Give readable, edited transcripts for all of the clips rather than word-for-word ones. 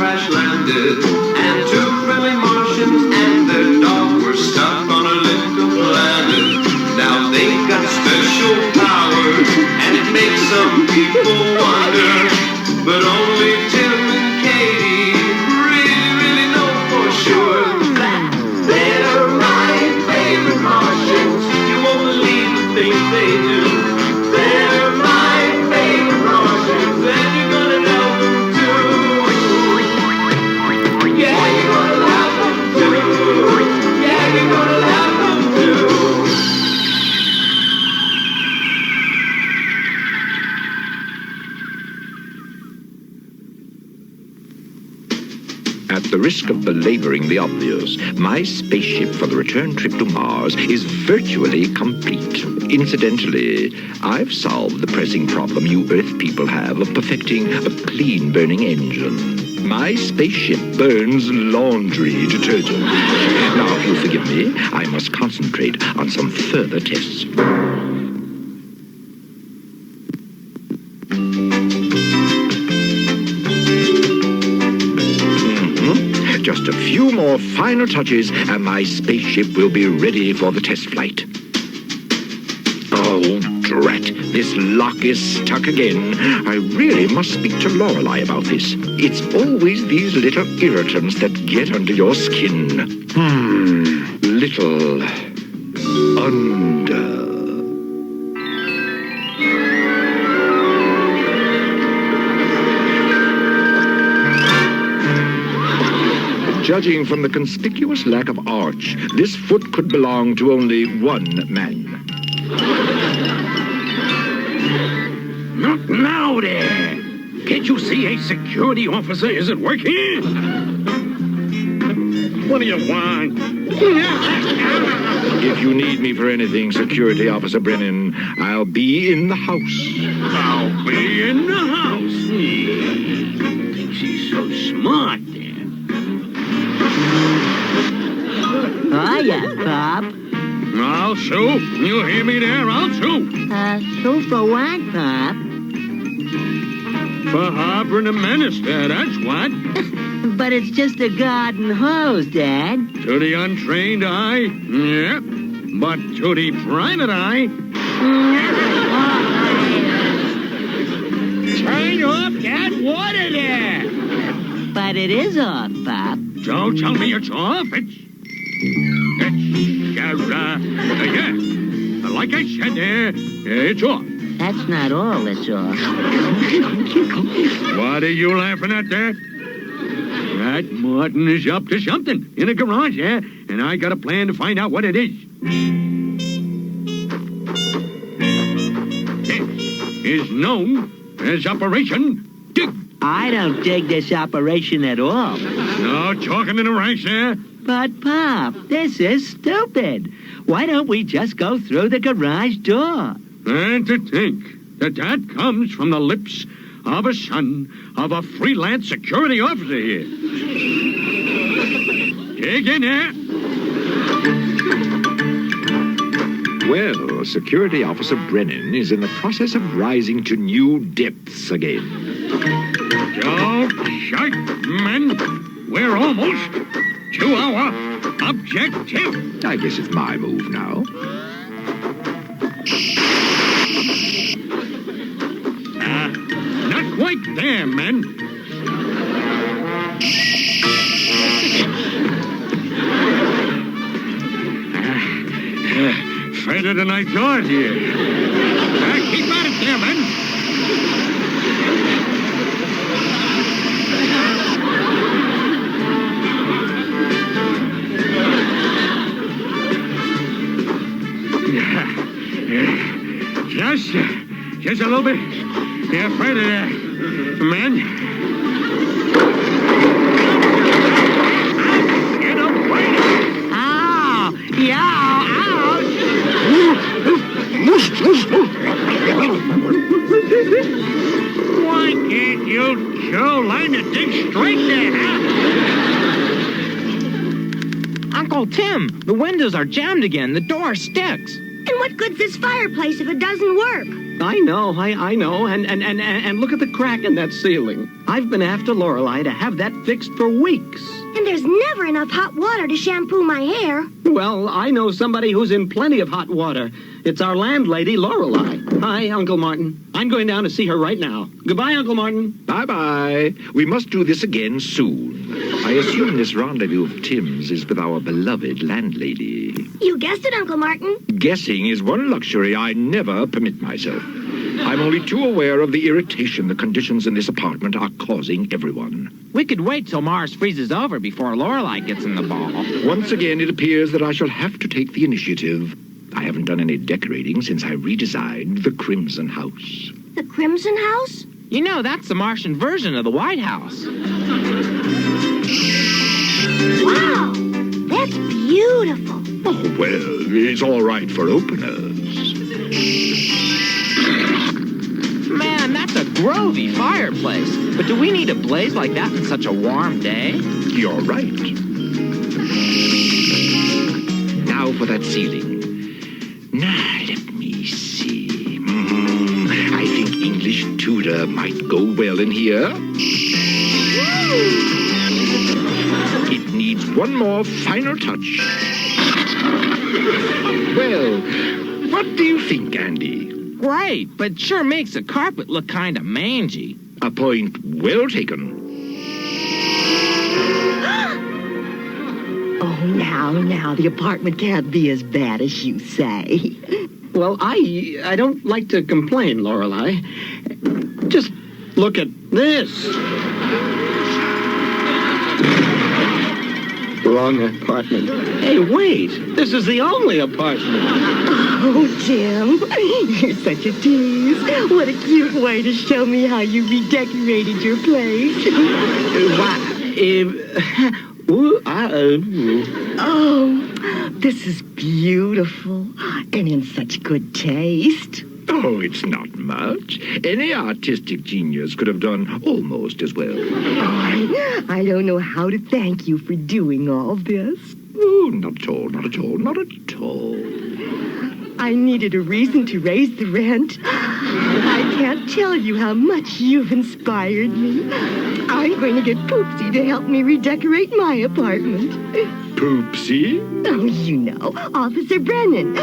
crash landed, and two friendly Martians and their dog were stuck on a little planet. Now they've got special powers, and it makes some people wonder, but only Tim and Katie really know for sure that they're my favorite Martians. You won't believe the things they do. They're my favorite Martians, and you're gonna love them too. Yeah, you're gonna love them too. Yeah, you're gonna love them too. At the risk of belaboring the obvious, my spaceship for the return trip to Mars is virtually complete. Incidentally, I've solved the pressing problem you Earth people have of perfecting a clean-burning engine. My spaceship burns laundry detergent. Now, if you'll forgive me, I must concentrate on some further tests. Just a few more final touches, and my spaceship will be ready for the test flight. Oh, drat. This lock is stuck again. I really must speak to Lorelei about this. It's always these little irritants that get under your skin. Little... under... Judging from the conspicuous lack of arch, this foot could belong to only one man. Not now there! Can't you see a security officer isn't working? What do you want? If you need me for anything, Security Officer Brennan, I'll be in the house. I'll be in the house. Thinks he's so smart there. Hiya, Pop. I'll sue. You hear me there? I'll sue. Sue for what, Pop? For harboring a menace there, that's what. But it's just a garden hose, Dad. To the untrained eye, yeah. But to the private eye... Turn off that water there! But it is off, Pop. Don't tell me it's off. It's yeah. Like I said there, it's off. That's not all it's off. What are you laughing at there? That Martin is up to something in the garage, yeah? And I got a plan to find out what it is. This is known as Operation Dig. I don't dig this operation at all. No talking in the ranks there. But, Pop, this is stupid. Why don't we just go through the garage door? And to think that that comes from the lips of a son of a freelance security officer here. Dig in there. Well, Security Officer Brennan is in the process of rising to new depths again. Don't shite, men. We're almost to our objective. I guess it's my move now. Not quite there, men. Further than I thought here. Keep at it there, men. Just a little bit. Yeah, further there, man. Get away! Ow! Yeah! Why can't you two learn to dig straight there, huh? Uncle Tim, the windows are jammed again. The door sticks. And what good's this fireplace if it doesn't work? I know. And look at the crack in that ceiling. I've been after Lorelei to have that fixed for weeks. And there's never enough hot water to shampoo my hair. Well, I know somebody who's in plenty of hot water. It's our landlady, Lorelei. Hi, Uncle Martin. I'm going down to see her right now. Goodbye, Uncle Martin. Bye-bye. We must do this again soon. I assume this rendezvous of Tim's is with our beloved landlady. You guessed it, Uncle Martin. Guessing is one luxury I never permit myself. I'm only too aware of the irritation the conditions in this apartment are causing everyone. We could wait till Mars freezes over before Lorelei gets in the ball. Once again, it appears that I shall have to take the initiative. I haven't done any decorating since I redesigned the Crimson House. The Crimson House? You know, that's the Martian version of the White House. Wow, that's beautiful. Oh, well, it's all right for openers. Man, that's a Groovy fireplace. But do we need a blaze like that in such a warm day? You're right. Now for that ceiling. Now, let me see. I think English Tudor might go well in here. It needs one more final touch. Well, what do you think, Andy? Great, but sure makes the carpet look kind of mangy. A point well taken. Oh, now, the apartment can't be as bad as you say. Well, I don't like to complain, Lorelei. Just look at this. Wrong apartment. Hey, wait. This is the only apartment. Oh, Tim, you're such a tease. What a cute way to show me how you redecorated your place. Oh, this is beautiful and in such good taste. Oh, it's not much. Any artistic genius could have done almost as well. Oh, I don't know how to thank you for doing all this. Oh, not at all, not at all, not at all. I needed a reason to raise the rent. I can't tell you how much you've inspired me. I'm going to get Poopsie to help me redecorate my apartment. Poopsie? Oh, you know, Officer Brennan.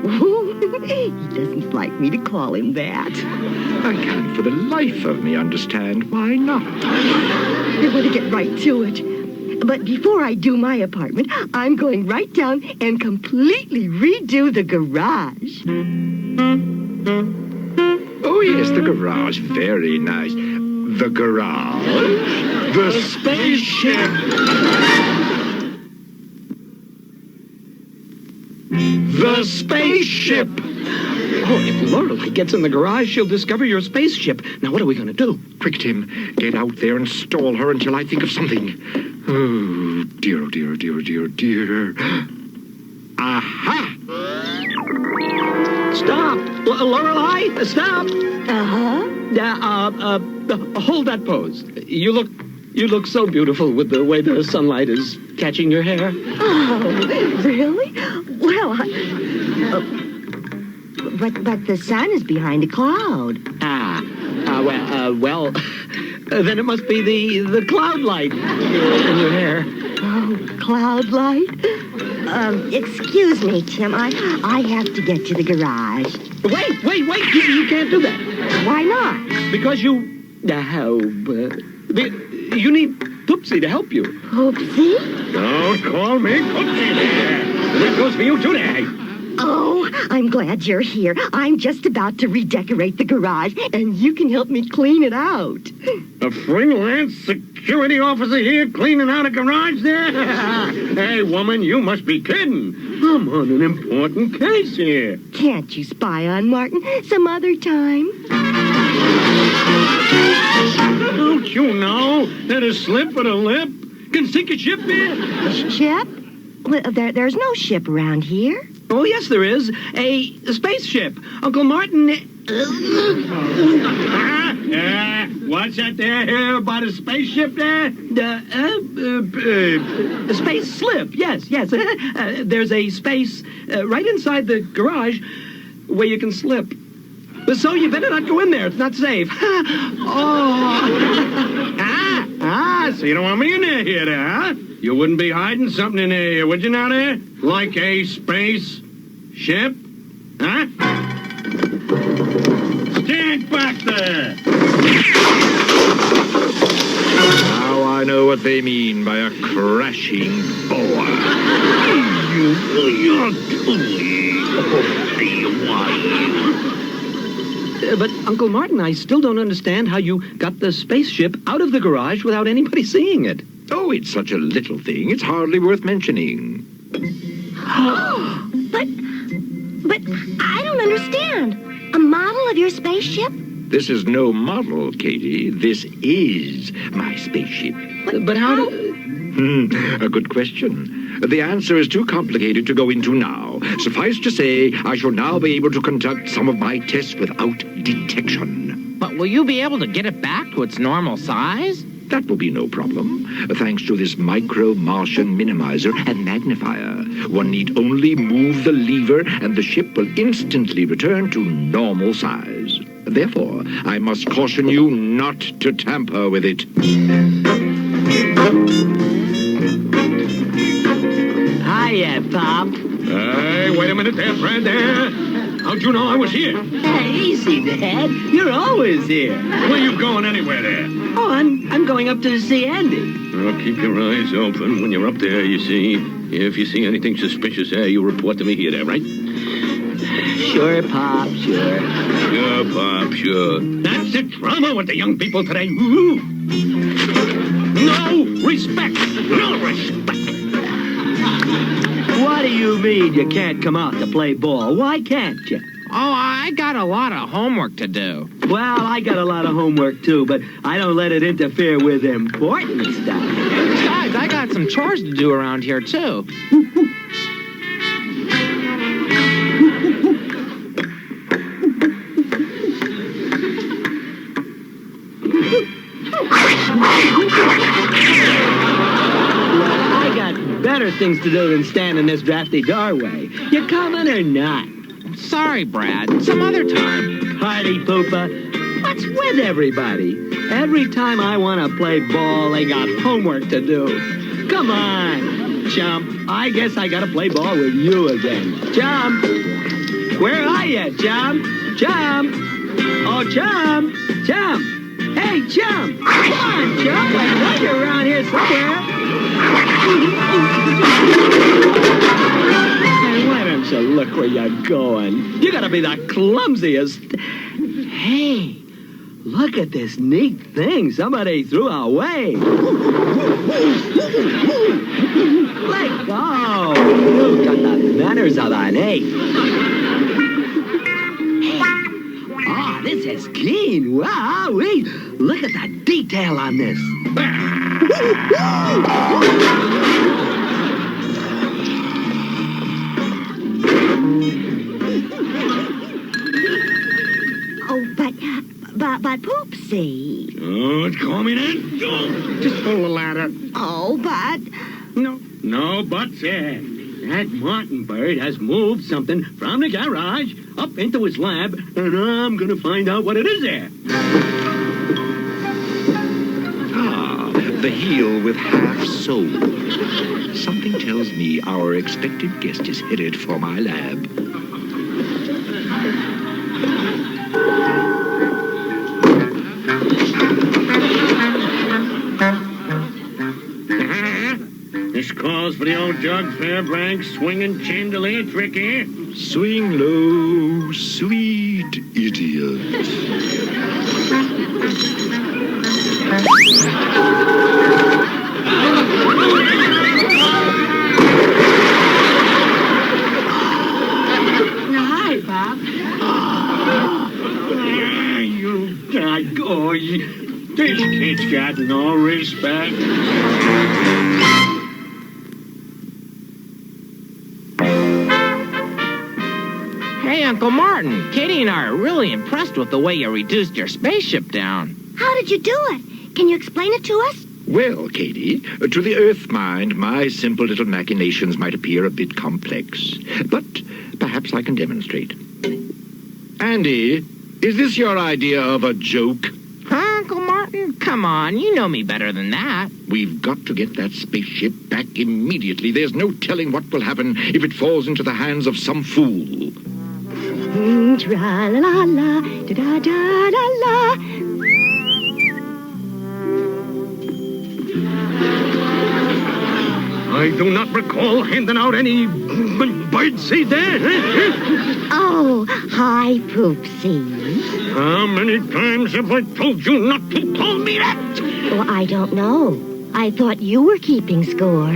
He doesn't like me to call him that. I can't for the life of me understand why not. I want to get right to it. But before I do my apartment, I'm going right down and completely redo the garage. Oh, yes, the garage. Very nice. The garage? The spaceship! The spaceship! Oh, if Lorelei gets in the garage, she'll discover your spaceship. Now, what are we going to do? Quick, Tim. Get out there and stall her until I think of something. Oh, dear, oh, dear, oh, dear, oh, dear, oh, dear. Aha! Stop! Lorelei, stop! Hold that pose. You look so beautiful with the way the sunlight is catching your hair. Oh, really? Well, but the sun is behind a cloud. Well, then it must be the cloud light in your hair. Oh, cloud light? Excuse me, Tim. I have to get to the garage. Wait! You can't do that. Why not? Because you need Poopsie to help you. Poopsie? Don't call me Poopsie there. That goes for you too there. Oh, I'm glad you're here. I'm just about to redecorate the garage, and you can help me clean it out. A freelance security officer here cleaning out a garage there? Hey, woman, you must be kidding. I'm on an important case here. Can't you spy on Martin some other time? Don't you know that a slip of the lip can sink a ship there? Ship? Well, there's no ship around here. Oh, yes, there is. A spaceship. Uncle Martin... What's that there about a spaceship there? A space slip, yes. There's a space right inside the garage where you can slip. So you better not go in there. It's not safe. Oh. So you don't want me in there, huh? You wouldn't be hiding something in there, would you now there? Like a space ship? Huh? Stand back there! Now I know what they mean by a crashing boa. But, Uncle Martin, I still don't understand how you got the spaceship out of the garage without anybody seeing it. Oh, it's such a little thing, it's hardly worth mentioning. But I don't understand. A model of your spaceship? This is no model, Katie. This is my spaceship. But how... A good question. The answer is too complicated to go into now. Suffice to say, I shall now be able to conduct some of my tests without detection. But will you be able to get it back to its normal size? That will be no problem. Thanks to this micro-Martian minimizer and magnifier. One need only move the lever and the ship will instantly return to normal size. Therefore, I must caution you not to tamper with it. Hiya, Pop. Hey, wait a minute there, Fred, there. How'd you know I was here? Hey, easy, Dad. You're always here. Where you going anywhere there? Oh, I'm going up to see Andy. Well, keep your eyes open when you're up there, you see. If you see anything suspicious there, you report to me here, there, right? Sure, Pop, sure. Sure, Pop, sure. That's the drama with the young people today. Ooh. No respect. No respect. What do you mean you can't come out to play ball? Why can't you? Oh, I got a lot of homework to do. Well, I got a lot of homework, too, but I don't let it interfere with important stuff. Besides, I got some chores to do around here, too. I got better things to do than stand in this drafty doorway. You coming or not? Sorry, Brad. Some other time. Party pooper. What's with everybody? Every time I want to play ball, they got homework to do. Come on, chump. I guess I got to play ball with you again. Chump. Where are you, chump? Chump. Oh, chump. Chump. Hey, chump. Come on, chump. I know you're around here somewhere. Hey, why don't you look where you're going? You gotta be the clumsiest. Hey, look at this neat thing somebody threw away. Let go. You've got the manners of an ape. Oh, this is keen. Wow, look at the detail on this. Oh, but Poopsie. Oh, call me that. Oh, just pull the ladder. Oh, but... No buts there. That Martin bird has moved something from the garage up into his lab, and I'm going to find out what it is there. The heel with half soul. Something tells me our expected guest is headed for my lab. This calls for the old Jug Fairbanks swinging chandelier trick here. Swing low, sweet idiot. Hi, Pop. You doggone. This kid's got no respect. Hey, Uncle Martin. Katie and I are really impressed with the way you reduced your spaceship down. How did you do it? Can you explain it to us? Well, Katie, to the Earth mind, my simple little machinations might appear a bit complex. But perhaps I can demonstrate. Andy, Is this your idea of a joke? Huh, Uncle Martin? Come on, you know me better than that. We've got to get that spaceship back immediately. There's no telling what will happen if it falls into the hands of some fool. Tra-la-la-la, da-da-da-da-la. I do not recall handing out any birdseed there. Oh, hi, Poopsie. How many times have I told you not to call me that? Well, I don't know. I thought you were keeping score.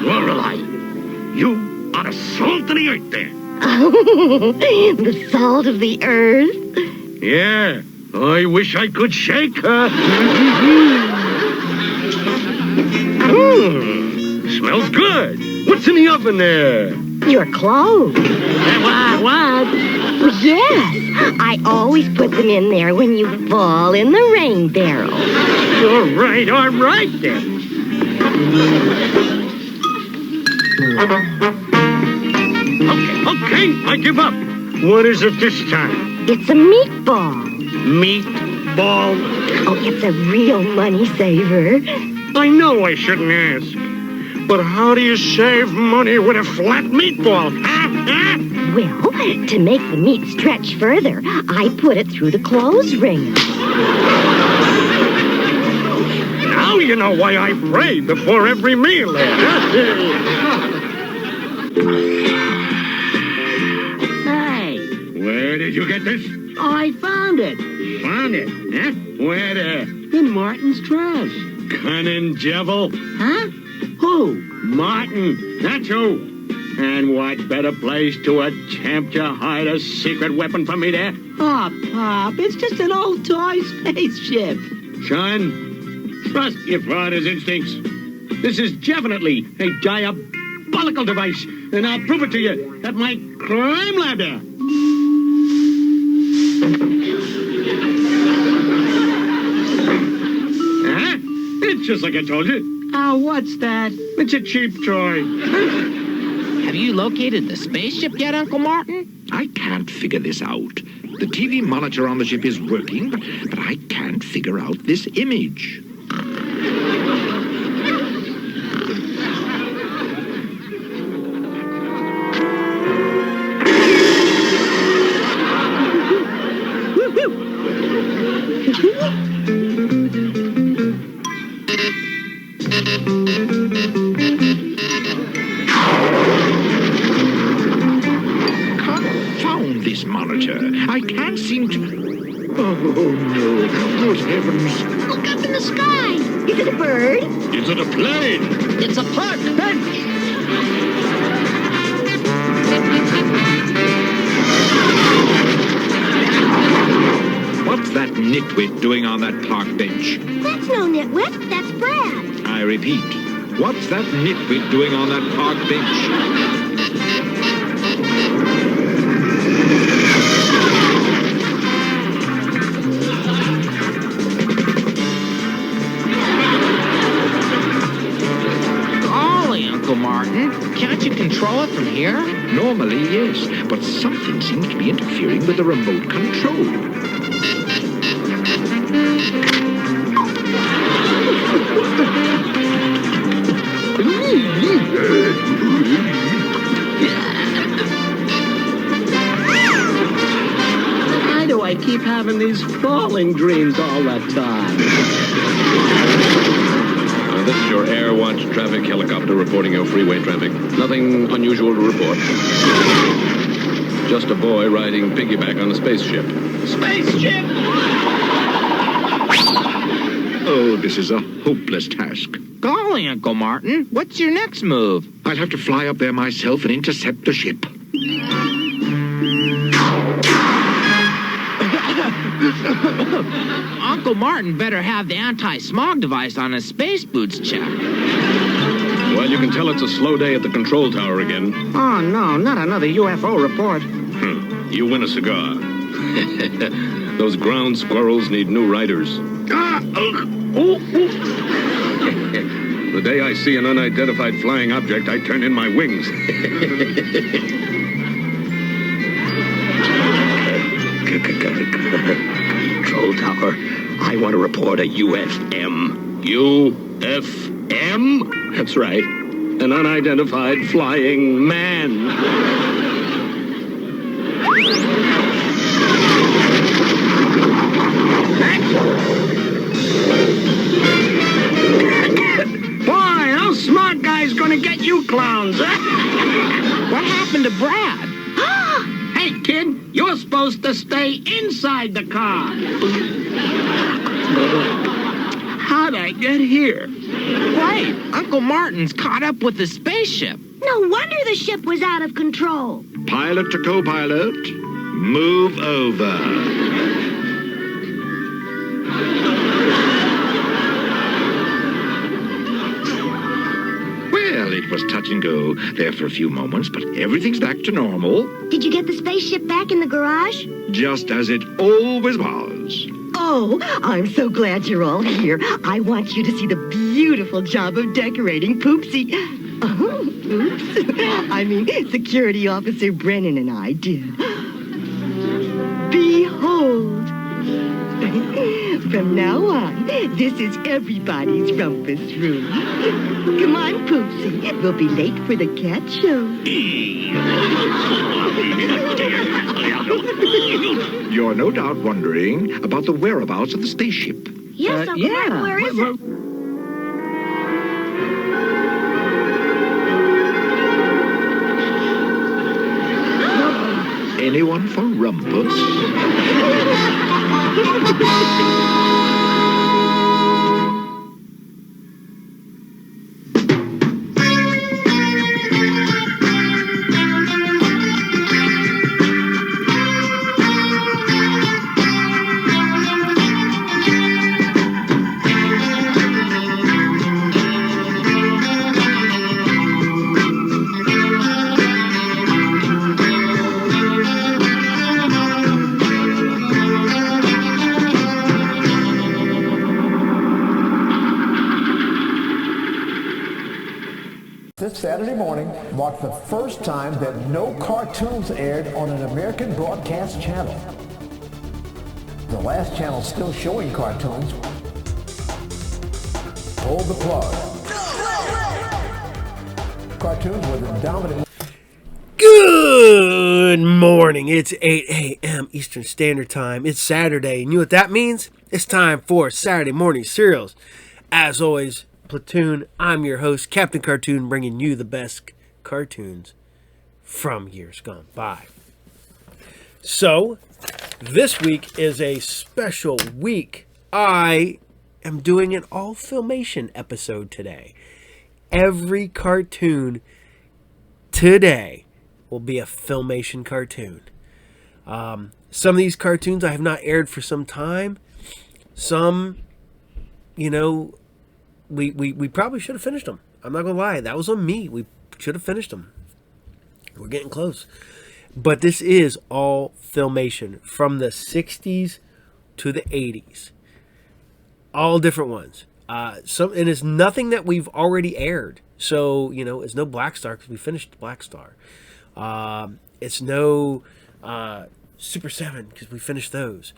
Lorelei, you are the salt of the earth there. The salt of the earth? Yeah, I wish I could shake her. Smells good. What's in the oven there? Your clothes. What? Yes, I always put them in there when you fall in the rain barrel. All right then. Okay, I give up. What is it this time? It's a meatball. Meatball? Oh, it's a real money saver. I know I shouldn't ask. But how do you save money with a flat meatball? Well, to make the meat stretch further, I put it through the clothes wringer. Now you know why I pray before every meal there. Hey, Where did you get this? I found it. Found it, huh? Where there? In Martin's trash. Cunning devil. Huh? Who? Martin, that's who. And what better place to attempt to hide a secret weapon from me there? Oh, Pop, it's just an old toy spaceship. Son, trust your father's instincts. This is definitely a diabolical device, and I'll prove it to you at my crime lab there. Huh? It's just like I told you. Oh, what's that? It's a cheap toy. Have you located the spaceship yet, Uncle Martin? I can't figure this out. The TV monitor on the ship is working, but I can't figure out this image. Confound this monitor. I can't seem to... Oh, no. Good heavens. Look up in the sky. Is it a bird? Is it a plane? It's a park bench. What's that nitwit doing on that park bench? That's no nitwit. That's Brad. I repeat, what's that nitwit doing on that park bench? Golly, Uncle Martin, can't you control it from here? Normally, yes, but something seems to be interfering with the remote control. Why do I keep having these falling dreams all the time? This is your Air Watch traffic helicopter reporting your freeway traffic. Nothing unusual to report. Just a boy riding piggyback on a spaceship. Spaceship! Oh, this is a hopeless task. Golly, Uncle Martin, what's your next move? I'll have to fly up there myself and intercept the ship. Uncle Martin better have the anti-smog device on his space boots checked. Well, you can tell it's a slow day at the control tower again. Oh, no, not another UFO report. You win a cigar. Those ground squirrels need new riders. The day I see an unidentified flying object, I turn in my wings. Control tower. I want to report a UFM. UFM? That's right. An unidentified flying man. Boy, those smart guys gonna get you clowns. What happened to Brad? Hey, kid, you're supposed to stay inside the car. How'd I get here? Right. Uncle Martin's caught up with the spaceship. No wonder the ship was out of control. Pilot to co-pilot, move over. Well, it was touch and go there for a few moments, but everything's back to normal, Did you get the spaceship back in the garage? just as it always was. Oh, I'm so glad you're all here. I want you to see the beautiful job of decorating Poopsie. Oh, oops. I mean, Security Officer Brennan and I did. Behold. From now on, this is everybody's rumpus room. Come on, Poopsie. We'll be late for the cat show. You're no doubt wondering about the whereabouts of the spaceship. Yes, Uncle Martin, where is it? Anyone for rumpus? This Saturday morning marked the first time that no cartoons aired on an American broadcast channel. The last channel still showing cartoons pulled the plug. Cartoons were the dominant. Good morning. It's 8 a.m. Eastern Standard Time. It's Saturday. And you know what that means? It's time for Saturday morning cereals. As always, Platoon, I'm your host, Captain Cartoon, bringing you the best cartoons from years gone by. So, this week is a special week. I am doing an all Filmation episode today. Every cartoon today will be a Filmation cartoon. Some of these cartoons I have not aired for some time. Some, you know, we probably should have finished them. I'm not gonna lie, that was on me. We should have finished them. We're getting close. But this is all Filmation from the 60s to the 80s. All different ones. And it's nothing that we've already aired. So, you know, it's no Black Star because we finished Black Star. It's no Super 7 because we finished those.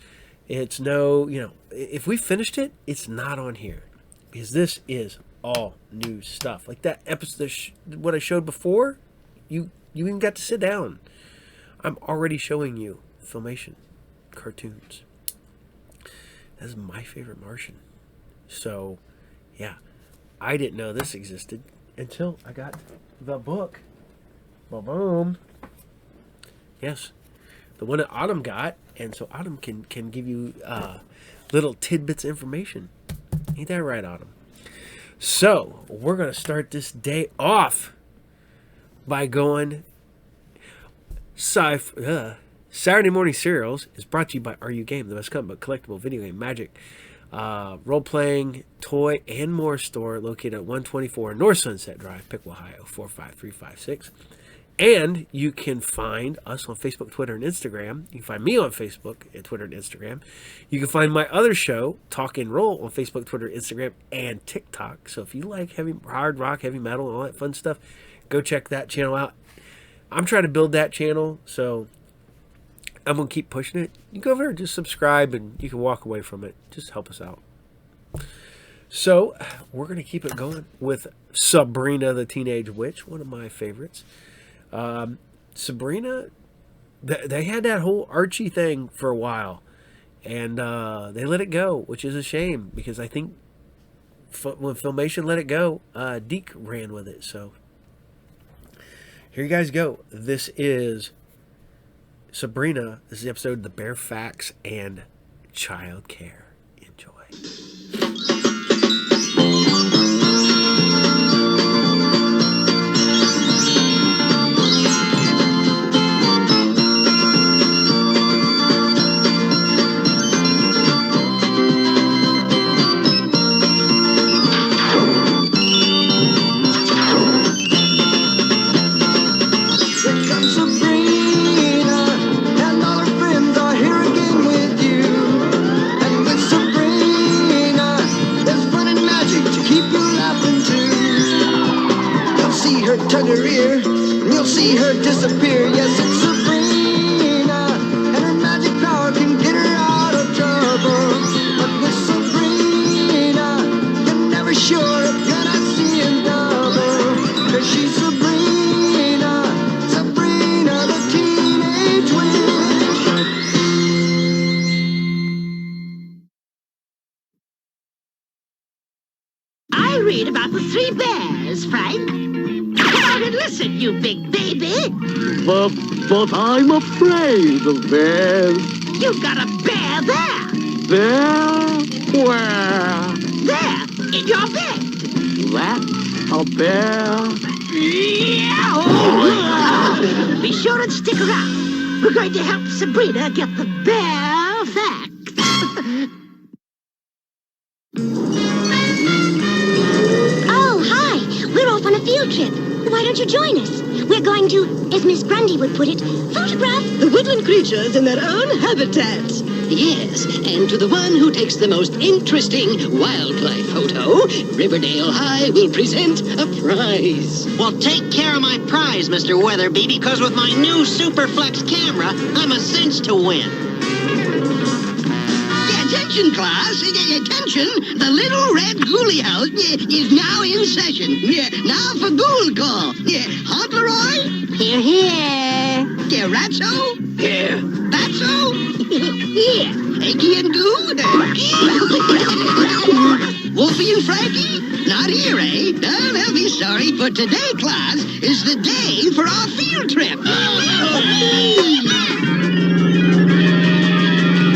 It's no, you know, if we finished it, it's not on here. Because this is all new stuff. Like that episode, what I showed before, you even got to sit down. I'm already showing you Filmation cartoons. That's my favorite Martian. So, yeah, I didn't know this existed until I got the book. Boom. Yes, the one that Autumn got, and so Autumn can give you little tidbits of information. Ain't that right, Autumn? So, we're going to start this day off by going... Saturday Morning Cereals is brought to you by RU Game, the best comic book, collectible, video game, magic, role-playing, toy, and more store located at 124 North Sunset Drive, Piqua, Ohio, 45356. And you can find us on Facebook, Twitter, and Instagram. You can find me on Facebook, and Twitter, and Instagram. You can find my other show, Talk and Roll, on Facebook, Twitter, Instagram, and TikTok. So if you like hard rock, heavy metal, and all that fun stuff, go check that channel out. I'm trying to build that channel, so I'm going to keep pushing it. You go over there, just subscribe, and you can walk away from it. Just help us out. So, we're going to keep it going with Sabrina the Teenage Witch, one of my favorites. Sabrina, they had that whole Archie thing for a while, and they let it go, which is a shame, because I think when Filmation let it go, Deke ran with it. So, here you guys go. This is Sabrina. This is the episode The Bare Facts and Child Care. Enjoy. Turn her ear, and you'll see her disappear. Yes, it's Sabrina, and her magic power can get her out of trouble. But with Sabrina, you're never sure if you're not seeing double. 'Cause she's Sabrina, Sabrina the Teenage Witch. I read about the three bears, Frank. And listen, you big baby. But I'm afraid of bears. You've got a bear there. Bear? Where? There, in your bed. That? A bear? Yeah. Be sure and stick around. We're going to help Sabrina get the bear facts. Oh, hi. We're off on a field trip. Why don't you join us? We're going to, as Miss Grundy would put it, photograph The woodland creatures in their own habitat. Yes, and to the one who takes the most interesting wildlife photo, Riverdale High will present a prize. Well, take care of my prize, Mr. Weatherby, because with my new Superflex camera, I'm a cinch to win. Attention, class. Attention. The Little Red Ghoulie House is now in session. Now for Ghoul Call. Hauntleroy? Here, here. Ratso? Here. Batso? Here. Eggy and Goo? Wolfie and Frankie? Not here, eh? No, they'll be sorry, for today, class, is the day for our field trip.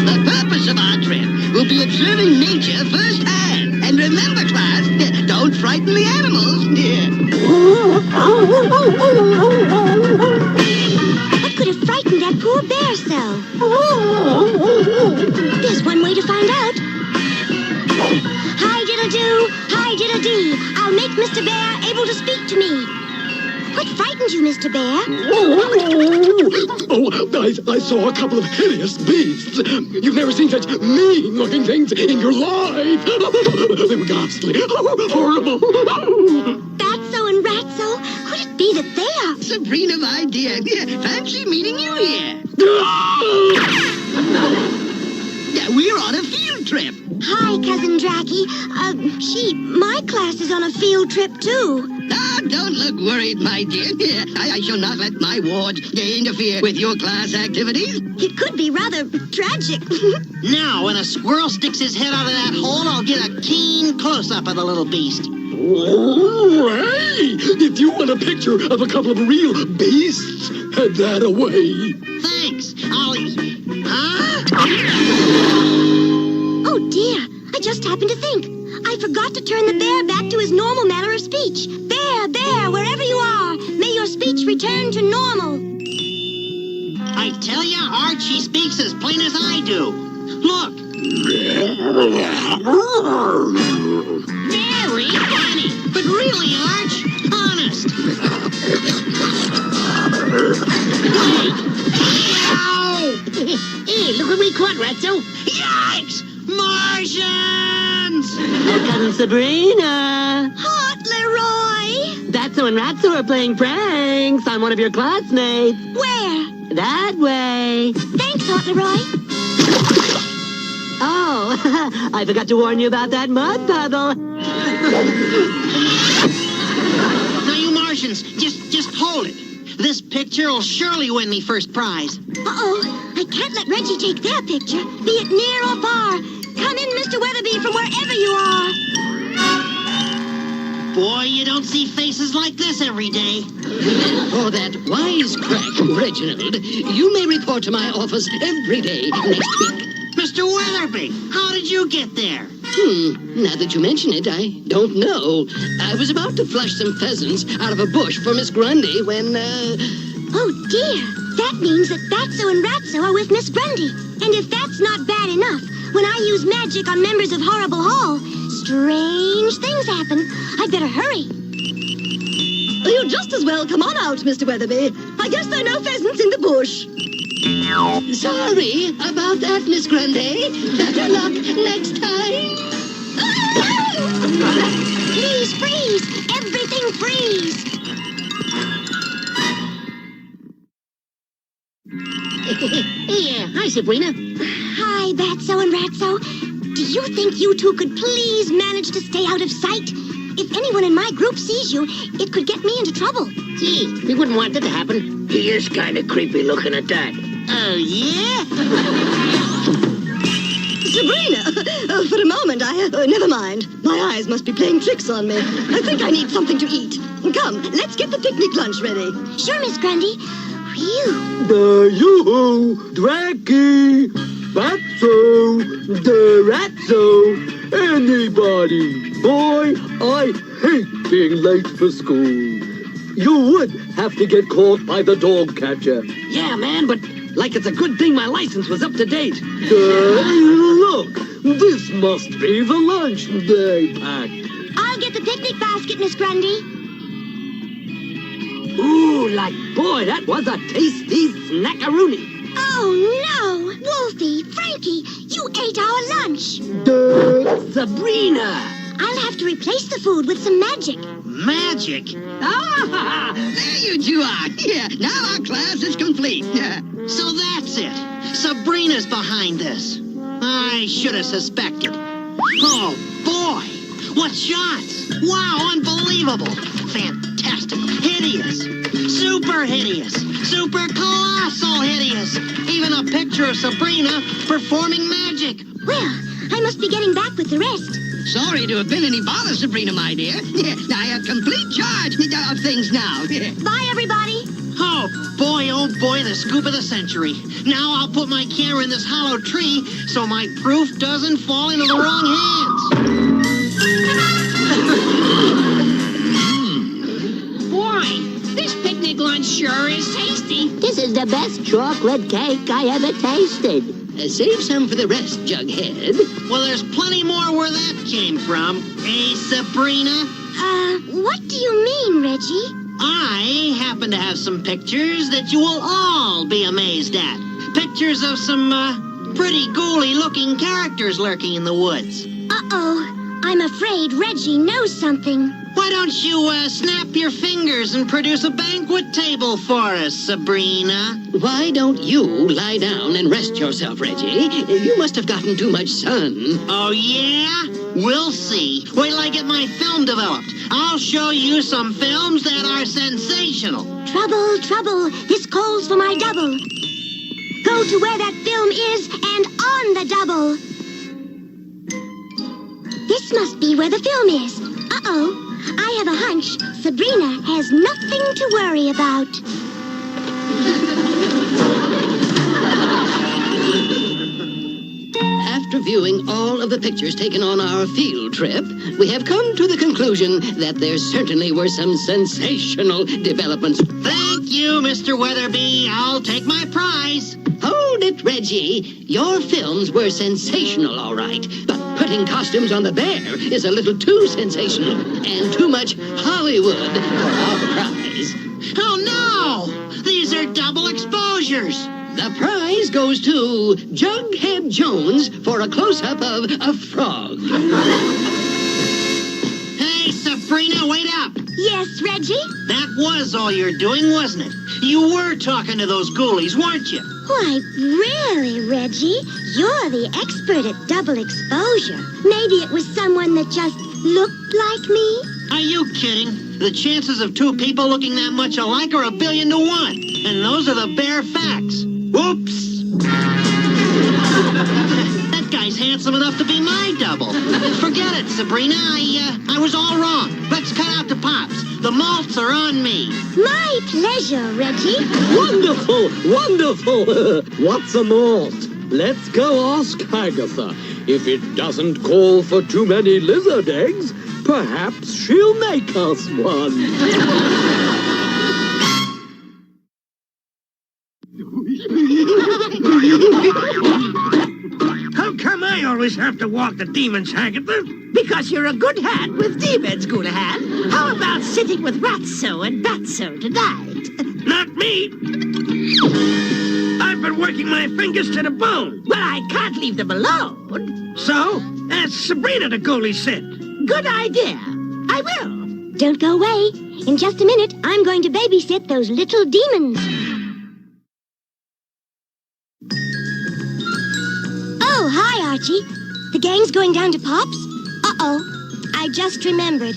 The purpose of our trip will be observing nature firsthand. And remember, class, don't frighten the animals. What could have frightened that poor bear so? There's one way to find out. Hi-diddle-do, hi-diddle-dee. I'll make Mr. Bear able to speak to me. What frightened you, Mr. Bear? Oh, I saw a couple of hideous beasts. You've never seen such mean-looking things in your life. They were ghastly, horrible. Fatso and Ratso? Could it be that they are... Sabrina, my dear, fancy meeting you here. We're on a field trip. Hi, Cousin Dracky. My class is on a field trip, too. Ah, don't look worried, my dear. I shall not let my ward interfere with your class activities. It could be rather tragic. Now, when a squirrel sticks his head out of that hole, I'll get a keen close-up of the little beast. Oh, hey! If you want a picture of a couple of real beasts, head that away. Thanks. Huh? Oh, dear. I just happened to think. I forgot to turn the bear back to his normal manner of speech. Bear, bear, wherever you are, may your speech return to normal. I tell ya, Archie speaks as plain as I do. Look. Very funny. But really, Arch, honest. Wait. Ow! Hey, look what we caught, Ratso. Yikes! Martians! Oh, Cousin Sabrina. Hot Leroy! Fatso and Ratso are playing pranks on one of your classmates. Where? That way. Thanks Fauntleroy? Oh, I forgot to warn you about that mud puddle. Now, you Martians, just hold it. This picture will surely win me first prize. Uh-oh, I can't let Reggie take their picture, be it near or far. Come in, Mr. Weatherby, from wherever you are. Boy, you don't see faces like this every day. For that wisecrack, Reginald, you may report to my office every day next week. Mr. Weatherby, how did you get there? Now that you mention it, I don't know. I was about to flush some pheasants out of a bush for Miss Grundy when, Oh, dear. That means that Fatso and Ratso are with Miss Grundy. And if that's not bad enough, when I use magic on members of Horrible Hall, strange things happen. I'd better hurry. You just as well come on out, Mr. Weatherby. I guess there are no pheasants in the bush. Sorry about that, Miss Grundy. Better luck next time. Please freeze! Everything freeze! Yeah, hi, Sabrina. Hi, Batso and Ratso. Do you think you two could please manage to stay out of sight? If anyone in my group sees you, it could get me into trouble. Gee, we wouldn't want that to happen. He is kind of creepy looking at that. Oh, yeah? Sabrina! For a moment, never mind. My eyes must be playing tricks on me. I think I need something to eat. Come, let's get the picnic lunch ready. Sure, Miss Grundy. Phew. Yoo-hoo, Dracky, Fatso, the Ratso, anybody. Boy, I hate being late for school. You would have to get caught by the dog catcher. Yeah, man, but like it's a good thing my license was up to date. Look, this must be the lunch they packed. I'll get the picnic basket, Miss Grundy. Ooh, like, boy, that was a tasty snackaroonie. Oh, no! Wolfie, Frankie, you ate our lunch. Sabrina! I'll have to replace the food with some magic. Magic? Ah, there you two are. Yeah, now our class is complete. So that's it. Sabrina's behind this. I should have suspected. Oh, boy. What shots. Wow, unbelievable. Fantastic. Hideous. Super hideous. Super colossal hideous. Even a picture of Sabrina performing magic. Well, I must be getting back with the rest. Sorry to have been any bother, Sabrina, my dear. I have complete charge of things now. Bye, everybody. Oh, boy, the scoop of the century. Now I'll put my camera in this hollow tree so my proof doesn't fall into the wrong hands. Boy, this picnic lunch sure is tasty. This is the best chocolate cake I ever tasted. Save some for the rest, Jughead. Well, there's plenty more where that came from. Eh, Sabrina? What do you mean, Reggie? I happen to have some pictures that you will all be amazed at. Pictures of some, pretty ghouly-looking characters lurking in the woods. Uh-oh. I'm afraid Reggie knows something. Why don't you, snap your fingers and produce a banquet table for us, Sabrina? Why don't you lie down and rest yourself, Reggie? You must have gotten too much sun. Oh, yeah? We'll see. Wait till I get my film developed. I'll show you some films that are sensational. Trouble, trouble. This calls for my double. Go to where that film is and on the double. This must be where the film is. Uh-oh. I have a hunch Sabrina has nothing to worry about. After viewing all of the pictures taken on our field trip, we have come to the conclusion that there certainly were some sensational developments. Thank you, Mr. Weatherby. I'll take my prize. Hold it, Reggie. Your films were sensational, all right. But putting costumes on the bear is a little too sensational and too much Hollywood for our prize. Oh, no! These are double exposures. The prize goes to Jughead Jones for a close-up of a frog. Hey, Sabrina, wait up. Yes, Reggie? That was all you're doing, wasn't it? You were talking to those ghoulies, weren't you? Why, really, Reggie? You're the expert at double exposure. Maybe it was someone that just looked like me? Are you kidding? The chances of two people looking that much alike are 1,000,000,000 to 1. And those are the bare facts. Oops. That guy's handsome enough to be my double. Forget it, Sabrina. I was all wrong. Let's cut out the pops. The malts are on me. My pleasure, Reggie. Wonderful, wonderful. What's a malt? Let's go ask Agatha. If it doesn't call for too many lizard eggs, perhaps she'll make us one. How come I always have to walk the demons, Agatha? Because you're a good hand with demons, Ghoulihan. How about sitting with Ratso and Batso tonight? Not me. I've been working my fingers to the bone. Well, I can't leave them alone. So, ask Sabrina the ghoulie said. Good idea. I will. Don't go away. In just a minute, I'm going to babysit those little demons. Oh, hi, Archie. The gang's going down to Pop's? Uh-oh. I just remembered.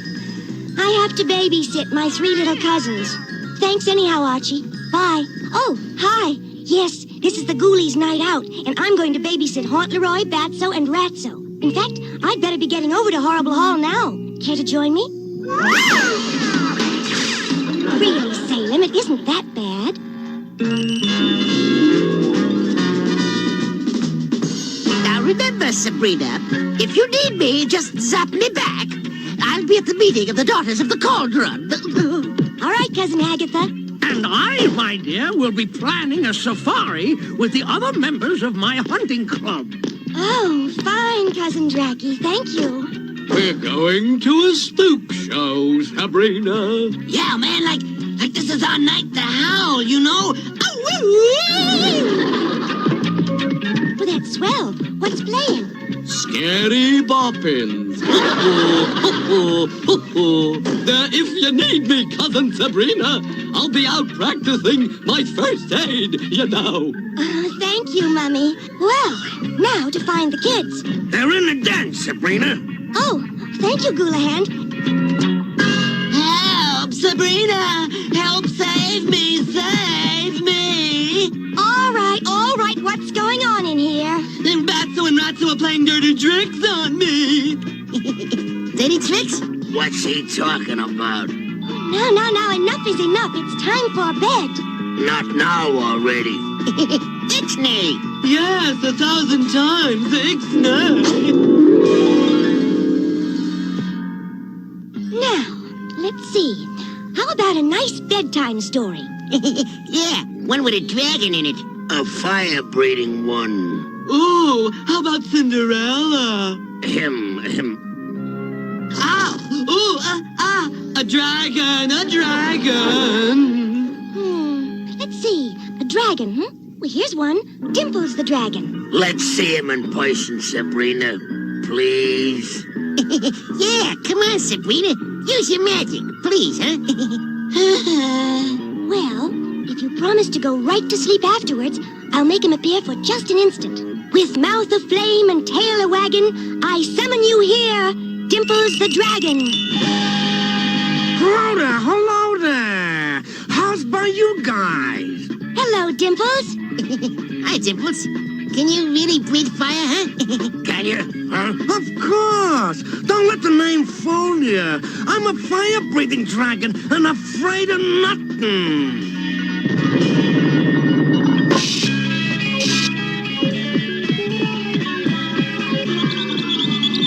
I have to babysit my 3 little cousins. Thanks anyhow, Archie. Bye. Oh, hi. Yes, this is the Ghoulies' night out, and I'm going to babysit Hauntleroy, Batso, and Ratso. In fact, I'd better be getting over to Horrible Hall now. Care to join me? Really, Salem, it isn't that bad. Now remember, Sabrina, if you need me, just zap me back. I'll be at the meeting of the Daughters of the Cauldron. All right, Cousin Agatha. And I, my dear, will be planning a safari with the other members of my hunting club. Oh, fine, Cousin Dracky. Thank you. We're going to a spook show, Sabrina. Yeah, man, like this is our night to howl, you know? Well, that's swell. What's playing? Scary boppins. If you need me, Cousin Sabrina, I'll be out practicing my first aid, you know. Thank you, Mummy. Well, now to find the kids. They're in the den, Sabrina. Oh, thank you, Ghoulihan. Help, Sabrina! Help, save me, save me! All right, what's going on in here? Then Batso and Ratso are playing dirty tricks on me. Dirty tricks? What's he talking about? No, enough is enough. It's time for bed. Not now already. Ixnay! Yes, 1,000 times, Ixnay! Now, let's see. How about a nice bedtime story? Yeah, one with a dragon in it. A fire-breathing one. Ooh, how about Cinderella? Him. Ah! Ooh, a dragon! Let's see. A dragon, Well, here's one. Dimples the dragon. Let's see him in person, Sabrina. Please. Yeah, come on, Sabrina. Use your magic, please, huh? Well, if you promise to go right to sleep afterwards, I'll make him appear for just an instant. With mouth of flame and tail a-wagging, I summon you here, Dimples the dragon. Hello there. How's by you guys? Hello, Dimples. Hi, Dimples. Can you really breathe fire, huh? Can you? Huh? Of course. Don't let the name fool you. I'm a fire-breathing dragon and afraid of nothing.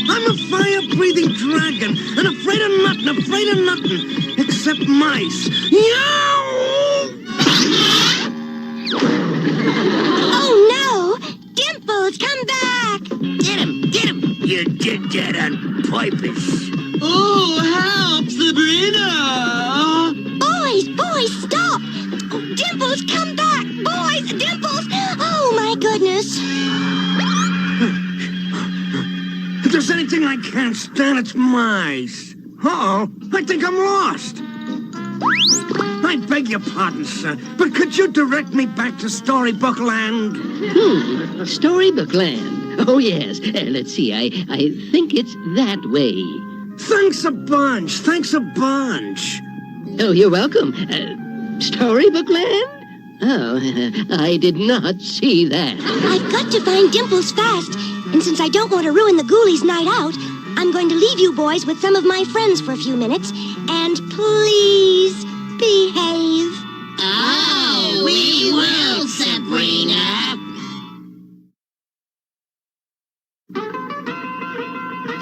I'm a fire-breathing dragon and afraid of nothing, except mice. Yow! Oh, no! Dimples, come back! Get him! You did that on purpose. Oh, help, Sabrina! Boys, stop! Oh, Dimples, come back! Boys, Dimples! Oh, my goodness! If there's anything I can't stand, it's mice. Uh-oh, I think I'm lost. I beg your pardon, sir, but could you direct me back to Storybook Land? Storybook Land. Oh, yes. Let's see. I think it's that way. Thanks a bunch. Oh, you're welcome. Storybook Land? Oh, I did not see that. I've got to find Dimples fast. And since I don't want to ruin the Ghoulies' night out, I'm going to leave you boys with some of my friends for a few minutes. And please behave. Oh, we will, Sabrina.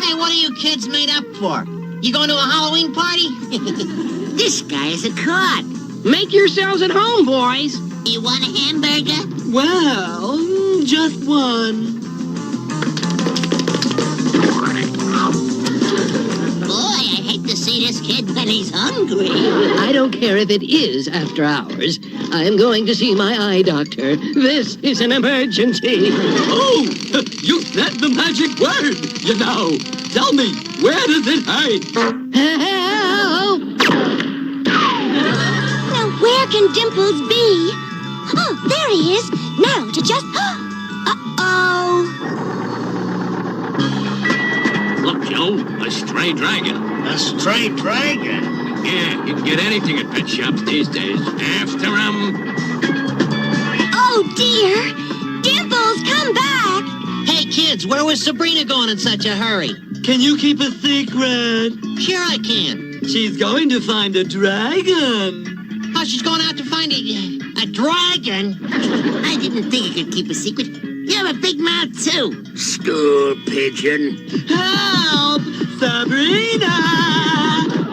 Hey, what are you kids made up for? You going to a Halloween party? This guy is a cod. Make yourselves at home, boys. You want a hamburger? Well, just one. Boy, I hate to see this kid when he's hungry. I don't care if it is after hours. I am going to see my eye doctor. This is an emergency. Oh, you said the magic word, you know. Tell me, where does it hurt? Help! Now, where can Dimples be? Oh, there he is. Now to just... Uh-oh. Look, Joe, a stray dragon. A stray dragon? Yeah, you can get anything at pet shops these days. After him. Oh, dear. Dimples, come back. Hey, kids, where was Sabrina going in such a hurry? Can you keep a secret? Sure I can. She's going to find a dragon. Oh, she's going out to find a dragon? I didn't think you could keep a secret. You have a big mouth, too. Stool pigeon. Help! Sabrina!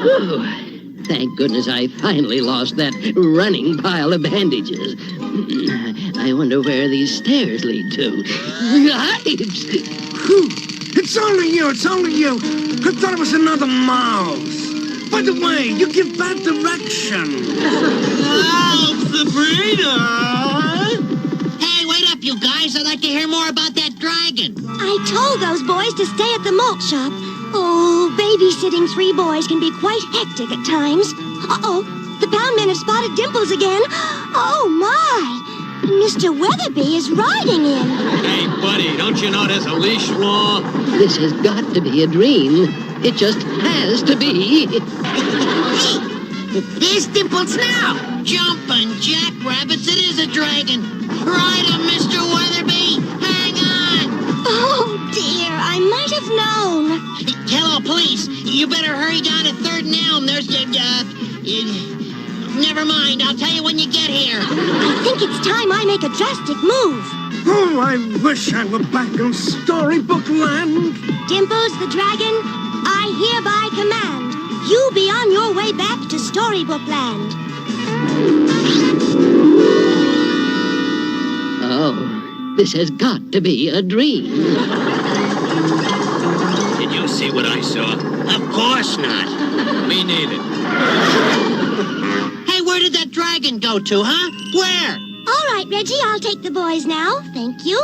Whew. Thank goodness I finally lost that running pile of bandages. I wonder where these stairs lead to. It's only you. I thought it was another mouse. By the way, you give bad direction. Help, Sabrina! Hey, wait up, you guys. I'd like to hear more about that dragon. I told those boys to stay at the malt shop. Oh, babysitting 3 boys can be quite hectic at times. Uh-oh, the pound men have spotted Dimples again. Oh, my. Mr. Weatherby is riding in. Hey, buddy, don't you know there's a leash law? This has got to be a dream. It just has to be. Hey, there's Dimples now. Jumping jackrabbits, it is a dragon. Ride him, Mr. Weatherby. Hang on. Oh, dear, I might have known. Hello, police. You better hurry down to 3rd and Elm. There's, never mind. I'll tell you when you get here. I think it's time I make a drastic move. Oh, I wish I were back on Storybook Land. Dimples the dragon, I hereby command you be on your way back to Storybook Land. Oh, this has got to be a dream. Did you see what I saw? Of course not. Me neither. Hey, where did that dragon go to, huh? Where? All right, Reggie, I'll take the boys now. Thank you.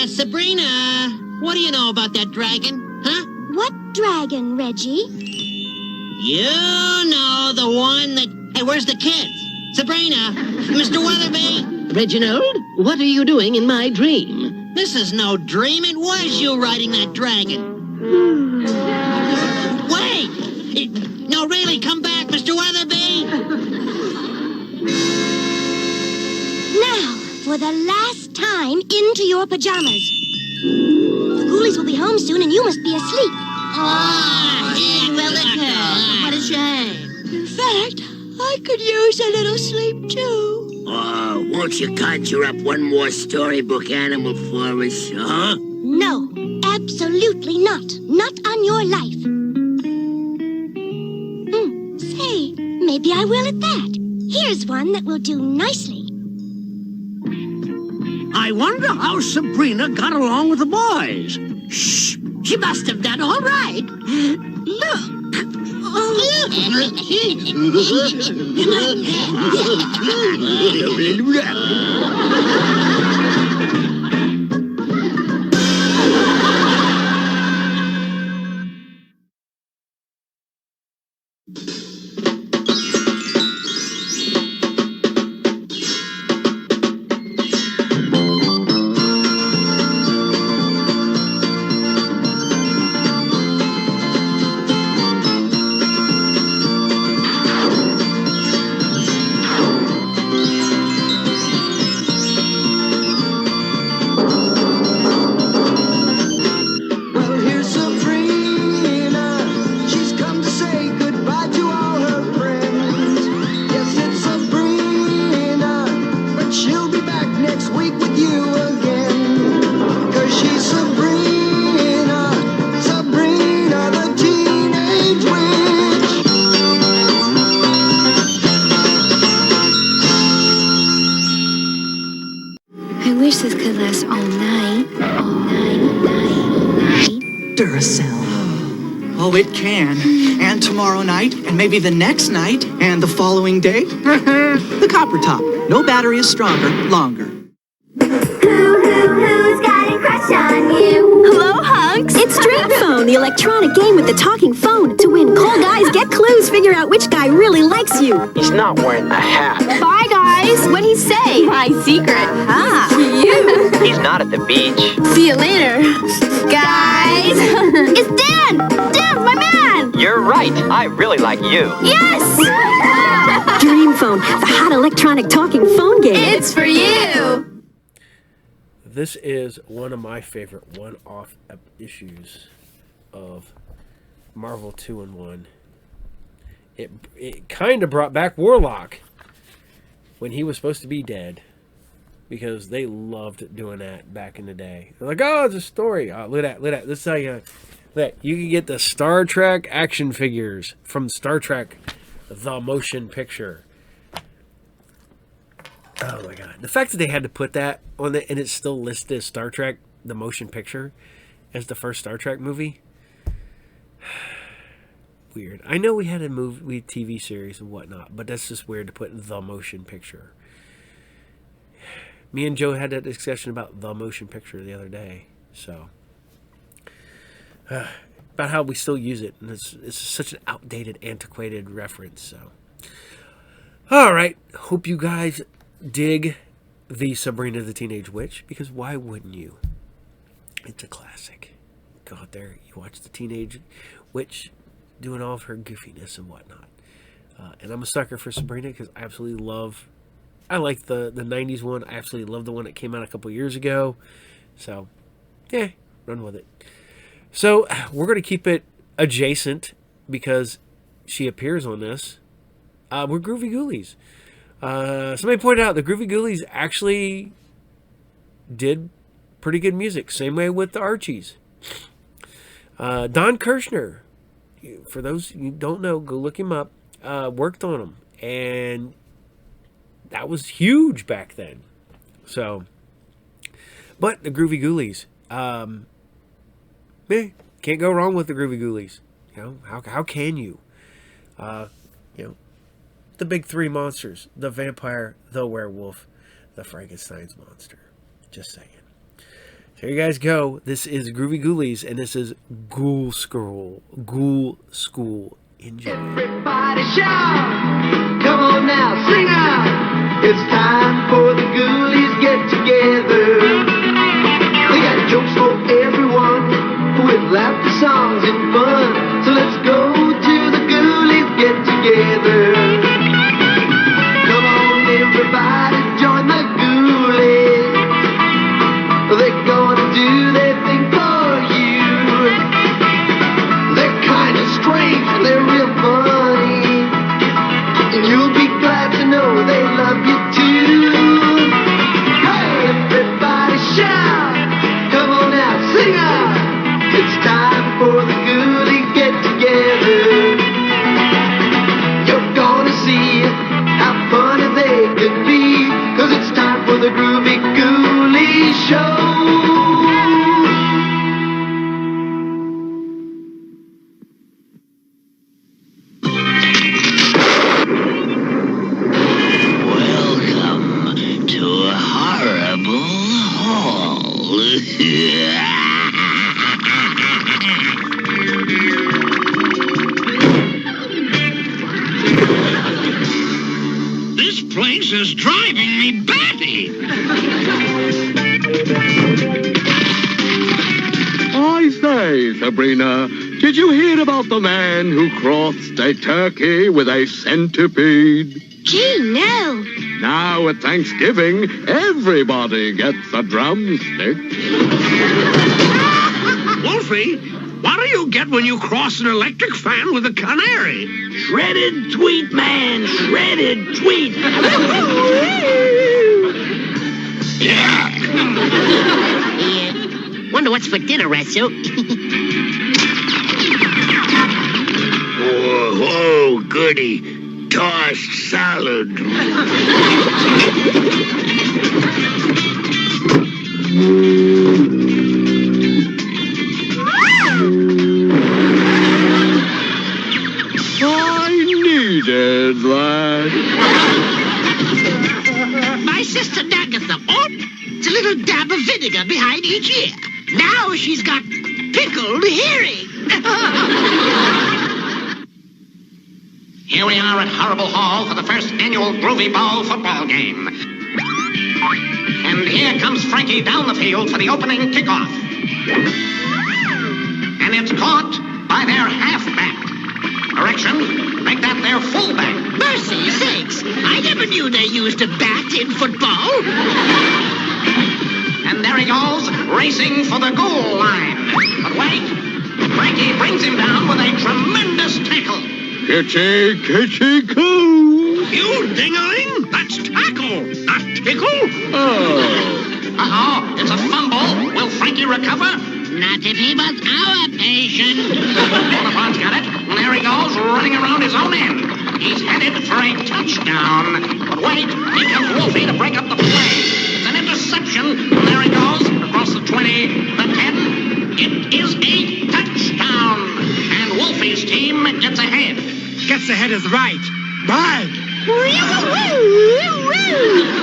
Sabrina, what do you know about that dragon, huh? What dragon, Reggie? You know the one that... Hey, where's the kids? Sabrina, Mr. Weatherby. Reginald, what are you doing in my dream? This is no dream. It was you riding that dragon. Wait! No, really, come back, Mr. Weatherby! Now, for the last time, into your pajamas. The Ghoulies will be home soon, and you must be asleep. What a shame. In fact, I could use a little sleep, too. Oh, won't you conjure up one more storybook animal for us, huh? No, absolutely not. Not on your life. Say, maybe I will at that. Here's one that will do nicely. I wonder how Sabrina got along with the boys. Shh! She must have done all right. Look! Duracell. Oh, it can. And tomorrow night, and maybe the next night, and the following day. The Copper Top. No battery is stronger, longer. Who's got a crush on you? Hello, hunks. It's Dream Phone, the electronic game with the talking phone. To win cool guys, get clues, figure out which guy really likes you. He's not wearing a hat. Bye, guys. What'd he say? My secret. Ah, for you. He's not at the beach. See you later, guys. It's Dan. Dan, my man. You're right. I really like you. Yes. Dream Phone, the hot electronic talking phone game. It's for you. This is one of my favorite one-off issues of Marvel 2-in-1. It kind of brought back Warlock when he was supposed to be dead, because they loved doing that back in the day. They're like, oh, it's a story. Oh, look at that. This is how you can get the Star Trek action figures from Star Trek The Motion Picture. Oh my god. The fact that they had to put that on it and it's still listed as Star Trek The Motion Picture as the first Star Trek movie. Weird. I know we had a movie, TV series and whatnot, but that's just weird to put The Motion Picture. Me and Joe had that discussion about The Motion Picture the other day. So, about how we still use it, and it's such an outdated, antiquated reference. So, all right. Hope you guys dig the Sabrina the Teenage Witch, because why wouldn't you? It's a classic. Go out there, you watch the Teenage Witch doing all of her goofiness and whatnot. And I'm a sucker for Sabrina because I absolutely love. I like the 90s one. I absolutely love the one that came out a couple years ago. So, yeah, run with it. So, we're going to keep it adjacent because she appears on this. We're Groovy Ghoulies. Somebody pointed out the Groovy Ghoulies actually did pretty good music. Same way with the Archies. Don Kirshner, for those you don't know, go look him up, worked on them. And that was huge back then. So, but the Groovy Ghoulies, can't go wrong with the Groovy Ghoulies. You know, how can you? The big three monsters: the vampire, the werewolf, the Frankenstein's monster. Just saying. So here you guys go. This is Groovy Ghoulies, and this is Ghoul School. Ghoul School. Enjoy. Everybody shout! Come on now, sing out! It's time for the Ghoulies get together. They got jokes for everyone, with laughter, songs, and fun. So let's go to the Ghoulies get together. Everybody join the Ghoulies. They're gonna do their thing for you. They're kind of strange, they're real funny, and you'll be glad to know they love you too. Hey, everybody shout! Come on now, sing out! It's time for the Ghoulies get together. You're gonna see how funny they could be, 'cause it's time for the Groovy Ghoulies show. Welcome to a horrible hall. This place is driving me batty. I say, Sabrina, did you hear about the man who crossed a turkey with a centipede? Gee, no. Now at Thanksgiving, everybody gets a drumstick. Wolfie, what do you get when you cross an electric fan with a canary? Shredded tweet, man. Shredded tweet. Yeah. Wonder what's for dinner, Ratso. Oh, goody. Tossed salad. sticker behind each ear. Now she's got pickled hearing. Here we are at Horrible Hall for the first annual Groovy Ball football game. And here comes Frankie down the field for the opening kickoff. And it's caught by their halfback. Correction, make that their fullback. Mercy sakes, I never knew they used a bat in football. And there he goes, racing for the goal line. But wait, Frankie brings him down with a tremendous tackle. Kitty-coo! You dingling? That's tackle, not tickle. Uh-oh, it's a fumble. Will Frankie recover? Not if he was our patient. Bonaparte got it. There he goes, running around his own end. He's headed for a touchdown. But wait, here comes Wolfie to break up the play. It's an interception. There he goes, across the 20, the 10. It is a touchdown. And Wolfie's team gets ahead. Gets ahead is right. Right.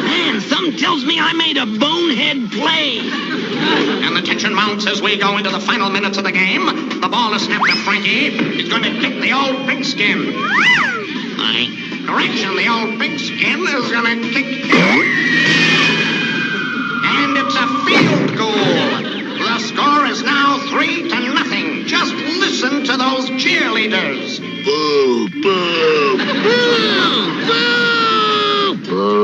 Man, something tells me I made a bonehead play. And the tension mounts as we go into the final minutes of the game. The ball is snapped to Frankie. He's going to kick the old pigskin. Correction, the old pigskin is going to kick him. And it's a field goal. The score is now 3-0. Just listen to those cheerleaders. Boo, boo. Boo, boo.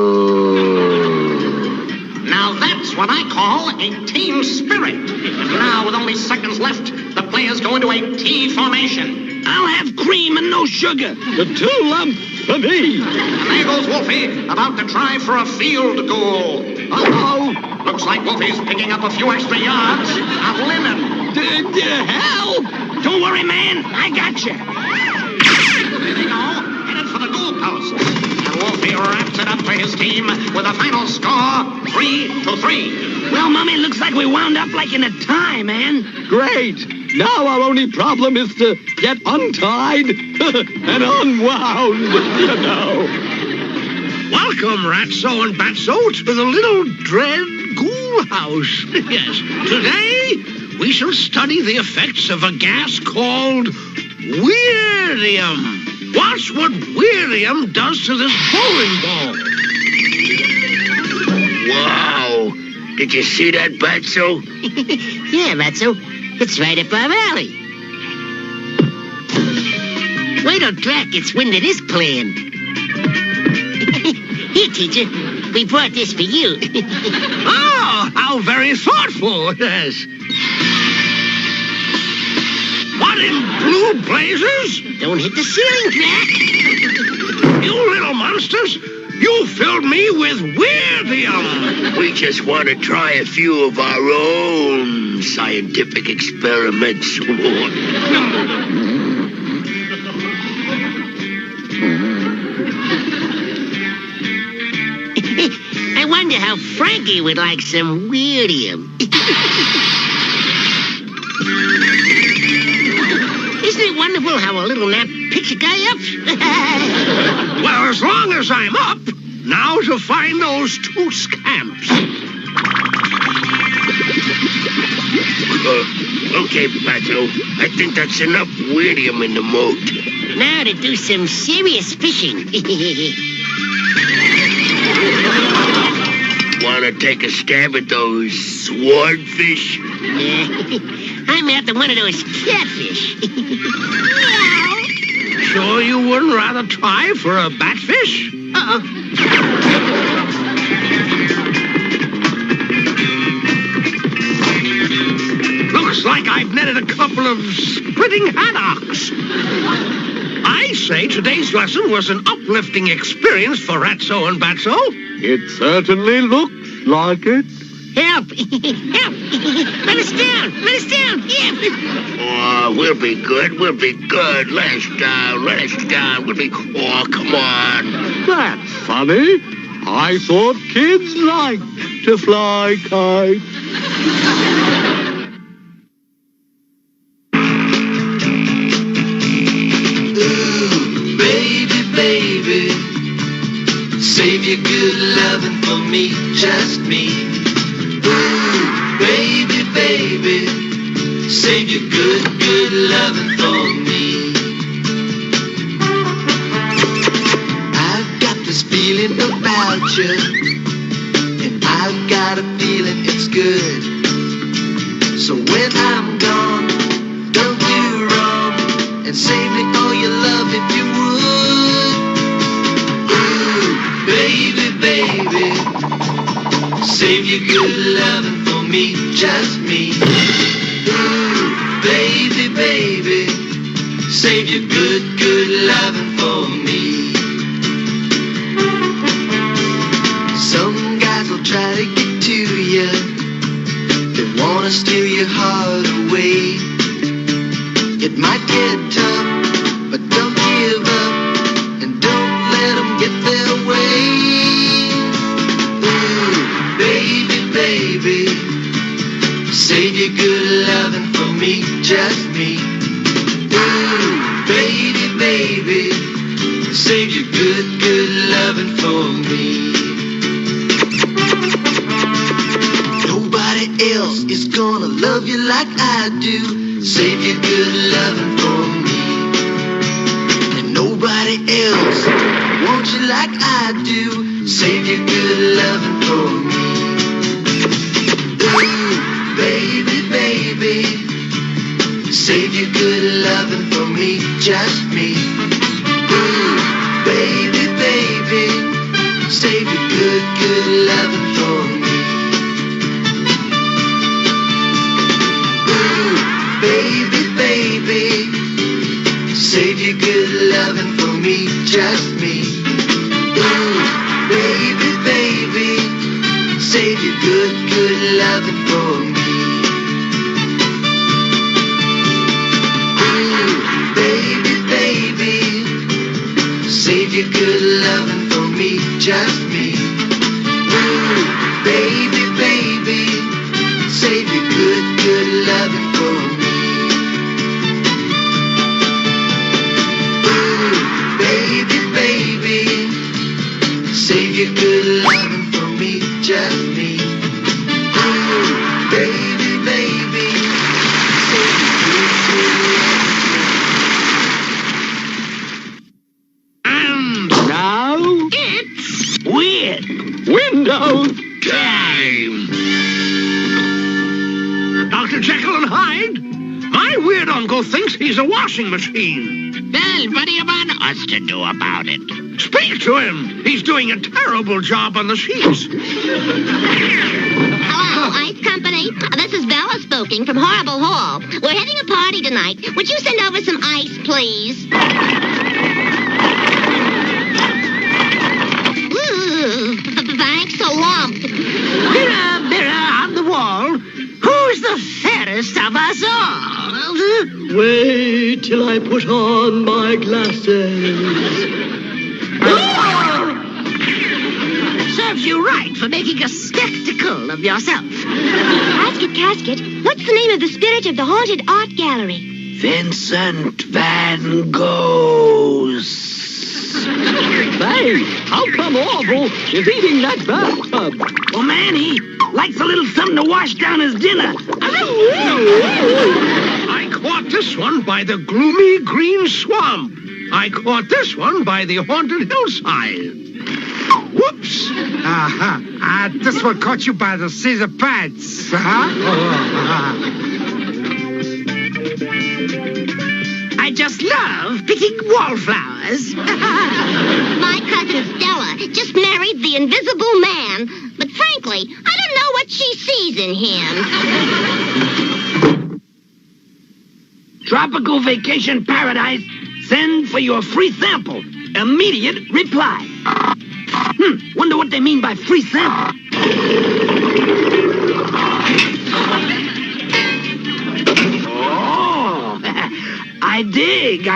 Now that's what I call a team spirit. Now, with only seconds left, the players go into a T formation. I'll have cream and no sugar. The 2 lump for me. And there goes Wolfie, about to try for a field goal. Uh-oh. Looks like Wolfie's picking up a few extra yards of linen. Help! Don't worry, man. I got you. There they go, headed for the goalpost. And Wolfie wraps it up for his team with a final score, 3-3. Well, Mummy, looks like we wound up like in a tie, man. Great. Now our only problem is to get untied and unwound, you know. Welcome, Ratso and Batso, to the Little Dread Ghoul House. Yes, today we shall study the effects of a gas called Weirdium. Watch what Weirdium does to this bowling ball. Wow. Did you see that, Batso? Yeah, Ratso. It's right up our alley. Wait till Drac gets wind of this plan. Here, teacher. We brought this for you. Oh, how very thoughtful. Yes. What in blue blazers? Don't hit the ceiling, Drac. You little monsters. You filled me with Weirdium. We just want to try a few of our own scientific experiments. I wonder how Frankie would like some Weirdium. Isn't it wonderful how a little nap picks a guy up? Well, as long as I'm up, now to find those 2 scamps. Okay, Pato. I think that's enough Weirdium in the moat. Now to do some serious fishing. Want to take a stab at those swordfish? I'm after one of those catfish. Sure you wouldn't rather try for a batfish? Uh-oh. Looks like I've netted a couple of sprinting haddocks. I say today's lesson was an uplifting experience for Ratso and Batso. It certainly looks like it. Help! Help! Let us down! Let us down! Help! Oh, we'll be good. We'll be good. Let us down. Let us down. We'll be... Oh, come on. That's funny. I thought kids liked to fly kites. Baby, save your good loving for me, just me. Ooh, baby, baby, save your good, good loving for me. I've got this feeling about you, and I've got a feeling it's good. So when I'm gone, don't do wrong, and save me all your love if you would. Ooh, baby, baby, save your good loving for me, just me. Ooh, baby, baby, save your good, good loving for me. Some guys will try to get to you, they wanna steal your heart away. It might get tough, but don't give up, and don't let them get their way. Ooh, baby, baby, save your good loving for me, just me. Ooh, baby, baby, save your good, good loving for me. Nobody else is gonna love you like I do. Save your good loving for me. And nobody else wants you like I do. Save your good loving for me. Ooh, baby, baby, save your good loving for me, just me. Ooh, baby, baby, save your good, good loving for me. Baby, baby, save your good loving for me, just me. Ooh, baby, baby, save your good, good loving for me. Ooh, baby, baby, save your good loving for me, just me. Ooh, baby, baby, save your good, good loving for me. Baby, baby, save your good loving for me, just me. Ooh, baby, baby, save your good, good loving. And now it's weird window time. Dr. Jekyll and Hyde, my weird uncle thinks he's a washing machine. Well, what do you want us to do about it? Speak to him. He's doing a terrible job on the sheets. Hello, Ice Company. This is Bella speaking from Horrible Hall. We're having a party tonight. Would you send over some ice, please? Ooh, thanks a lump. Mirror, mirror on the wall, who's the fairest of us all? Wait till I put on my glasses. Serves you right for making a spectacle of yourself. Casket, Casket, what's the name of the spirit of the haunted art gallery? Vincent Van Gogh. Hey, how come Orville is eating that bathtub? Well, man, he likes a little something to wash down his dinner. I caught this one by the gloomy green swamp. I caught this one by the haunted hillside. Whoops! This one caught you by the scissor pads. I just love picking wallflowers. My cousin Stella just married the Invisible Man, but frankly, I don't know what she sees in him. Tropical Vacation Paradise, send for your free sample. Immediate reply. Wonder what they mean by free sample. Oh, I dig.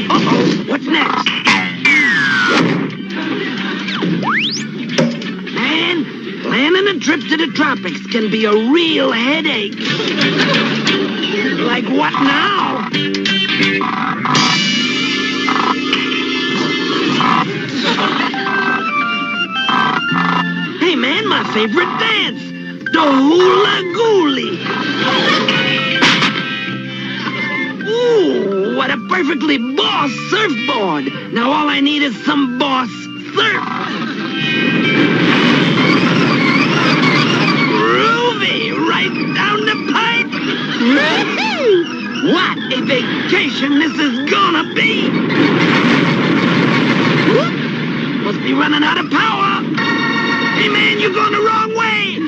Uh-oh, what's next? Man, planning a trip to the tropics can be a real headache. Like what now? Hey, man, my favorite dance, the hula goolie. Ooh, what a perfectly boss surfboard. Now all I need is some boss surf. Groovy, right down the pipe. What a vacation this is gonna be. Whoop. Must be running out of power. Hey man, you're going the wrong way.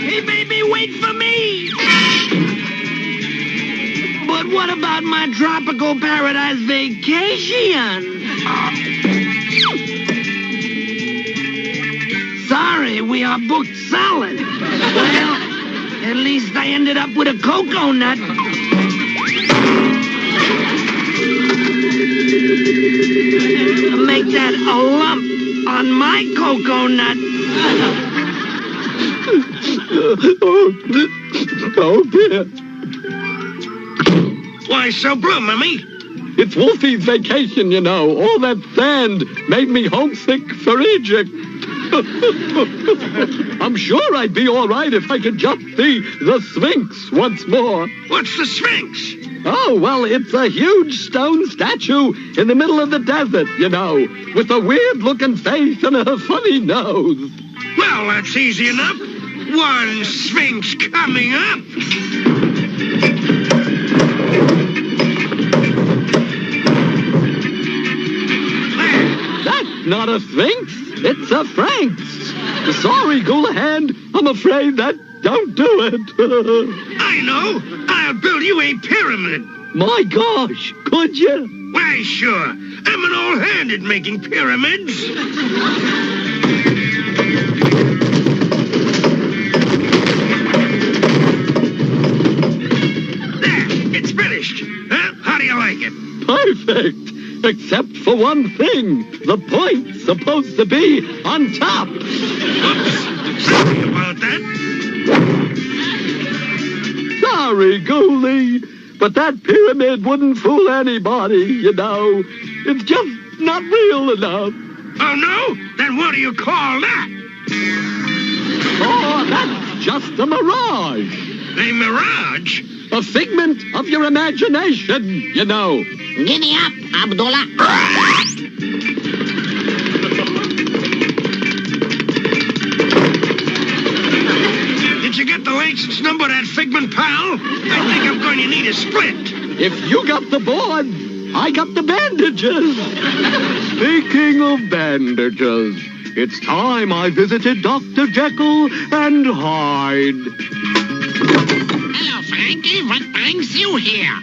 Hey baby, wait for me. But what about my tropical paradise vacation? Sorry, we are booked solid. Well, at least I ended up with a cocoa nut. Make that a lump on my cocoa nut. Oh, dear. Why so blue, Mummy? It's Wolfie's vacation, you know. All that sand made me homesick for Egypt. I'm sure I'd be all right if I could just see the Sphinx once more. What's the Sphinx? Oh, well, it's a huge stone statue in the middle of the desert, you know, with a weird-looking face and a funny nose. Well, that's easy enough. One Sphinx coming up. That's not a Sphinx. It's a Franks. Sorry, Goulahan. I'm afraid that don't do it. I know. I'll build you a pyramid. My gosh, could you? Why, sure. I'm an old hand at making pyramids. There, it's finished. Huh? How do you like it? Perfect. Except for one thing. The point's supposed to be on top. Whoops. Sorry about that. Sorry, Ghoulie. But that pyramid wouldn't fool anybody, you know. It's just not real enough. Oh, no? Then what do you call that? Oh, that's just a mirage. A mirage? A figment of your imagination, you know. Giddy up, Abdullah. Did you get the license number of that figment, pal? I think I'm going to need a split. If you got the board, I got the bandages. Speaking of bandages, it's time I visited Dr. Jekyll and Hyde. Hello, Frankie. What brings you here?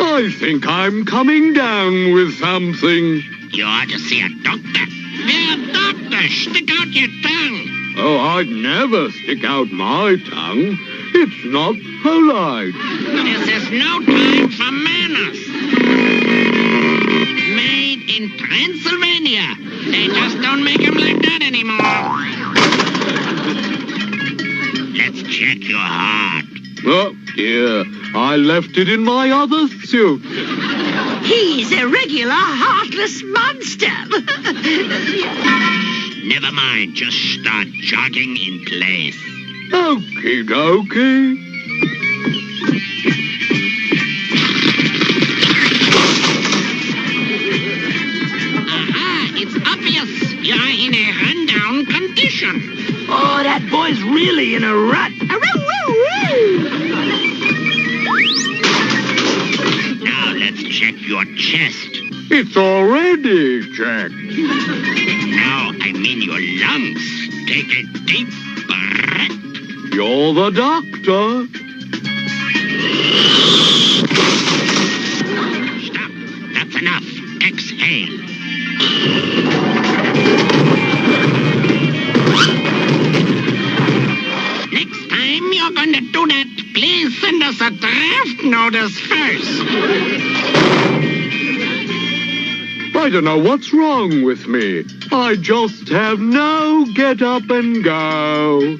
I think I'm coming down with something. You ought to see a doctor. Yeah, doctor, stick out your tongue. Oh, I'd never stick out my tongue. It's not polite. This is no time for manners. Made in Transylvania. They just don't make them like that anymore. Let's check your heart. Oh, dear. I left it in my other suit. He's a regular heartless monster. Never mind. Just start jogging in place. Okie dokie. Aha, it's obvious. You're in a rundown condition. Oh, that boy's really in a rut. Now let's check your chest. It's already checked. No, I mean your lungs. Take a deep breath. You're the doctor. Stop. That's enough. Exhale. Next time you're going to do that, please send us a draft notice first. I don't know what's wrong with me. I just have no get up and go.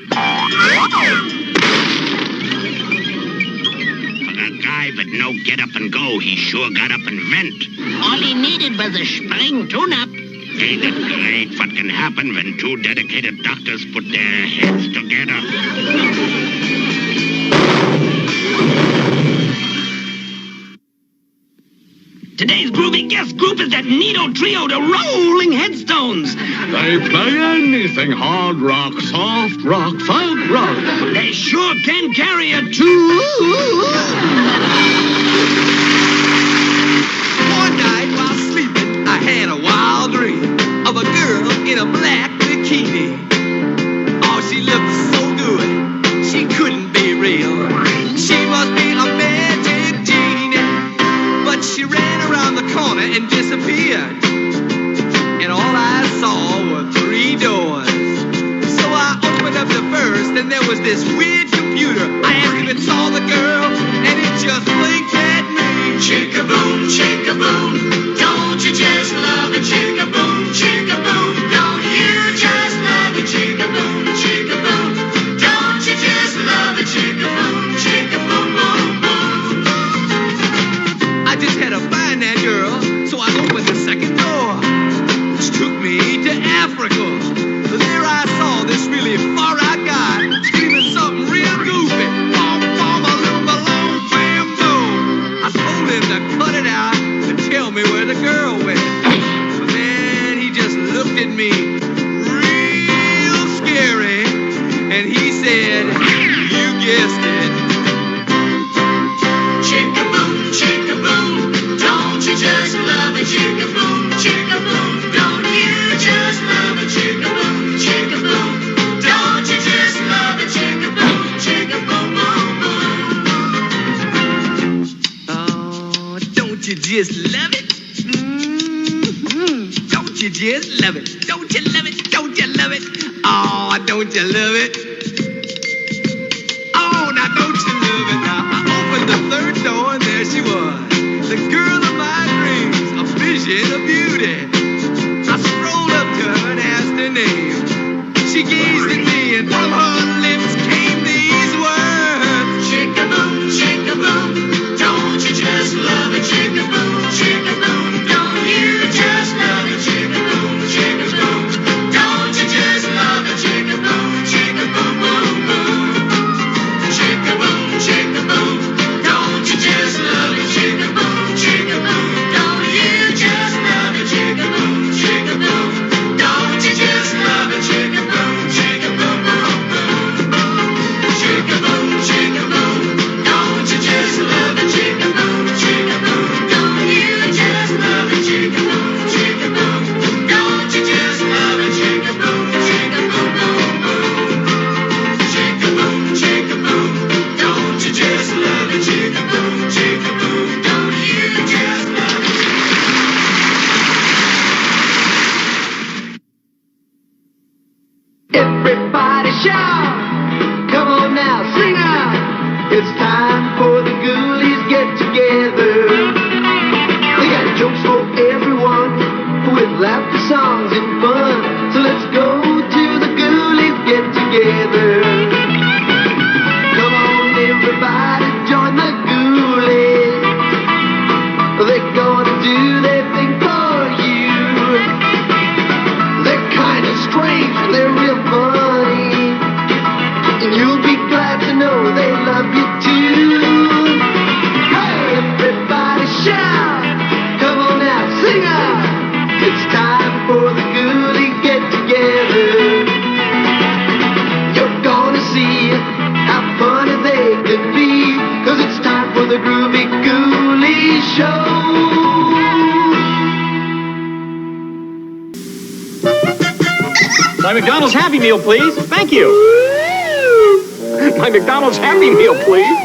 Guy, but no get up and go. He sure got up and vent. All he needed was a spring tune-up. Ain't it great what can happen when two dedicated doctors put their heads together? Today's groovy guest group is that neato trio, the Rolling Headstones. They play anything. Hard rock, soft rock, folk rock. They sure can carry a tune. One night while sleeping, I had a wild dream of a girl in a black bikini. Oh, she looked so good, she couldn't be real. She must be a magic genie. But she ran around the corner and disappeared. And all I saw were 3 doors. So I opened up the first, and there was this weird computer. I asked if it saw the girl, and it just blinked at me. Chick-a-boom, chick-a-boom, don't you just love it? Chick-a-boom, chick-a-boom, don't you just love it? Chick-a-boom, chick-a-boom, don't you just love it? Chick-a-boom, chick-a-boom, boom, boom. I just had to find that girl, so I opened the second door, which took me to Africa. There I saw this really far-out guy screaming something real goofy. Bom, bom, a little balloon, bam, boom. I told him to cut it out and tell me where the girl went. But man, he just looked at me real scary, and he said, you guessed it. Chick-a-boom, chick-a-boom, don't you just love it? Chick-a-boom, chick-a-boom, don't you just love it? Chick-a-boom, chick-a-boom, don't you just love it? Chick-a-boom, chick-a-boom, boom, boom. Oh, don't you just love it? Don't you just love it? Don't you love it? Don't you love it? Oh, don't you love it? Oh, now don't you love it? Now I opened the third door and there she was, the girl of my dreams, a vision of beauty. I strolled up to her and asked her name. She gazed at me and from her lips came these words. Chick-a-boom, chick-a-boom, don't you just love it? Chick-a-boom, chick-a-boom, don't you just love it? Chick-a-boom, chick-a-boom, don't you just love it? Chick-a-boom, chick-a-boom, boom, boom. Chick-a-boom, chick-a-boom, don't you just love it? Chick-a-boom, chick-a-boom, don't you just love it? Chick-a-boom, chick-a-boom, don't you just love it? Chick-a-boom, chick-a-boom, boom, boom. Chick-a-boom, chick-a-boom, don't you just love it? Chick-a-boom, chick-a-boom, don't you just love it? Chick-a-boom, chick-a-boom, don't you just love it? Chick-a-boom, chick-a-boom, boom, boom. Chick-a-boom, chick-a-boom, don't you just love it? Chick-a-boom, chick-a-boom, don't you just love it? Everybody shout! Come on now, sing out! It's time for the Ghoulies get together. They got jokes for everyone, with laughter, songs, and fun. So let's go to the Ghoulies get together. Come on, everybody, join the Ghoulies. They're gonna do their thing for you. They're kind of strange, they're real funny, and you'll be glad to know they love you too. Hey, everybody shout! Come on now, sing out! It's time for the Ghoulies get together. You're gonna see how funny they can be, 'cause it's time for the Groovy Ghoulies show. My McDonald's Happy Meal, please. Thank you. My McDonald's Happy Meal, please.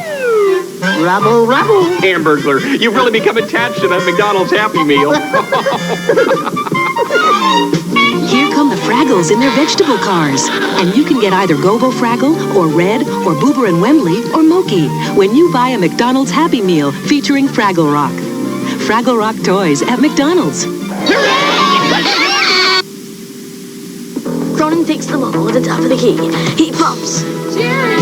Rubble, rubble. Hamburglar, you've really become attached to that McDonald's Happy Meal. Here come the Fraggles in their vegetable cars. And you can get either Gobo Fraggle, or Red, or Boober and Wembley, or Moki when you buy a McDonald's Happy Meal featuring Fraggle Rock. Fraggle Rock toys at McDonald's. Cronin takes the ball at the top of the key. He pumps. Jerry!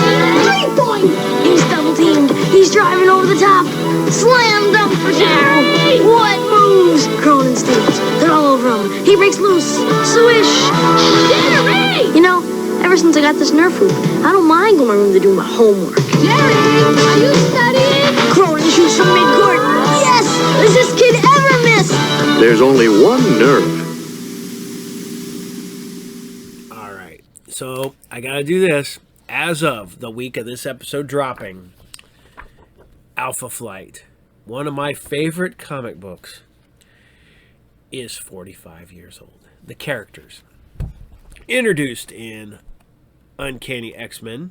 3-point! He's double teamed. He's driving over the top. Slam dunk for Jerry! What moves? Cronin steals. They're all over him. He breaks loose. Swish! Jerry! You know, ever since I got this Nerf hoop, I don't mind going to my room to do my homework. Jerry! Are you studying? Cronin shoots from midcourt. Yes! Does this kid ever miss? There's only one nerve. So, I gotta do this. As of the week of this episode dropping, Alpha Flight, one of my favorite comic books, is 45 years old. The characters, introduced in Uncanny X-Men.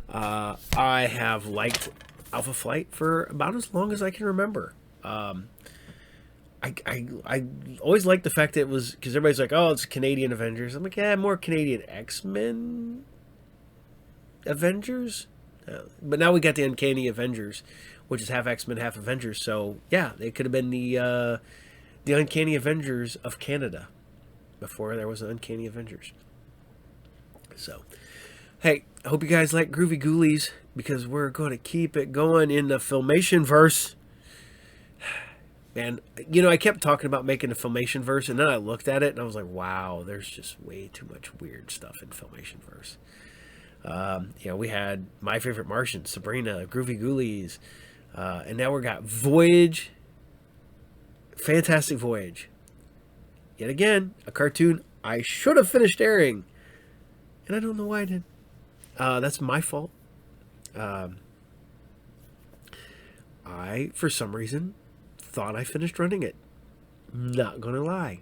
I have liked Alpha Flight for about as long as I can remember. I always liked the fact that it was, because everybody's like, oh, it's Canadian Avengers. I'm like, yeah, more Canadian X-Men Avengers. But now we got the Uncanny Avengers, which is half X-Men, half Avengers. So yeah, it could have been the Uncanny Avengers of Canada before there was an Uncanny Avengers. So, hey, I hope you guys like Groovy Ghoulies, because we're going to keep it going in the Filmation verse. Man, you know, I kept talking about making a Filmation verse, and then I looked at it, and I was like, wow, there's just way too much weird stuff in Filmation verse. You know, we had My Favorite Martian, Sabrina, Groovy Ghoulies, and now we got Voyage, Fantastic Voyage. Yet again, a cartoon I should have finished airing, and I don't know why I didn't. That's my fault. I, for some reason, thought I finished running it. Not gonna lie,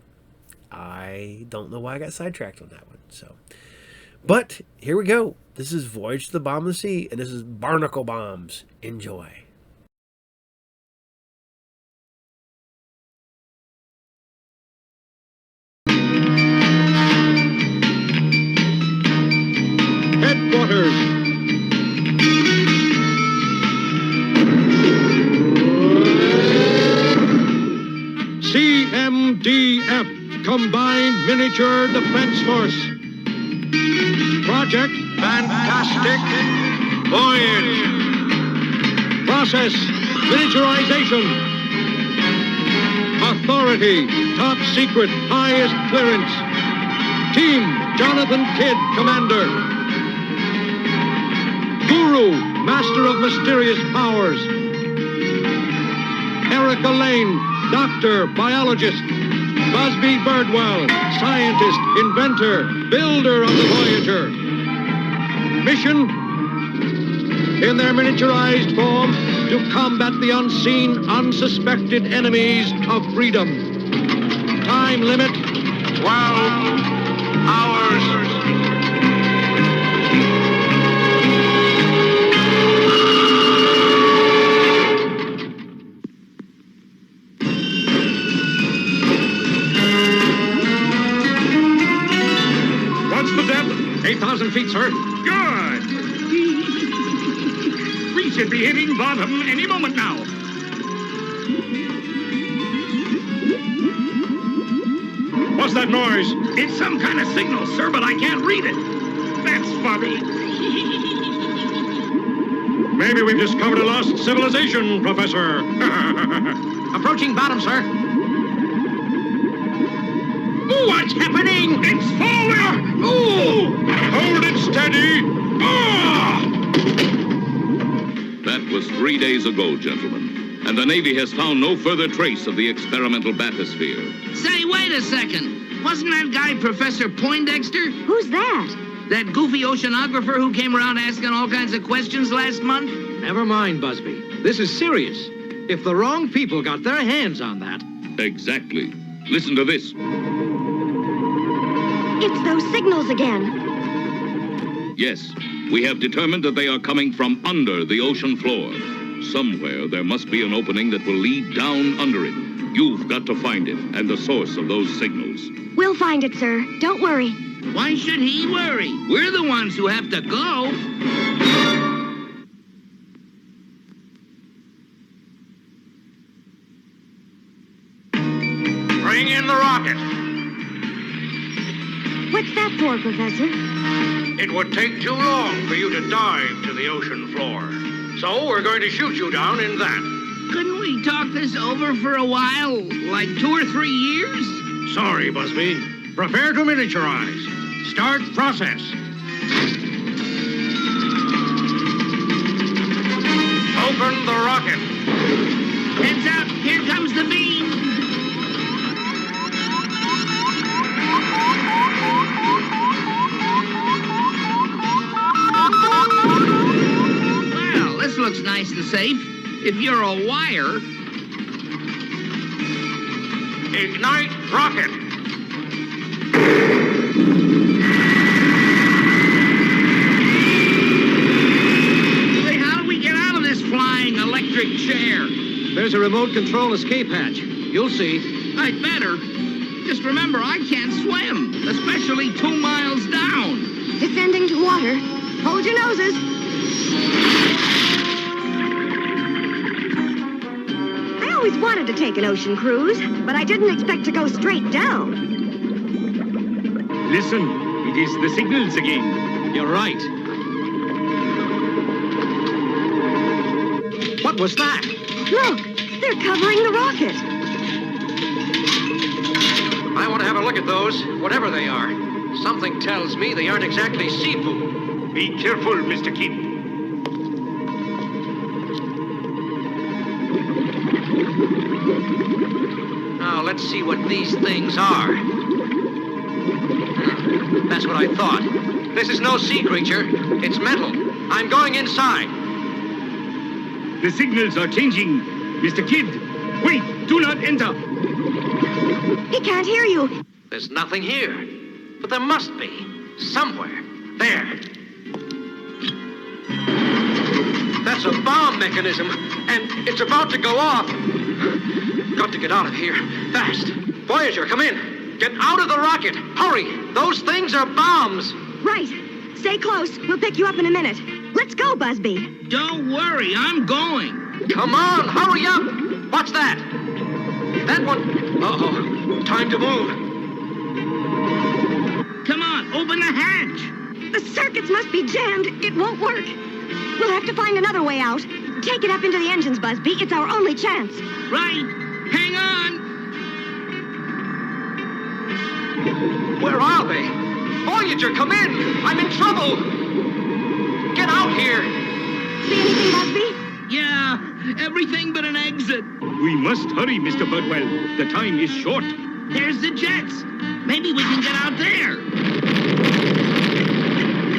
I don't know why I got sidetracked on that one. So, but here we go. This is Voyage to the Bottom of the Sea, and this is Barnacle Bombs. Enjoy. Headquarters. CMDF, Combined Miniature Defense Force. Project Fantastic Voyage. Process Miniaturization. Authority Top Secret Highest Clearance. Team Jonathan Kidd, Commander. Guru, Master of Mysterious Powers. Erica Lane, Doctor, Biologist. Busby Birdwell, Scientist, Inventor, Builder of the Voyager. Mission, in their miniaturized form, to combat the unseen, unsuspected enemies of freedom. Time limit, 12 hours. What's the depth? 8,000 feet, sir. Good. We should be hitting bottom any moment now. What's that noise? It's some kind of signal, sir, but I can't read it. That's funny. Maybe we've discovered a lost civilization, Professor. Approaching bottom, sir. What's happening? It's falling! Ooh! Hold it steady! Ah! That was 3 days ago, gentlemen. And the Navy has found no further trace of the experimental bathysphere. Say, wait a second. Wasn't that guy Professor Poindexter? Who's that? That goofy oceanographer who came around asking all kinds of questions last month? Never mind, Busby. This is serious. If the wrong people got their hands on that... Exactly. Listen to this. It's those signals again. Yes, we have determined that they are coming from under the ocean floor. Somewhere there must be an opening that will lead down under it. You've got to find it and the source of those signals. We'll find it, sir. Don't worry. Why should he worry? We're the ones who have to go. Bring in the rocket. What's that for, Professor? It would take too long for you to dive to the ocean floor. So we're going to shoot you down in that. Couldn't we talk this over for a while? Like 2 or 3 years? Sorry, Busby. Prepare to miniaturize. Start process. Open the rocket. Heads up, here comes the beam. Well, this looks nice and safe. If you're a wire. Ignite rocket. Say, how do we get out of this flying electric chair? There's a remote control escape hatch. You'll see. I'd better. Just remember, I can't swim, especially 2 miles down. Descending to water. Hold your noses. I always wanted to take an ocean cruise, but I didn't expect to go straight down. Listen, it is the signals again. You're right. What was that? Look, they're covering the rocket. I want to have a look at those, whatever they are. Something tells me they aren't exactly seafood. Be careful, Mr. Kidd. Now, let's see what these things are. That's what I thought. This is no sea creature. It's metal. I'm going inside. The signals are changing. Mr. Kidd, wait, do not enter. He can't hear you. There's nothing here. But there must be. Somewhere. There. That's a bomb mechanism. And it's about to go off. Got to get out of here. Fast. Voyager, come in. Get out of the rocket. Hurry. Those things are bombs. Right. Stay close. We'll pick you up in a minute. Let's go, Busby. Don't worry, I'm going. Come on, hurry up. What's that? That one. Uh-oh. Time to move. Come on, open the hatch. The circuits must be jammed. It won't work. We'll have to find another way out. Take it up into the engines, Busby. It's our only chance. Right. Hang on. Where are they? Voyager, come in. I'm in trouble. Get out here. See anything, Busby? Yeah, everything but an exit. We must hurry, Mr. Birdwell. The time is short. There's the jets. Maybe we can get out there.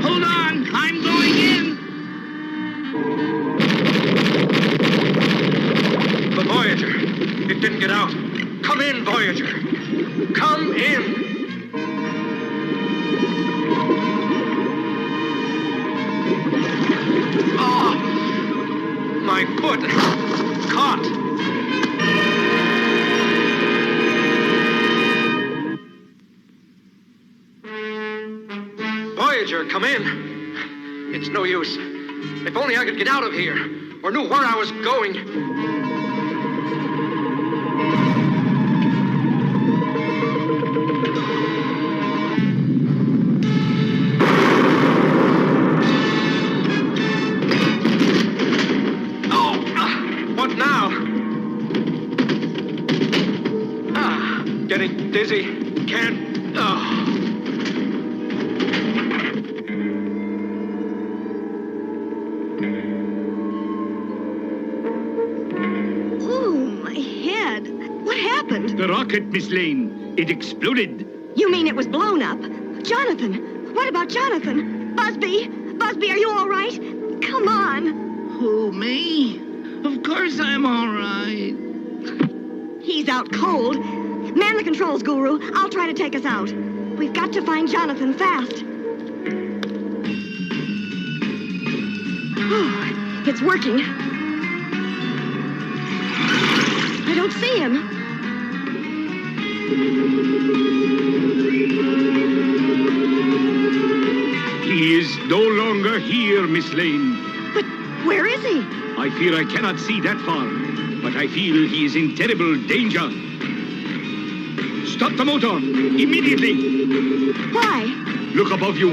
Hold on, I'm going in. The Voyager. It didn't get out. Come in, Voyager. Come in. Oh, my foot. Caught. Voyager, come in. It's no use. If only I could get out of here, or knew where I was going. What now? Getting dizzy. Can't. Ooh, my head. What happened? The rocket, Miss Lane. It exploded. You mean it was blown up? Jonathan. What about Jonathan? Busby. Busby, are you all right? Come on. Who, me? Of course I'm all right. He's out cold. Man the controls, Guru. I'll try to take us out. We've got to find Jonathan fast. Oh, it's working. I don't see him. He is no longer here, Miss Lane. But where is he? I fear I cannot see that far, but I feel he is in terrible danger. Stop the motor! Immediately! Why? Look above you.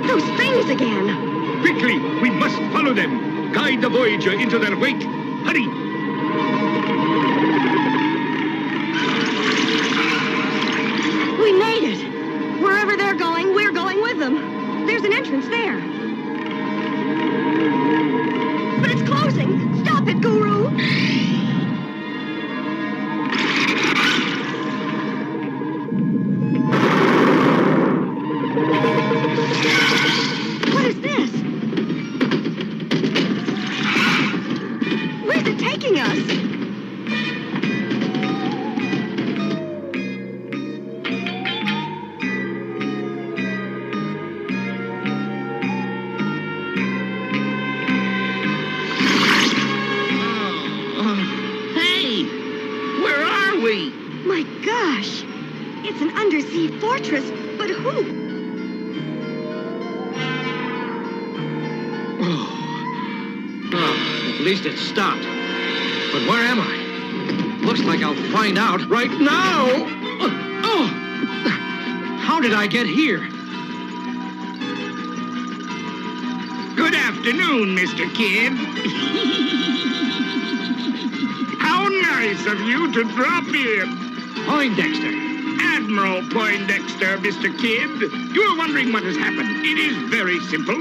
Those things again. Quickly! We must follow them. Guide the Voyager into their wake. Hurry! We made it. Wherever they're going, we're going with them. There's an entrance there. But it's closing. Stop it, Guru. What is this? Where's it taking us? My gosh! It's an undersea fortress, but who? At least it stopped. But where am I? Looks like I'll find out right now. How did I get here? Good afternoon, Mr. Kidd. How nice of you to drop in. Poindexter. Admiral Poindexter, Mr. Kidd. You are wondering what has happened. It is very simple.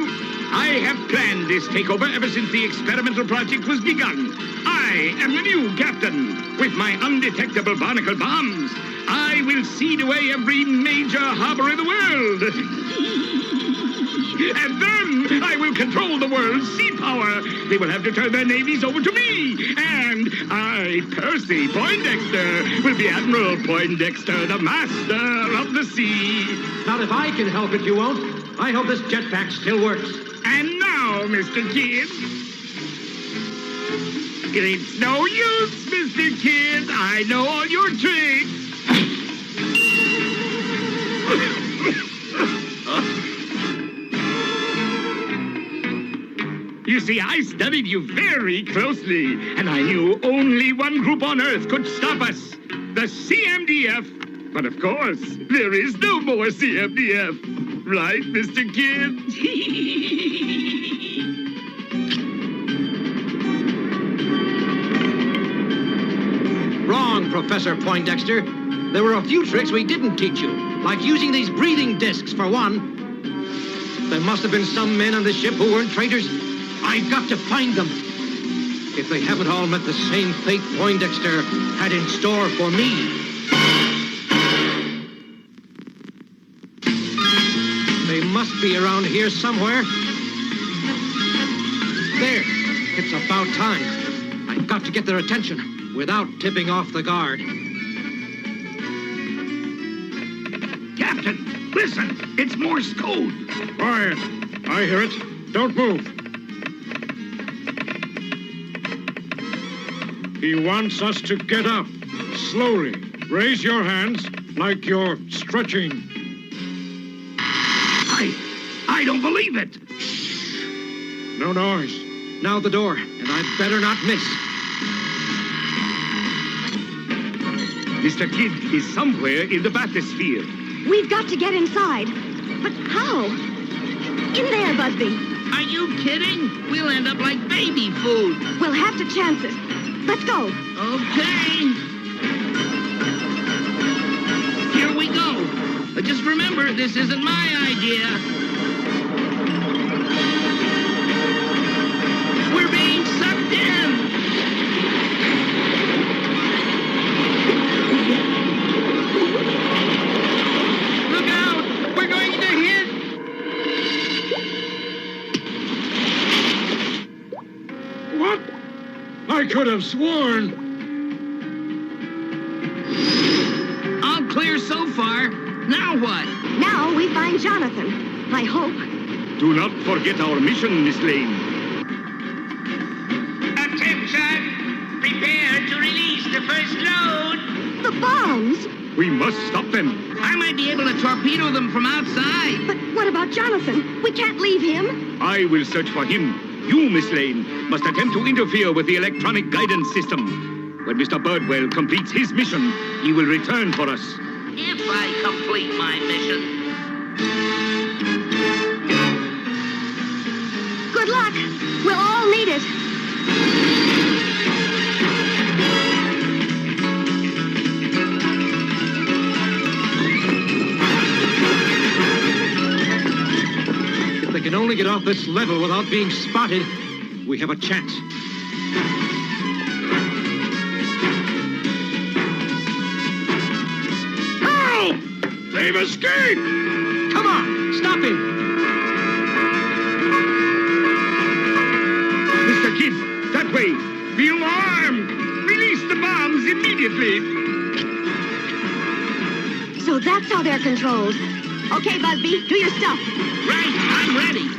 I have planned this takeover ever since the experimental project was begun. I am the new captain. With my undetectable barnacle bombs, I will seed away every major harbor in the world. And then I will control the world's sea power. They will have to turn their navies over to me. And I, Percy Poindexter, will be Admiral Poindexter, the master of the sea. Not if I can help it, you won't. I hope this jetpack still works. And now, Mr. Kidd. It's no use, Mr. Kidd. I know all your tricks. You see, I studied you very closely, and I knew only one group on Earth could stop us, the CMDF. But of course, there is no more CMDF. Right, Mr. Kidd? Wrong, Professor Poindexter. There were a few tricks we didn't teach you, like using these breathing discs, for one. There must have been some men on the ship who weren't traitors. I've got to find them. If they haven't all met the same fate Poindexter had in store for me. They must be around here somewhere. There. It's about time. I've got to get their attention without tipping off the guard. Captain, listen. It's Morse code. Quiet. I hear it. Don't move. He wants us to get up. Slowly. Raise your hands like you're stretching. I don't believe it. No noise. Now the door, and I better not miss. Mr. Kidd is somewhere in the bathysphere. We've got to get inside. But how? In there, Busby. Are you kidding? We'll end up like baby food. We'll have to chance it. Let's go. Okay. Here we go. But just remember, this isn't my idea. We're being sucked in. Look out! We're going to hit. What? I could have sworn. All clear so far. Now what? Now we find Jonathan. I hope. Do not forget our mission, Miss Lane. Attention! Prepare to release the first load. The bombs? We must stop them. I might be able to torpedo them from outside. But what about Jonathan? We can't leave him. I will search for him. You, Miss Lane, must attempt to interfere with the electronic guidance system. When Mr. Birdwell completes his mission, he will return for us. If I complete my mission. Good luck. We'll all need it. If they can only get off this level without being spotted, we have a chance. Help! They've escaped! Come on, stop him! Mr. Kidd, that way! Be alarmed! Release the bombs immediately! So that's how they're controlled. Okay, Busby, do your stuff. Right, I'm ready.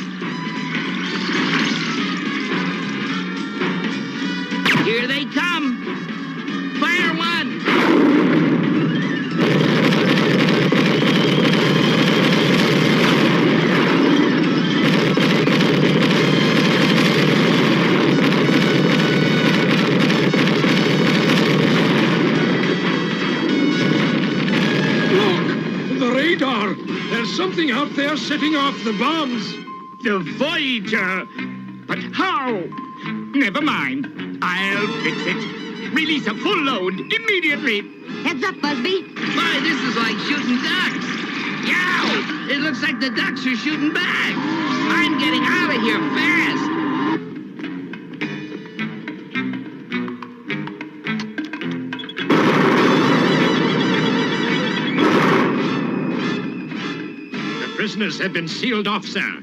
Here they come. Fire one. The radar! There's something out there setting off the bombs! The Voyager! But how? Never mind. I'll fix it. Release a full load immediately! Heads up, Busby. My, this is like shooting ducks. Yow! It looks like the ducks are shooting back. I'm getting out of here fast. Prisoners have been sealed off, sir.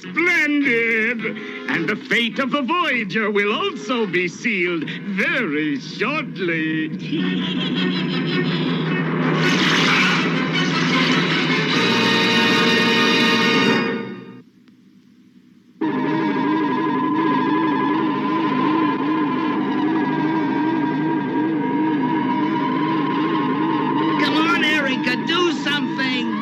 Splendid! And the fate of the Voyager will also be sealed very shortly. Come on, Erica, do something.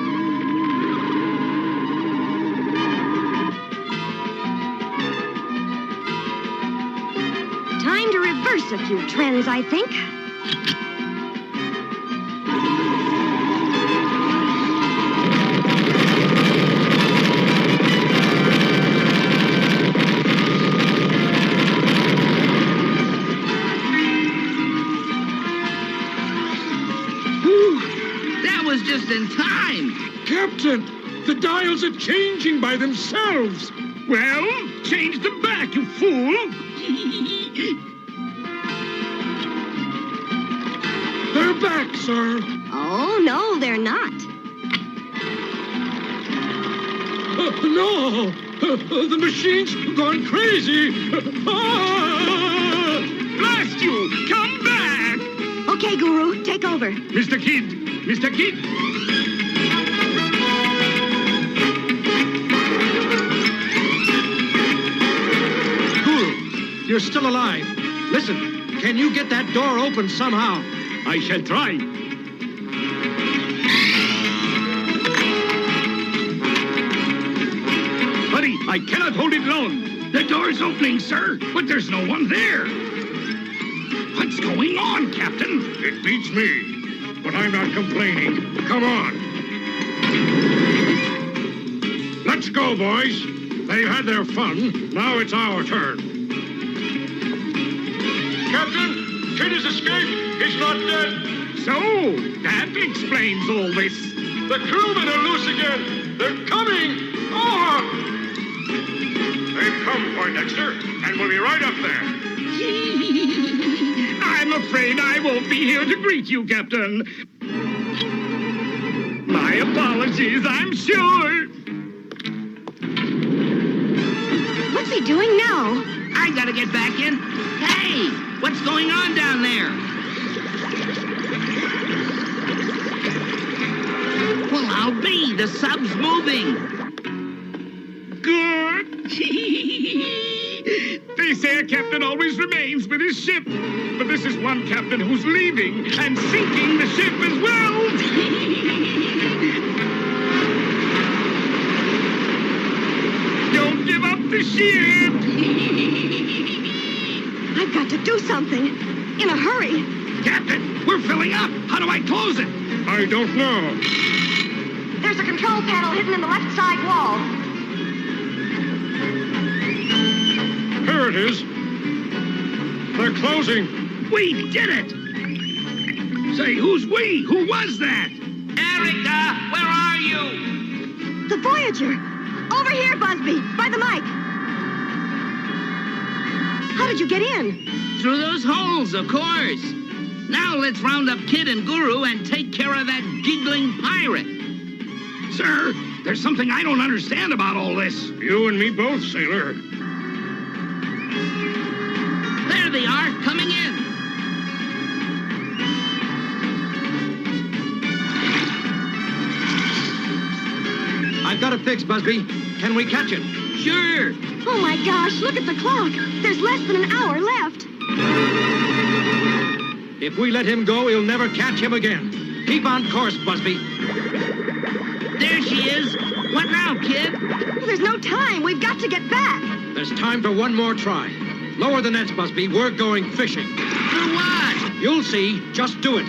Time to reverse a few trends, I think. That was just in time. Captain, the dials are changing by themselves. Well, change them back, you fool. They're back, sir. Oh, no, they're not. No! The machine's gone crazy! Ah! Blast you! Come back! Okay, Guru, take over. Mr. Kidd! Mr. Kidd! Guru, you're still alive. Listen, can you get that door open somehow? I shall try. Hurry, I cannot hold it long. The door's opening, sir, but there's no one there. What's going on, Captain? It beats me, but I'm not complaining. Come on. Let's go, boys. They've had their fun. Now it's our turn. Captain, Kidd has escaped. He's not dead. So, that explains all this. The crewmen are loose again. They're coming. Oh! They've come, Poindexter, and we'll be right up there. I'm afraid I won't be here to greet you, Captain. My apologies, I'm sure. What's he doing now? I gotta get back in. Hey, what's going on down there? Well, I'll be. The sub's moving. Good. They say a captain always remains with his ship. But this is one captain who's leaving and sinking the ship as well. Don't give up the ship. I We've got to do something. In a hurry. Captain, we're filling up. How do I close it? I don't know. There's a control panel hidden in the left side wall. Here it is. They're closing. We did it! Say, who's we? Who was that? Erica, where are you? The Voyager. Over here, Busby, by the mic. How did you get in? Through those holes, of course. Now let's round up Kid and Guru and take care of that giggling pirate. Sir, there's something I don't understand about all this. You and me both, sailor. There they are, coming in. I've got it fixed, Busby. Can we catch it? Sure. Oh my gosh, look at the clock. There's less than an hour left. If we let him go, we'll never catch him again. Keep on course, Busby. There she is. What now, Kid? There's no time. We've got to get back. There's time for one more try. Lower the nets, Busby. We're going fishing. For what? You'll see. Just do it.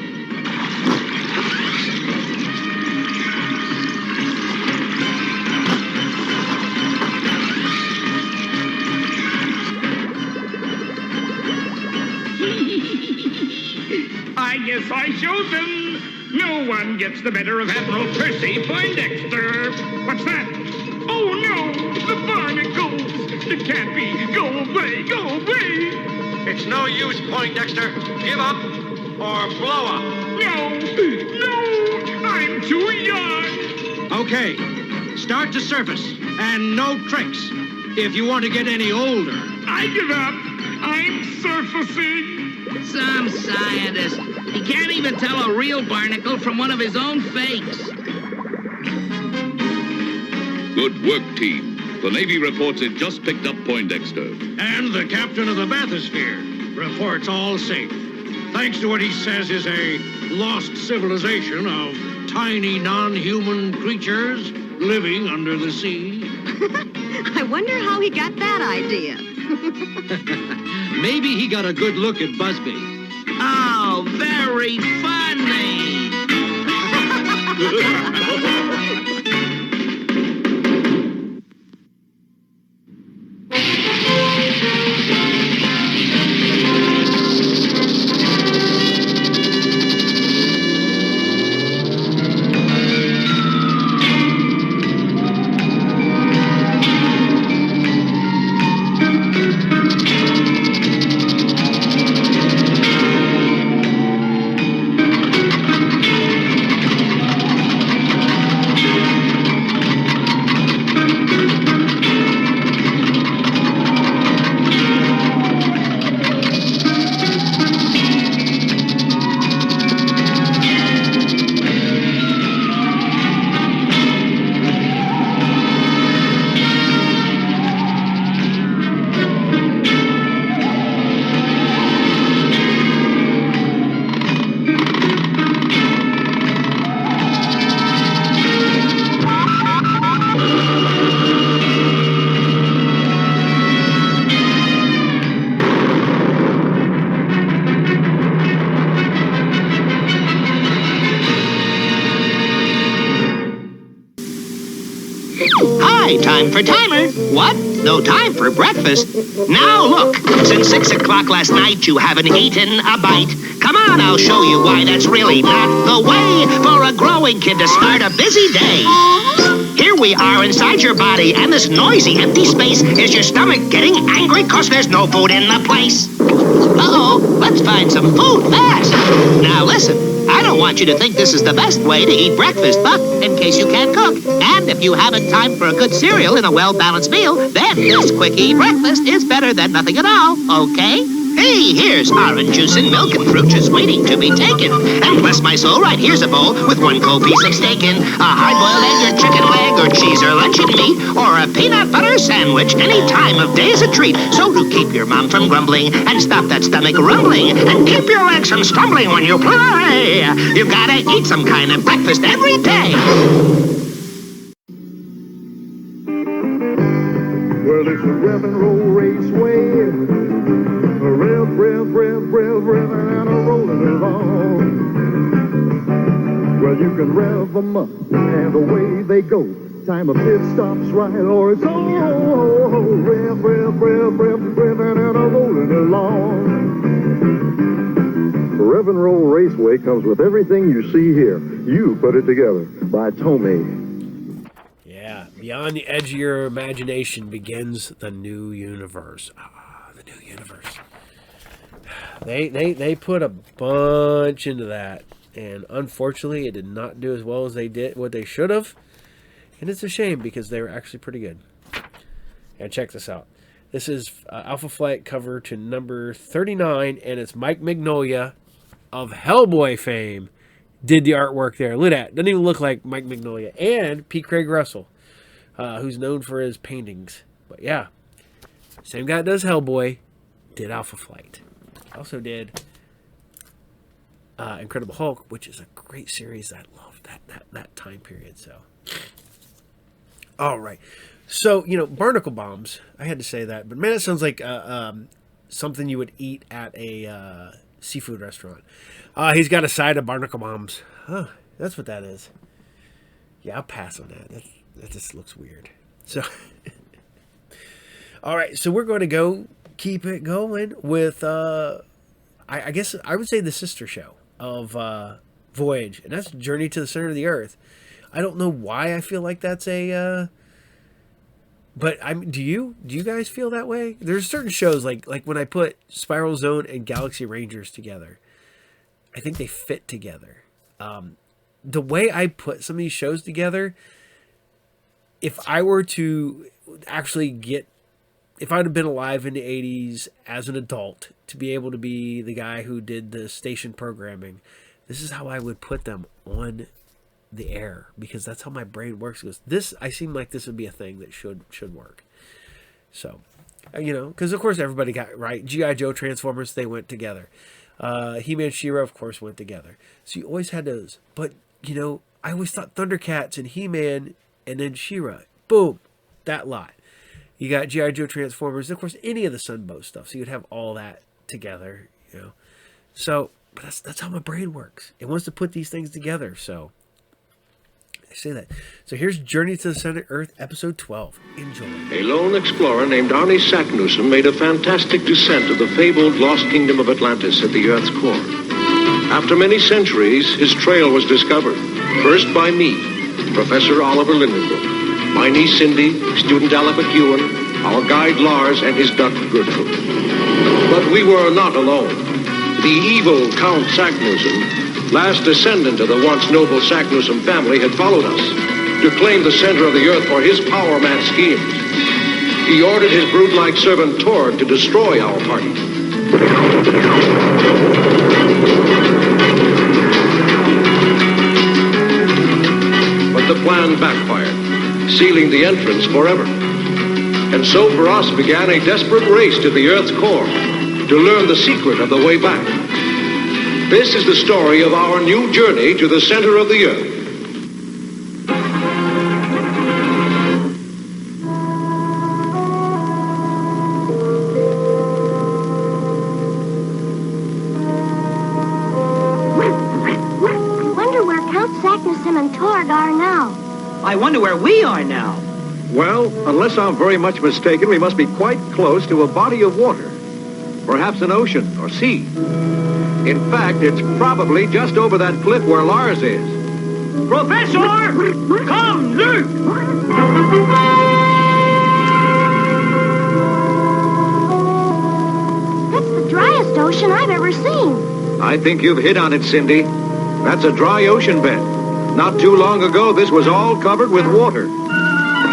I guess I showed them. No one gets the better of Admiral Percy Poindexter. What's that? Oh, no, the barnacles. It can't be. Go away, go away. It's no use, Poindexter. Give up or blow up. No, I'm too young. Okay, start to surface. And no tricks. If you want to get any older. I give up. I'm surfacing. Some scientist. He can't even tell a real barnacle from one of his own fakes. Good work, team. The Navy reports it just picked up Poindexter. And the captain of the bathysphere reports all safe. Thanks to what he says is a lost civilization of tiny non-human creatures living under the sea. I wonder how he got that idea. Maybe he got a good look at Busby. Oh, very funny. Hi, time for timer. What? No time for breakfast? Now look, since 6 o'clock last night you haven't eaten a bite. Come on, I'll show you why that's really not the way for a growing kid to start a busy day. Here we are inside your body, and this noisy empty space is your stomach getting angry 'cause there's no food in the place. Uh-oh, let's find some food fast. Now listen, I don't want you to think this is the best way to eat breakfast, but in case you can't cook, and if you haven't time for a good cereal in a well-balanced meal, then this quickie breakfast is better than nothing at all, okay? Hey, here's orange juice and milk and fruit just waiting to be taken. And bless my soul, right here's a bowl with one cold piece of steak in, a hard-boiled egg or chicken leg or cheese or luncheon meat, or a peanut butter sandwich. Any time of day is a treat. So to keep your mom from grumbling and stop that stomach rumbling and keep your legs from stumbling when you play, you gotta eat some kind of breakfast every day. Well, it's a rip and roll raceway, a real can rev them up, and away they go. Time a pit stops right, or it's rev, revving and a rolling along. Rev and Roll Raceway comes with everything you see here. You put it together by Tomei. Yeah, beyond the edge of your imagination begins the new universe. The new universe. They put a bunch into that, and unfortunately, it did not do as well as they did what they should have. And it's a shame because they were actually pretty good. And check this out. This is Alpha Flight cover to number 39, and it's Mike Mignola of Hellboy fame did the artwork there. Look at that. Doesn't even look like Mike Mignola. And P. Craig Russell, who's known for his paintings. But yeah, same guy that does Hellboy did Alpha Flight. Also did Incredible Hulk, which is a great series. I love that time period. So, all right. So, barnacle bombs. I had to say that, but man, it sounds like something you would eat at a seafood restaurant. He's got a side of barnacle bombs. Huh, that's what that is. Yeah, I'll pass on that. That just looks weird. So, all right. So we're going to keep it going with, I guess I would say the sister show of Voyage, and that's Journey to the Center of the Earth. I don't know why I feel like that's a. But do you guys feel that way? There's certain shows like when I put Spiral Zone and Galaxy Rangers together, I think they fit together. The way I put some of these shows together, if I were to actually if I'd have been alive in the 80s as an adult to be able to be the guy who did the station programming, this is how I would put them on the air, because that's how my brain works. I seem like this would be a thing that should work. So, because of course everybody got it right. G.I. Joe, Transformers, they went together. He-Man, She-Ra, of course, went together. So you always had those. But, I always thought Thundercats and He-Man and then She-Ra, boom, that lot. You got G.I. Joe, Transformers, of course, any of the Sunbow stuff. So you'd have all that together, So, but that's how my brain works. It wants to put these things together, so I say that. So here's Journey to the Center of Earth, episode 12. Enjoy. A lone explorer named Arnie Saknussemm made a fantastic descent to the fabled lost kingdom of Atlantis at the Earth's core. After many centuries, his trail was discovered. First by me, Professor Oliver Lindenbrook, my niece Cindy, student Alec McEwen, our guide Lars, and his duck Gertrude. But we were not alone. The evil Count Saknussemm, last descendant of the once noble Saknussemm family, had followed us to claim the center of the earth for his power-mad schemes. He ordered his brood-like servant Torg to destroy our party. But the plan backfired, sealing the entrance forever. And so for us began a desperate race to the Earth's core to learn the secret of the way back. This is the story of our new journey to the center of the Earth. I wonder where Count Saknussemm and Torg are now. I wonder where we are now. Well, unless I'm very much mistaken, we must be quite close to a body of water. Perhaps an ocean or sea. In fact, it's probably just over that cliff where Lars is. Professor! Come, look! That's the driest ocean I've ever seen. I think you've hit on it, Cindy. That's a dry ocean bed. Not too long ago, this was all covered with water.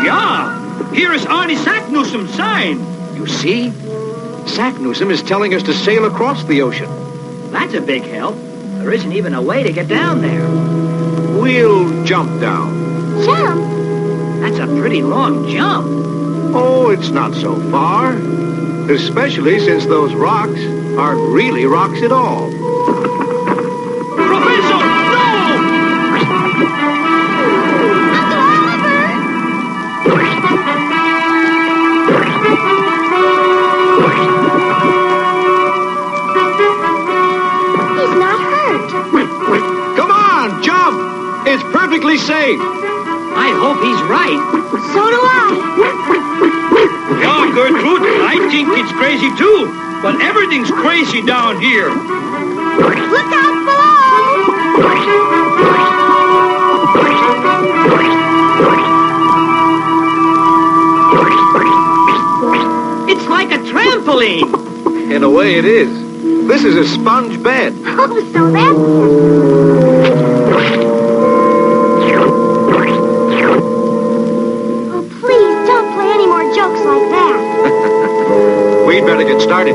Yeah! Here is Arnie Saknussemm's sign. You see? Saknussemm is telling us to sail across the ocean. That's a big help. There isn't even a way to get down there. We'll jump down. Jump? That's a pretty long jump. Oh, it's not so far. Especially since those rocks aren't really rocks at all. Professor, no! Uncle Oliver! He's not hurt. Come on, jump! It's perfectly safe. I hope he's right. So do I. Yeah, Gertrude, I think it's crazy too. But everything's crazy down here. Look out below! It's like a trampoline. In a way, it is. This is a sponge bed. Oh, so that's... Oh, please, don't play any more jokes like that. We'd better get started.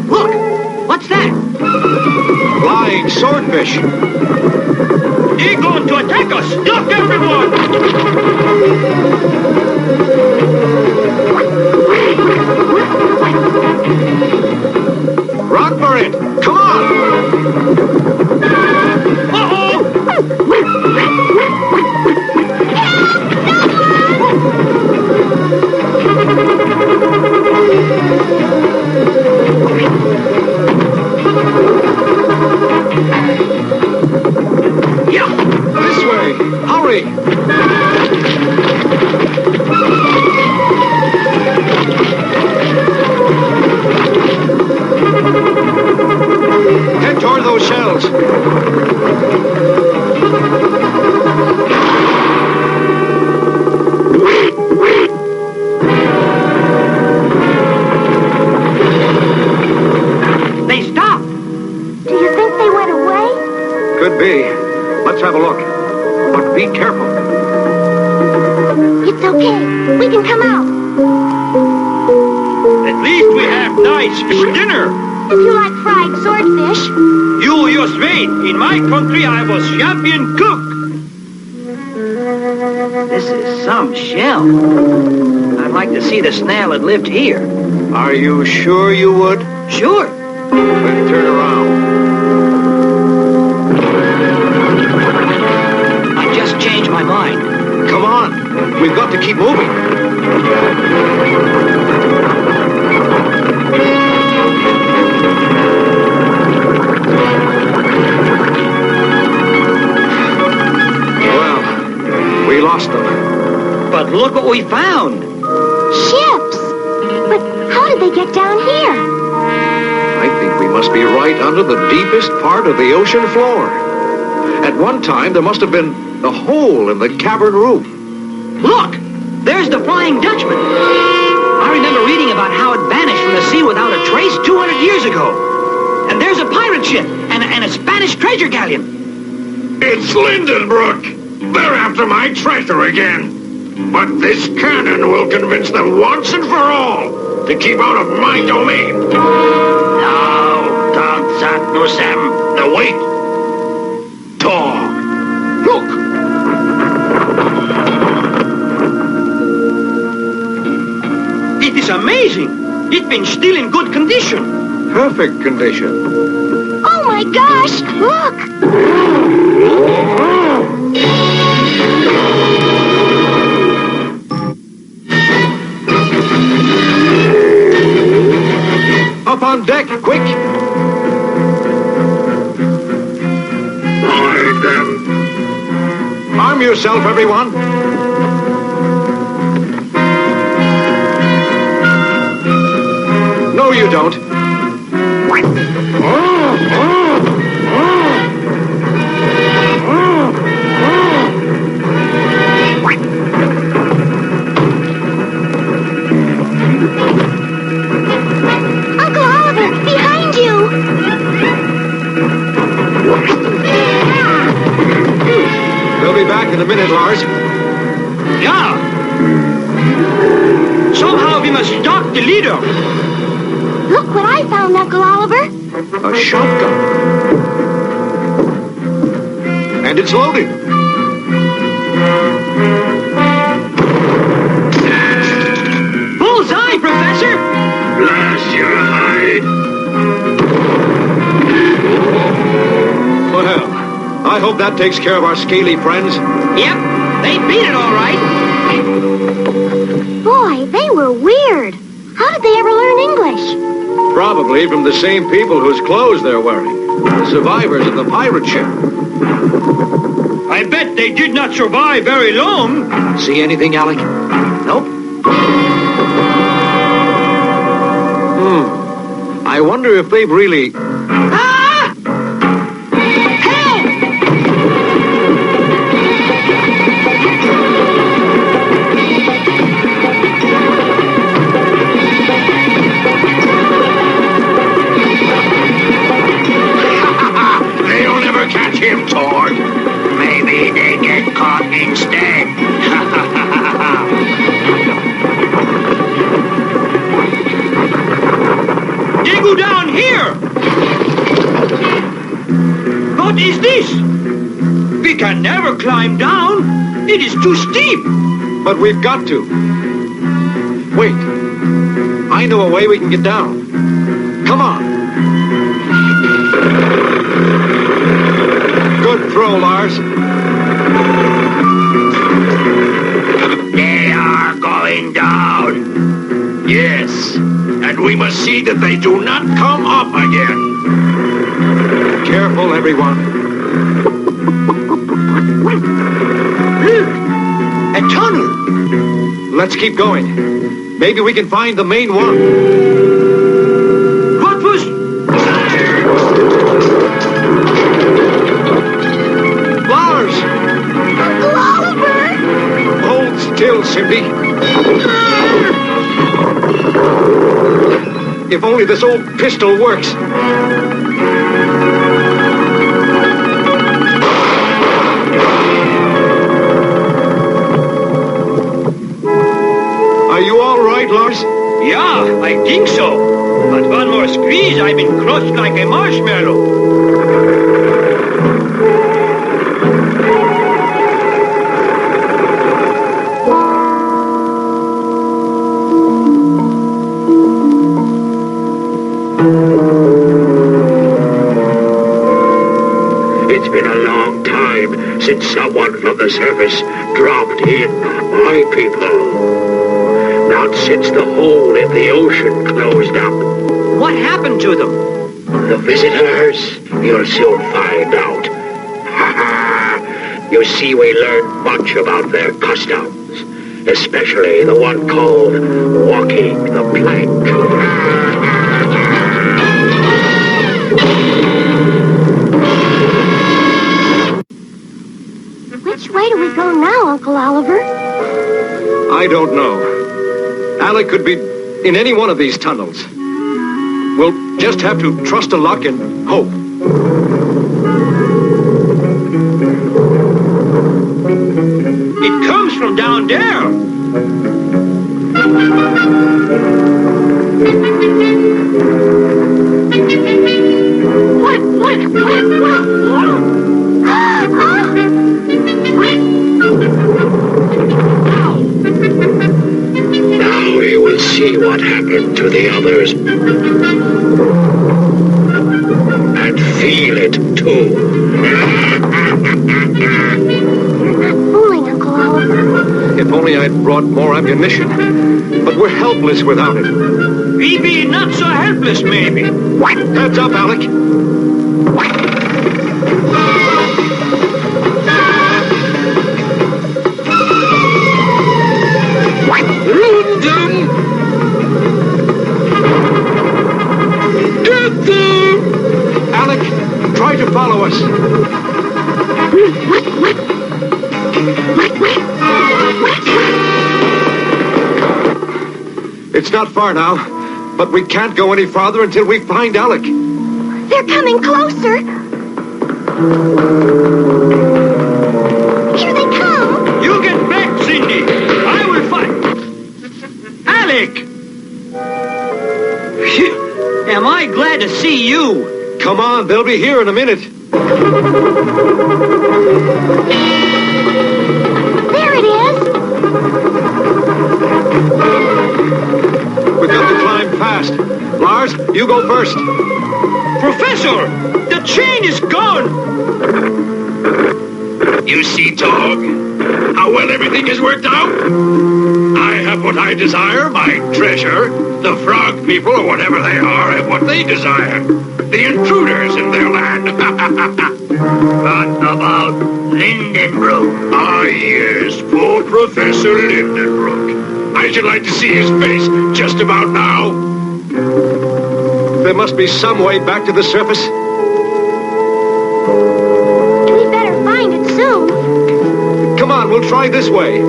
Look! What's that? Flying swordfish. They're going to attack us! Duck, everyone! Run for it! Come on! Uh-oh! Yeah! This way! Hurry! Head toward those shells. They stopped! Do you think they went away? Could be. Let's have a look. But be careful. It's okay. We can come out. At least we have nice dinner. If you like fried swordfish. You just wait. In my country, I was champion cook. This is some shell. I'd like to see the snail that lived here. Are you sure you would? Sure. Then turn around. I just changed my mind. Come on. We've got to keep moving. Well, we lost them. But look what we found. Ships. But how did they get down here? I think we must be right under the deepest part of the ocean floor. At one time, there must have been a hole in the cavern roof. Look! There's the Flying Dutchman. I remember reading about how it vanished from the sea without a trace 200 years ago. And there's a pirate ship and a Spanish treasure galleon. It's Lindenbrook. They're after my treasure again. But this cannon will convince them once and for all to keep out of my domain. No, don't Satnusem. Now wait. Dog. Look. It is amazing. It's been still in good condition. Perfect condition. Oh my gosh! Look! Up on deck, quick! Hide them. Arm yourself, everyone. No, you don't. Uncle Oliver, behind you! They'll be back in a minute, Lars. Yeah. Somehow we must stalk the leader. Look what I found, Uncle Oliver. A shotgun. And it's loaded. Bullseye, Professor! Blast your hide. Well, I hope that takes care of our scaly friends. Yep, they beat it all right. Boy, they were weird. How did they ever learn English? Probably from the same people whose clothes they're wearing. The survivors of the pirate ship. I bet they did not survive very long. See anything, Alec? Nope. I wonder if they've really... They'll never catch him, Torg. Maybe they get caught instead. They go down here! What is this? We can never climb down. It is too steep. But we've got to. Wait. I know a way we can get down. Come on. Good throw, Lars. They are going down. Yes, and we must see that they do not come up again. Careful, everyone. A tunnel. Let's keep going. Maybe we can find the main one. What was... Lars! Uncle Oliver! Hold still, Cindy. If only this old pistol works. Are you all right, Lars? Yeah, I think so. But one more squeeze, I've been crushed like a marshmallow. It's been a long time since someone from the surface dropped in on my people. Not since the hole in the ocean closed up. What happened to them? The visitors, you'll soon find out. You see, we learned much about their customs, especially the one called walking the plank. Which way do we go now, Uncle Oliver? I don't know. Alec could be in any one of these tunnels. We'll just have to trust to luck and hope. It comes from down there. Now we will see what happened to the others. And feel it, too. Fooling, Uncle Oliver. If only I'd brought more ammunition. But we're helpless without it. We be not so helpless, maybe. Heads up, Alec. London! Get them! Alec, try to follow us. It's not far now, but we can't go any farther until we find Alec. They're coming closer. Here they come. You get back, Cindy. I will fight. Alec! Phew. Am I glad to see you. Come on, they'll be here in a minute. There it is. We've got to climb fast. Lars, you go first. Professor, the chain is gone. You see, Dog, how well everything has worked out? I have what I desire, my treasure. The frog people, or whatever they are, have what they desire. The intruders in their land. What about Lindenbrook? Ah, yes, poor Professor Lindenbrook. I should like to see his face just about now. There must be some way back to the surface. We better find it soon. Come on, we'll try this way.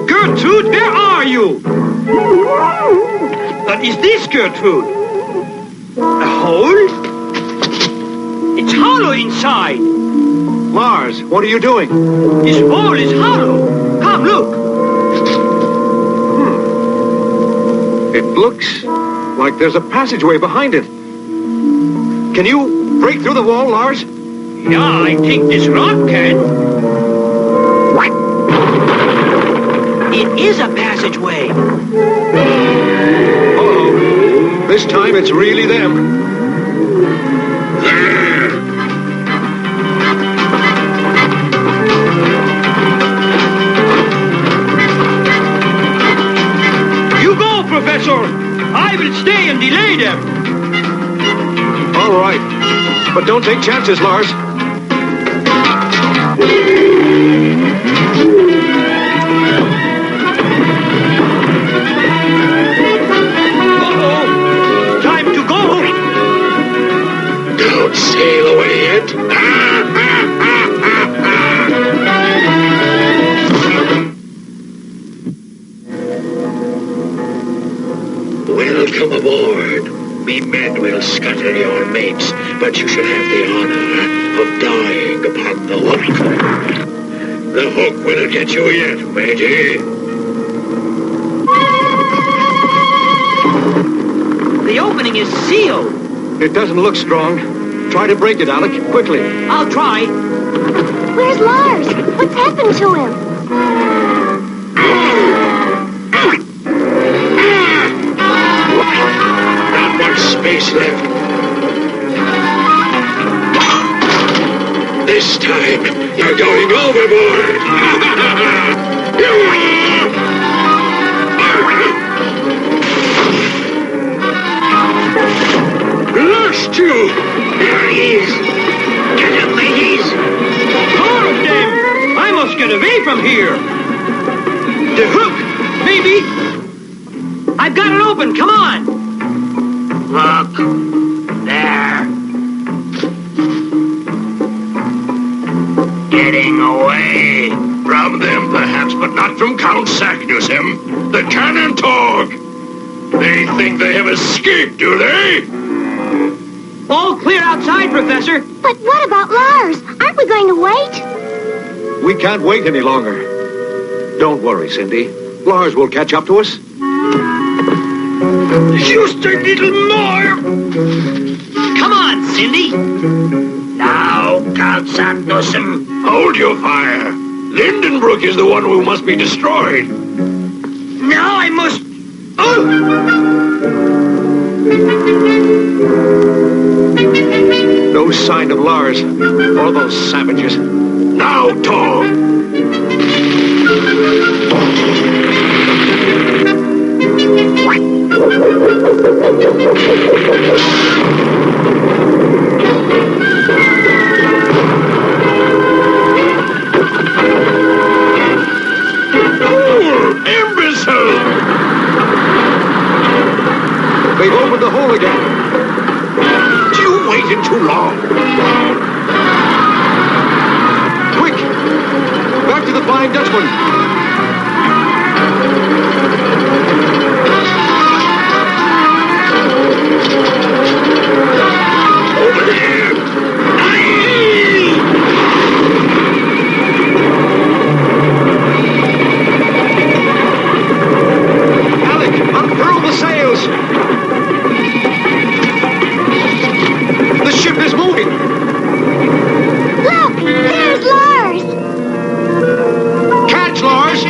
Gertrude, where are you? What is this, Gertrude? A hole? It's hollow inside. Lars, what are you doing? This hole is hollow. Come, look. It looks like there's a passageway behind it. Can you break through the wall, Lars? Yeah, I think this rock can. It is a passageway. Uh-oh. This time it's really them. You go, Professor. I will stay and delay them. All right. But don't take chances, Lars. Don't sail away yet. Welcome aboard. Me men will scatter your mates, but you should have the honor of dying upon the hook. The hook will get you yet, matey. The opening is sealed. It doesn't look strong. Try to break it, Alec, quickly. I'll try. Where's Lars? What's happened to him? Not much space left. This time, you're going overboard. Lost you! There he is. Get him, ladies. More of them. I must get away from here. The hook, maybe. I've got it open. Come on. Look. There. Getting away. From them, perhaps, but not from Count Saknussemm, the cannon dog. They think they have escaped, do they? All clear outside, Professor. But what about Lars? Aren't we going to wait? We can't wait any longer. Don't worry, Cindy. Lars will catch up to us. Just a little more. Come on, Cindy. Now, Count Saknussemm. Hold your fire. Lindenbrook is the one who must be destroyed. Now I must... Oh! No sign of Lars or those savages. Now, Tom. Imbecile! They've opened the hole again. You waited too long. Quick! Back to the Flying Dutchman. Over there. Alec, unfurl the sails. The ship is moving. Look! There's Lars! Catch, Lars!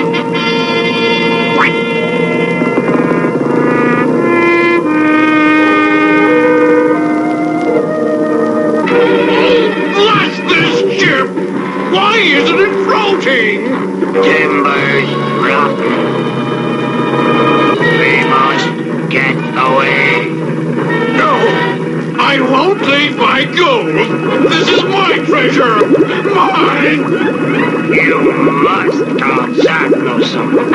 my gold! This is my treasure! Mine! You must, Tom Sacknussum.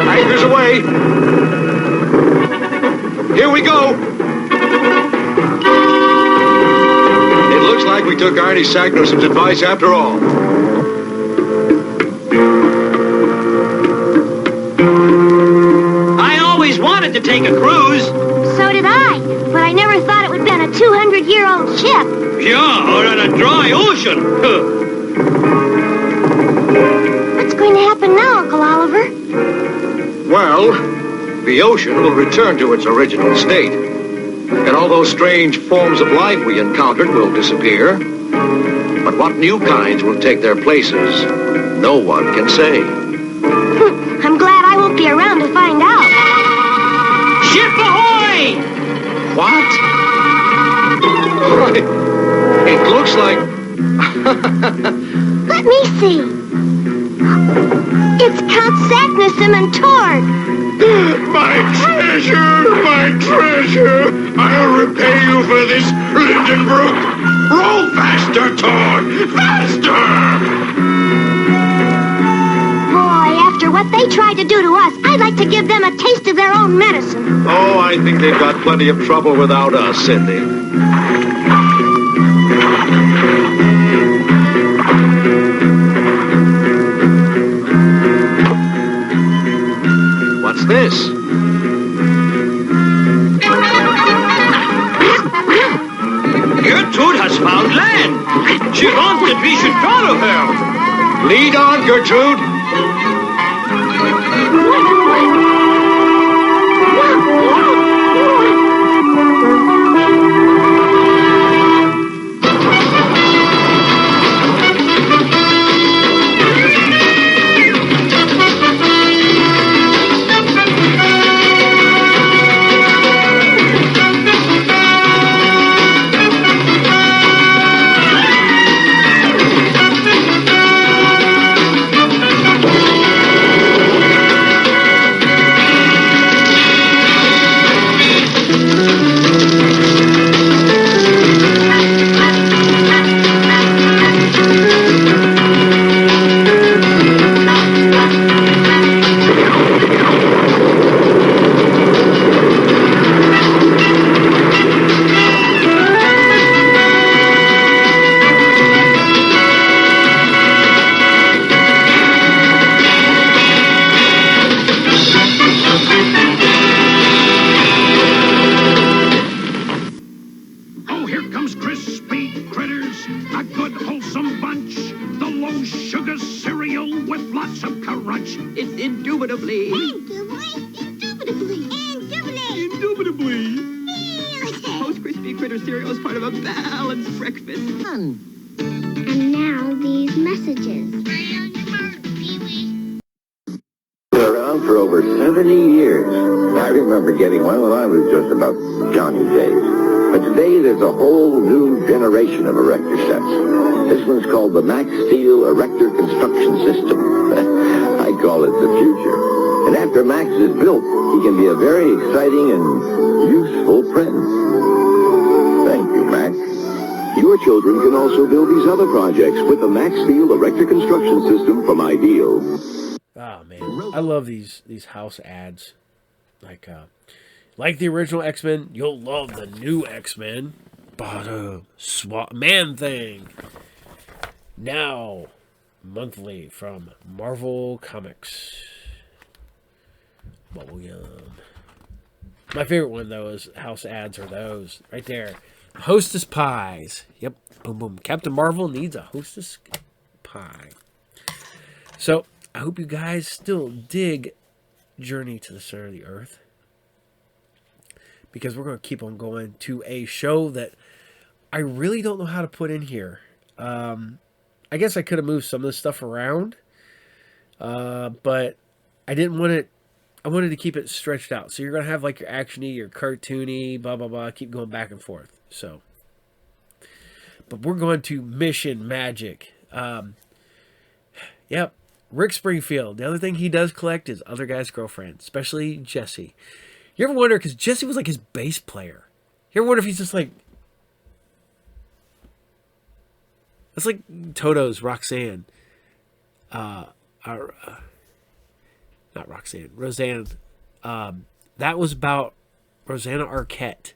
Anchors away. Here we go. It looks like we took Arnie Sacknussum's advice after all. I always wanted to take a cruise. So did I, but I never thought it would be on a 200-year-old ship. Yeah, or on a dry ocean. What's going to happen now, Uncle Oliver? Well, the ocean will return to its original state. And all those strange forms of life we encountered will disappear. But what new kinds will take their places, no one can say. I'm glad I won't be around to find out. Ship ahoy! What? It looks like... Let me see. It's Count Sacknussum and Torg. My treasure! My treasure! I'll repay you for this, Lindenbrook! Roll faster, Torg! Faster! Boy, after what they tried to do to us, I'd like to give them a taste of their own medicine. Oh, I think they've got plenty of trouble without us, Cindy. What's this? Gertrude has found land. She wants that we should follow her. Lead on, Gertrude. Getting one when I was just about Johnny's age. But today there's a whole new generation of erector sets. This one's called the Max Steel Erector Construction System. I call it the future. And after Max is built, he can be a very exciting and useful friend. Thank you, Max. Your children can also build these other projects with the Max Steel Erector Construction System from Ideal. Oh, man. I love these house ads. Like the original X-Men, you'll love the new X-Men. Bottom swap man thing. Now, monthly from Marvel Comics. Bubblegum. My favorite one, though, is house ads are those. Right there. Hostess pies. Yep. Boom, boom. Captain Marvel needs a hostess pie. So, I hope you guys still dig Journey to the Center of the Earth, because we're going to keep on going to a show that I really don't know how to put in here. I guess I could have moved some of this stuff around, but I didn't want it. I wanted to keep it stretched out. So you're going to have like your actiony, your cartoony, blah, blah, blah, keep going back and forth. So, but we're going to Mission Magic. Yep. Rick Springfield. The other thing he does collect is other guys' girlfriends, especially Jessie. You ever wonder, because Jesse was like his bass player. You ever wonder if he's just like... That's like Toto's Roxanne. Not Roxanne. Roseanne. That was about Rosanna Arquette.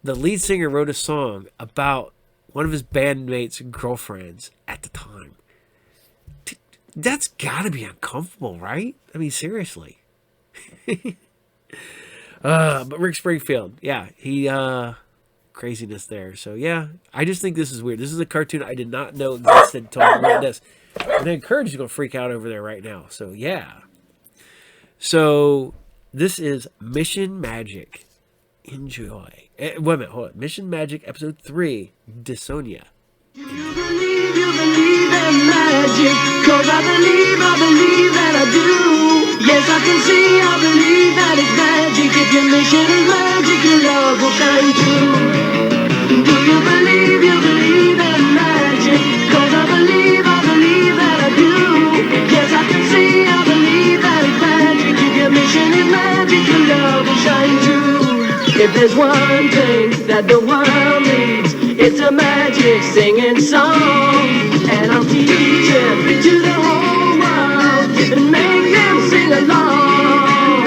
The lead singer wrote a song about one of his bandmates' girlfriends at the time. That's gotta be uncomfortable, right? I mean, seriously. But Rick Springfield, yeah, he craziness there. So yeah, I just think this is weird. This is a cartoon I did not know existed until I read this. And I encourage you to go freak out over there right now. So yeah. So this is Mission Magic. Enjoy. Wait a minute, hold on. Mission Magic Episode 3, Disonia. You believe in magic, 'cause I believe that I do. Yes, I can see, I believe that it's magic. If your mission is magic, your love will shine through. Do you believe in magic? 'Cause I believe that I do. Yes, I can see, I believe that it's magic. If your mission is magic, your love will shine through. If there's one thing that the world needs, it's a magic singing song. And I'll teach it to the whole world and make them sing along.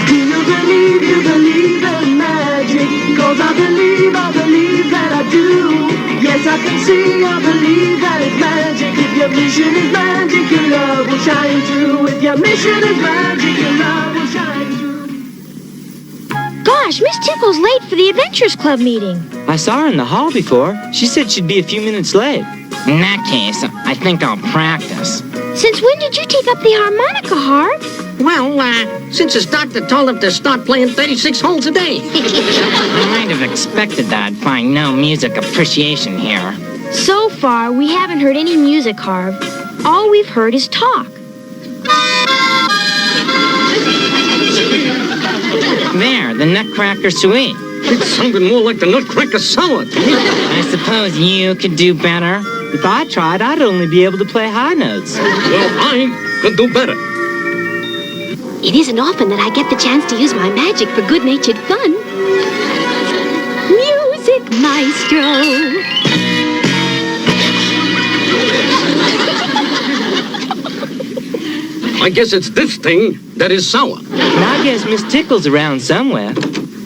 Do you believe in magic? 'Cause I believe that I do. Yes, I can see, I believe that it's magic. If your mission is magic, your love will shine through. If your mission is magic, your love will shine through. Gosh, Miss Tickle's late for the Adventures Club meeting. I saw her in the hall before. She said she'd be a few minutes late. In that case, I think I'll practice. Since when did you take up the harmonica, Harv? Well, since his doctor told him to start playing 36 holes a day. I might have expected that I'd find no music appreciation here. So far, we haven't heard any music, Harv. All we've heard is talk. There, the Nutcracker Suite. It sounded more like the Nutcracker Salad. I suppose you could do better. If I tried, I'd only be able to play high notes. Well, I could do better. It isn't often that I get the chance to use my magic for good-natured fun. Music Maestro. I guess it's this thing that is sour. And I guess Miss Tickle's around somewhere.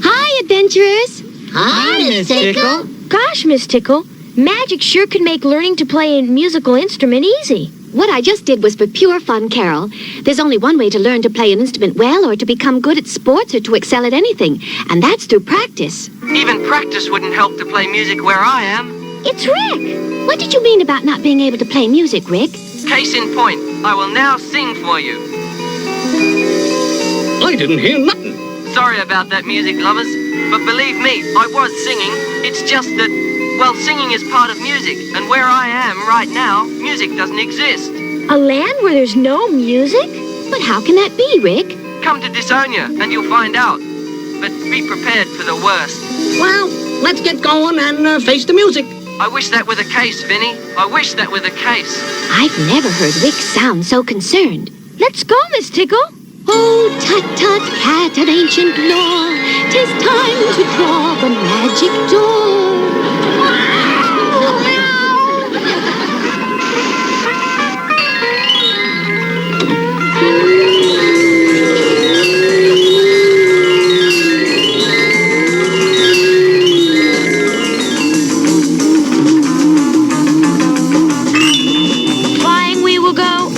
Hi, adventurers. Hi, Miss Tickle. Gosh, Miss Tickle, magic sure can make learning to play a musical instrument easy. What I just did was for pure fun, Carol. There's only one way to learn to play an instrument well, or to become good at sports, or to excel at anything, and that's through practice. Even practice wouldn't help to play music where I am. It's Rick. What did you mean about not being able to play music, Rick? Case in point, I will now sing for you. I didn't hear nothing. Sorry about that, music lovers, but believe me, I was singing. It's just that, well, singing is part of music, and where I am right now, music doesn't exist. A land where there's no music? But how can that be, Rick? Come to Disonia, and you'll find out. But be prepared for the worst. Well, let's get going and face the music. I wish that were the case, Vinny. I wish that were the case. I've never heard Rick sound so concerned. Let's go, Miss Tickle. Oh, tut-tut, cat of ancient lore, 'tis time to draw the magic door. Flying we will go.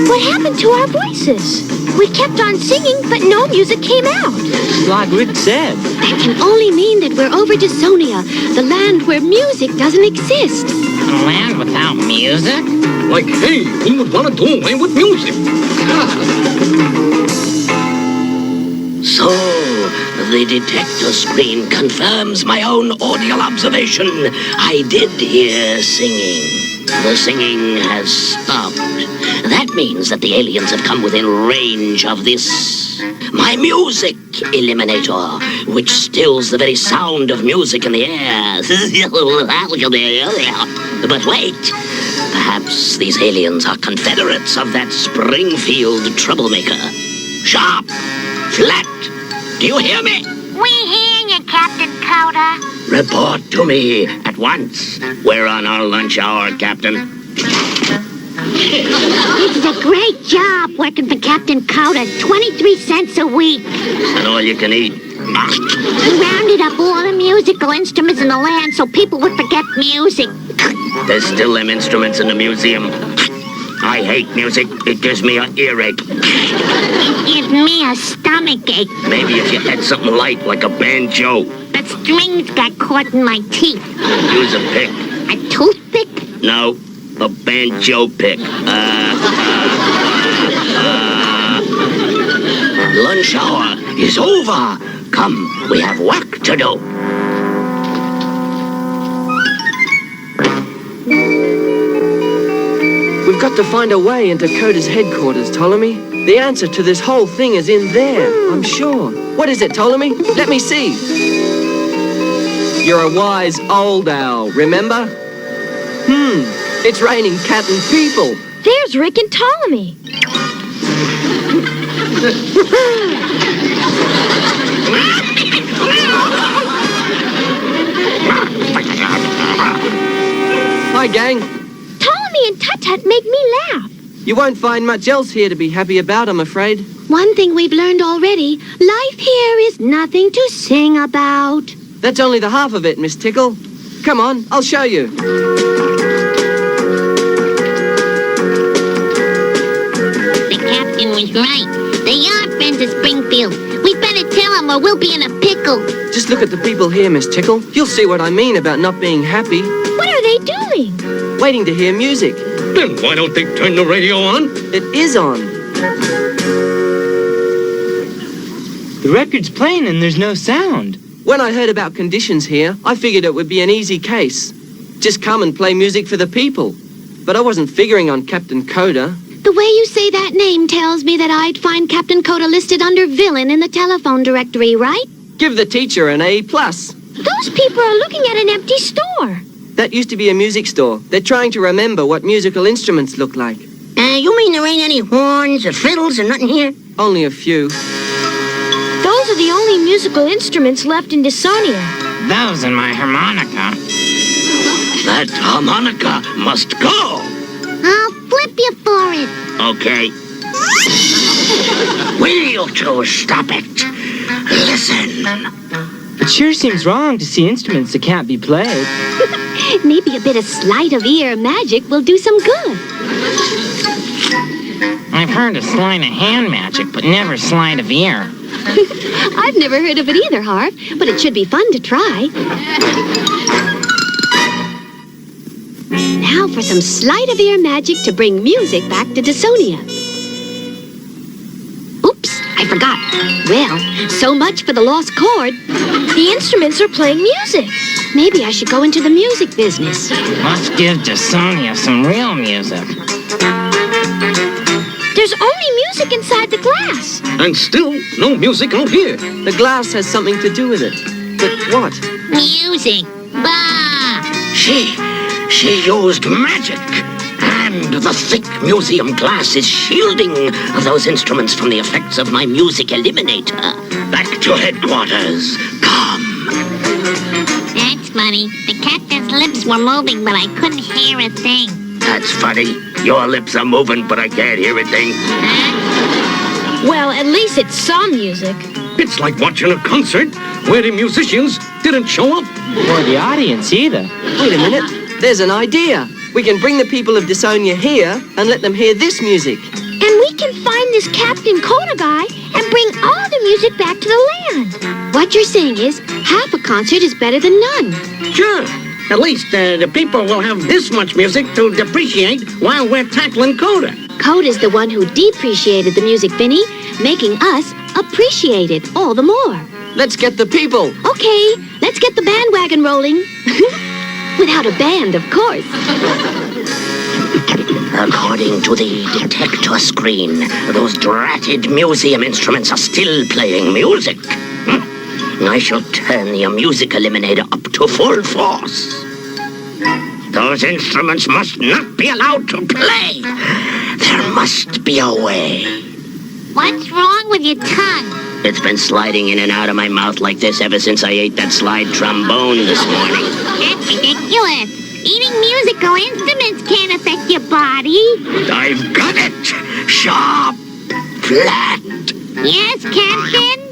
What happened to our voices? We kept on singing, but no music came out. Like Rick said. That can only mean that we're over Disonia, the land where music doesn't exist. A land without music? Like, hey, who would want to do away with music? So, the detector screen confirms my own audio observation. I did hear singing. The singing has stopped. That means that the aliens have come within range of this, my music eliminator, which stills the very sound of music in the air. But wait, perhaps these aliens are confederates of that Springfield troublemaker. Sharp, flat, do you hear me? We hear you, Captain Coda. Report to me at once. We're on our lunch hour, Captain. It's a great job working for Captain Coda. 23 cents a week. And all you can eat. We rounded up all the musical instruments in the land so people would forget music. There's still them instruments in the museum. I hate music. It gives me an earache. It gives me a stomachache. Maybe if you had something light like a banjo. The strings got caught in my teeth. Use a pick. A toothpick? No, a banjo pick. Lunch hour is over. Come, we have work to do. We've got to find a way into Coda's headquarters, Ptolemy. The answer to this whole thing is in there, I'm sure. What is it, Ptolemy? Let me see. You're a wise old owl, remember? It's raining cat and people. There's Rick and Ptolemy. Hi, gang. Ptolemy and Tut-Tut make me laugh. You won't find much else here to be happy about, I'm afraid. One thing we've learned already, life here is nothing to sing about. That's only the half of it, Miss Tickle. Come on, I'll show you. The captain was right. They are friends of Springfield. We better tell them or we'll be in a pickle. Just look at the people here, Miss Tickle. You'll see what I mean about not being happy. What are they doing? Waiting to hear music. Then why don't they turn the radio on? It is on. The record's playing and there's no sound. When I heard about conditions here, I figured it would be an easy case. Just come and play music for the people. But I wasn't figuring on Captain Coda. The way you say that name tells me that I'd find Captain Coda listed under villain in the telephone directory, right? Give the teacher an A+. Those people are looking at an empty store. That used to be a music store. They're trying to remember what musical instruments look like. You mean there ain't any horns or fiddles or nothing here? Only a few. Those are the only musical instruments left in Dasonia. Those and my harmonica. That harmonica must go. I'll flip you for it. Okay. Will you two stop it? Listen. It sure seems wrong to see instruments that can't be played. Maybe a bit of sleight of ear magic will do some good. I've heard of sleight of hand magic, but never sleight of ear. I've never heard of it either, Harv, but it should be fun to try. Now for some sleight of ear magic to bring music back to Dasonia. Oops, I forgot. Well, so much for the lost chord. The instruments are playing music. Maybe I should go into the music business. Let's give Dasonia some real music. There's only music inside the glass. And still, no music out here. The glass has something to do with it. But what? Music. Bah! She used magic. And the thick museum glass is shielding those instruments from the effects of my music eliminator. Back to headquarters. Come. That's funny. The captain's lips were moving, but I couldn't hear a thing. That's funny. Your lips are moving, but I can't hear a thing. Well, at least it's some music. It's like watching a concert where the musicians didn't show up. Or the audience either. Wait a minute. There's an idea. We can bring the people of Dasonia here and let them hear this music. And we can find this Captain Coda guy and bring all the music back to the land. What you're saying is, half a concert is better than none. Sure. At least the people will have this much music to depreciate while we're tackling Coda. Coda's the one who depreciated the music, Vinny, making us appreciate it all the more. Let's get the people. Okay, let's get the bandwagon rolling. Without a band, of course. According to the detector screen, those dratted museum instruments are still playing music. I shall turn the music eliminator up to full force. Those instruments must not be allowed to play. There must be a way. What's wrong with your tongue? It's been sliding in and out of my mouth like this ever since I ate that slide trombone this morning. That's ridiculous. Eating musical instruments can't affect your body. I've got it! Sharp! Flat! Yes, Captain?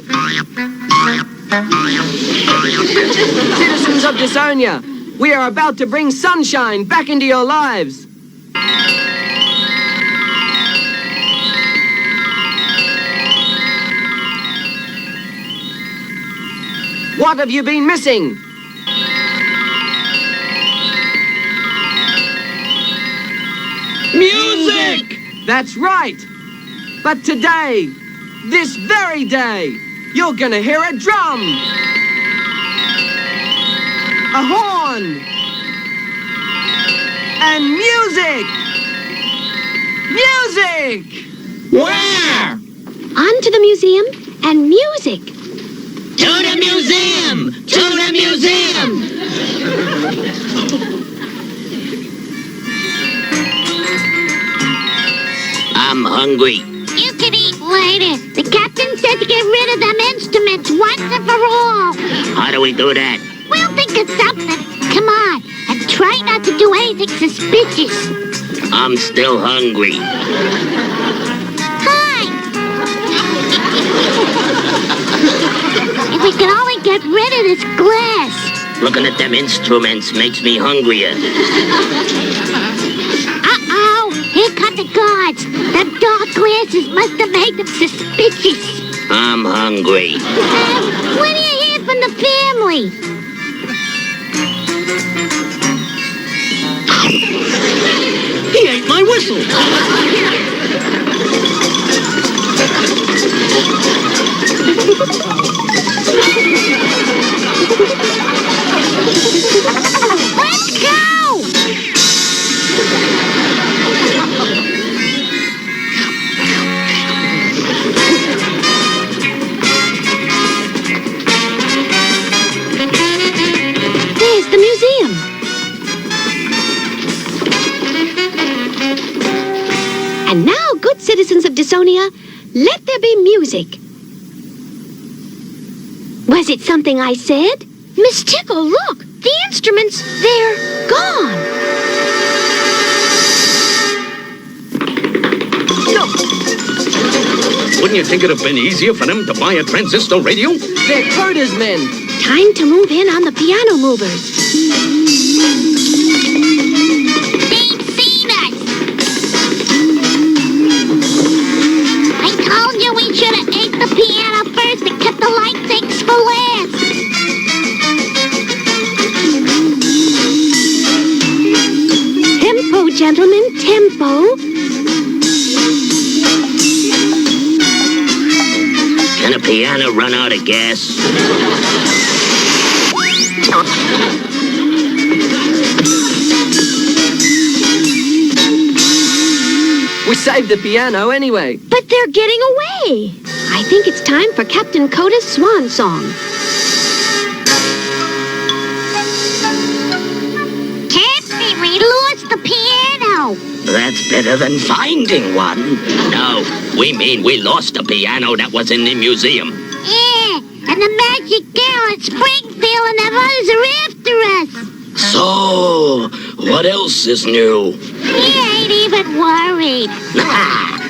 Citizens of Disonia, we are about to bring sunshine back into your lives. What have you been missing? Music! That's right. But today, this very day, you're gonna hear a drum, a horn, and music! Music! Where? On to the museum and music. To the museum! To the museum! I'm hungry. You can eat later. The captain said to get rid of them instruments once and for all. How do we do that? We'll think of something. Come on, and try not to do anything suspicious. I'm still hungry. Hi! If we can only get rid of this glass. Looking at them instruments makes me hungrier. Uh-oh! Here come the guards. Them dark glasses must have made them suspicious. I'm hungry. When do you hear from the family? He ate my whistle. Let's go! There's the museum. And now, good citizens of Disonia, let there be music. Was it something I said? Miss Tickle, look! The instruments, they're gone. Wouldn't you think it'd have been easier for them to buy a transistor radio? They're Coda's men. Time to move in on the piano movers. They've seen us. I told you we should have ate the piano first and kept the light things for last. Tempo, gentlemen, tempo. Can a piano run out of gas? We saved the piano anyway. But they're getting away. I think it's time for Captain Coda's swan song. Captain, we lost the piano. That's better than finding one. No, we mean we lost a piano that was in the museum. Yeah, and the magic girl at Springfield and them others are after us. So, what else is new? We ain't even worried.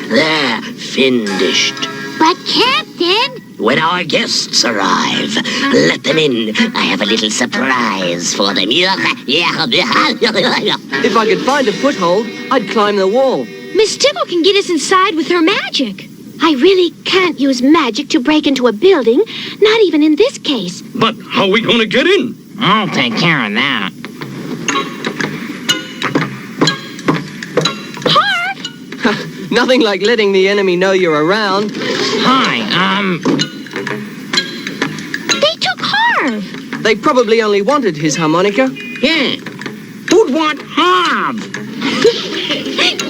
They're finished. But, Captain... When our guests arrive, let them in. I have a little surprise for them. If I could find a foothold, I'd climb the wall. Miss Tickle can get us inside with her magic. I really can't use magic to break into a building, not even in this case. But how are we going to get in? I'll take care of that. Nothing like letting the enemy know you're around. Hi, They took Harv. They probably only wanted his harmonica. Yeah, Who'd want harm?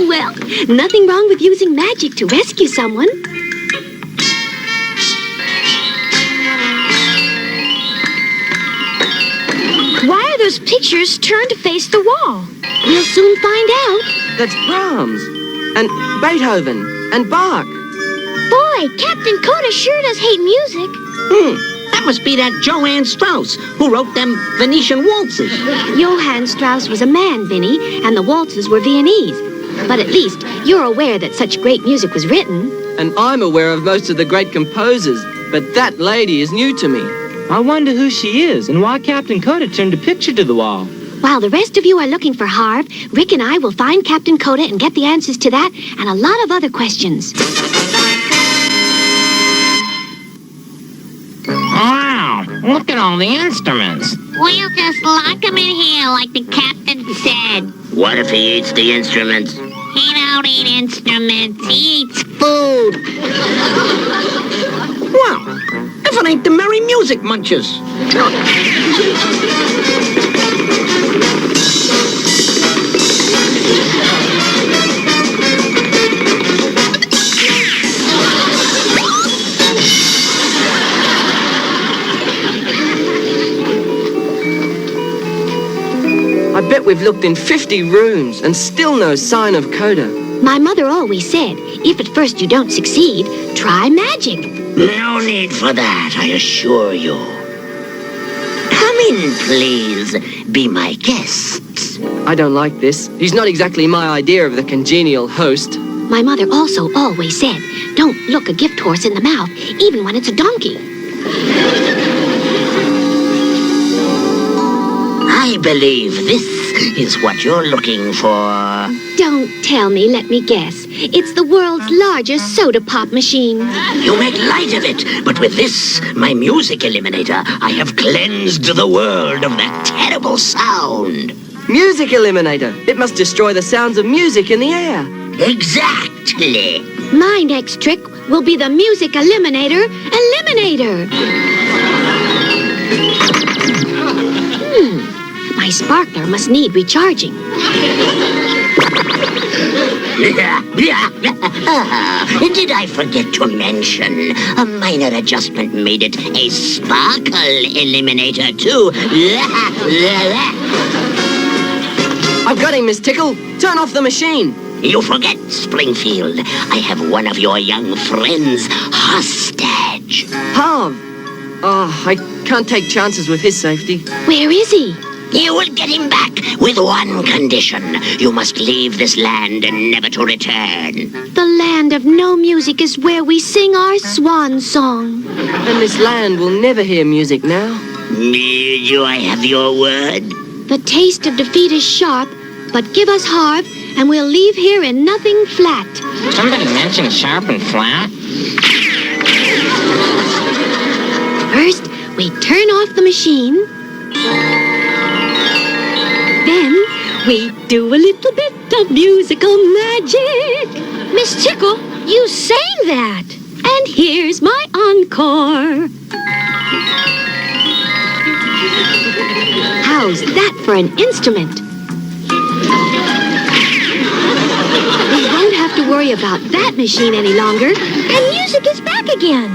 Well, nothing wrong with using magic to rescue someone. Why are those pictures turned to face the wall? We'll soon find out. That's Brahms, and Beethoven, and Bach. Boy, Captain Coda sure does hate music. That must be that Johann Strauss who wrote them Venetian waltzes. Johann Strauss was a man, Vinny, and the waltzes were Viennese. But at least you're aware that such great music was written. And I'm aware of most of the great composers, but that lady is new to me. I wonder who she is and why Captain Coda turned a picture to the wall. While the rest of you are looking for Harv, Rick and I will find Captain Coda and get the answers to that and a lot of other questions. Wow, look at all the instruments. We'll just lock him in here like the captain said. What if he eats the instruments? He don't eat instruments, he eats food. Well, if it ain't the Merry Music Munchers. I bet we've looked in 50 rooms and still no sign of Coda. My mother always said, if at first you don't succeed, try magic. No need for that, I assure you. Come in, please. Be my guests. I don't like this. He's not exactly my idea of the congenial host. My mother also always said, don't look a gift horse in the mouth, even when it's a donkey. I believe this is what you're looking for. Don't tell me, let me guess. It's the world's largest soda pop machine. You make light of it, but with this, my music eliminator, I have cleansed the world of that terrible sound. Music eliminator. It must destroy the sounds of music in the air. Exactly. My next trick will be the music eliminator. My sparkler must need recharging. Did I forget to mention, a minor adjustment made it a sparkle eliminator too. I've got him, Miss Tickle. Turn off the machine. You forget, Springfield. I have one of your young friends hostage. Harv. Oh, I can't take chances with his safety. Where is he? You will get him back with one condition. You must leave this land and never to return. The land of no music is where we sing our swan song. And this land will never hear music now. Do I have your word? The taste of defeat is sharp, but give us Harv, and we'll leave here in nothing flat. Somebody mentioned sharp and flat? First, we turn off the machine. Then, we do a little bit of musical magic. Miss Tickle, you sang that. And here's my encore. How's that for an instrument? We won't have to worry about that machine any longer, and music is back again.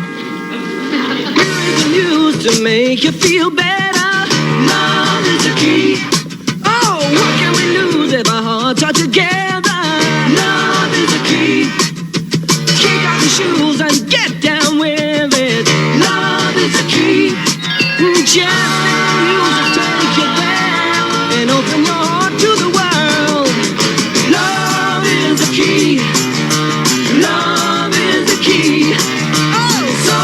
Used to make you feel better. Love is the key. Oh, what can we lose if our hearts are together? Love is the key. Kick off your shoes and get down with it. Love is the key. Just let music take you there and open your heart to the world. Love is the key. Love is the key. Oh, so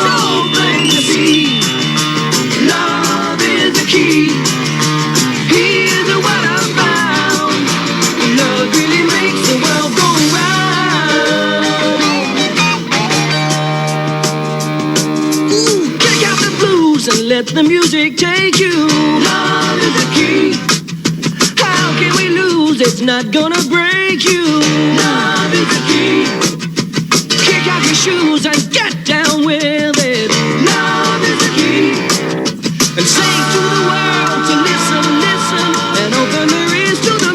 plain to see. Love is the key. Here's what I found. Love really makes the world go round. Kick out the blues and let the music take you. Love is the key. How can we lose? It's not gonna break you. Love is the key. Kick out your shoes and get down with it. Love is the key. And say to the world to listen, listen, and open their ears to the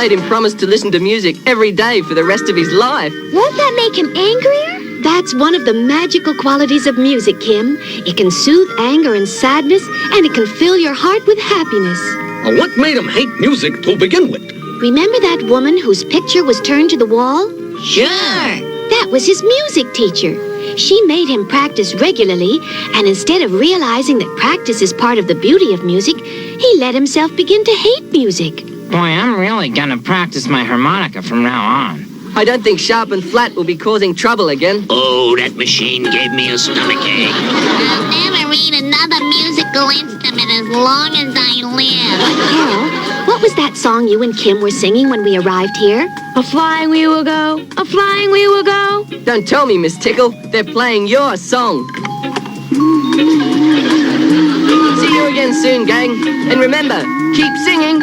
made him promise to listen to music every day for the rest of his life. Won't that make him angrier? That's one of the magical qualities of music, Kim. It can soothe anger and sadness, and it can fill your heart with happiness. What made him hate music to begin with? Remember that woman whose picture was turned to the wall? Sure. That was his music teacher. She made him practice regularly, and instead of realizing that practice is part of the beauty of music, he let himself begin to hate music. Boy, I'm really gonna practice my harmonica from now on. I don't think sharp and flat will be causing trouble again. Oh, that machine gave me a stomachache. I'll never read another musical instrument as long as I live. Carol, what was that song you and Kim were singing when we arrived here? A flying we will go, a flying we will go. Don't tell me, Miss Tickle. They're playing your song. See you again soon, gang. And remember, keep singing.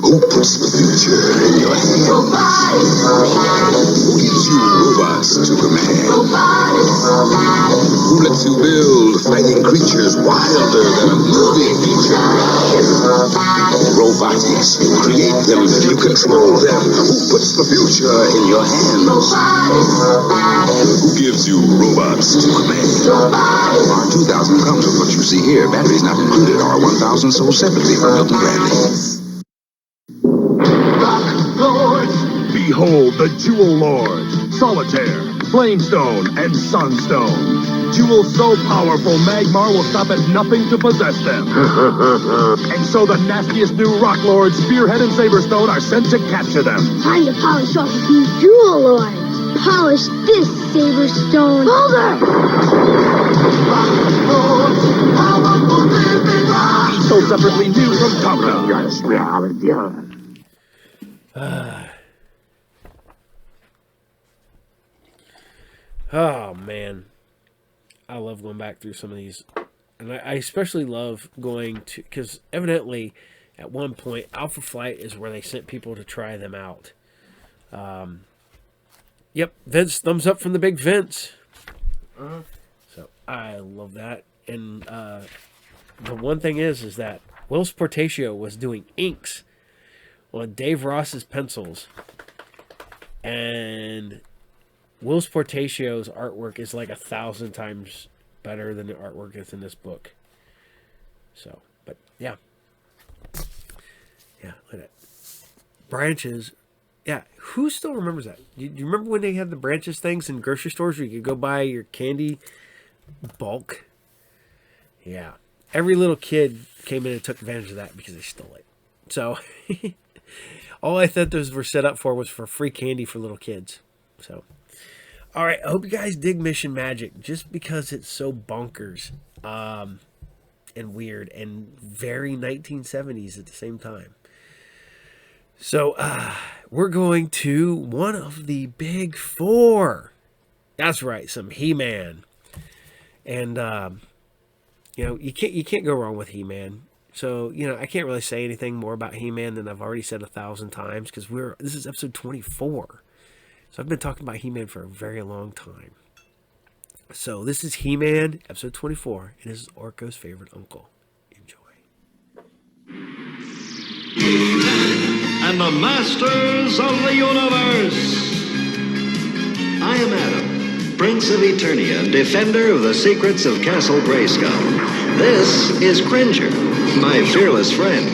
Who puts the future in your hands? Who gives you robots to command? Who lets you build fighting creatures wilder than a movie feature? Robotics. You create them, you control them. Who puts the future in your hands? Who gives you robots to command? R2000 comes with what you see here. Batteries not included. R1000 sold separately from Milton Bradley. Behold the Jewel Lords, Solitaire, Flamestone, and Sunstone. Jewels so powerful, Magmar will stop at nothing to possess them. And so the nastiest new Rock Lords, Spearhead and Saberstone, are sent to capture them. Time to polish off these Jewel Lords. Polish this Saberstone. Hold her! Each sold separately, new from Tonka. Oh, man. I love going back through some of these. And I especially love going to... Because evidently, at one point, Alpha Flight is where they sent people to try them out. Yep, Vince, thumbs up from the big Vince. So, I love that. And the one thing is that Will Portatio was doing inks on Dave Ross's pencils. And Will Portatio's artwork is like 1,000 times better than the artwork that's in this book. So, but yeah. Yeah, look at that. Branches. Yeah, who still remembers that? Do you remember when they had the branches things in grocery stores where you could go buy your candy bulk? Yeah. Every little kid came in and took advantage of that because they stole it. So, all I thought those were set up for was for free candy for little kids. So, all right. I hope you guys dig Mission Magic just because it's so bonkers and weird and very 1970s at the same time. So, we're going to one of the big four. That's right, some He-Man. And, you know, you can't go wrong with He-Man. So, you know, I can't really say anything more about He-Man than I've already said 1,000 times because this is episode 24. So I've been talking about He-Man for a very long time. So this is He-Man, episode 24, and this is Orko's favorite uncle. And the masters of the universe. I am Adam, Prince of Eternia, and defender of the secrets of Castle Grayskull. This is Cringer, my fearless friend.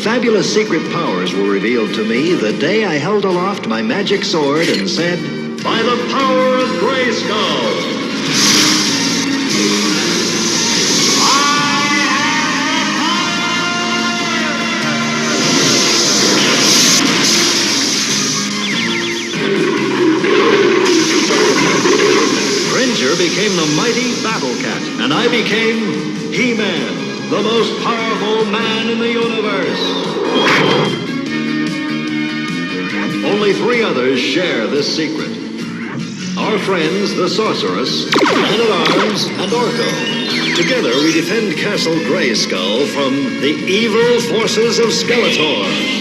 Fabulous secret powers were revealed to me the day I held aloft my magic sword and said, "By the power of Grayskull!" Cringer became the mighty Battle Cat, and I became He-Man, the most powerful man in the universe. only 3 others share this secret. Our friends, the Sorceress, Man-at-Arms, and Orko. Together we defend Castle Grayskull from the evil forces of Skeletor.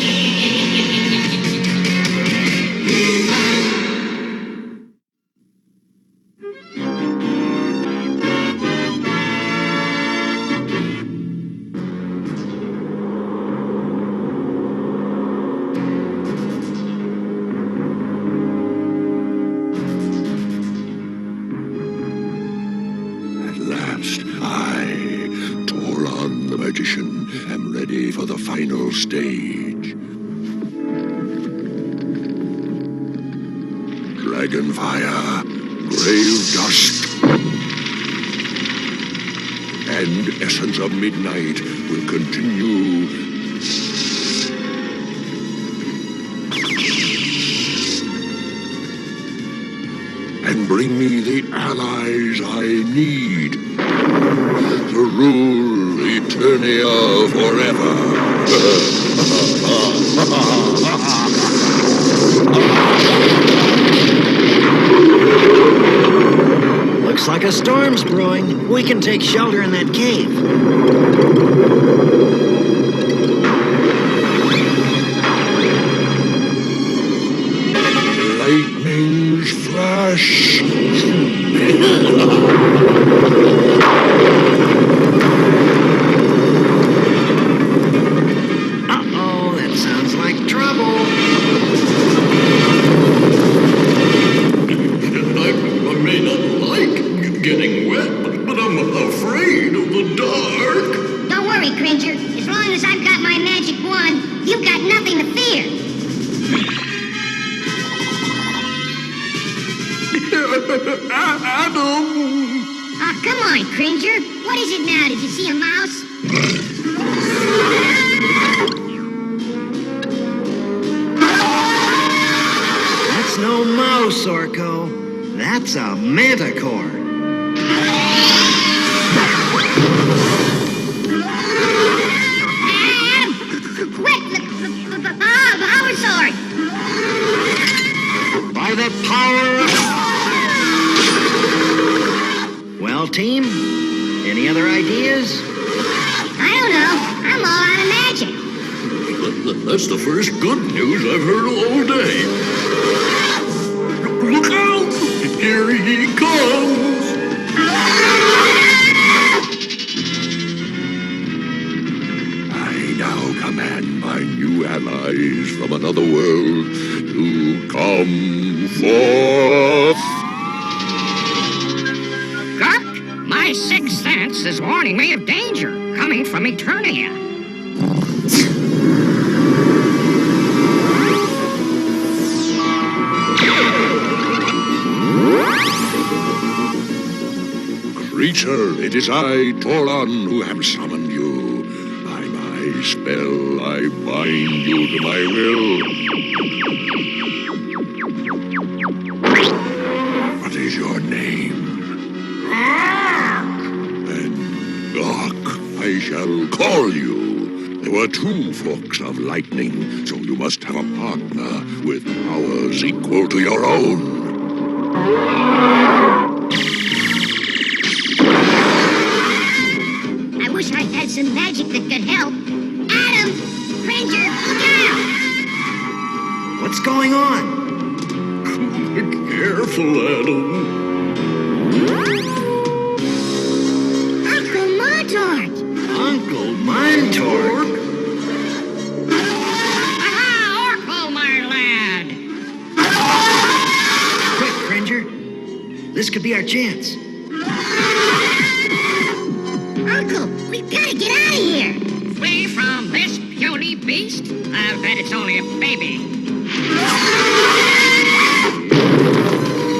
Am ready for the final stage. Dragonfire, grave dust, and essence of midnight will continue. And bring me the allies I need to rule Eternia forever. Looks like a storm's brewing. We can take shelter in that cave. Lightning's flash. Uh-oh, that sounds like trouble. I may not like getting wet, but I'm afraid of the dark. Don't worry, Cringer. As long as I've got my magic wand, you've got nothing to fear. Adam! Oh, come on, Cringer. What is it now? Did you see a mouse? That's no mouse, Orko. That's a manticore. Adam! Quick! The power sword! By the power of... Well, team, any other ideas? I don't know. I'm all out of magic. That's the first good news I've heard all day. Look out! Here he comes! I now command my new allies from another world to come forth. Gurk, my sixth sense is warning me of danger coming from Eternia. Creature, it is I, Toron, who have summoned you. By my spell, I bind you to my will. What is your name? And Gok, I shall call you. There were 2 forks of lightning, so you must have a partner with powers equal to your own. I wish I had some magic that could help. Adam! Cringer, look out! What's going on? Careful, Adam. Uncle Martort! Uncle Martort? Aha, Orko, my lad! Quick, Cringer. This could be our chance. Uncle, we've got to get out of here! Flee from this puny beast? I bet it's only a baby.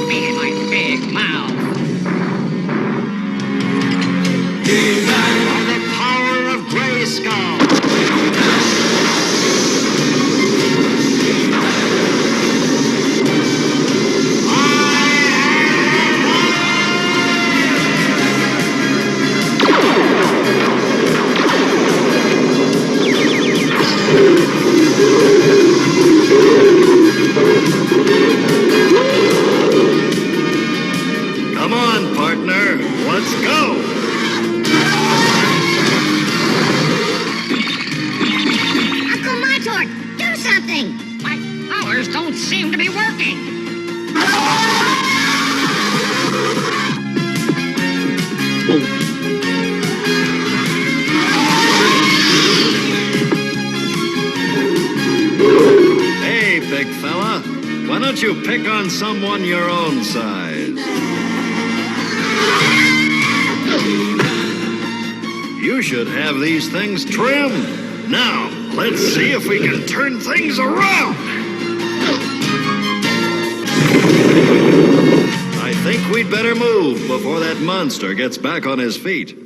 Me and my big mouth. By the power of Grayskull. you pick on someone your own size? You should have these things trimmed. Now, let's see if we can turn things around. I think we'd better move before that monster gets back on his feet.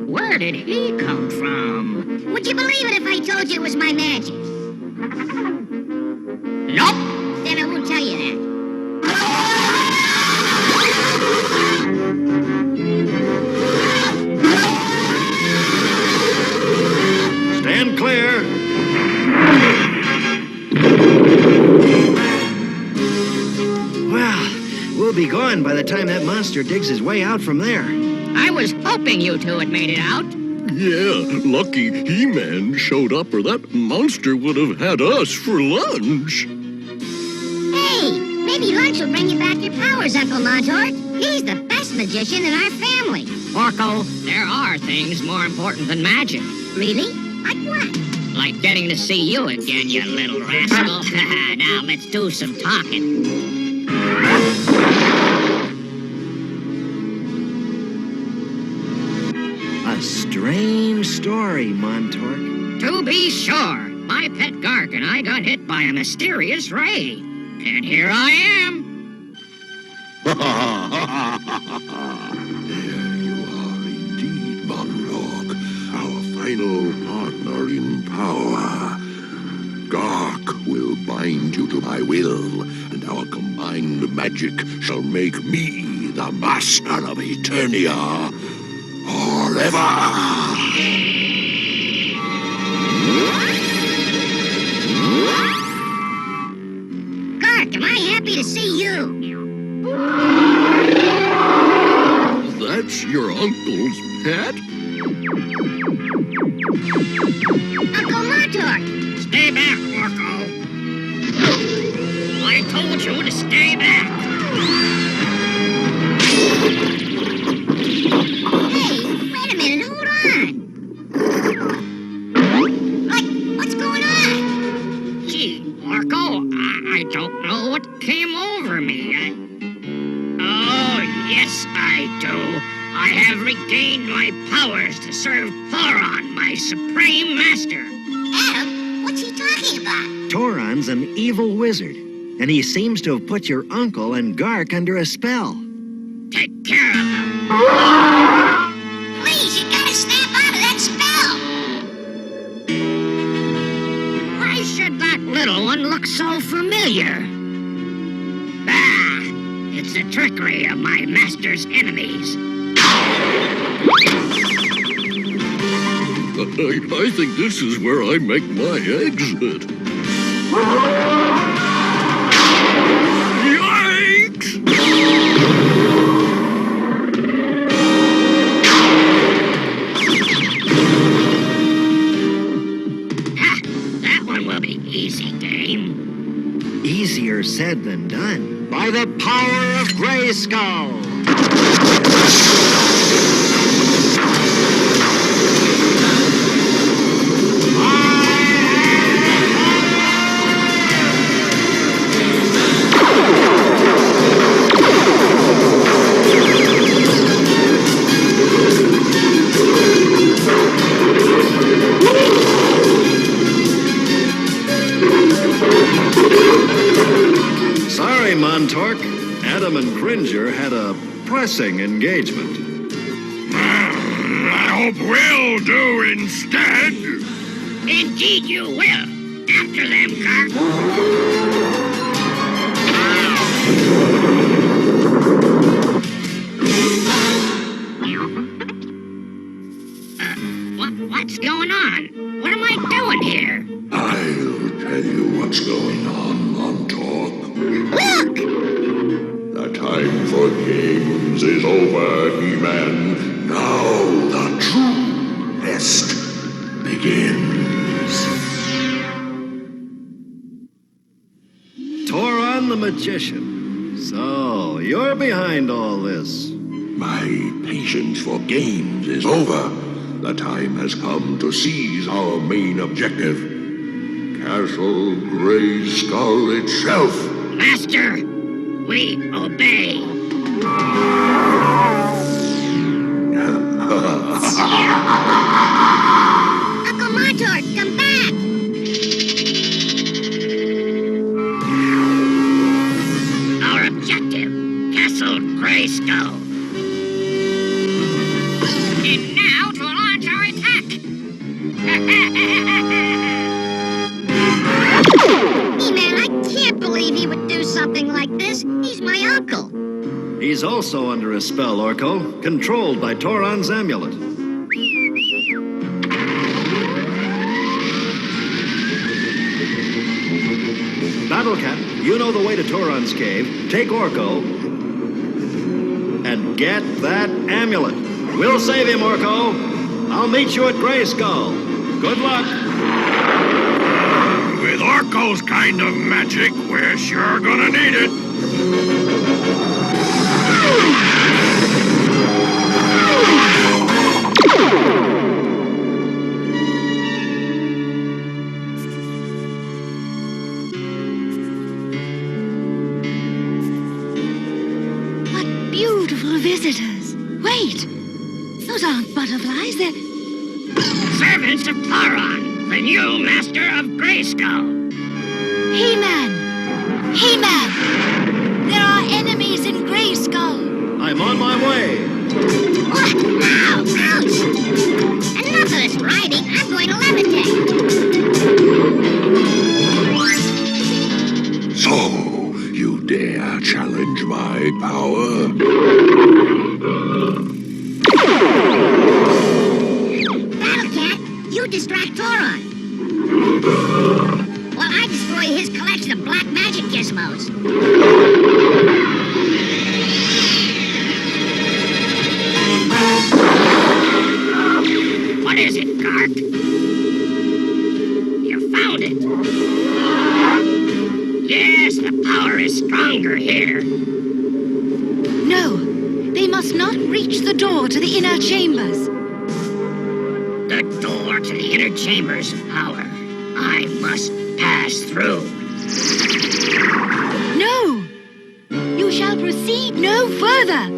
Where did he come from? Would you believe it if I told you it was my magic? Nope. Then I won't tell you that. Stand clear. Well, we'll be gone by the time that monster digs his way out from there. I was hoping you two had made it out. Yeah, lucky He-Man showed up or that monster would have had us for lunch. Hey, maybe lunch will bring you back your powers, Uncle Montauk. He's the best magician in our family. Orko, there are things more important than magic. Really? Like what? Like getting to see you again, you little rascal. Now, let's do some talking. A strange story, Montauk. To be sure, my pet Gark and I got hit by a mysterious ray. And here I am. There you are indeed, Montauk, our final partner in power. Gark will bind you to my will, and our combined magic shall make me the master of Eternia forever. Gark, am I happy to see you? That's your uncle's pet? Uncle Montauk! Stay back, Orko. I told you to stay back. Hey, wait a minute, hold on. What's going on? Gee, Orko, I don't know what came over me. Oh, yes, I do. I have regained my powers to serve Thoron, my supreme master. Adam, what's he talking about? Toron's an evil wizard, and he seems to have put your uncle and Gark under a spell. Take care of him. Please, you gotta snap out of that spell. Why should that little one look so familiar? Ah, it's the trickery of my master's enemies. I think this is where I make my exit. Yikes! Ha! That one will be easy, game. Easier said than done. By the power of Grayskull! Sorry, Montauk. Adam and Cringer had a pressing engagement. I hope we'll do instead. Indeed you will. After them, Gark. What's going on? What am I doing here? I'll tell you what's going on, Montauk. Look! The time for games is over, He-Man. Now the true test begins. Toron the Magician. So, you're behind all this. My patience for games is over. The time has come to seize our main objective. Castle Grayskull itself. Master, we obey. Uncle Montauk, come back! Our objective, Castle Grayskull. And now to launch our attack. He-Man, I can't believe he would do something like this. He's my uncle. He's also under a spell, Orko, controlled by Toron's amulet. Battle Cat, you know the way to Toron's cave. Take Orko and get that amulet. We'll save him, Orko. I'll meet you at Grayskull. Good luck. With Orko's kind of magic, we're sure gonna need it. What beautiful visitors. Wait, those aren't butterflies, they're... Servants of Thoron, the new master of Grayskull. He-Man! He-Man! There are enemies in Grayskull. I'm on my way. What? Ow! Ouch! Enough of this riding. I'm going to levitate. So, you dare challenge my power? Battle Cat, you distract Toron. While I destroy his collection of black magic gizmos. What is it, Gark? You found it. Yes, the power is stronger here. No, they must not reach the door to the inner chambers. The door to the inner chambers of power. I must pass through. No! You shall proceed no further.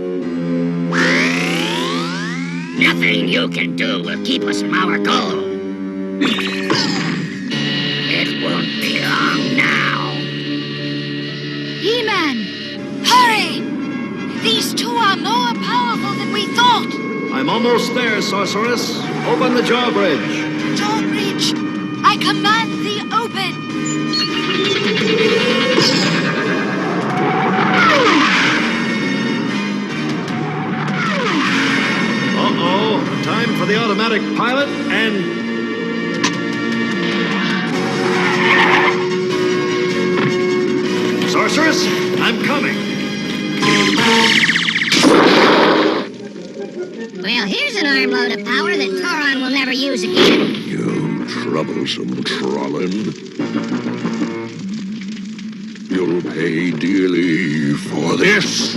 Nothing you can do will keep us from our goal. It won't be long now. He-Man, hurry! These two are more powerful than we thought. I'm almost there, Sorceress. Open the drawbridge. Drawbridge, I command thee open. Uh-oh. Time for the automatic pilot and... Sorceress, I'm coming. Well, here's an armload of power that Toron will never use again. You troublesome trollin'. You'll pay dearly for this.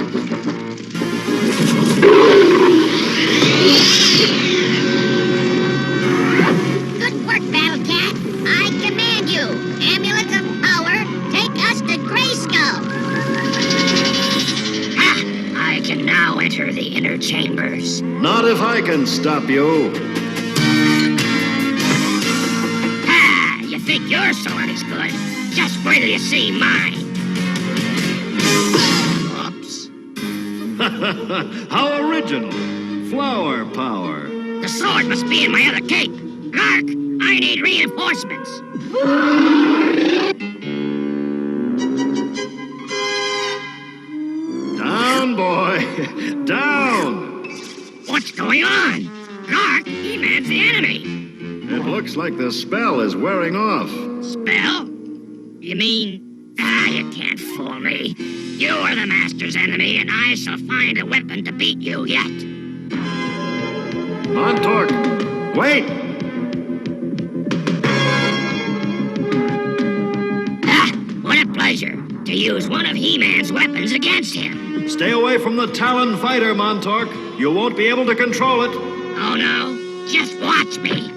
Good work, Battle Cat. I command you. Amulets of power, take us to Grayskull. Ha! I can now enter the inner chambers. Not if I can stop you. Ha! You think your sword is good? Just wait till you see mine. Oops. How original. Flower power. The sword must be in my other cape. Gark, I need reinforcements. Down, boy. Down. What's going on? Gark, He-Man's the enemy. It looks like the spell is wearing off. Spell? You mean... you can't fool me. You are the Master's enemy, and I shall find a weapon to beat you yet. Montauk, wait! What a pleasure to use one of He-Man's weapons against him. Stay away from the Talon fighter, Montauk. You won't be able to control it. Oh, no? Just watch me.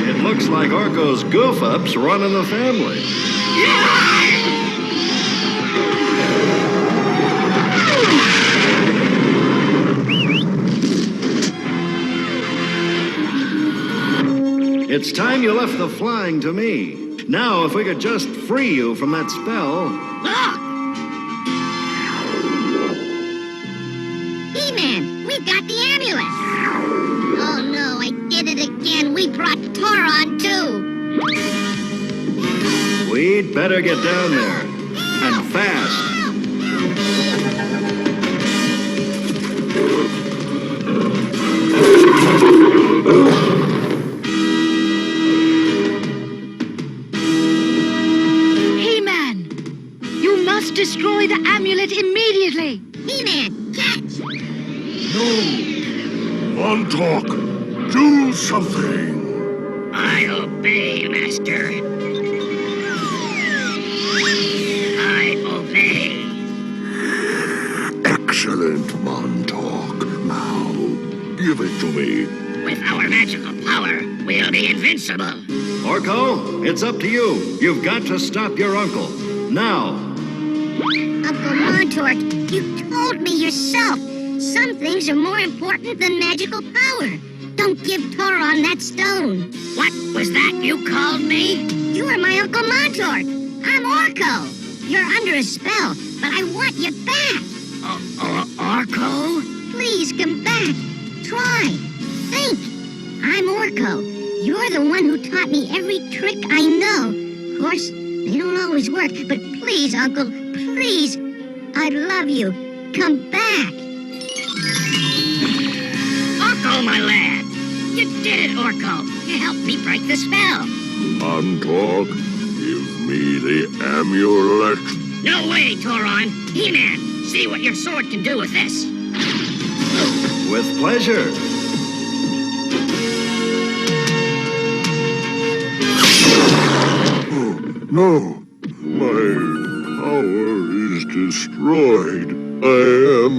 It looks like Orko's goof-ups running the family. It's time you left the flying to me. Now, if we could just free you from that spell. Look! He-Man, we've got the amulet. Oh no, I did it again. We brought Toron too. We'd better get down there. And fast. He-Man! You must destroy the amulet immediately! He-Man, catch! No! Montauk, do something! I obey, Master. I obey. Excellent, Montauk. Now, give it to me. With our magical power, we'll be invincible. Orko, it's up to you. You've got to stop your uncle. Now. Uncle Montauk, you told me yourself. Some things are more important than magical power. Don't give Toron that stone. What was that you called me? You are my Uncle Montauk. I'm Orko. You're under a spell, but I want you back. Orko? Please come back. Try. Think. I'm Orko. You're the one who taught me every trick I know. Of course, they don't always work, but please, Uncle, please. I love you. Come back. Orko, my lad. You did it, Orko. You helped me break the spell. Montauk, give me the amulet. No way, Toron. He-Man, see what your sword can do with this. With pleasure. Oh, no. My power is destroyed. I am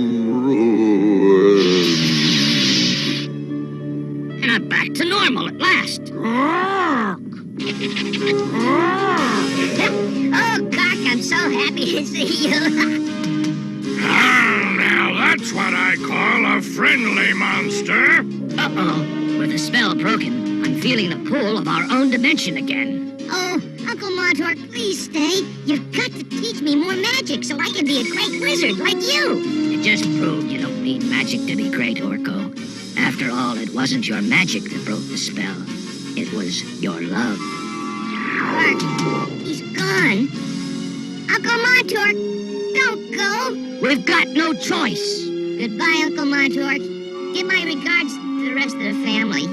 ruined. And I'm back to normal at last. Oh, Doc, I'm so happy to see you. Now that's what I call a friendly monster. Uh-oh. With the spell broken, I'm feeling the pull of our own dimension again. Oh, Uncle Montauk, please stay. You've got to teach me more magic so I can be a great wizard like you. You just proved you don't need magic to be great, Orko. After all, it wasn't your magic that broke the spell. It was your love. But he's gone. Uncle Montauk, don't go. We've got no choice. Goodbye, Uncle Montauk. Give my regards to the rest of the family.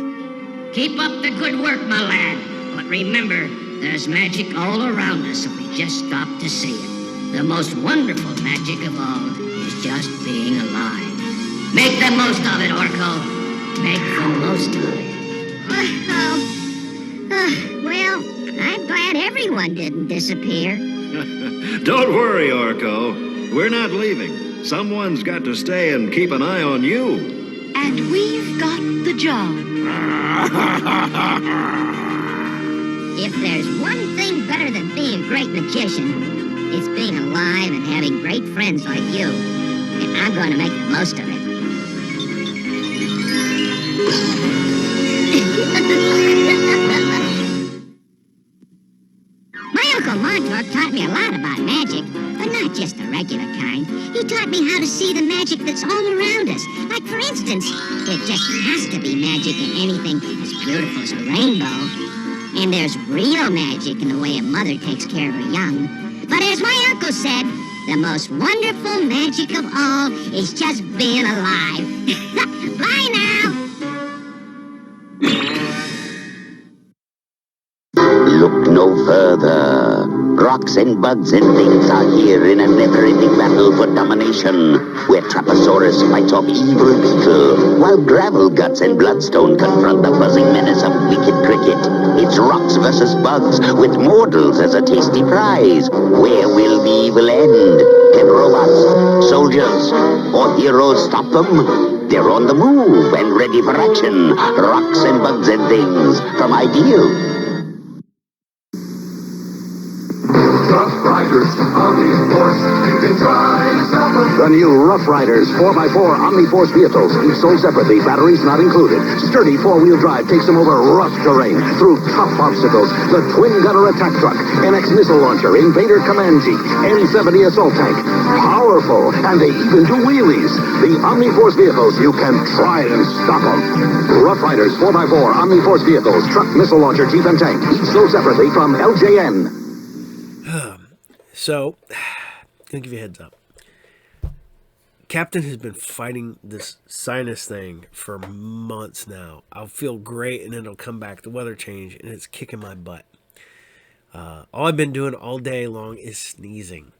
Keep up the good work, my lad. But remember, there's magic all around us if we just stop to see it. The most wonderful magic of all is just being alive. Make the most of it, Orko. Make the most of it. Well, I'm glad everyone didn't disappear. Don't worry, Orko. We're not leaving. Someone's got to stay and keep an eye on you. And we've got the job. If there's one thing better than being a great magician, it's being alive and having great friends like you. And I'm going to make the most of it. My Uncle Montauk taught me a lot about magic, but not just the regular kind. He taught me how to see the magic that's all around us. Like, for instance, it just has to be magic in anything as beautiful as a rainbow. And there's real magic in the way a mother takes care of her young. But as my uncle said, the most wonderful magic of all is just being alive. Bye now! Look no further. Rocks and bugs and things are here in a never-ending battle for domination, where Traposaurus fights off evil beetle, while gravel guts and bloodstone confront the buzzing menace of wicked cricket. It's rocks versus bugs, with mortals as a tasty prize. Where will the evil end? Can robots, soldiers, or heroes stop them? They're on the move and ready for action. Rocks and bugs and things from Ideal. Rough Riders, Omni-Force, you can try to stop them. The new Rough Riders 4x4 Omni-Force vehicles, each sold separately, batteries not included. Sturdy four-wheel drive takes them over rough terrain, through tough obstacles. The twin-gunner attack truck, NX missile launcher, Invader command jeep, N70 assault tank. Powerful, and they even do wheelies. The Omni-Force vehicles, you can try and stop them. Rough Riders 4x4 Omni-Force vehicles, truck, missile launcher, jeep, and tank, each sold separately from LJN. So, I'll give you a heads up. Captain has been fighting this sinus thing for months now. I'll feel great and then it'll come back. The weather change and it's kicking my butt. All I've been doing all day long is sneezing.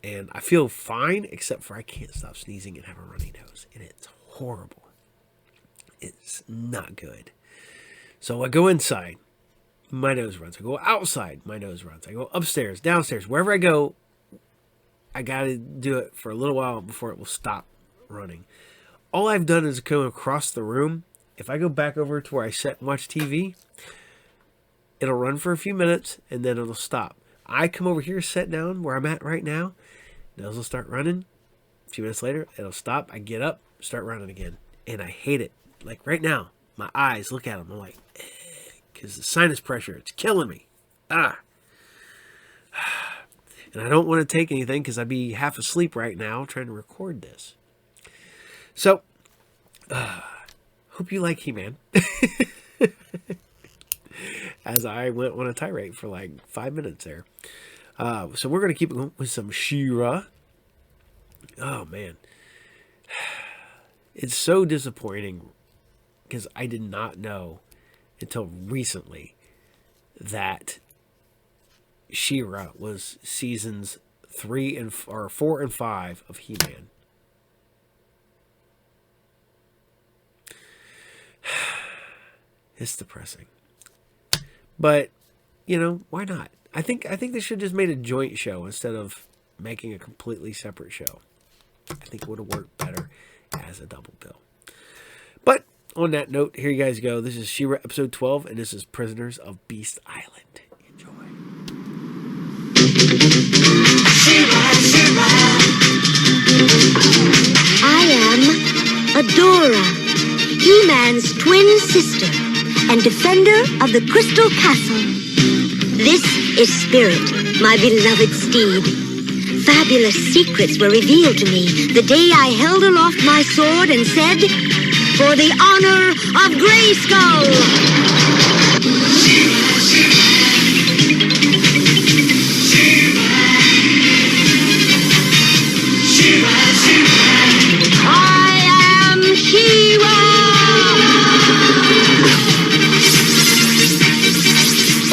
And I feel fine except for I can't stop sneezing and have a runny nose. And it's horrible. It's not good. So I go inside. My nose runs. I go outside. My nose runs. I go upstairs, downstairs. Wherever I go, I got to do it for a little while before it will stop running. All I've done is go across the room. If I go back over to where I sit and watch TV, it'll run for a few minutes and then it'll stop. I come over here, sit down where I'm at right now. Nose will start running. A few minutes later, it'll stop. I get up, start running again. And I hate it. Like right now, my eyes, look at them. I'm like, because the sinus pressure, it's killing me. And I don't want to take anything because I'd be half asleep right now trying to record this. So, hope you like He-Man. As I went on a tirade for like 5 minutes there. So we're going to keep going with some She-Ra. Oh, man. It's so disappointing because I did not know until recently that She-Ra was seasons 4 and 5 of He-Man. It's depressing. But, you know, why not? I think they should have just made a joint show instead of making a completely separate show. I think it would have worked better as a double bill. But on that note, here you guys go. This is She-Ra episode 12, and this is Prisoners of Beast Island. Enjoy. I am Adora, He-Man's twin sister and defender of the Crystal Castle. This is Spirit, my beloved steed. Fabulous secrets were revealed to me the day I held aloft my sword and said, "For the honor of Grayskull!" I am She-Ra!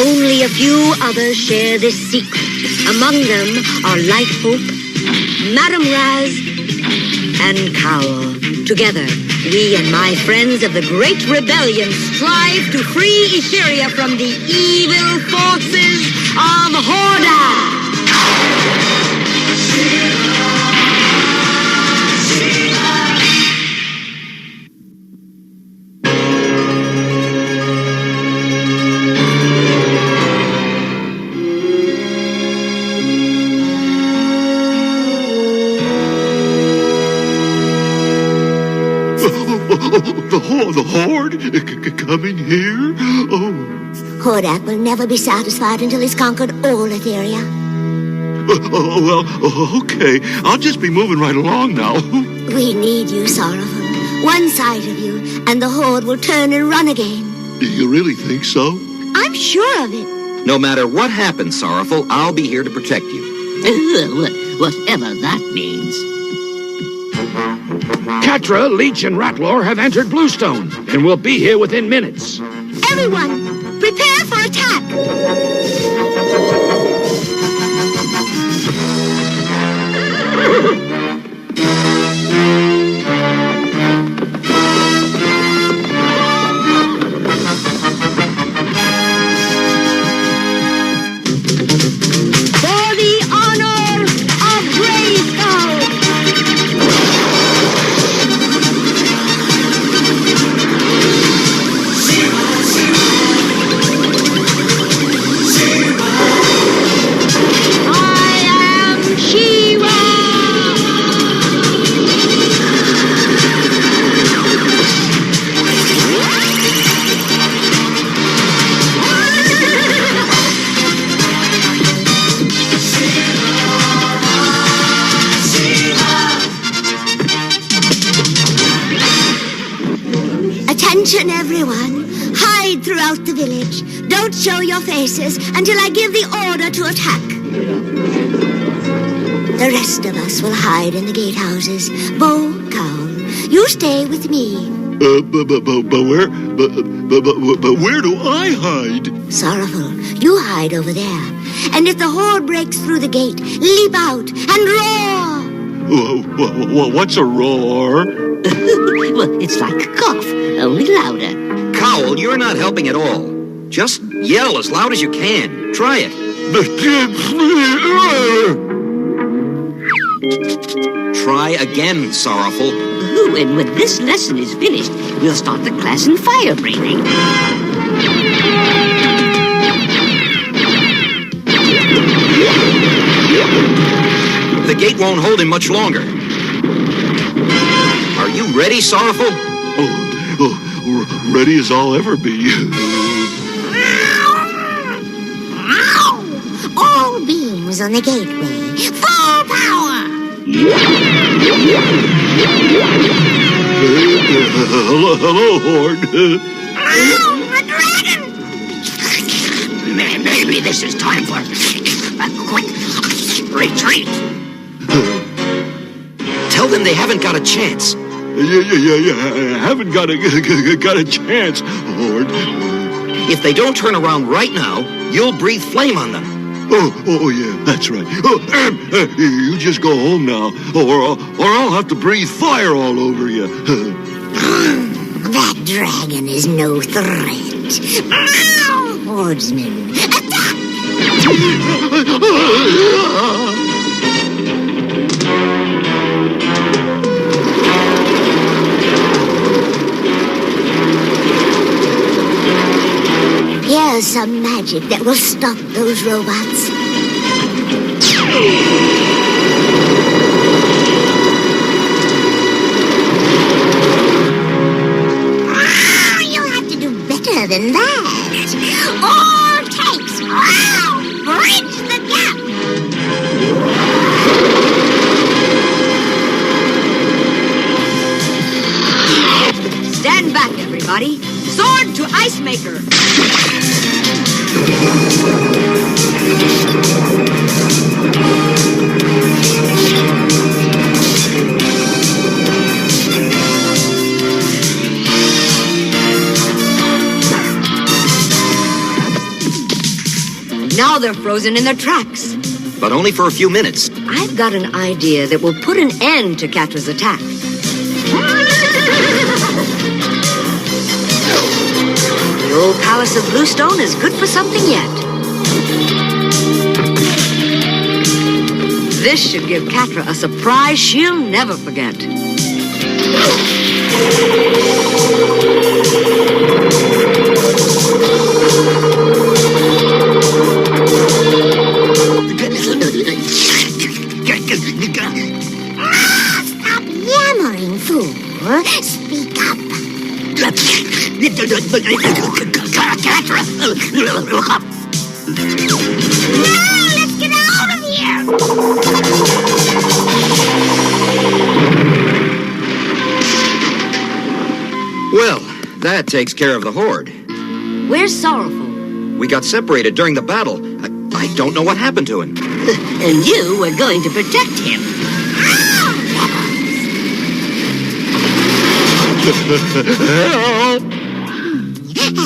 Only a few others share this secret. Among them are Light Hope, Madame Raz, and Cowl. Together, we and my friends of the Great Rebellion strive to free Etheria from the evil forces of Horda! The Horde? Coming here? Oh. Hordak will never be satisfied until he's conquered all Etheria. Okay. I'll just be moving right along now. We need you, Sorrowful. One sight of you, and the Horde will turn and run again. You really think so? I'm sure of it. No matter what happens, Sorrowful, I'll be here to protect you. Whatever that means. Catra, Leech, and Ratlor have entered Bluestone and will be here within minutes. Everyone, prepare for attack! Attention, everyone. Hide throughout the village. Don't show your faces until I give the order to attack. The rest of us will hide in the gatehouses. Bo, Cowl, you stay with me. But where do I hide? Sorrowful, you hide over there. And if the horde breaks through the gate, leap out and roar! What's a roar? Well, it's like a cough, only louder. Cowl, you're not helping at all. Just yell as loud as you can. Try it. Try again, Sorrowful. Ooh, and when this lesson is finished, we'll start the class in fire breathing. The gate won't hold him much longer. Are you ready, Sorrowful? Ready as I'll ever be. All beams on the gateway. Full power! Hello, Horde. A dragon! Maybe this is time for a quick retreat. Tell them they haven't got a chance. Yeah. Haven't got a chance, Horde. If they don't turn around right now, you'll breathe flame on them. Oh, yeah, that's right. You just go home now, or I'll have to breathe fire all over you. That dragon is no threat. Hordsmen, attack! Here's some magic that will stop those robots. You'll have to do better than that. All tanks, bridge the gap. Stand back, everybody. Sword to Ice Maker. Now they're frozen in their tracks. But only for a few minutes. I've got an idea that will put an end to Catra's attack. The old Palace of Bluestone is good for something yet. This should give Catra a surprise she'll never forget. Stop yammering, fool. Speak up. Catra, look up. Let's get out of here. Well, that takes care of the Horde. Where's Sorrowful? We got separated during the battle. I don't know what happened to him. And you were going to protect him.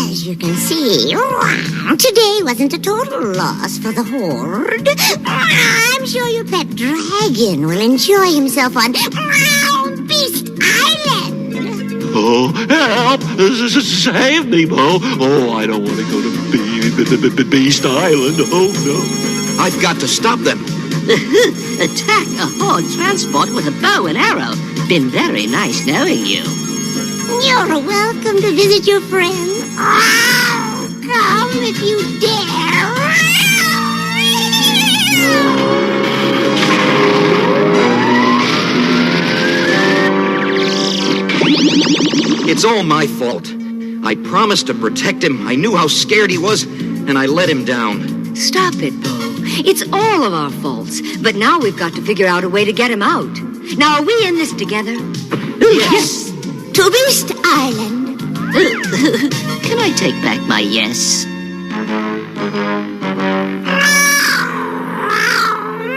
As you can see, today wasn't a total loss for the Horde. I'm sure your pet dragon will enjoy himself on Beast Island. Oh, help! Save me, Bo. Oh, I don't want to go to Beast Island. Oh, no. I've got to stop them. Attack a Horde transport with a bow and arrow. Been very nice knowing you. You're welcome to visit your friend. Come if you dare. It's all my fault. I promised to protect him. I knew how scared he was, and I let him down. Stop it, Bo. It's all of our faults. But now we've got to figure out a way to get him out. Now, are we in this together? Yes. To Beast Island. Can I take back my yes?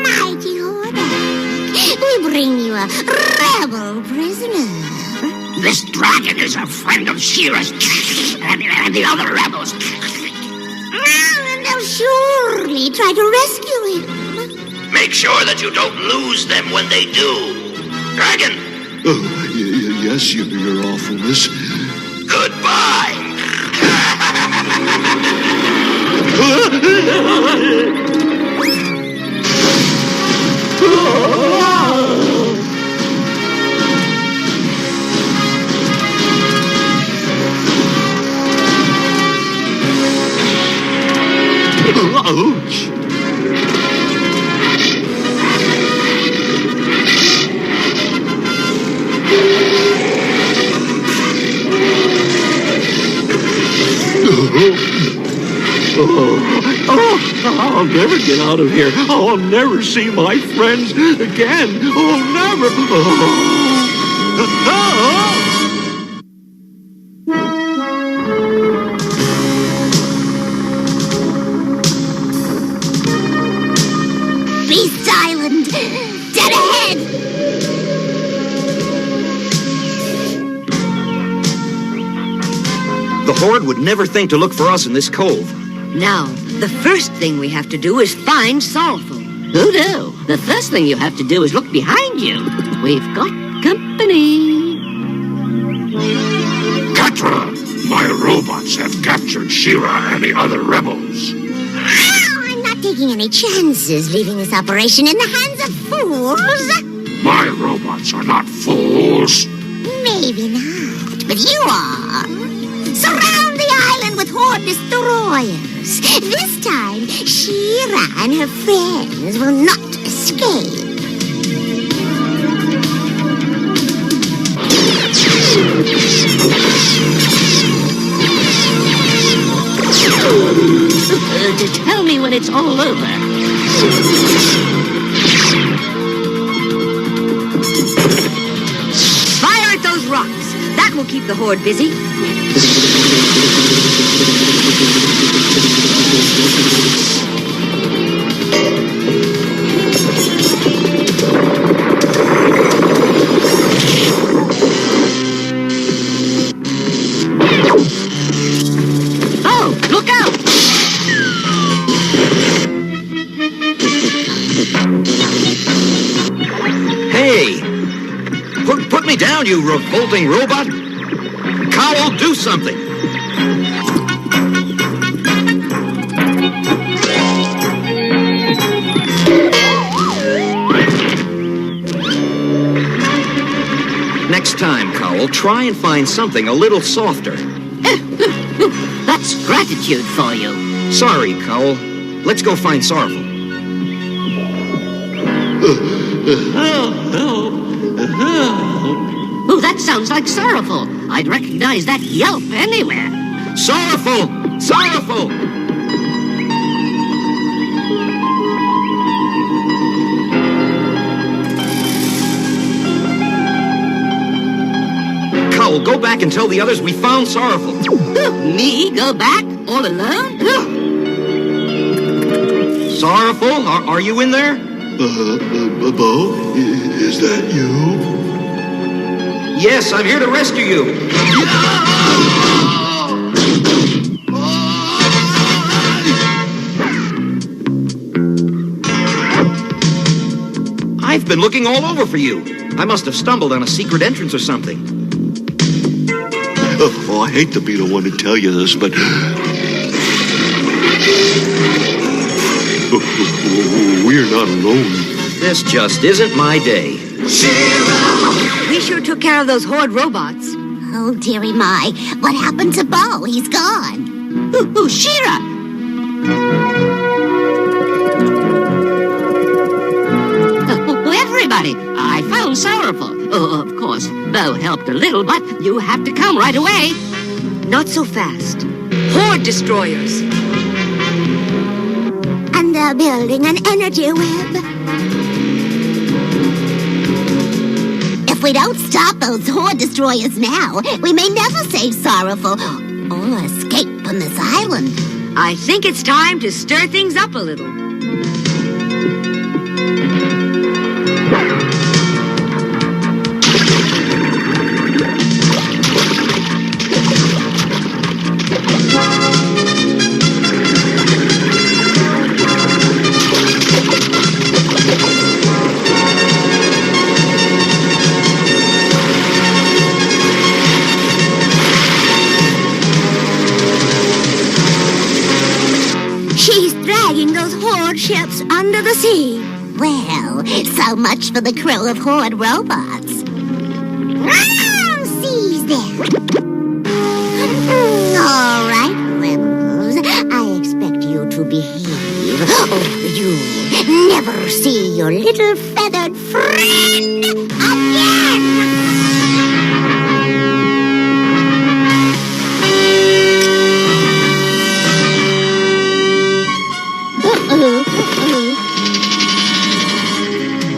Mighty Hordak, we bring you a rebel prisoner. This dragon is a friend of Shira's and the other rebels. And they'll surely try to rescue him. Make sure that you don't lose them when they do. Dragon! Yes, your awfulness. Goodbye! Ouch! I'll never get out of here. I'll never see my friends again. Oh, never. Beast Island! Dead ahead! The Horde would never think to look for us in this cove. Now, the first thing we have to do is find Sorrowful. Oh no, the first thing you have to do is look behind you. We've got company. Catra, my robots have captured Shira and the other rebels. I'm not taking any chances leaving this operation in the hands of fools. My robots are not fools. Maybe not, but you are. Surround the island with Horde destroyers. This time, Shira and her friends will not escape. Tell me when it's all over. Fire at those rocks. That will keep the Horde busy. Oh, look out! Hey! Put me down, you revolting robot! Cowl, do something! Next time, Cowl, try and find something a little softer. That's gratitude for you. Sorry, Cowl. Let's go find Sorrowful. Oh, that sounds like Sorrowful. I'd recognize that yelp anywhere. Sorrowful! Sorrowful! Cowl, go back and tell the others we found Sorrowful. Me go back all alone? Sorrowful, are you in there? Bo, is that you? Yes, I'm here to rescue you. I've been looking all over for you. I must have stumbled on a secret entrance or something. Oh, I hate to be the one to tell you this, but we're not alone. This just isn't my day. We sure took care of those Horde robots. Oh, dearie my. What happened to Bo? He's gone. Ooh, Shira! Everybody, I found Sorrowful. Oh, of course, Bo helped a little, but you have to come right away. Not so fast. Horde destroyers. And they're building an energy web. If If we don't stop those Horde destroyers now, we may never save Sorrowful or escape from this island. I think it's time to stir things up a little. She's dragging those Horde ships under the sea. Well, so much for the crew of Horde robots. Seize them. All right, rebels. I expect you to behave, or you'll never see your little feathered friend again.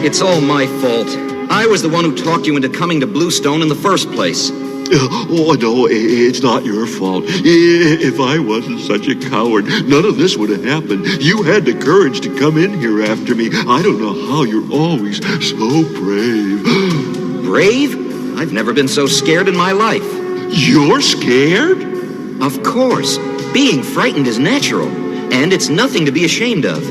It's all my fault. I was the one who talked you into coming to Bluestone in the first place. Oh, no, it's not your fault. If I wasn't such a coward, none of this would have happened. You had the courage to come in here after me. I don't know how you're always so brave. Brave? I've never been so scared in my life. You're scared? Of course. Being frightened is natural, and it's nothing to be ashamed of.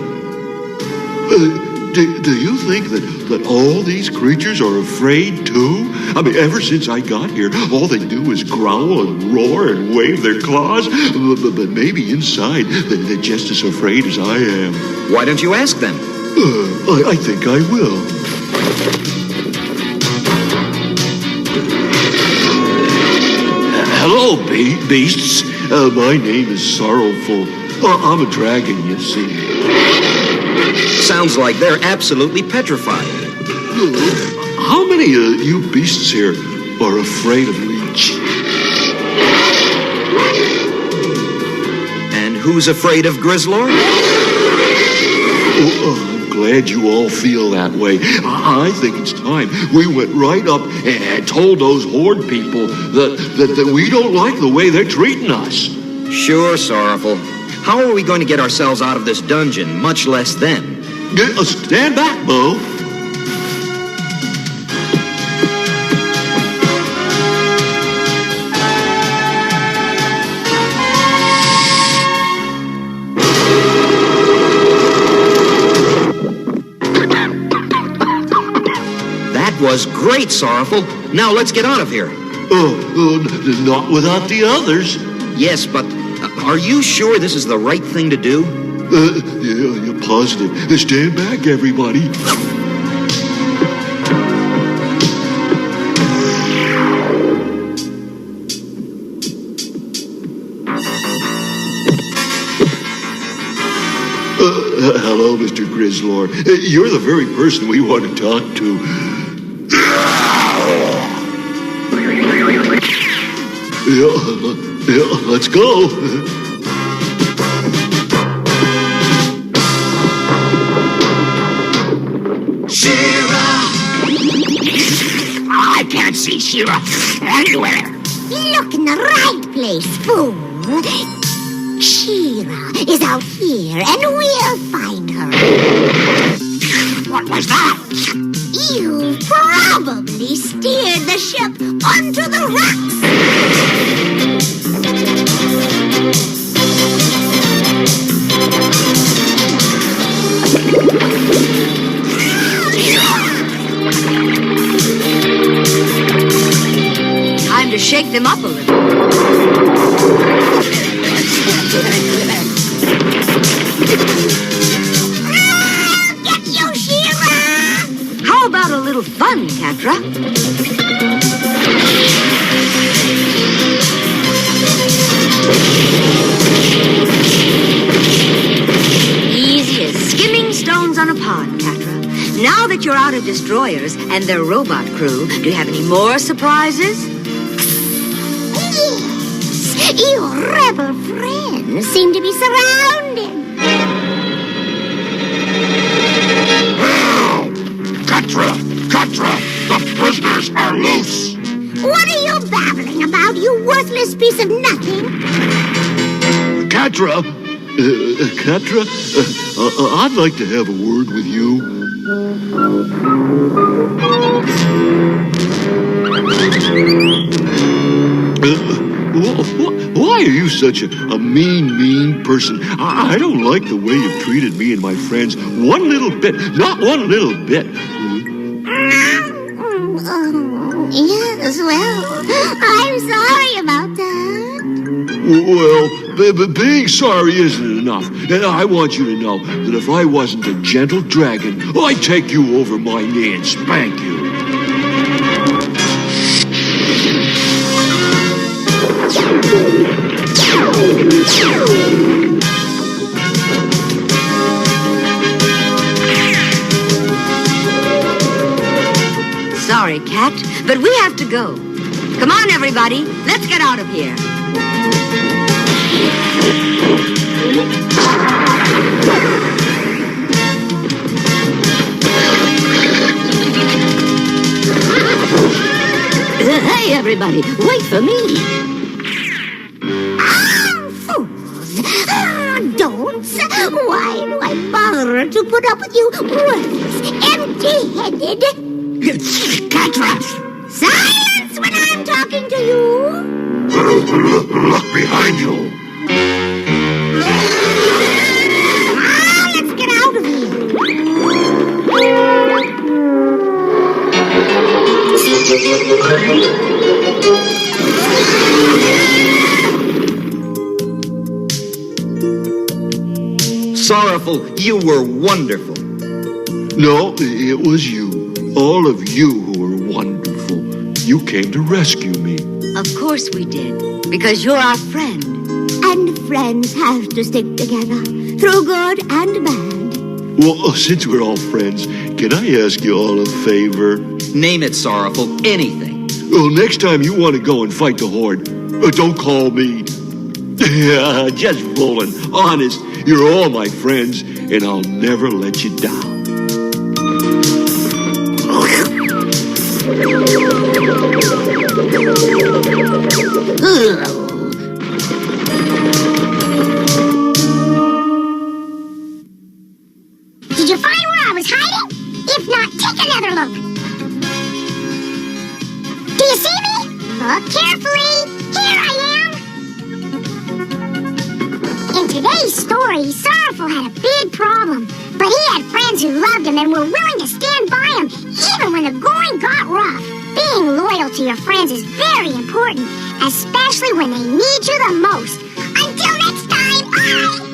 Do you think that all these creatures are afraid, too? I mean, ever since I got here, all they do is growl and roar and wave their claws. But maybe inside, they're just as afraid as I am. Why don't you ask them? I think I will. Hello, beasts. My name is Sorrowful. I'm a dragon, you see. Sounds like they're absolutely petrified. How many of you beasts here are afraid of Leech? And who's afraid of Grizzlord? I'm glad you all feel that way. I think it's time we went right up and told those Horde people that we don't like the way they're treating us. Sure, Sorrowful. How are we going to get ourselves out of this dungeon, much less them? Stand back, Bo. That was great, Sorrowful. Now let's get out of here. Not without the others. Yes, but are you sure this is the right thing to do? Yeah, you're positive. Stand back, everybody. Hello, Mr. Grizzlord. You're the very person we want to talk to. Yeah, let's go. I can't see Shira anywhere. Look in the right place, fool. Shira is out here, and we'll find her. What was that? You probably steered the ship onto the Time to shake them up a little. Get you, Shira! How about a little fun, Catra? Easy as skimming stones on a pond, Catra. Now that you're out of destroyers and their robot crew, do you have any more surprises? Yes, your rebel friends seem to be surrounded. Catra! The prisoners are loose! What are you babbling about, you worthless piece of nothing? Catra? Catra? I'd like to have a word with you. Why are you such a mean person? I don't like the way you've treated me and my friends one little bit. Not one little bit. Yes, well, I'm sorry about that. Well, being sorry isn't enough. And I want you to know that if I wasn't a gentle dragon, I'd take you over my knee and spank you. Sorry, Cat, but we have to go. Come on, everybody. Let's get out of here. Hey, everybody, wait for me. Don'ts! Why do I bother to put up with you worthless, empty-headed... Catra! Silence when I'm talking to you! Look behind you! Now let's get out of Sorrowful, you were wonderful. No, it was you. All of you who were wonderful. You came to rescue me. Of course we did, because you're our friend. And friends have to stick together, through good and bad. Well, since we're all friends, can I ask you all a favor? Name it, Sorrowful. Anything. Well, next time you want to go and fight the Horde, don't call me. Yeah, just fooling. Honest, you're all my friends, and I'll never let you down. Did you find where I was hiding? If not, take another look. Do you see me? Look carefully. Here I am. In today's story, Sorrowful had a big problem. But he had friends who loved him and were willing to stand by him, even when the going got rough. Being loyal to your friends is very important, especially when they need you the most. Until next time, bye!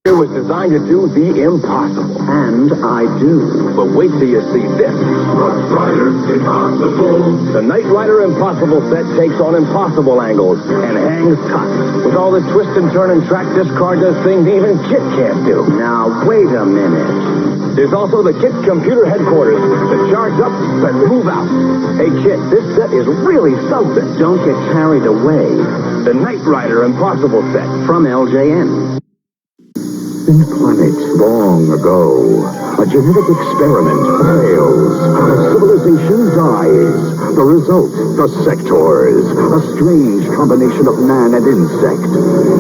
Was designed to do the impossible. And I do. But wait till you see this. Knight Rider Impossible. The Knight Rider Impossible set takes on impossible angles and hangs tough. With all the twist and turn and track this car does things even Kit can't do. Now, wait a minute. is also the KIT computer headquarters. To charge up, let's move out. Hey, KIT, this set is really something. Don't get carried away. The Knight Rider Impossible set from LJN. In a planet long ago, a genetic experiment fails. A civilization dies. The result, the Sectors. A strange combination of man and insect.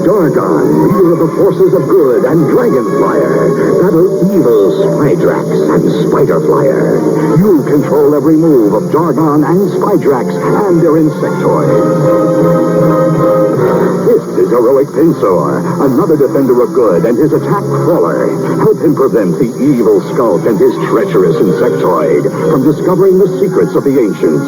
Dargon, leader of the forces of good, and Dragonflyer, battle evil Spydrax and Spiderflyer. You control every move of Dargon and Spydrax and their insectoids. This is Heroic Pinsor, another defender of good, and his attack crawler. Help him prevent the evil Skulk and his treacherous insectoid from discovering the secrets of the ancients.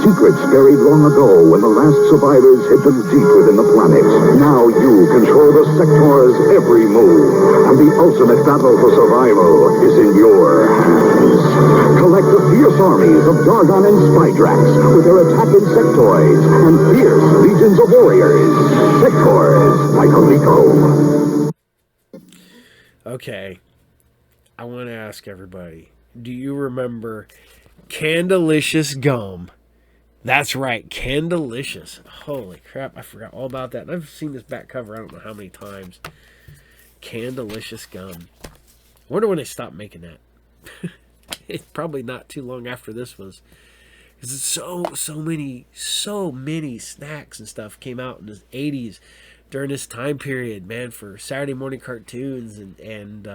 Secrets buried long ago when the last survivors hid them deep within the planet. Now you control the Sector's every move, and the ultimate battle for survival is in your hands. Collect the fierce armies of Dargon and Spydrax with their attack insectoids and fierce legions of warriors. Sectors like Rico. Okay, I want to ask everybody, do you remember Candalicious Gum? That's right, Candalicious. Holy crap, I forgot all about that. And I've seen this back cover I don't know how many times. Candalicious Gum. I wonder when they stopped making that. It's probably not too long after this was. Because so many snacks and stuff came out in the 80s during this time period, man, for Saturday morning cartoons and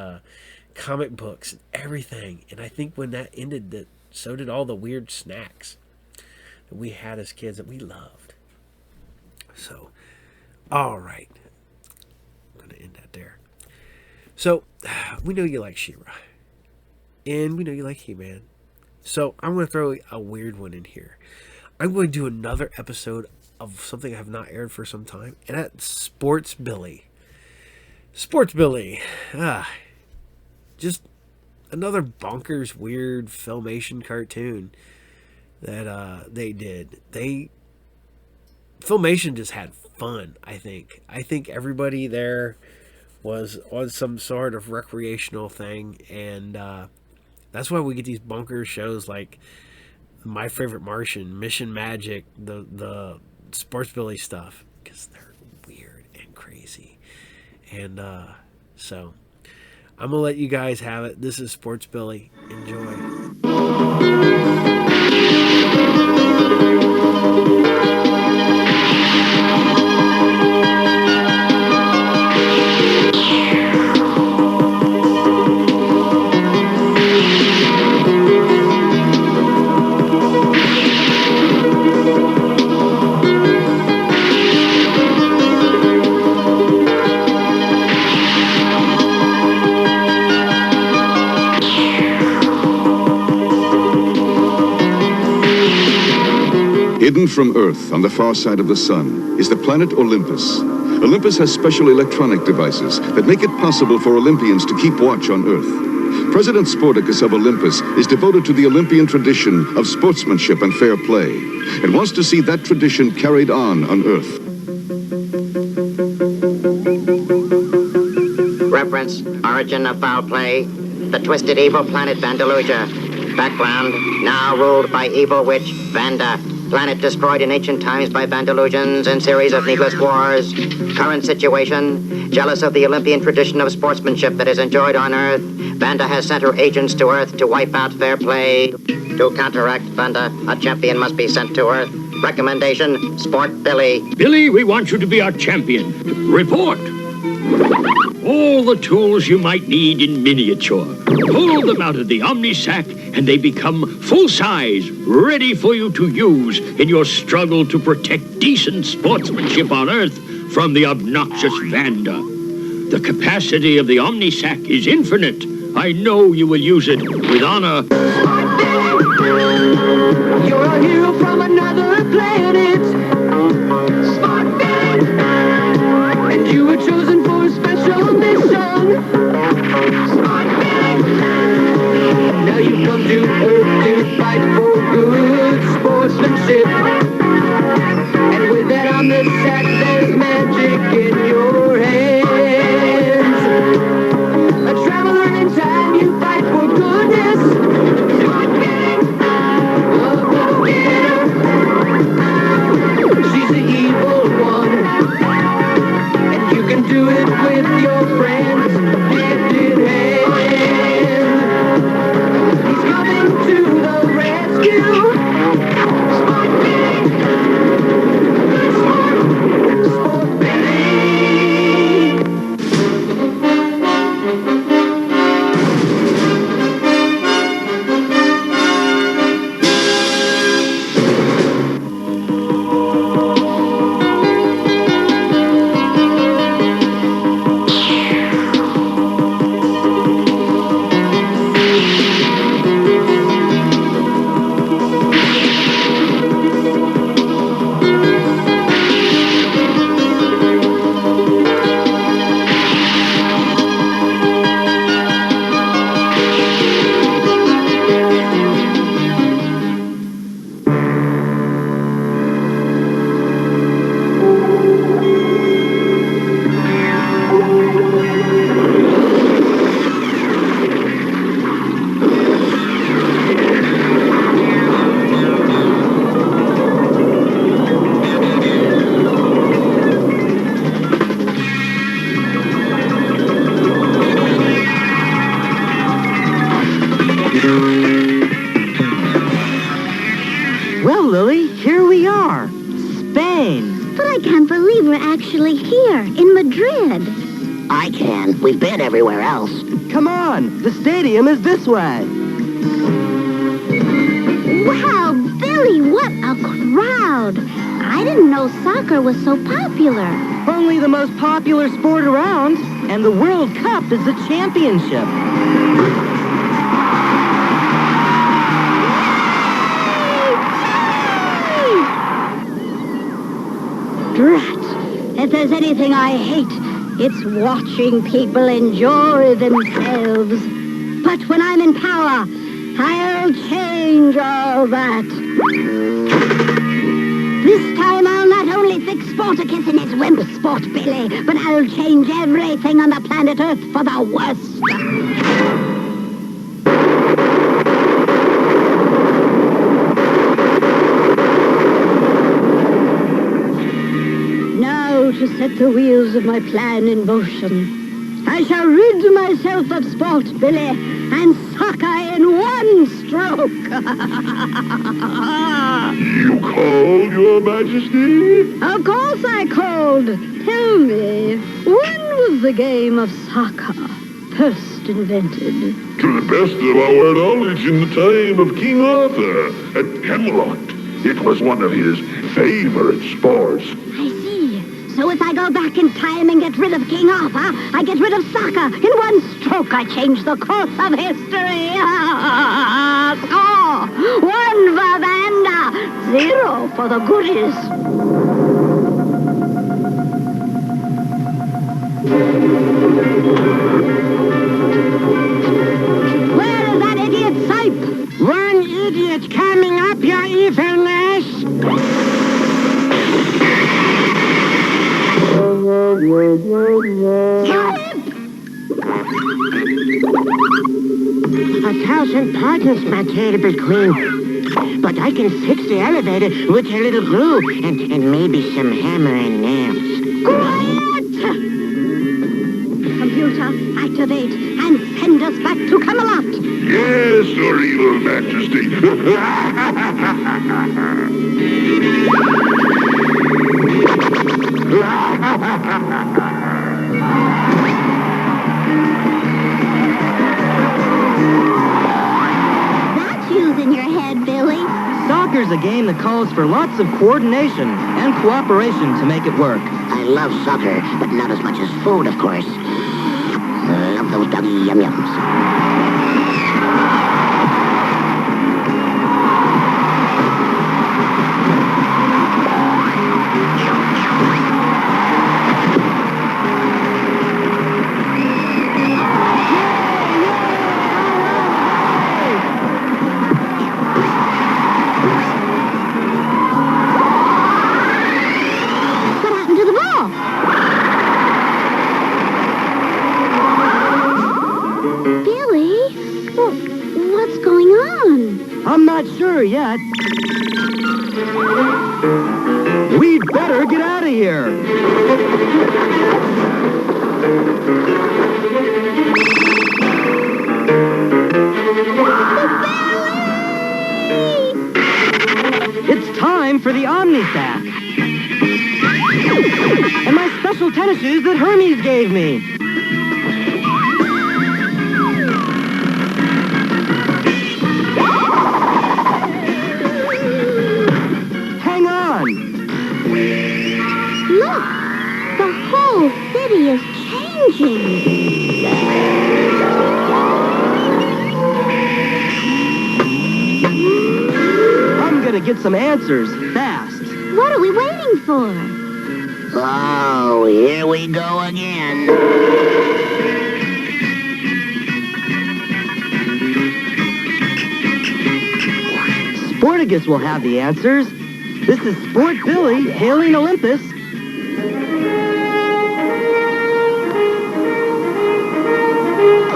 comic books and everything. And I think when that ended, so did all the weird snacks that we had as kids that we loved. So, all right. I'm going to end that there. So, we know you like She-Ra. And we know you like He-Man. So, I'm going to throw a weird one in here. I'm going to do another episode of something I have not aired for some time, and that's Sports Billy. Sports Billy. Just another bonkers, weird Filmation cartoon that they did. Filmation just had fun, I think. I think everybody there was on some sort of recreational thing, and that's why we get these bonkers shows like My Favorite Martian, Mission Magic, the Sports Billy stuff, because they're weird and crazy. And so I'm gonna let you guys have it. This is Sports Billy. Enjoy. Hidden from Earth on the far side of the sun is the planet Olympus. Olympus has special electronic devices that make it possible for Olympians to keep watch on Earth. President Sporticus of Olympus is devoted to the Olympian tradition of sportsmanship and fair play, and wants to see that tradition carried on Earth. Reference, origin of foul play, the twisted evil planet Vandaluja. Background, now ruled by evil witch Vanda. Planet destroyed in ancient times by Vandalusians in series of needless wars. Current situation, jealous of the Olympian tradition of sportsmanship that is enjoyed on Earth, Vanda has sent her agents to Earth to wipe out fair play. To counteract Vanda, a champion must be sent to Earth. Recommendation, Sport Billy. Billy, we want you to be our champion. Report. All the tools you might need in miniature. Pull them out of the Omni-Sac and they become full-size, ready for you to use in your struggle to protect decent sportsmanship on Earth from the obnoxious Vanda. The capacity of the Omni-Sac is infinite. I know you will use it with honor. You're a hero from another planet. Smart man. And you were chosen for a special mission. Smart man. Now you've come to Earth to fight for good sportsmanship. And with that on the sack, there's magic in your hands. A traveler in time, you fight for good. Madrid? I can. We've been everywhere else. Come on, the stadium is this way. Wow, Billy, what a crowd. I didn't know soccer was so popular. Only the most popular sport around, and the World Cup is the championship. Drat. If there's anything I hate, it's watching people enjoy themselves. But when I'm in power, I'll change all that. This time I'll not only fix Sporticus in his wimp sport, Billy, but I'll change everything on the planet Earth for the worst. Now to set the wheels of my plan in motion. I shall rid myself of sport, Billy, and soccer in one stroke. You called, Your Majesty? Of course I called. Tell me, when was the game of soccer first invented? To the best of our knowledge, in the time of King Arthur at Camelot. It was one of his favorite sports. I see. So if I go back in time and get rid of King Arthur, I get rid of soccer. In one stroke, I change the course of history. Score! 1 for Vanda, 0 for the goodies. Where is that idiot Sipe? One idiot coming up, your evilness. Sipe! 1,000 pardons, my terrible queen. But I can fix the elevator with a little glue and maybe some hammer and nails. Quiet! Computer, activate and send us back to Camelot. Yes, Your Evil Majesty. That's using your head, Billy. Soccer's a game that calls for lots of coordination and cooperation to make it work. I love soccer, but not as much as food, of course. Love those doggy yum-yums. I'm not sure yet. We'd better get out of here. It's time for the Omni-Sack. And my special tennis shoes that Hermes gave me. Look! The whole city is changing. I'm gonna get some answers fast. What are we waiting for? Oh, here we go again. Sporticus will have the answers. This is Sport Billy hailing Olympus.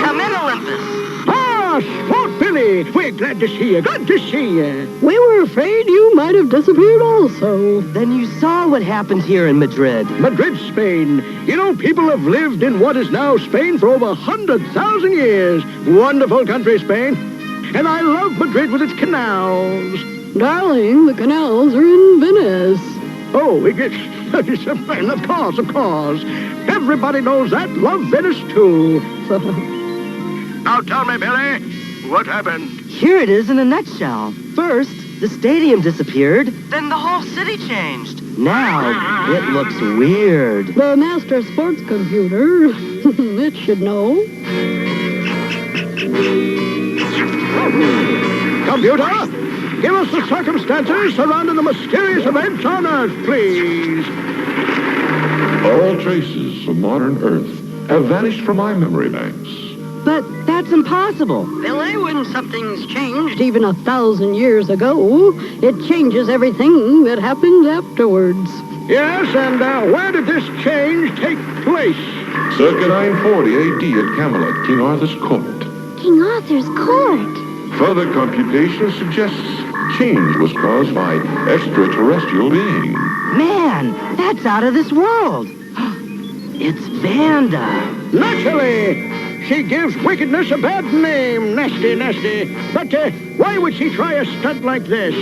Come in, Olympus. Ah, Sport Billy! We're glad to see you. Glad to see you. We were afraid you might have disappeared also. Then you saw what happened here in Madrid. Madrid, Spain. You know, people have lived in what is now Spain for over 100,000 years. Wonderful country, Spain. And I love Madrid with its canals. Darling, the canals are in Venice. Oh, of course. everybody knows that, love Venice too. Now tell me, Billy, what happened? Here it is in a nutshell. First, the stadium disappeared. Then the whole city changed. Now, it looks weird. The master sports computer. It should know. Computer, give us the circumstances surrounding the mysterious events on Earth, please. All traces of modern Earth have vanished from my memory banks. But that's impossible. Billy, when something's changed even 1,000 years ago, it changes everything that happens afterwards. Yes, and where did this change take place? Circa 940 A.D. at Camelot, King Arthur's court. King Arthur's court. Further computation suggests change was caused by extraterrestrial beings. Man, that's out of this world. It's Vanda. Naturally! She gives wickedness a bad name. Nasty, nasty. But why would she try a stunt like this?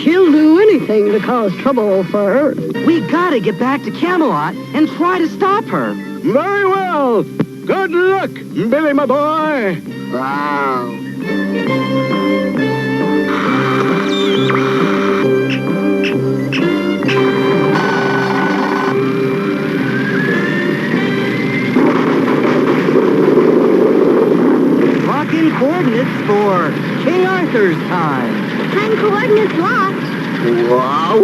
She'll do anything to cause trouble for Earth. We gotta get back to Camelot and try to stop her. Very well. Good luck, Billy, my boy. Wow. In coordinates for King Arthur's time. Time coordinates locked. Wow.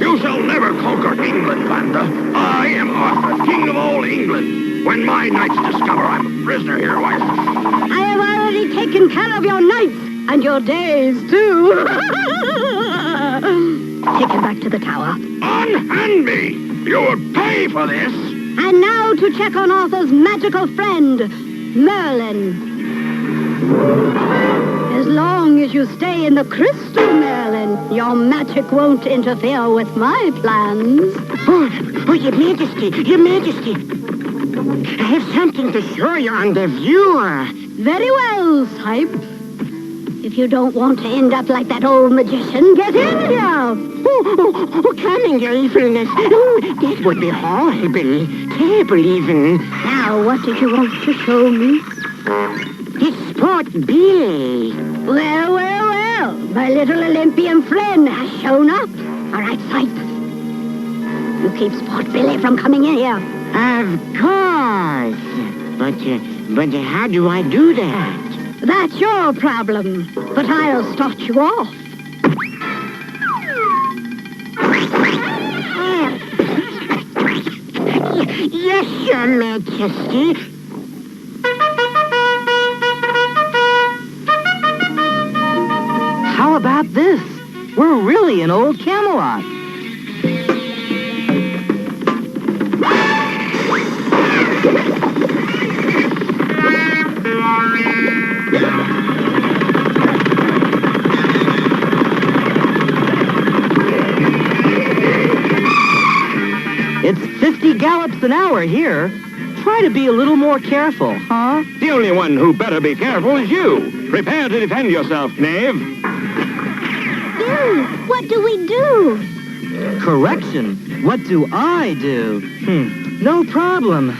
You shall never conquer England, Vanda. I am Arthur, king of all England. When my knights discover I'm a prisoner here, why... I have already taken care of your nights and your days, too. Take him back to the tower. Unhand me! You will pay for this! And now to check on Arthur's magical friend, Merlin. As long as you stay in the crystal, Merlin, your magic won't interfere with my plans. Oh, Your Majesty, Your Majesty. I have something to show you on the viewer. Very well, Sype. If you don't want to end up like that old magician, get in here! Coming, your evilness. Oh, that would be horrible. Terrible, even. Now, what did you want to show me? This sport Billy. Well, well, well. My little Olympian friend has shown up. All right, Sype. You keep Sport Billy from coming in here. Of course. But how do I do that? That's your problem. But I'll start you off. Yes, Your Majesty. How about this? We're really in old Camelot. It's 50 gallops an hour here. Try to be a little more careful, huh? The only one who better be careful is you. Prepare to defend yourself, knave. Billy, what do we do? Correction. What do I do? No problem.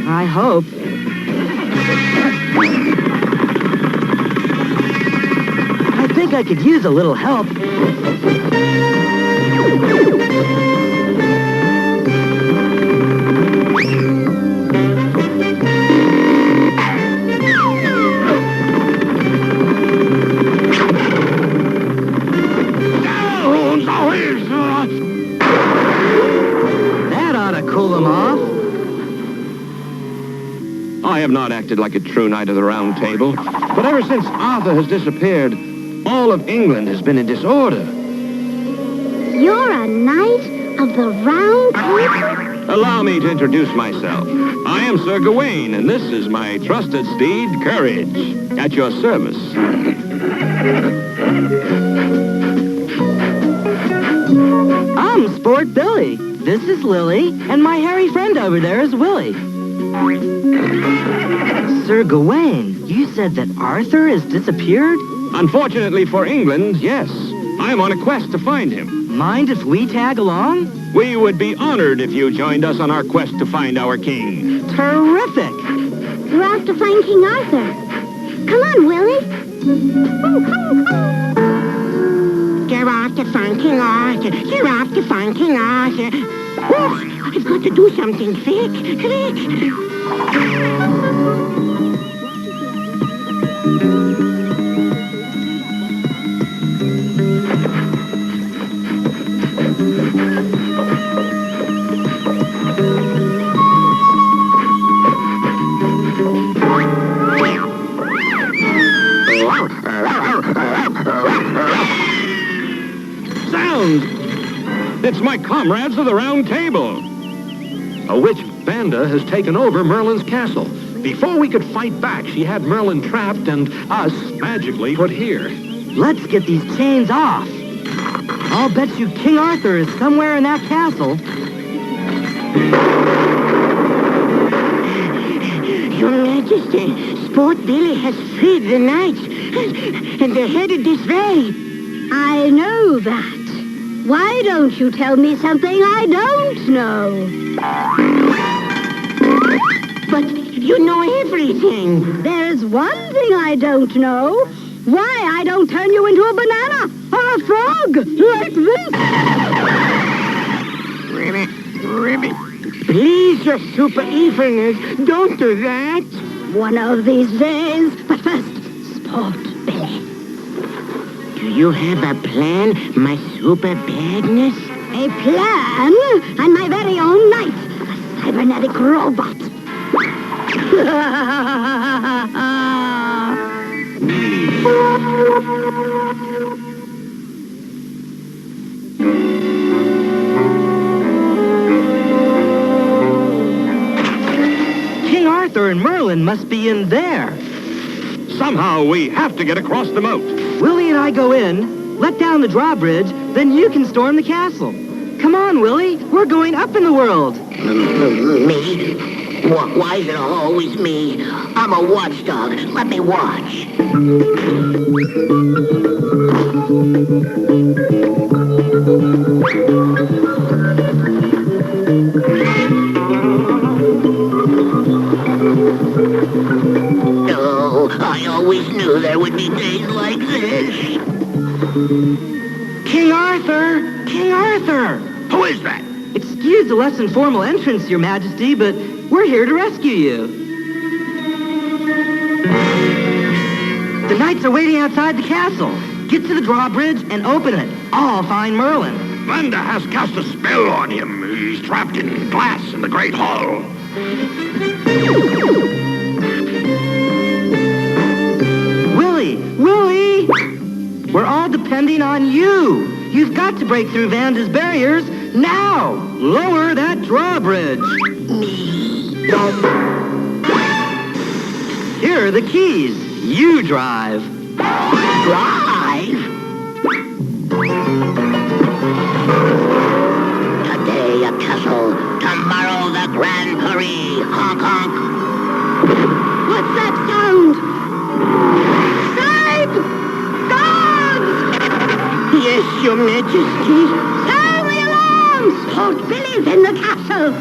I hope. I think I could use a little help. That ought to cool him off. I have not acted like a true knight of the Round Table, but ever since Arthur has disappeared, all of England has been in disorder. You're a knight of the Round Table? Allow me to introduce myself. I am Sir Gawain, and this is my trusted steed, Courage, at your service. I'm Sport Billy. This is Lily, and my hairy friend over there is Willie. Sir Gawain, you said that Arthur has disappeared? Unfortunately for England, yes. I'm on a quest to find him. Mind if we tag along? We would be honored if you joined us on our quest to find our king. Terrific! We're off to find King Arthur. Come on, Willie. You're off to find King Arthur. You're off to find King Arthur. Oops, I've got to do something quick. Sound! It's my comrades of the Round Table. A witch Vanda has taken over Merlin's castle. Before we could fight back, she had Merlin trapped and us magically put here. Let's get these chains off. I'll bet you King Arthur is somewhere in that castle. Your Majesty, Sport Billy has freed the knights, and they're headed this way. I know that. Why don't you tell me something I don't know? But you know everything. There's one thing I don't know. Why I don't turn you into a banana or a frog like this. Ribbit. Please, your super evilness, don't do that. One of these days. But first, Sport Billy. Do you have a plan, my super badness? A plan and my very own knife, a cybernetic robot. King Arthur and Merlin must be in there. Somehow we have to get across the moat. Willie and I go in, let down the drawbridge, then you can storm the castle. Come on, Willie. We're going up in the world. Me? Why is it always me? I'm a watchdog. Let me watch. Oh, I always knew there would be days like this. King Arthur! King Arthur! Who is that? Excuse the less than formal entrance, Your Majesty, but we're here to rescue you. The knights are waiting outside the castle. Get to the drawbridge and open it. I'll find Merlin. Vanda has cast a spell on him. He's trapped in glass in the Great Hall. Willie! Willie! We're all depending on you. You've got to break through Vanda's barriers now. Lower that drawbridge. Here are the keys. You drive. Drive? Today a castle, tomorrow the Grand Paris. Honk, honk. What's that sound? Side! Guards! Yes, Your Majesty. Sound the alarm! Sport Billy's in the castle.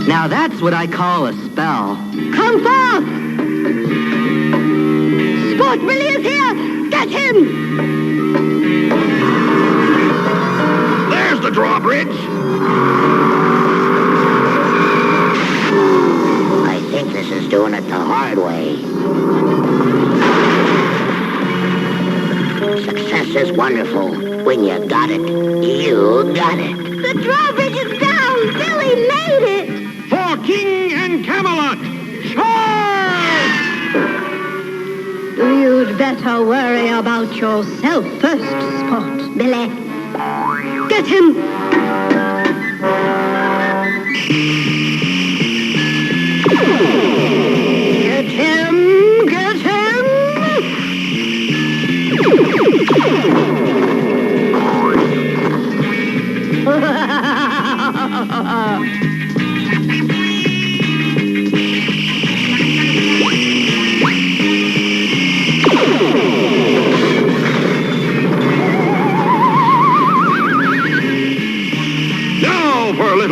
Now that's what I call a spell. Come forth! Sport Billy is here! Get him! There's the drawbridge. I think this is doing it the hard way. Success is wonderful. When you got it, you got it. The drawbridge is down! Billy made it! For King and Camelot! Charge! You'd better worry about yourself first, Sport Billy. Get him! Get him! Get him!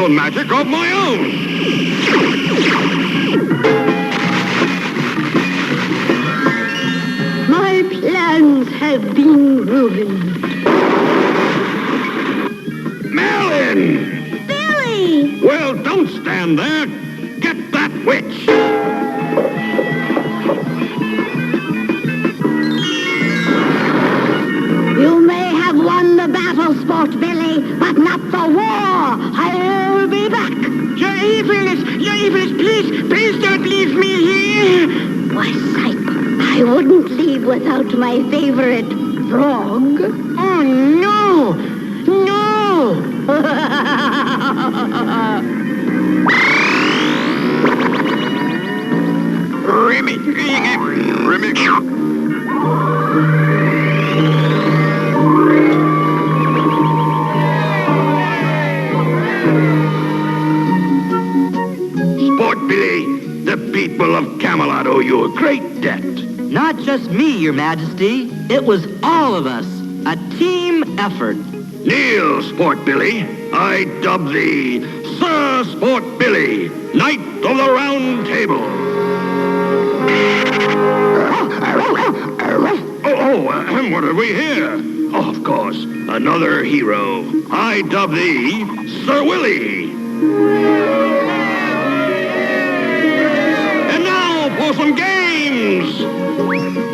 little magic of my own. My plans have been ruined. Merlin! Billy! Well, don't stand there. Get that witch. You may have won the battle, Sport Billy, but not the war. I'll be back. Your evilness, please don't leave me here. Why, Cypher, I wouldn't leave without my favorite frog. Oh, no! No! Sport Billy, the people of Camelot owe you a great debt. Not just me, Your Majesty. It was all of us. A team effort. Kneel, Sport Billy. I dub thee Sir Sport Billy, Knight of the Round Table. What have we here? Oh, of course, another hero. I dub thee Sir Willie. And now for some games.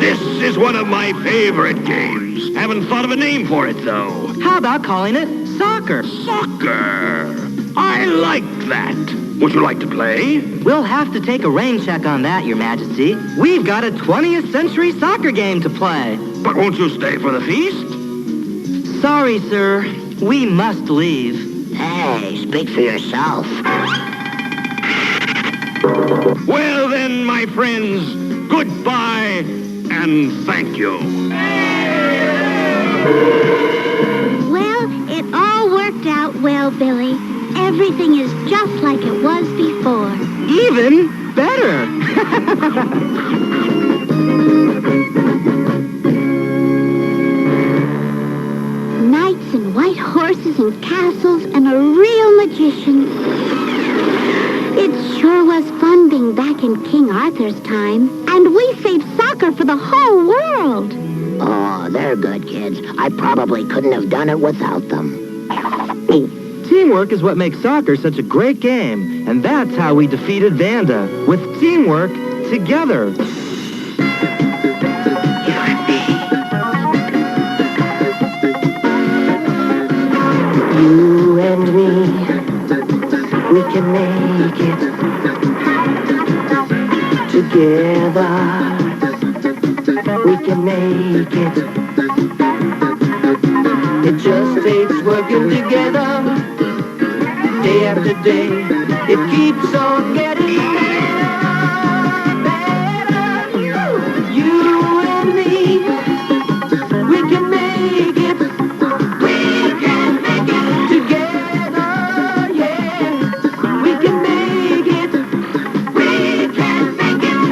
This is one of my favorite games. Haven't thought of a name for it, though. How about calling it soccer? Soccer. I like that. Would you like to play? We'll have to take a rain check on that, Your Majesty. We've got a 20th century soccer game to play. But won't you stay for the feast? Sorry, sir. We must leave. Hey, speak for yourself. Well then, my friends, goodbye and thank you. Well, it all worked out well, Billy. Everything is just like it was before. Even better. Knights and white horses and castles and a real magician. It sure was fun being back in King Arthur's time. And we saved soccer for the whole world. Oh, they're good kids. I probably couldn't have done it without them. Teamwork is what makes soccer such a great game, and that's how we defeated Vanda. With teamwork, together. You and me, we can make it together. We can make it. It just takes working together. Day after day, it keeps on getting better. You and me, we can make it. We can make it together, yeah. We can make it. We can make it.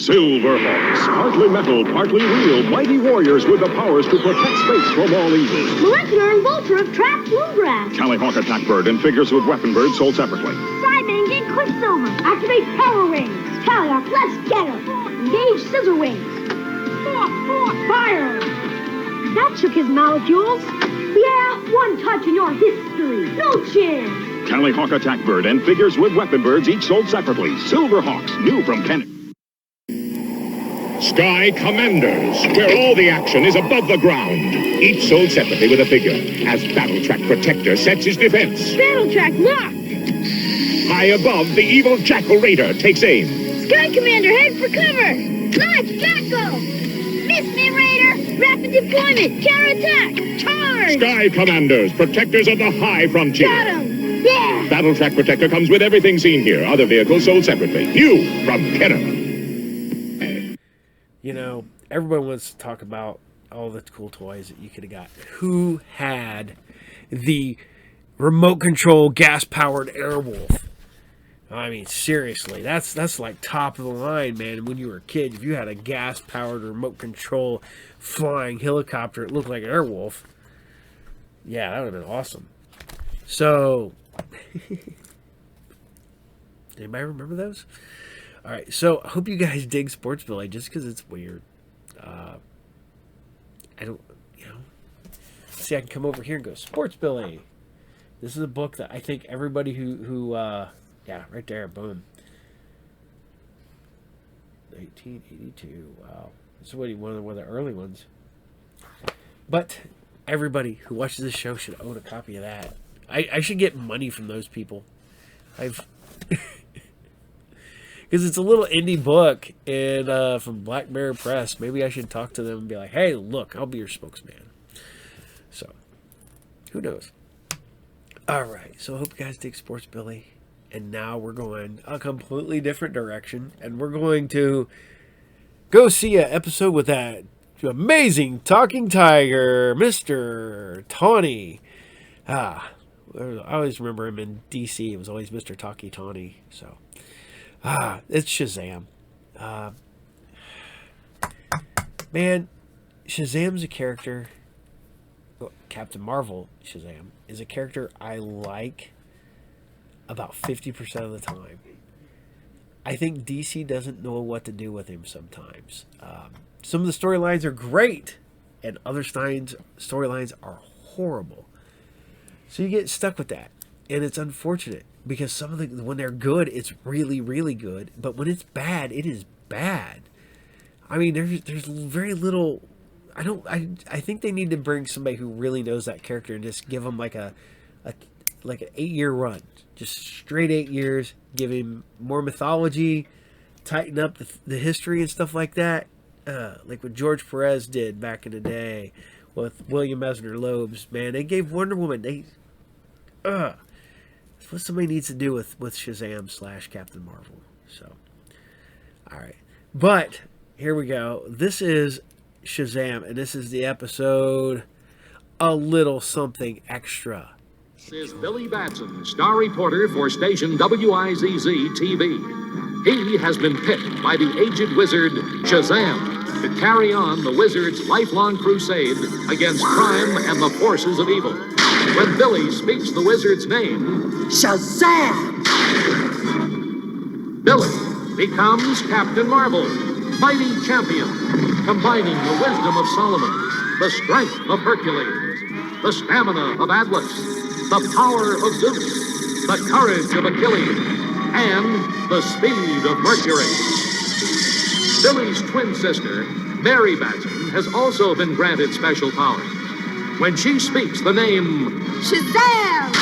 Silverhawks, partly metal, partly real, mighty warriors with the powers to protect space from all evil. Molecular and Vulture of trapped bluegrass. Tally-Hawk Attack Bird and figures with Weapon Bird sold separately. Sideman, get Quicksilver. Activate Power Wings. Tally-Hawk, let's get him. Engage Scissor Wings. Fire! That shook his molecules. Yeah, one touch and you're history. No chance. Tally-Hawk Attack Bird and figures with Weapon Birds each sold separately. Silverhawks, new from Kenny. Sky Commanders, where all the action is above the ground. Each sold separately with a figure, as Battle Track Protector sets his defense. Battle Track locked. High above, the evil Jackal Raider takes aim. Sky Commander, head for cover. Dodge, Jacko. Miss me, Raider. Rapid deployment. Counterattack. Charge. Sky Commanders, protectors of the high frontier. Got him. Yeah. Battle Track Protector comes with everything seen here. Other vehicles sold separately. New from Kenner. You know, everybody wants to talk about all the cool toys that you could have got. Who had the remote control gas-powered Airwolf? I mean, seriously, that's like top of the line, man. When you were a kid, if you had a gas-powered remote control flying helicopter, it looked like an Airwolf. Yeah, that would have been awesome. So, anybody remember those? All right, so I hope you guys dig Sports Billy just because it's weird. I don't, see, I can come over here and go, Sports Billy. This is a book that I think everybody who yeah, right there, boom. 1982, wow. This is one of the early ones. But everybody who watches this show should own a copy of that. I should get money from those people. Because it's a little indie book and from Black Bear Press. Maybe I should talk to them and be like, hey, look, I'll be your spokesman. So, who knows? All right, so I hope you guys dig Sports Billy. And now we're going a completely different direction. And we're going to go see an episode with that amazing talking tiger, Mr. Tawny. I always remember him in DC. It was always Mr. Talkie Tawny. So, it's Shazam. Man, Shazam's a character. Captain Marvel, Shazam, is a character I like about 50% of the time. I think DC doesn't know what to do with him sometimes. Some of the storylines are great, and other storylines are horrible. So you get stuck with that, and it's unfortunate because some of when they're good, it's really, really good. But when it's bad, it is bad. I mean, there's very little. I think they need to bring somebody who really knows that character and just give him like an 8-year run, just straight 8 years. Give him more mythology, tighten up the history and stuff like that, like what George Perez did back in the day with William Eisner Loeb's. Man, they gave Wonder Woman. That's what somebody needs to do with Shazam / Captain Marvel. So, all right, but here we go. This is Shazam, and this is the episode A Little Something Extra. This is Billy Batson, star reporter for station WIZZ-TV. He has been picked by the aged wizard Shazam to carry on the wizard's lifelong crusade against crime and the forces of evil. When Billy speaks the wizard's name, Shazam! Billy becomes Captain Marvel, mighty champion, combining the wisdom of Solomon, the strength of Hercules, the stamina of Atlas, the power of Zeus, the courage of Achilles, and the speed of Mercury. Billy's twin sister, Mary Batson, has also been granted special powers. When she speaks the name Shazam,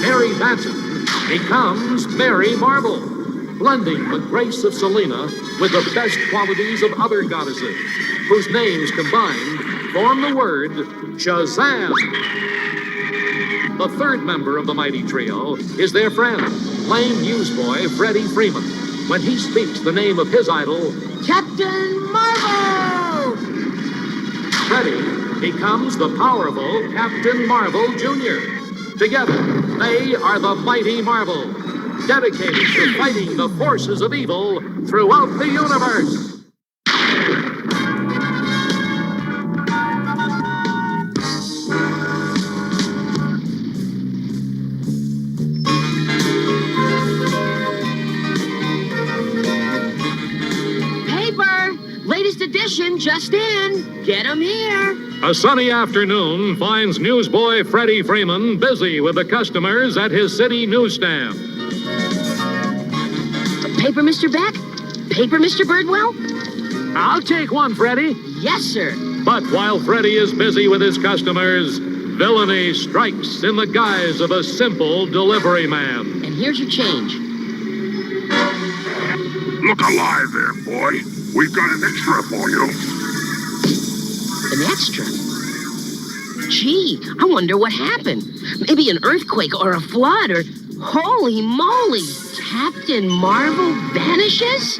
Mary Batson becomes Mary Marvel, blending the grace of Selena with the best qualities of other goddesses, whose names combined form the word Shazam. The third member of the mighty trio is their friend, lame newsboy Freddie Freeman, when he speaks the name of his idol, Captain Marvel! Freddie becomes the powerful Captain Marvel Jr. Together, they are the Mighty Marvel. dedicated to fighting the forces of evil throughout the universe. Paper! Latest edition, just in. Get 'em here. A sunny afternoon finds newsboy Freddie Freeman busy with the customers at his city newsstand. Paper, Mr. Beck? Paper, Mr. Birdwell? I'll take one, Freddie. Yes, sir. But while Freddie is busy with his customers, villainy strikes in the guise of a simple delivery man. And here's your change. Look alive there, boy. We've got an extra for you. An extra? Gee, I wonder what happened. Maybe an earthquake or a flood or... Holy moly! Captain Marvel vanishes?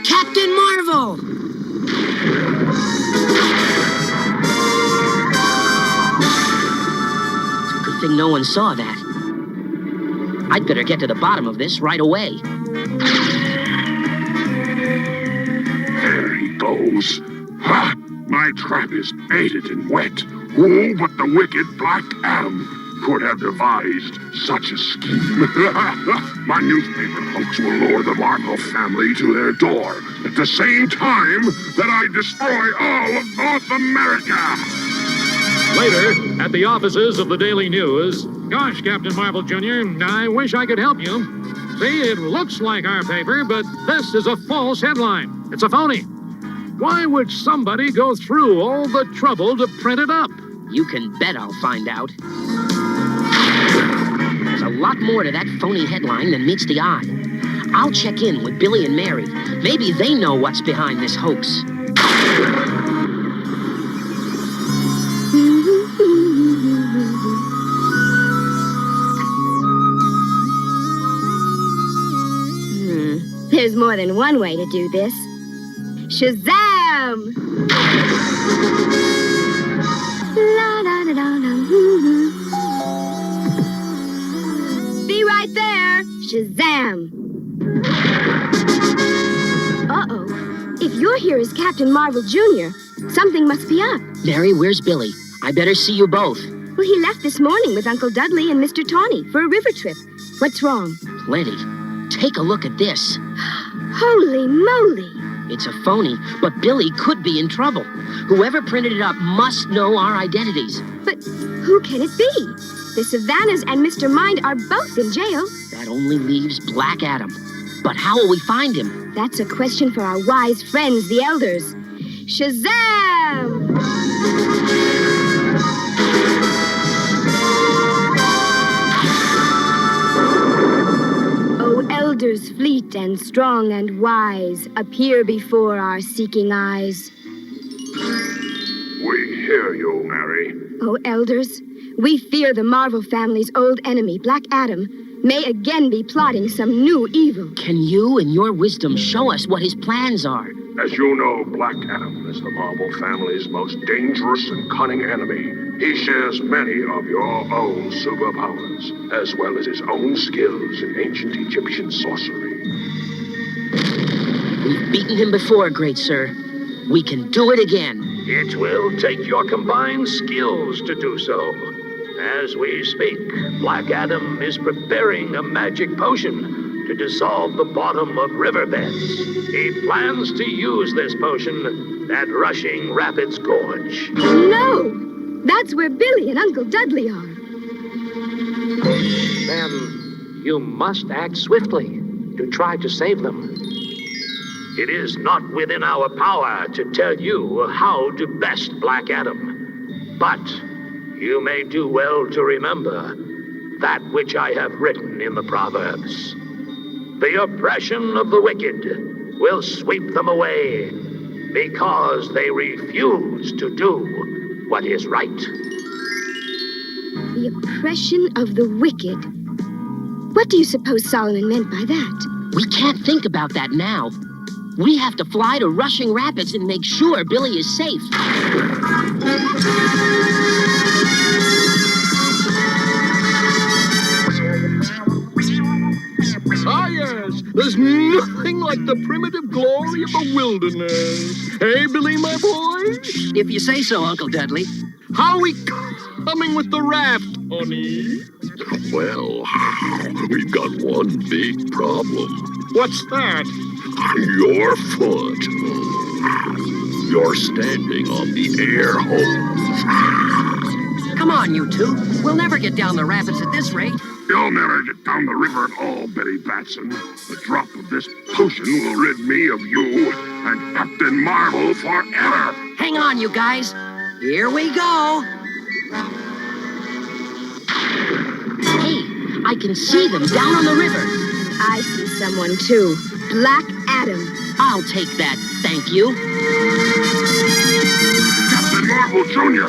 Captain Marvel! It's a good thing no one saw that. I'd better get to the bottom of this right away. There he goes. Ha! My trap is baited and wet. Who but the wicked Black Adam could have devised such a scheme? My newspaper folks will lure the Marvel family to their door at the same time that I destroy all of North America. Later, at the offices of the Daily News, gosh, Captain Marvel Jr., I wish I could help you. See, it looks like our paper, but this is a false headline. It's a phony. Why would somebody go through all the trouble to print it up? You can bet I'll find out. There's a lot more to that phony headline than meets the eye. I'll check in with Billy and Mary. Maybe they know what's behind this hoax. There's more than one way to do this. Shazam! Be right there! Shazam! Uh-oh. If you're here as Captain Marvel Jr., something must be up. Mary, where's Billy? I better see you both. Well, he left this morning with Uncle Dudley and Mr. Tawny for a river trip. What's wrong? Plenty. Take a look at this. Holy moly! It's a phony, but Billy could be in trouble. Whoever printed it up must know our identities. But who can it be? The Savannahs and Mr. Mind are both in jail. That only leaves Black Adam. But how will we find him? That's a question for our wise friends, the elders. Shazam! O elders fleet and strong and wise, appear before our seeking eyes. We hear you, Mary. O elders, we fear the Marvel family's old enemy, Black Adam, may again be plotting some new evil. Can you, in your wisdom, show us what his plans are? As you know, Black Adam is the Marvel family's most dangerous and cunning enemy. He shares many of your own superpowers, as well as his own skills in ancient Egyptian sorcery. We've beaten him before, great sir. We can do it again. It will take your combined skills to do so. As we speak, Black Adam is preparing a magic potion to dissolve the bottom of riverbeds. He plans to use this potion at Rushing Rapids Gorge. No! That's where Billy and Uncle Dudley are. Then you must act swiftly to try to save them. It is not within our power to tell you how to best Black Adam. But you may do well to remember that which I have written in the Proverbs. The oppression of the wicked will sweep them away because they refuse to do what is right. The oppression of the wicked. What do you suppose Solomon meant by that? We can't think about that now. We have to fly to Rushing Rapids and make sure Billy is safe. There's nothing like the primitive glory of the wilderness. Hey, Billy, my boy? If you say so, Uncle Dudley. How we coming with the raft, honey? Well, we've got one big problem. What's that? Your foot. You're standing on the air hose. Come on, you two. We'll never get down the rapids at this rate. You'll never get down the river at all, Betty Batson. The drop of this potion will rid me of you and Captain Marvel forever. Hang on, you guys. Here we go. Hey, I can see them down on the river. I see someone too. Black Adam. I'll take that, thank you. Captain Marvel Jr.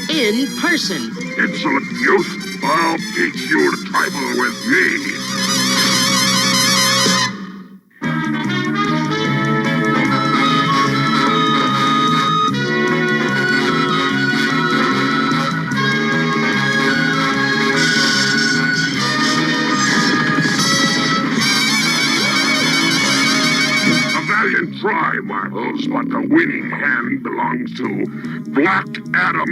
In person. Insolent youth. I'll teach you to trifle with me. A valiant try, Marvels, but the winning hand belongs to Black Adam.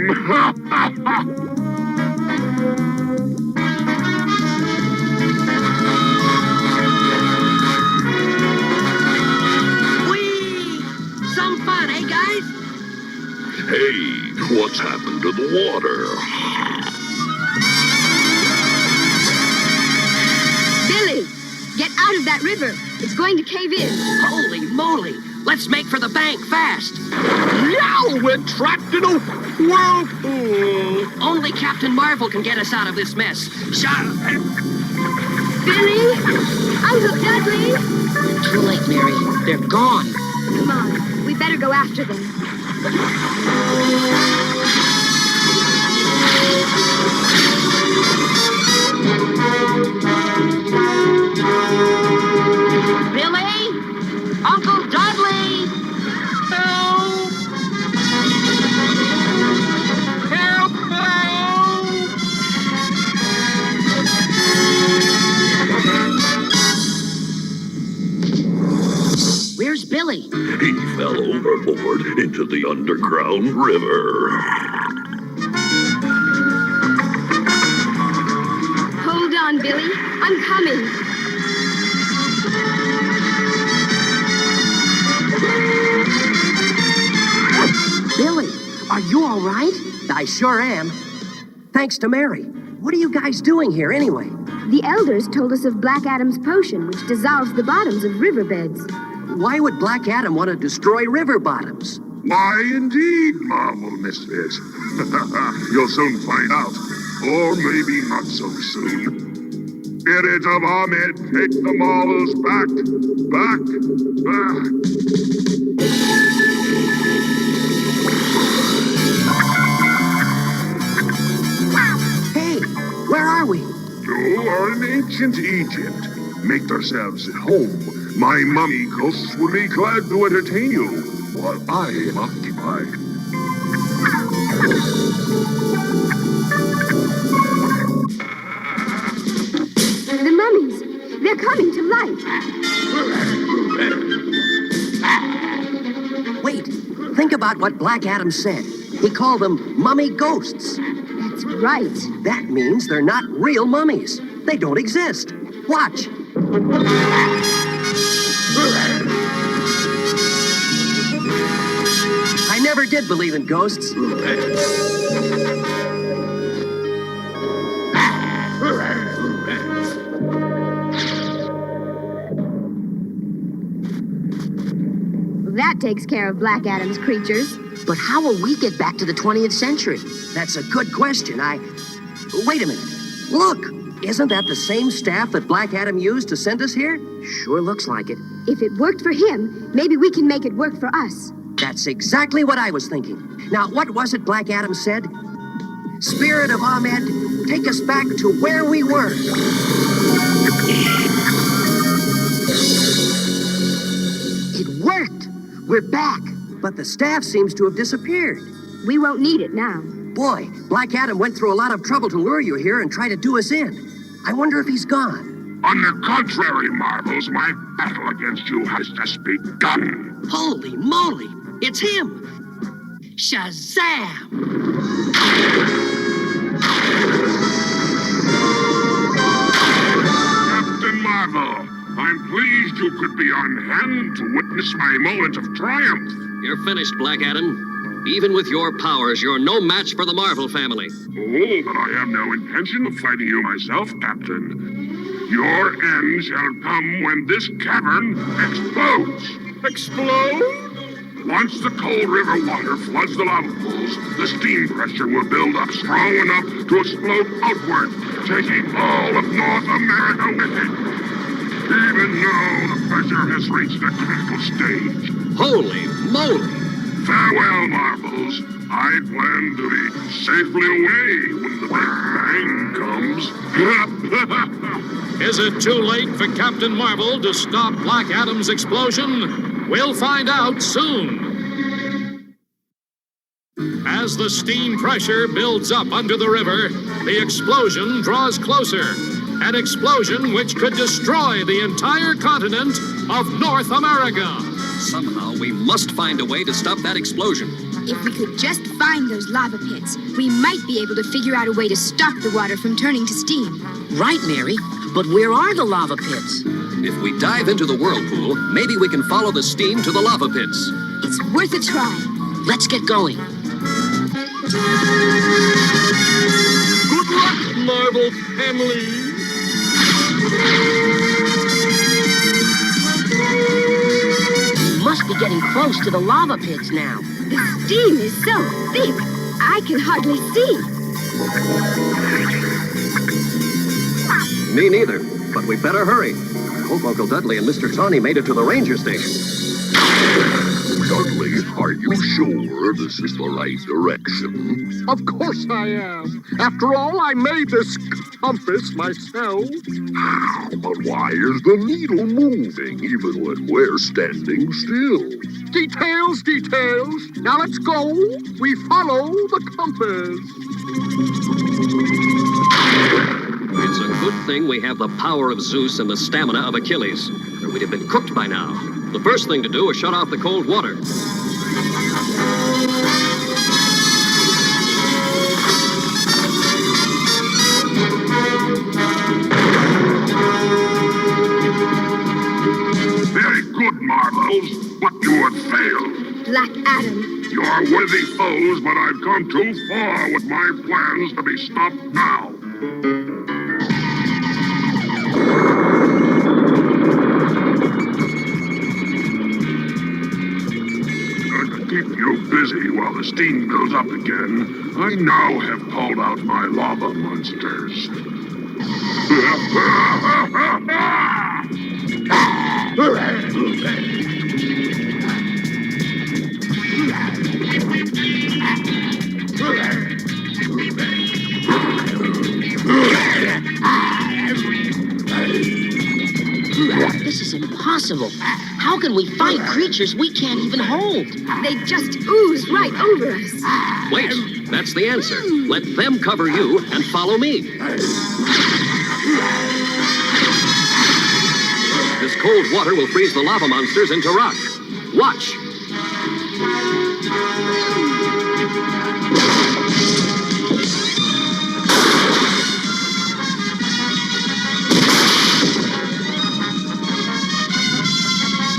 Hey, what's happened to the water? Billy, get out of that river. It's going to cave in. Holy moly! Let's make for the bank fast. Now we're trapped in a whirlpool. Only Captain Marvel can get us out of this mess. Billy! Uncle Dudley! Too late, Mary. They're gone. Come on, we better go after them. Billy? Uncle Dudley? Help! Help! Help! Where's Billy? He fell overboard into the underground river. Hold on, Billy. I'm coming. Billy, are you all right? I sure am. Thanks to Mary. What are you guys doing here anyway? The elders told us of Black Adam's potion, which dissolves the bottoms of riverbeds. Why would Black Adam want to destroy river bottoms? Why, indeed, Marvel Misfits. You'll soon find out. Or maybe not so soon. Spirit of Ahmed, take the marvels back. Back. Hey, where are we? You are in ancient Egypt. Make yourselves at home. My mummy ghosts will be glad to entertain you while I am occupied. The mummies, they're coming to life. Wait, think about what Black Adam said. He called them mummy ghosts. That's right. That means they're not real mummies. They don't exist. Watch. I never did believe in ghosts. That takes care of Black Adam's creatures. But how will we get back to the 20th century? That's a good question. Wait a minute. Look! Isn't that the same staff that Black Adam used to send us here? Sure looks like it. If it worked for him, maybe we can make it work for us. That's exactly what I was thinking. Now, what was it Black Adam said? Spirit of Ahmed, take us back to where we were. It worked. We're back. But the staff seems to have disappeared. We won't need it now. Boy, Black Adam went through a lot of trouble to lure you here and try to do us in. I wonder if he's gone. On the contrary, Marvels, my battle against you has just begun. Holy moly! It's him! Shazam! Captain Marvel, I'm pleased you could be on hand to witness my moment of triumph. You're finished, Black Adam. Even with your powers, you're no match for the Marvel family. Oh, but I have no intention of fighting you myself, Captain. Your end shall come when this cavern explodes. Explode? Once the cold river water floods the lava pools, the steam pressure will build up strong enough to explode outward, taking all of North America with it. Even now, the pressure has reached a critical stage. Holy moly! Farewell, Marvels. I plan to be safely away when the Big Bang comes. Is it too late for Captain Marvel to stop Black Adam's explosion? We'll find out soon. As the steam pressure builds up under the river, the explosion draws closer. An explosion which could destroy the entire continent of North America. Somehow we must find a way to stop that explosion. If we could just find those lava pits, we might be able to figure out a way to stop the water from turning to steam. Right, Mary. But where are the lava pits? If we dive into the whirlpool, maybe we can follow the steam to the lava pits. It's worth a try. Let's get going. Good luck, Marvel family. We must be getting close to the lava pits now. The steam is so thick, I can hardly see. Me neither, but we better hurry. I hope Uncle Dudley and Mr. Tawny made it to the ranger station. Dudley, are you sure this is the right direction? Of course I am. After all, I made this compass myself. But why is the needle moving even when we're standing still? Details, details. Now let's go. We follow the compass. It's a good thing we have the power of Zeus and the stamina of Achilles, or we'd have been cooked by now. The first thing to do is shut off the cold water. Very good, Marvels, but you have failed. Black Adam. You're worthy foes, but I've come too far with my plans to be stopped now. To keep you busy while the steam builds up again, I now have called out my lava monsters. This is impossible. How can we fight creatures we can't even hold? They just ooze right over us. Wait, that's the answer. Let them cover you and follow me. This cold water will freeze the lava monsters into rock. Watch.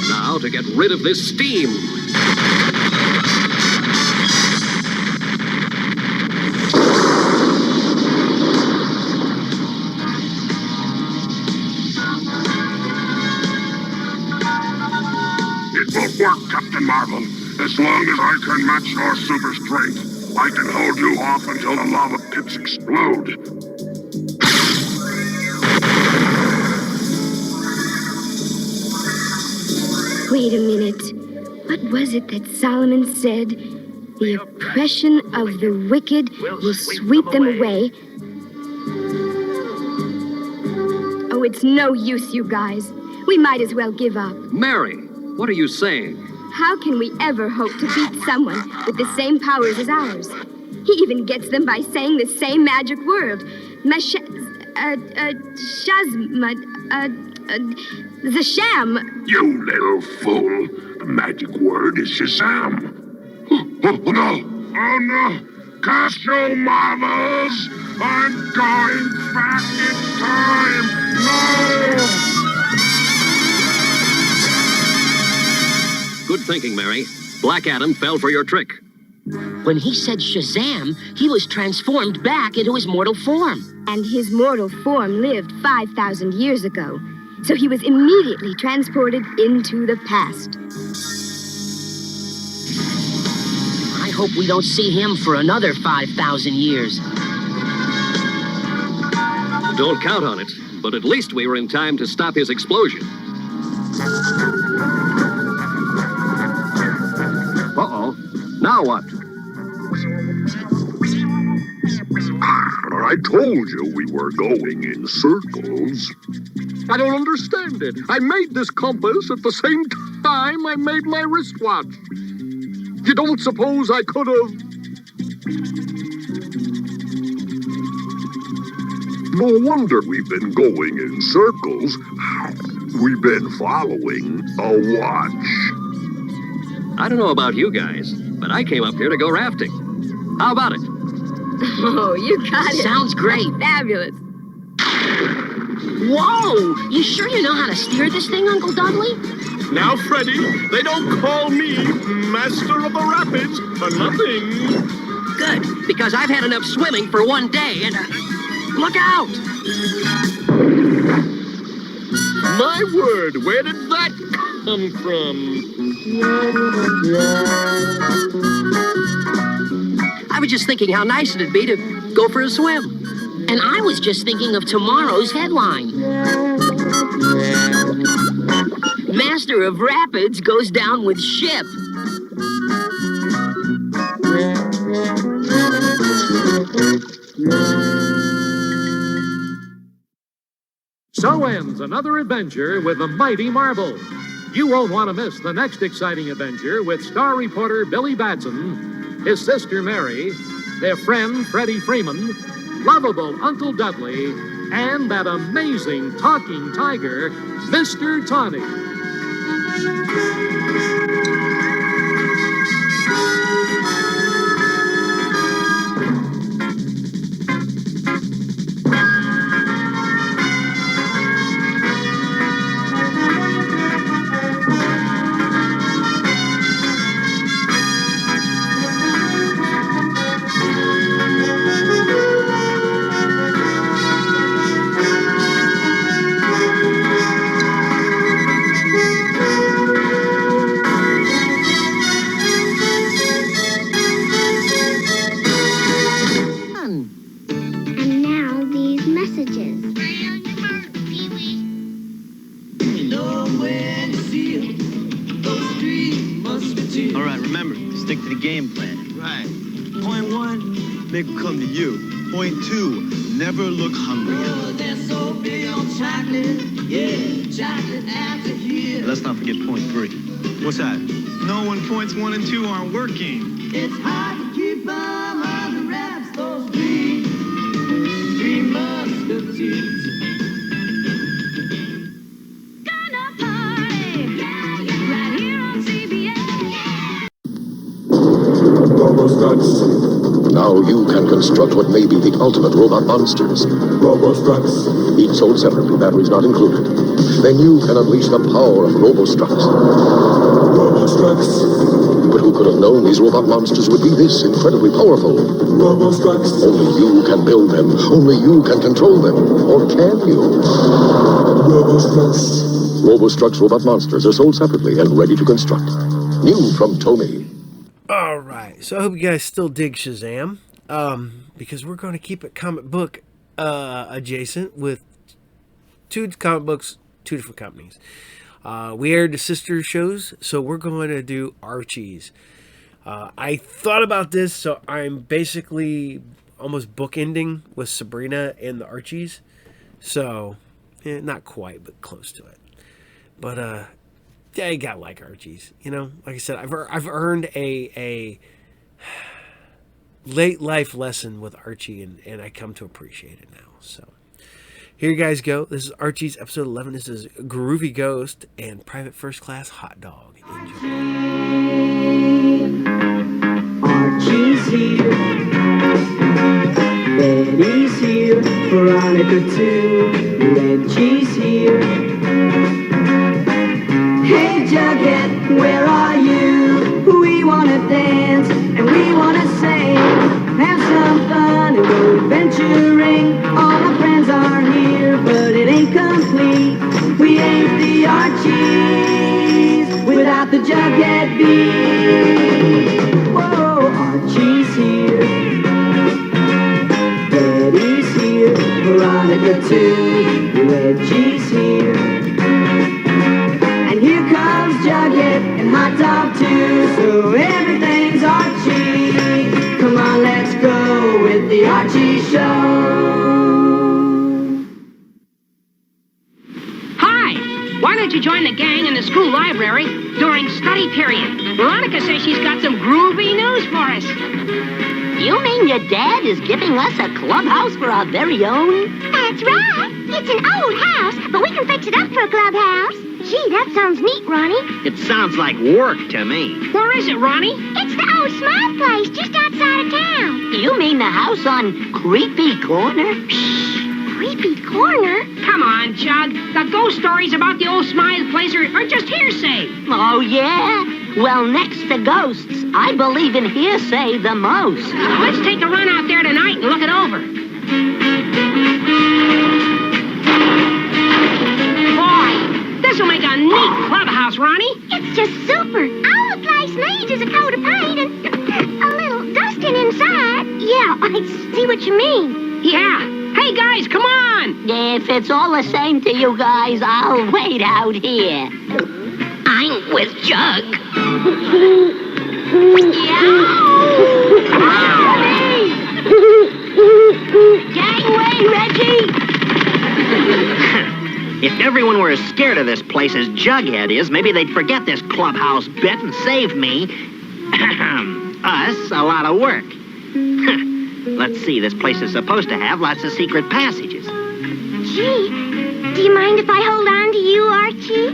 Now to get rid of this steam. It won't work, Captain Marvel. As long as I can match your super strength, I can hold you off until the lava pits explode. Wait a minute. What was it that Solomon said? The oppression of the wicked will sweep them away. Oh, it's no use, you guys. We might as well give up. Mary, what are you saying? How can we ever hope to beat someone with the same powers as ours? He even gets them by saying the same magic word. Shazam. Shazam. You little fool. The magic word is Shazam. Oh, no. Oh, no. Cast your marvels. I'm going back in time. No! Good thinking, Mary. Black Adam fell for your trick. When he said Shazam, he was transformed back into his mortal form. And his mortal form lived 5,000 years ago. So he was immediately transported into the past. I hope we don't see him for another 5,000 years. Don't count on it, but at least we were in time to stop his explosion. Uh-oh. Now what? I told you we were going in circles. I don't understand it. I made this compass at the same time I made my wristwatch. You don't suppose I could have... No wonder we've been going in circles. We've been following a watch. I don't know about you guys, but I came up here to go rafting. How about it? Oh, you got it. Sounds great. Fabulous. Whoa! You sure you know how to steer this thing, Uncle Dudley? Now, Freddy, they don't call me Master of the Rapids for nothing. Good, because I've had enough swimming for one day, and look out! My word, where did that come from? I was just thinking how nice it'd be to go for a swim. And I was just thinking of tomorrow's headline. Master of Rapids goes down with ship. So ends another adventure with the mighty Marvel. You won't want to miss the next exciting adventure with star reporter Billy Batson, his sister Mary, their friend Freddie Freeman, lovable Uncle Dudley, and that amazing talking tiger, Mr. Tawny. And now these messages. All right, remember, stick to the game plan. Right. Point one, make them come to you. Point two, never look hungry. Let's not forget point three. What's that? No, when points 1 and 2 aren't working. It's hard to keep them under wraps, those three musketeers. Robostructs. Now you can construct what may be the ultimate robot monsters. Robostructs. Each sold separately, batteries not included. Then you can unleash the power of Robostructs. Robostructs. But who could have known these robot monsters would be this incredibly powerful? Robostructs. Only you can build them. Only you can control them. Or can you? Robostructs. Robostructs robot monsters are sold separately and ready to construct. New from Tomy. All right, so I hope you guys still dig Shazam, because we're going to keep it comic book adjacent with two comic books, two different companies. We aired the sister shows, so we're going to do Archies. I thought about this, so I'm basically almost bookending with Sabrina and the Archies. So, not quite, but close to it. But, yeah, you gotta like Archies. You know, like I said, I've earned a late life lesson with Archie, and I come to appreciate it now. So, Here you guys go. This is Archies, episode 11. This is Groovy Ghost and Private First Class Hot Dog. Enjoy. Archie's here. Betty's here. Veronica too. Reggie's here. Hey Jughead, where are you? We wanna dance and we wanna sing. Have some fun and go adventuring. All our friends are here, but it ain't complete. We ain't the Archies without the Jughead beat. Whoa, Archie's here. Betty's here. Veronica too. Reggie's here. And here comes Jughead and Hot Dog too. So everything's Archie. Come on, let's go with the Archie Show. Why don't you join the gang in the school library during study period? Veronica says she's got some groovy news for us. You mean your dad is giving us a clubhouse for our very own? That's right. It's an old house, but we can fix it up for a clubhouse. Gee, that sounds neat, Ronnie. It sounds like work to me. Where is it, Ronnie? It's the old Smile place just outside of town. You mean the house on Creepy Corner? Creepy Corner? Come on, Jug. The ghost stories about the old Smile place are just hearsay. Oh, yeah? Well, next to ghosts, I believe in hearsay the most. Let's take a run out there tonight and look it over. Boy, this will make a neat clubhouse, Ronnie. It's just super. All the place needs is a coat of paint and a little dusting inside. Yeah, I see what you mean. Yeah. Hey, guys, come on! If it's all the same to you guys, I'll wait out here. I'm with Jug. Gangway, Reggie! If everyone were as scared of this place as Jughead is, maybe they'd forget this clubhouse bit and save me, us, a lot of work. Let's see, this place is supposed to have lots of secret passages. Gee, do you mind if I hold on to you, Archie?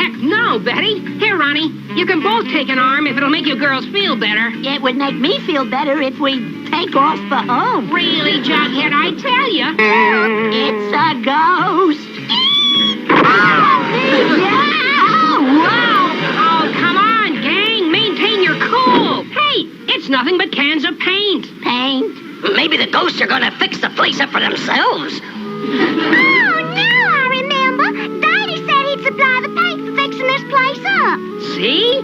Heck no, Betty. Here, Ronnie, you can both take an arm if it'll make you girls feel better. It would make me feel better if we take off for home. Really, Jughead, I tell you. It's a ghost. Wow! Oh, come on, gang. Maintain your cool. Hey, it's nothing but cans of paint. Paint? Maybe the ghosts are gonna fix the place up for themselves. Oh, now I remember. Daddy said he'd supply the paint for fixing this place up. See?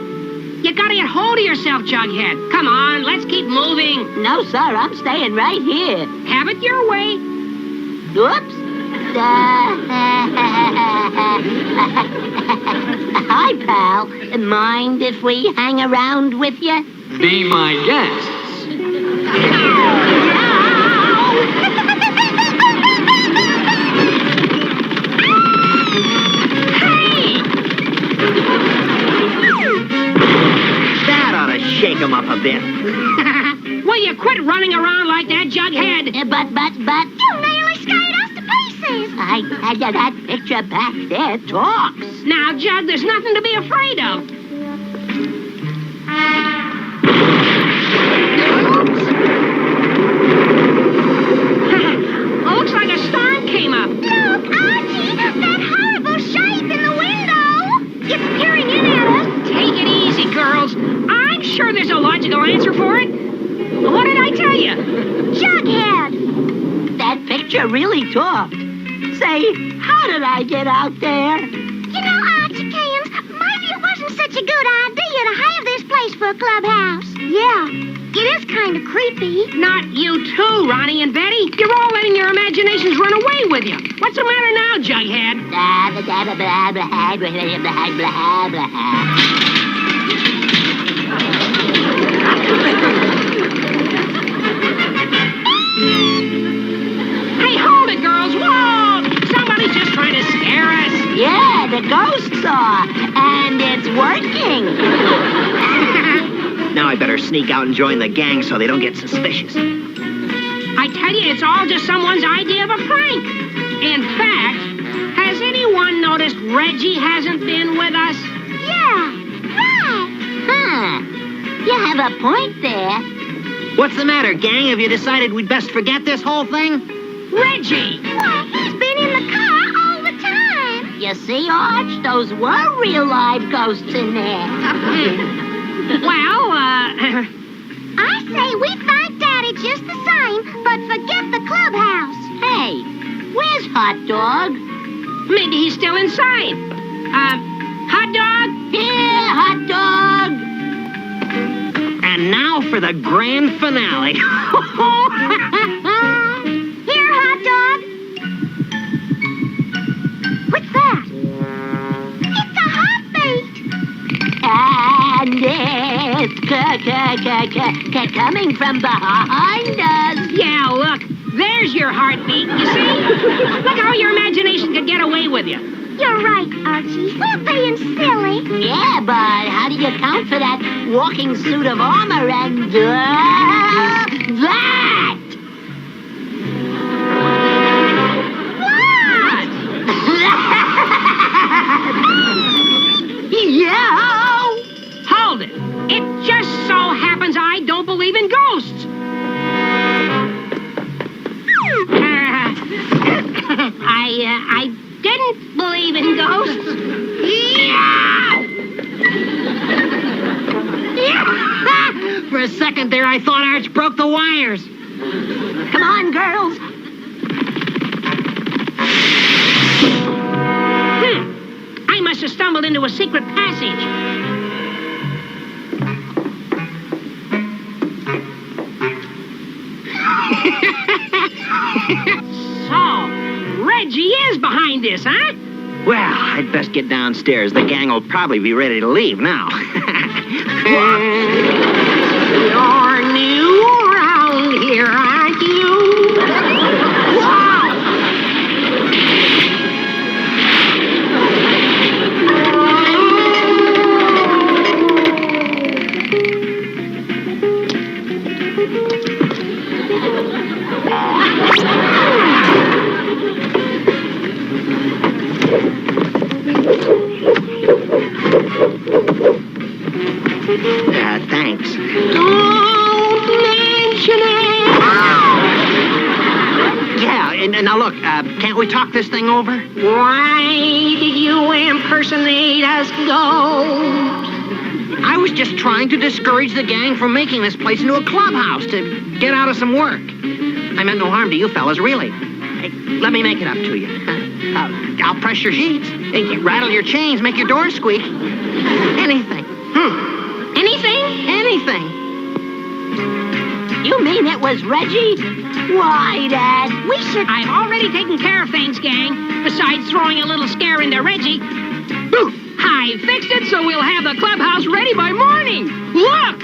You gotta get hold of yourself, Jughead. Come on, let's keep moving. No, sir, I'm staying right here. Have it your way. Oops. Hi, pal. Mind if we hang around with you? Be my guests. That ought to shake them up a bit. Will you quit running around like that, Jughead? But... You nearly scared us to pieces. I tell you, that picture back there talks. Now, Jug, there's nothing to be afraid of. Looks like a storm came up. Look, Archie, that horrible shape in the window. It's peering in at us. Take it easy, girls. I'm sure there's a logical answer for it. What did I tell you? Jughead. That picture really talked. Say, how did I get out there? You know, Archie-kins, maybe it wasn't such a good idea to have this place for a clubhouse. Yeah, it is kind of creepy. Not you too, Ronnie and Betty. You're all letting your imaginations run away with you. What's the matter now, Jughead? Hey, hold it, girls. Whoa! Somebody's just trying to scare us. Yeah, the ghosts are, and it's working. Now I better sneak out and join the gang so they don't get suspicious. I tell you, it's all just someone's idea of a prank. In fact, has anyone noticed Reggie hasn't been with us? Yeah, right. Huh. You have a point there. What's the matter, gang? Have you decided we'd best forget this whole thing? Reggie! Why, he's been in the car all the time. You see, Arch, those were real live ghosts in there. Well, I say we thank Daddy just the same, but forget the clubhouse. Hey, where's Hot Dog? maybe he's still inside. Hot Dog? Here, Hot Dog! And now for the grand finale. Here, Hot Dog. What's that? It's a heartbeat. And it's coming from behind us. Yeah, look. There's your heartbeat, you see? Look how your imagination could get away with you. You're right, Archie. We're being silly. Yeah, but how do you account for that walking suit of armor and, that? What? Yeah! Hold it. It just so happens I don't believe in ghosts. I didn't believe in ghosts. For a second there, I thought Arch broke the wires. Come on, girls. I must have stumbled into a secret passage. So, Reggie is behind this, huh? Well, I'd best get downstairs. The gang will probably be ready to leave now. You're new around here, aren't you? Thanks. Don't mention it! Yeah, and now look, can't we talk this thing over? Why did you impersonate us, ghost? I was just trying to discourage the gang from making this place into a clubhouse to get out of some work. I meant no harm to you fellas, really. Hey, let me make it up to you. I'll press your sheets, rattle your chains, make your doors squeak. Anything. Anything? Anything. You mean it was Reggie? Why, Dad? We should... I've already taken care of things, gang. Besides throwing a little scare into Reggie. I fixed it so we'll have the clubhouse ready by morning. Look!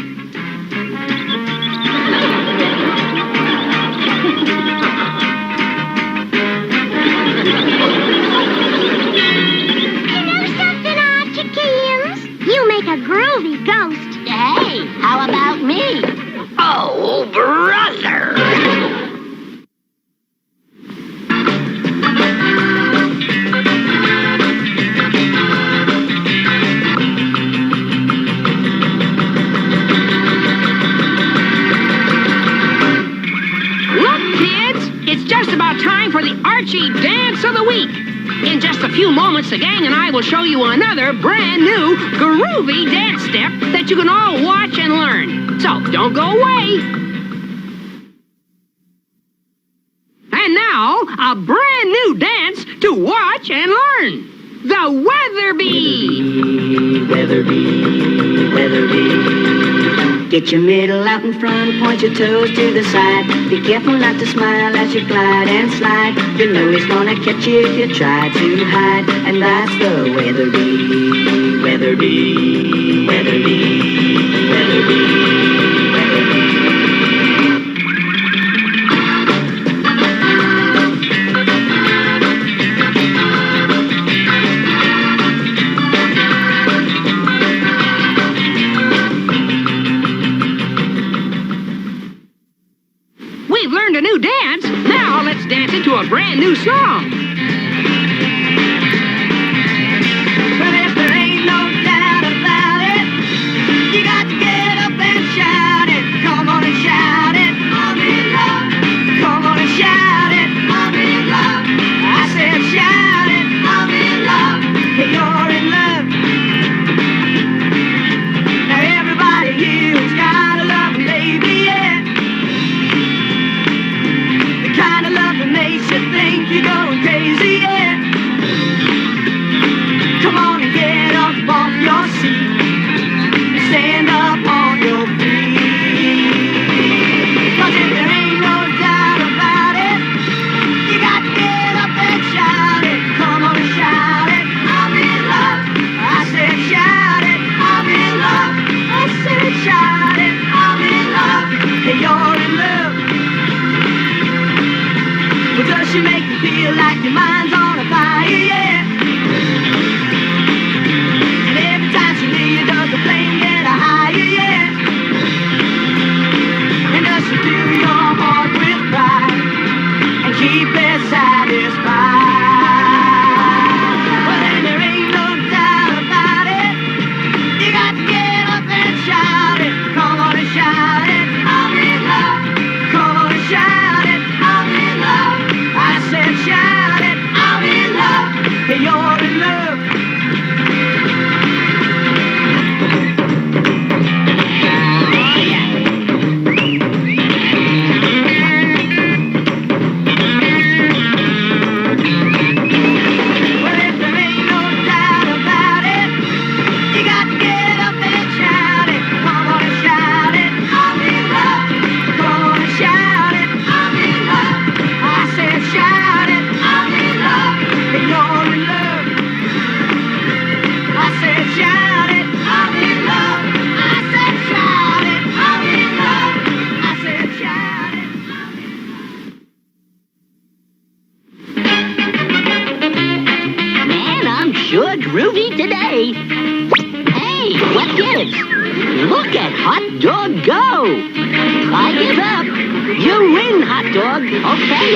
You know something, Archies? You make a groovy ghost. Hey, how about me? Oh, brother! Look, kids! It's just about time for the Archie Dance of the Week. In just a few moments, the gang and I will show you another brand new groovy dance step that you can all watch and learn. So, don't go away. And now, a brand new dance to watch and learn. The Weatherby. Weatherby, Weatherby. Get your middle out in front, point your toes to the side. Be careful not to smile as you glide and slide. You know he's gonna catch you if you try to hide. And that's the Weatherby, Weatherby, Weatherby, Weatherby, Weatherby. We've learned a new dance. Now let's dance into a a brand new song. But if there ain't no doubt about it, you got to get up and shout it. Come on and shout it. I'm in love. Come on and shout it. I'm in love. I said shout it. I'm in love. You're in love. Now everybody here has got a love, baby, yeah. The kind of love that makes you think you're going crazy, yeah. Come on and get up off your seat. Stand up on your feet. 'Cause if there ain't no doubt about it, you got to get up and shout it. Come on and shout it. I'm in love. I said shout it. I'm in love. I said shout it. I'm in love. Hey, you're in love. Well, does she make you feel like your mind's on a fire, yeah? And every time she leaves you, does the flame get higher, yeah? And does she fill your heart with pride and keep it satisfied? Well, then there ain't no doubt about it. You got to get up and shout it. Come on and shout it. I'm in love. Come on and shout it. I'm in love. I said shout it. I'm in love. Hey, you're in love. Well, if there ain't no doubt about it, you got to get up and shout it. Come on and shout it. I'm in love. Come on and shout it. I'm in love. I said shout it. I'm in love. And you're in love. I said shout it. I'm in love. I said shout it. I'm in love. I said shout it. Man, I'm sure groovy today. Hey, what gives? Look at Hot Dog go. I give up. You win, Hot Dog. Okay.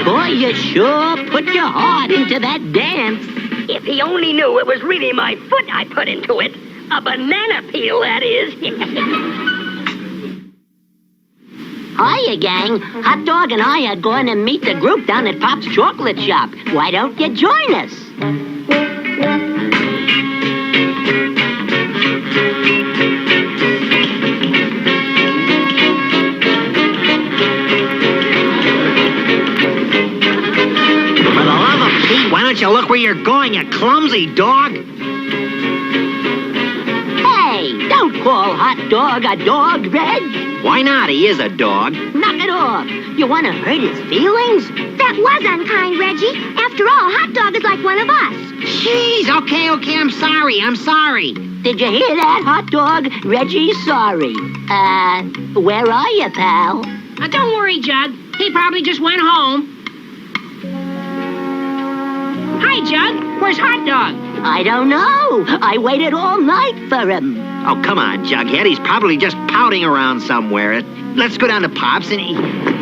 Boy, you sure put your heart into that dance. If he only knew it was really my foot I put into it. A banana peel, that is. Hiya, gang. Hot Dog and I are going to meet the group down at Pop's Chocolate Shop. Why don't you join us? For the love of Pete, why don't you look where you're going, you clumsy dog? Hey, don't call Hot Dog a dog, Reg. Why not? He is a dog. Knock it off. You want to hurt his feelings? That was unkind, Reggie. After all, Hot Dog is like one of us. Jeez, okay, I'm sorry. Did you hear that, Hot Dog? Reggie's sorry. Where are you, pal? Don't worry, Jug. He probably just went home. Hi, Jug. Where's Hot Dog? I don't know. I waited all night for him. Oh, come on, Jughead. He's probably just pouting around somewhere. Let's go down to Pop's and...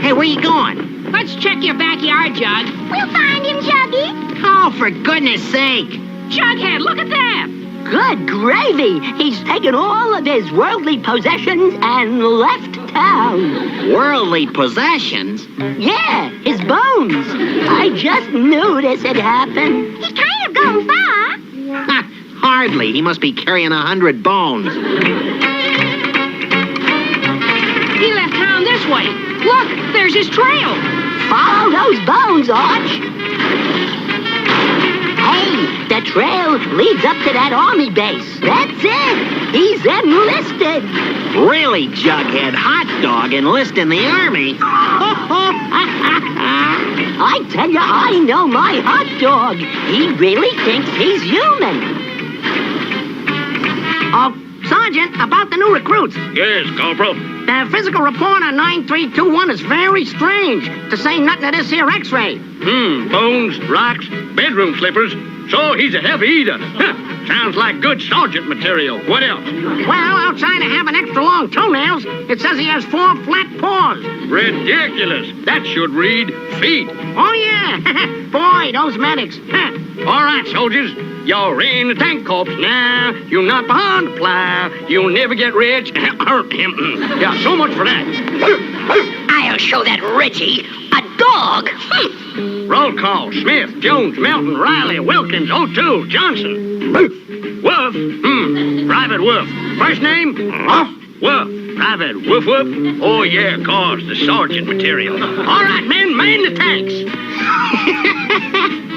Hey, where you going? Let's check your backyard, Jug. We'll find him, Juggy. Oh, for goodness sake. Jughead, look at that. Good gravy. He's taken all of his worldly possessions and left town. Worldly possessions? Yeah, his bones. I just knew this had happened. He's kind of gone far. Hardly. He must be carrying 100 bones. He left town this way. Look, there's his trail. Follow those bones, Arch. Hey, the trail leads up to that army base. That's it. He's enlisted. Really, Jughead? Hot Dog enlist in the army? I tell you, I know my Hot Dog. He really thinks he's human. Oh, Sergeant, about the new recruits. Yes, Corporal. The physical report on 9321 is very strange, to say nothing of this here x-ray. Bones, rocks, bedroom slippers. So he's a heavy eater. Sounds like good sergeant material. What else? Well, outside of having extra long toenails, it says he has 4 flat paws. Ridiculous. That should read feet. Oh, yeah. Boy, those medics. All right, soldiers. You're in the tank corps now. You're not behind the plow. You'll never get rich. Yeah, so much for that. I'll show that Reggie a dog. Roll call. Smith, Jones, Melton, Riley, Wilkins, O'Toole, Johnson. Wolf. Private Wolf. First name? Wolf. Private Woof Woof. Oh, yeah, of course, the sergeant material. All right, men, man the tanks.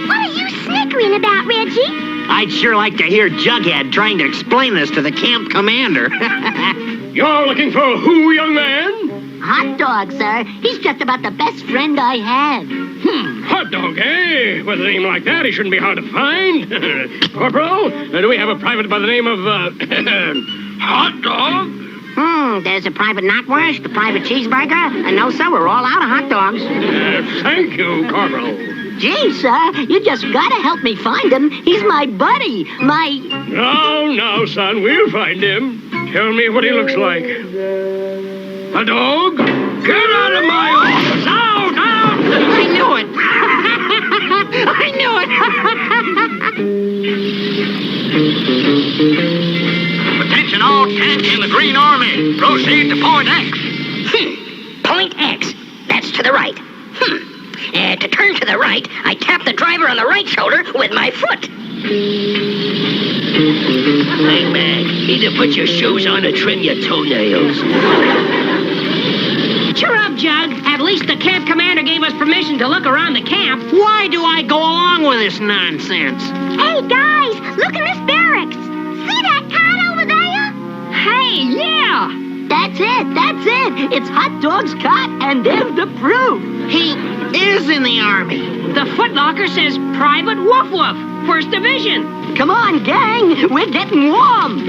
What are you snickering about, Reggie? I'd sure like to hear Jughead trying to explain this to the camp commander. You're looking for who, young man? Hot dog, sir. He's just about the best friend I have. Hot dog, eh? With a name like that, he shouldn't be hard to find. Corporal, do we have a private by the name of, Hot Dog? There's a private knockwurst, a private cheeseburger, and no, sir, we're all out of hot dogs. Thank you, Corporal. Gee, sir, you just gotta help me find him. He's my buddy, No, son, we'll find him. Tell me what he looks like. A dog? Get out of my office! Out! I knew it! I knew it! Attention all tanks in the Green Army. Proceed to Point X. Point X. That's to the right. To turn to the right, I tap the driver on the right shoulder with my foot. Hey, man, need to put your shoes on to trim your toenails. Cheer up, Jug. At least the camp commander gave us permission to look around the camp. Why do I go along with this nonsense? Hey, guys, look in this barracks. See that cot over there? Hey, yeah! That's it. It's Hot Dog's cot, and there's the proof. He is in the Army. The footlocker says Private Woof Woof, 1st Division. Come on, gang. We're getting warm.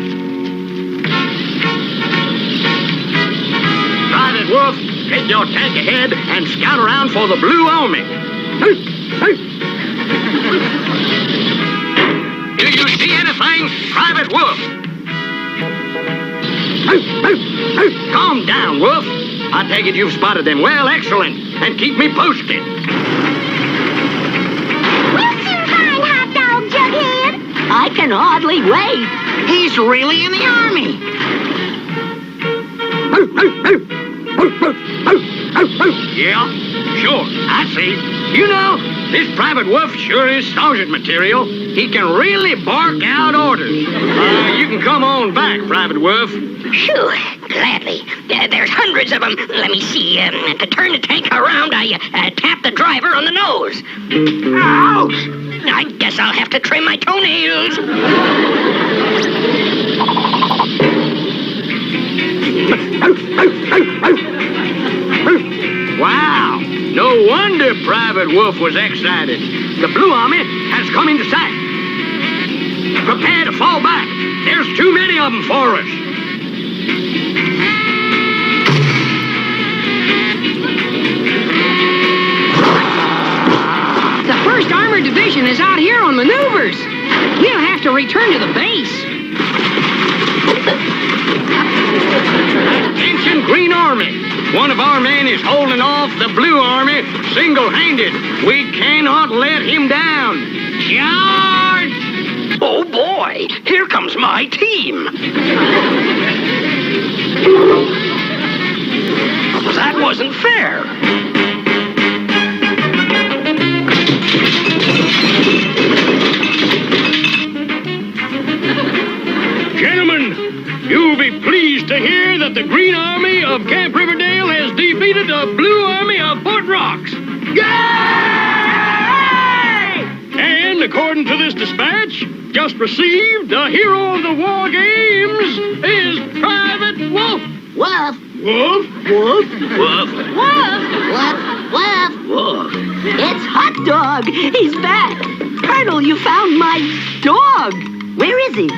Private Wolf, get your tank ahead and scout around for the Blue Army. Do you see anything, Private Wolf? Calm down, Wolf. I take it you've spotted them. Well, excellent. And keep me posted. We'll soon find Hot Dog, Jughead. I can hardly wait. He's really in the Army. Yeah, sure. I see. You know, this Private Wolf sure is sergeant material. He can really bark out orders. You can come on back, Private Wolf. Sure, gladly. There's hundreds of them. Let me see. To turn the tank around, I tap the driver on the nose. Ouch! I guess I'll have to trim my toenails. Wow! No wonder Private Wolf was excited. The Blue Army has come into sight. Prepare to fall back. There's too many of them for us. The 1st Armored Division is out here on maneuvers. We'll have to return to the base. Attention, Green Army. One of our men is holding off the Blue Army single-handed. We cannot let him down. Charge! Oh, boy. Here comes my team. That wasn't fair. Gentlemen, you'll be pleased to hear that the Green Army of Camp Riverdale has defeated the Blue Army of Fort Rocks. Yay! And according to this dispatch, just received, the hero of the war games is Private Wolf. Wolf. Wolf? Wolf? Wolf. It's Hot Dog. He's back. Colonel, you found my dog. Where is he?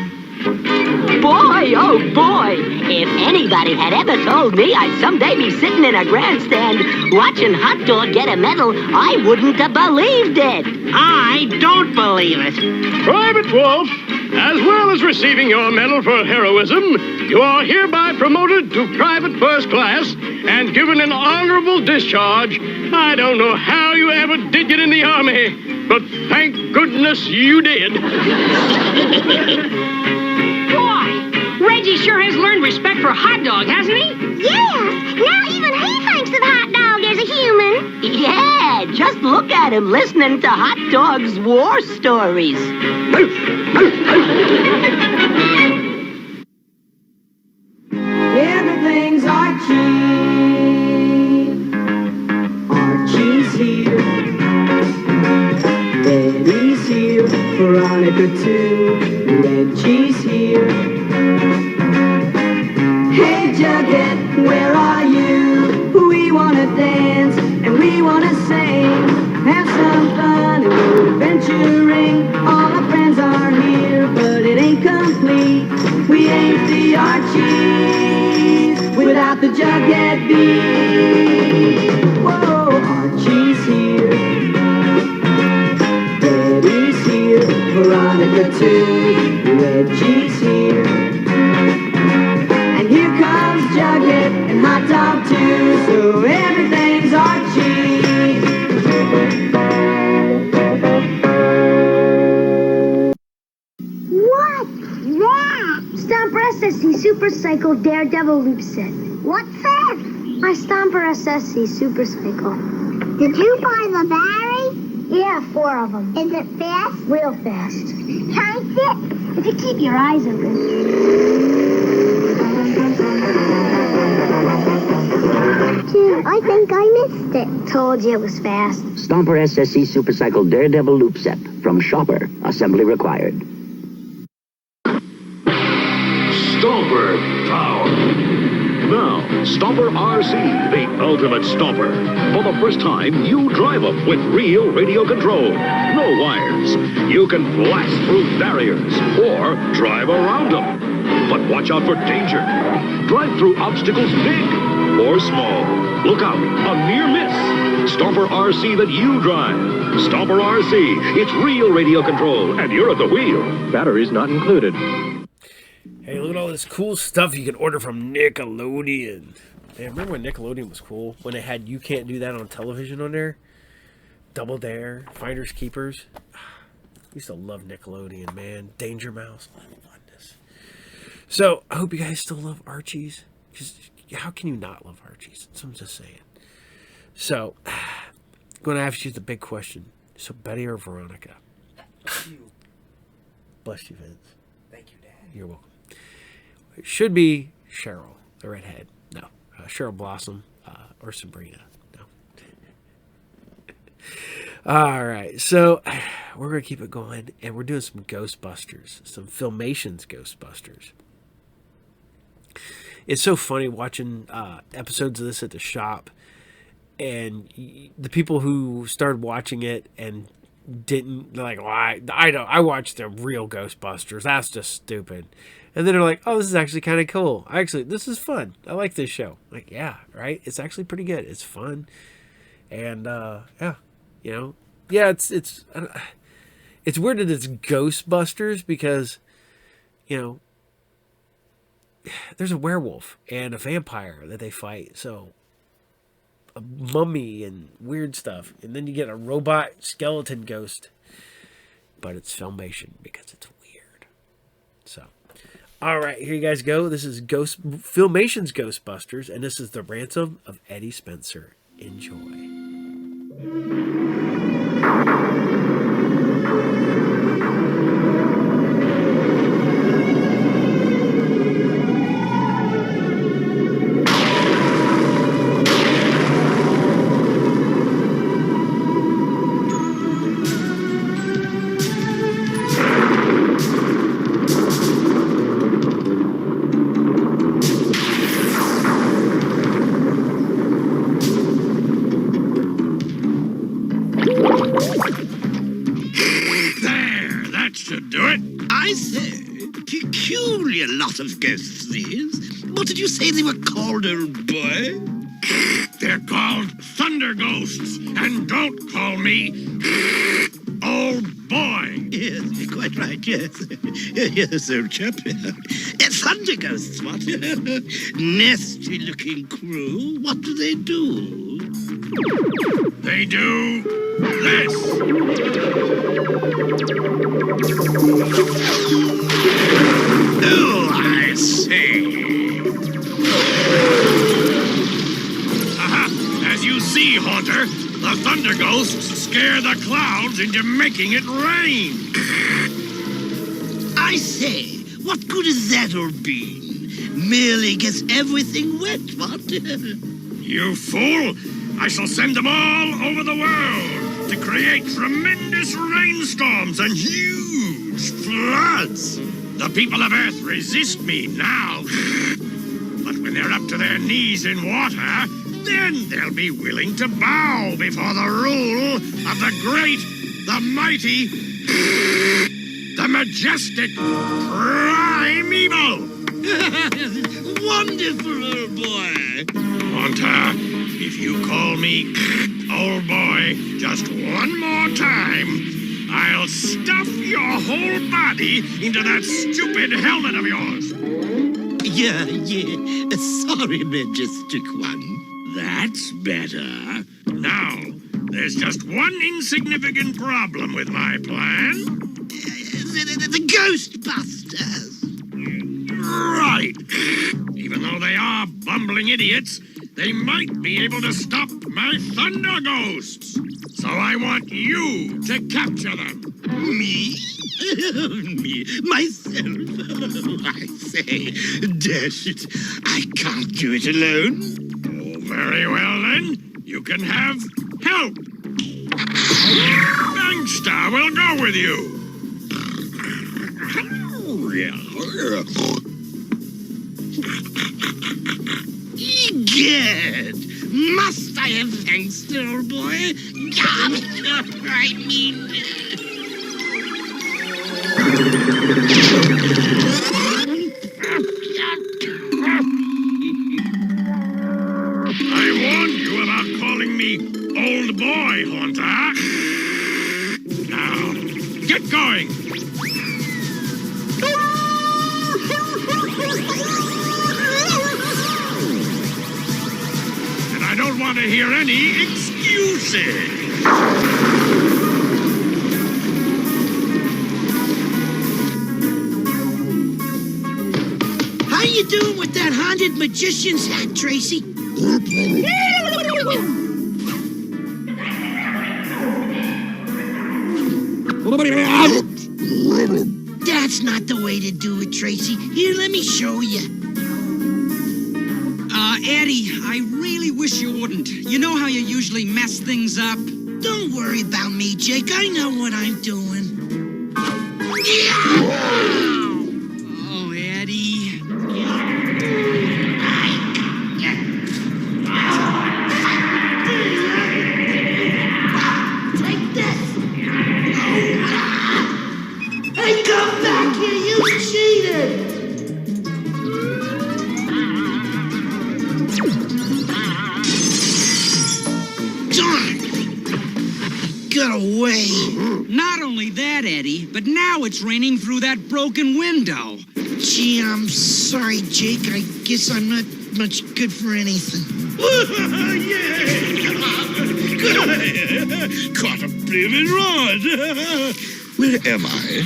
Boy, oh boy, if anybody had ever told me I'd someday be sitting in a grandstand watching Hot Dog get a medal, I wouldn't have believed it. I don't believe it. Private Wolf, as well as receiving your medal for heroism, you are hereby promoted to private first class and given an honorable discharge. I don't know how you ever did get in the Army, but thank goodness you did. Boy, Reggie sure has learned respect for Hot Dog, hasn't he? Yes! Now even he thinks of Hot Dog as a human. Yeah, just look at him listening to Hot Dog's war stories. Everything's Archie. Archie's here. Betty's here. Veronica too. Reggie's here. Hey Jughead, where are you? We wanna dance and we wanna sing. Have some fun and go adventuring. All our friends are here, but it ain't complete. We ain't the Archies without the Jughead beat. Whoa, Archie's here. Betty's here. Veronica too. Reggie's here. And here comes Jughead and Hot Dog too. So everything's Archie. What's that? Stomper SSC Super Cycle Daredevil Loop Set. What's that? My Stomper SSC Super Cycle. Did you buy the battery? Yeah, 4 of them. Is it fast? Real fast. Can I sit? If you keep your eyes open. I think I missed it. Told you it was fast. Stomper SSC Supercycle Daredevil Loop Set. From Shopper. Assembly required. Stomper Power. Now, Stomper RC, the ultimate stomper. For the first time, you drive them with real radio control. No wires. You can blast through barriers or drive around them. But watch out for danger. Drive through obstacles big or small. Look out, a near miss. Stomper RC that you drive. Stomper RC, it's real radio control, and you're at the wheel. Batteries not included. Hey, look at all this cool stuff you can order from Nickelodeon. Hey, remember when Nickelodeon was cool? When it had You Can't Do That on television on there? Double Dare, Finders Keepers. I used to love Nickelodeon, man. Danger Mouse. Funness. So, I hope you guys still love Archies. Just, how can you not love Archies? So I'm just saying. So, I'm going to ask you the big question. So, Betty or Veronica? Bless you, Vince. Thank you, Dad. You're welcome. It should be Cheryl, the redhead. No. Cheryl Blossom or Sabrina. No. All right. So we're going to keep it going. And we're doing some Ghostbusters. Some Filmation's Ghostbusters. It's so funny watching episodes of this at the shop. And the people who started watching it and didn't, like, well, I watched the real Ghostbusters. That's just stupid. And then they're like, oh, this is actually kind of cool. This is fun. I like this show. Like, yeah, right? It's actually pretty good. It's fun. And, yeah, you know. Yeah, it's weird that it's Ghostbusters because, you know, there's a werewolf and a vampire that they fight. So, a mummy and weird stuff. And then you get a robot skeleton ghost. But it's Filmation because it's weird. So. All right, here you guys go. This is Filmation's Ghostbusters, and this is The Ransom of Eddie Spencer. Enjoy. There, that should do it. I say, Peculiar lot of ghosts, these. What did you say they were called, old boy? They're called Thunder Ghosts, and don't call me old boy. Yes, you're quite right, yes. Yes, old chap. Thunder Ghosts, what? Nasty-looking crew. What do they do? They do this. Oh, I see. As you see, Haunter, the Thunder Ghosts scare the clouds into making it rain. I say, what good has that all been? Merely gets everything wet, what? You fool! I shall send them all over the world to create tremendous rainstorms and huge floods. The people of Earth resist me now. But when they're up to their knees in water, then they'll be willing to bow before the rule of the great, the mighty, the majestic primeval. Wonderful, old boy. Haunter, if you call me old boy just one more time, I'll stuff your whole body into that stupid helmet of yours. Yeah. Sorry, majestic one. That's better. Now, there's just one insignificant problem with my plan. The Ghostbusters. Right. Even though they are bumbling idiots, they might be able to stop my Thunder Ghosts. So I want you to capture them. Me? Me? Myself? I say, dash it, I can't do it alone. Oh, very well then. You can have help. Gangsta will go with you. Good. Must I have thanks, old boy? I mean... I warned you about calling me old boy, Haunter. Now, get going. And I don't want to hear any excuses. How you doing with that haunted magician's hat, Tracy? That's not the way to do it, Tracy. Here, let me show you. Eddie, I really wish you wouldn't. You know how you usually mess things up? Don't worry about me, Jake. I know what I'm doing. Oh, Eddie. Take this. Hey, come back here. You cheated. Got away. Not only that, Eddie, but now it's raining through that broken window. Gee, I'm sorry, Jake. I guess I'm not much good for anything. Caught a blooming rod. Where am I?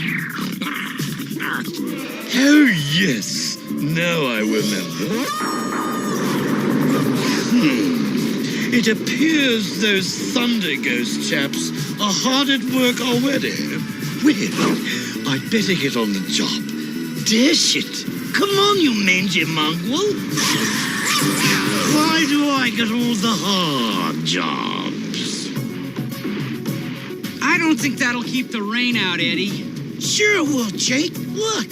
Oh, yes. Now I remember. It appears those Thunder Ghost chaps are hard at work already. Well, I'd better get on the job. Dash it. Come on, you mangy mongrel. Why do I get all the hard jobs? I don't think that'll keep the rain out, Eddie. Sure it will, Jake. Look,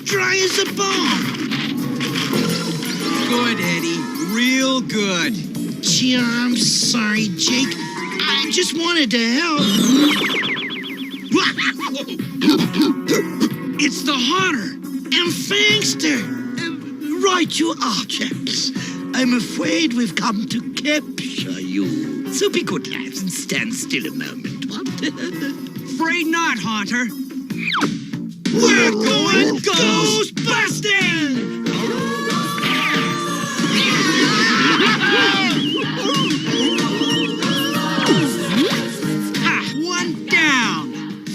dry as a bone. Good, Eddie. Real good. Gee, I'm sorry, Jake. I just wanted to help. It's the haunter. Fangster! Right you are, chaps. I'm afraid we've come to capture you. So be good lads and stand still a moment, what? Afraid not, Haunter. We're going ghost busting! One down.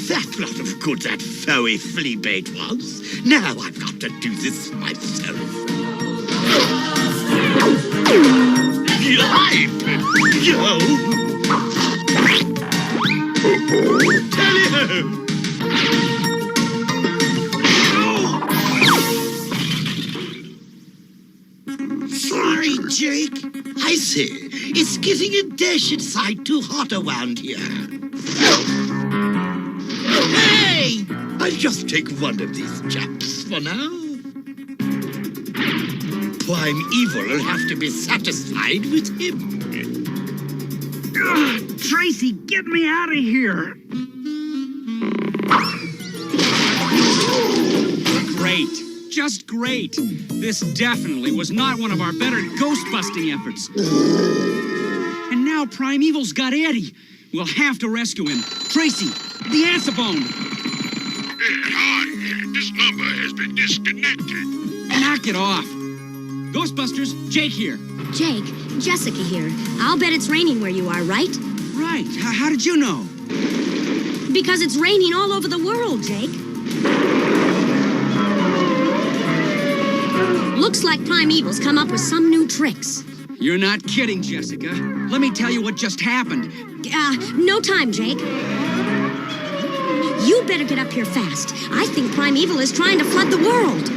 That lot of good that foey flea bait was. Now I've got to do this myself. Yo! Tally-ho! Sorry, Jake. I say, it's getting a dashed sight too hot around here. Hey! I'll just take one of these chaps for now. Prime Evil will have to be satisfied with him. Tracy, get me out of here! Great. Just great. This definitely was not one of our better ghost-busting efforts. And now Primeval's got Eddie. We'll have to rescue him. Tracy, the answer phone. Hi, this number has been disconnected. Knock it off. Ghostbusters, Jake here. Jake, Jessica here. I'll bet it's raining where you are, right? Right. How did you know? Because it's raining all over the world, Jake. Looks like Primeval's come up with some new tricks. You're not kidding, Jessica. Let me tell you what just happened. No time, Jake. You better get up here fast. I think Primeval is trying to flood the world.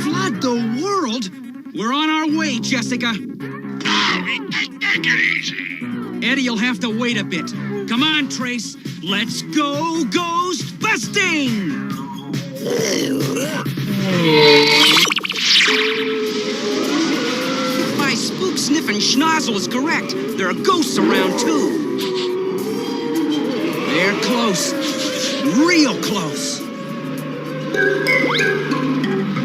Flood the world? We're on our way, Jessica. Take it easy. Eddie'll have to wait a bit. Come on, Trace. Let's go ghost busting! My spook-sniffing schnozzle is correct. There are ghosts around, too. They're close. Real close.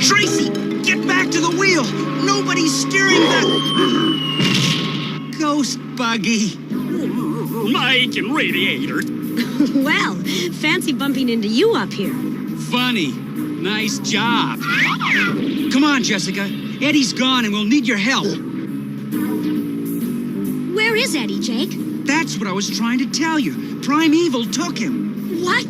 Tracy, get back to the wheel. Nobody's steering the ghost buggy. Mike and radiator. Well, fancy bumping into you up here. Funny. Nice job. Come on, Jessica. Eddie's gone and we'll need your help. Where is Eddie, Jake? That's what I was trying to tell you. Primeval took him. What?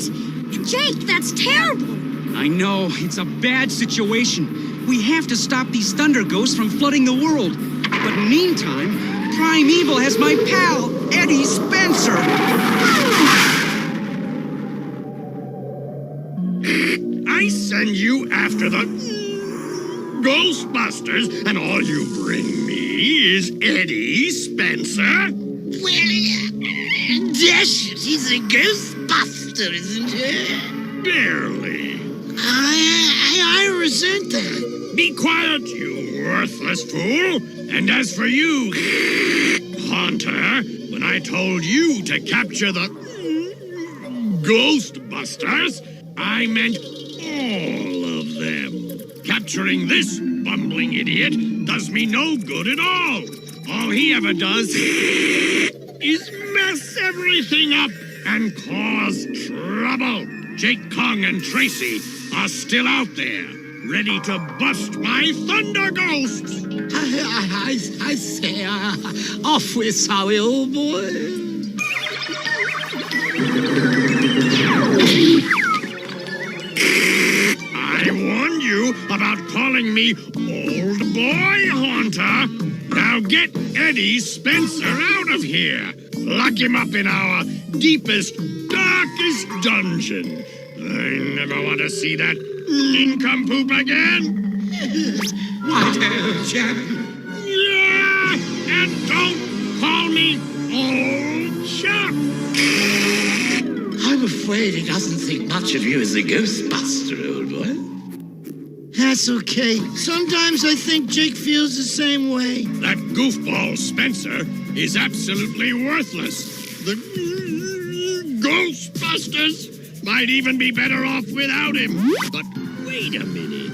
Jake, that's terrible. I know. It's a bad situation. We have to stop these thunder ghosts from flooding the world. But meantime, Primeval has my pal, Eddie Spencer. I send you after the Ghostbusters, and all you bring me is Eddie Spencer? Well, dash it, he's a Ghostbuster, isn't he? Barely. I resent that. Be quiet, you worthless fool. And as for you, Haunter, when I told you to capture the Ghostbusters, I meant all of them. Capturing this bumbling idiot does me no good at all. All he ever does is mess everything up and cause trouble. Jake Kong and Tracy are still out there, ready to bust my thunder ghosts. I say, awfully sorry, old boy. I warned you about calling me old boy, Haunter. Now get Eddie Spencer out of here. Lock him up in our deepest, darkest dungeon. I never want to see that nincompoop again. What else, Jack? Yeah, and don't call me old Chuck. I'm afraid he doesn't think much of you as a Ghostbuster, old boy. That's okay. Sometimes I think Jake feels the same way. That goofball Spencer is absolutely worthless. The Ghostbusters might even be better off without him. But Wait a minute.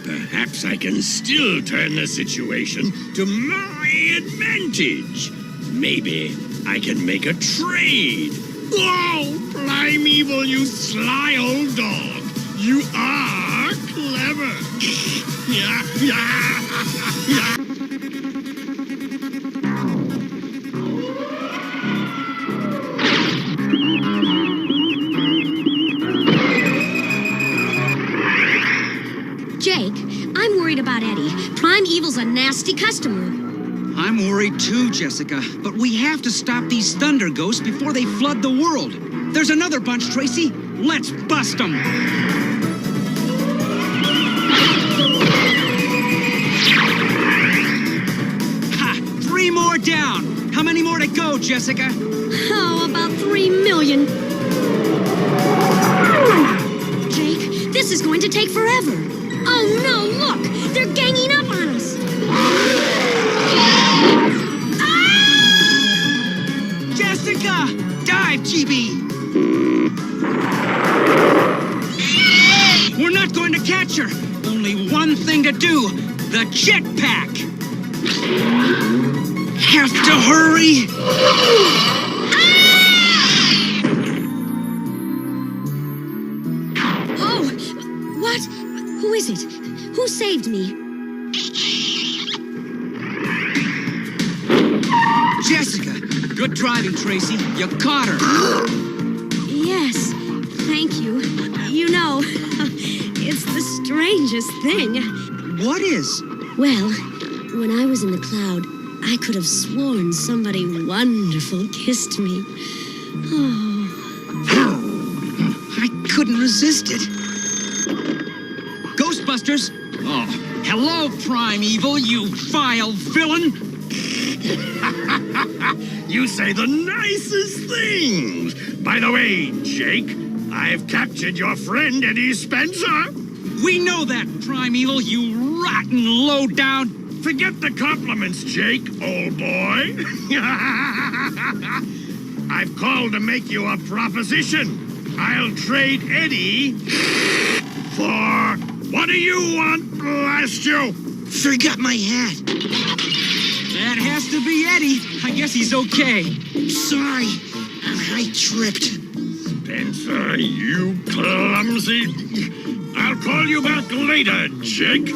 Perhaps I can still turn the situation to my advantage. Maybe I can make a trade. Oh, Primeval, you sly old dog. You are clever. Jake, I'm worried about Eddie. Primeval's a nasty customer. I'm worried too, Jessica. But we have to stop these thunder ghosts before they flood the world. There's another bunch, Tracy. Let's bust them. Ha! 3 more down. How many more to go, Jessica? Oh, about 3 million. Jake, this is going to take forever. Oh no, look! They're ganging up on us! Jessica! Dive, GB! We're not going to catch her! Only one thing to do! The jetpack! Have to hurry! Oh! What? Who is it? Who saved me? Jessica! Good driving, Tracy. You caught her. Yes, thank you. You know, it's the strangest thing. What is? Well, when I was in the cloud, I could have sworn somebody wonderful kissed me. Oh. I couldn't resist it. Ghostbusters! Oh, hello, Primeval, you vile villain! You say the nicest things. By the way, Jake, I've captured your friend Eddie Spencer. We know that, Primeval, you rotten low-down... Forget the compliments, Jake, old boy. I've called to make you a proposition. I'll trade Eddie for... What do you want, blast you? Forgot my hat. That has to be Eddie. I guess he's okay. Sorry, I tripped. Spencer, you clumsy. I'll call you back later, Jake.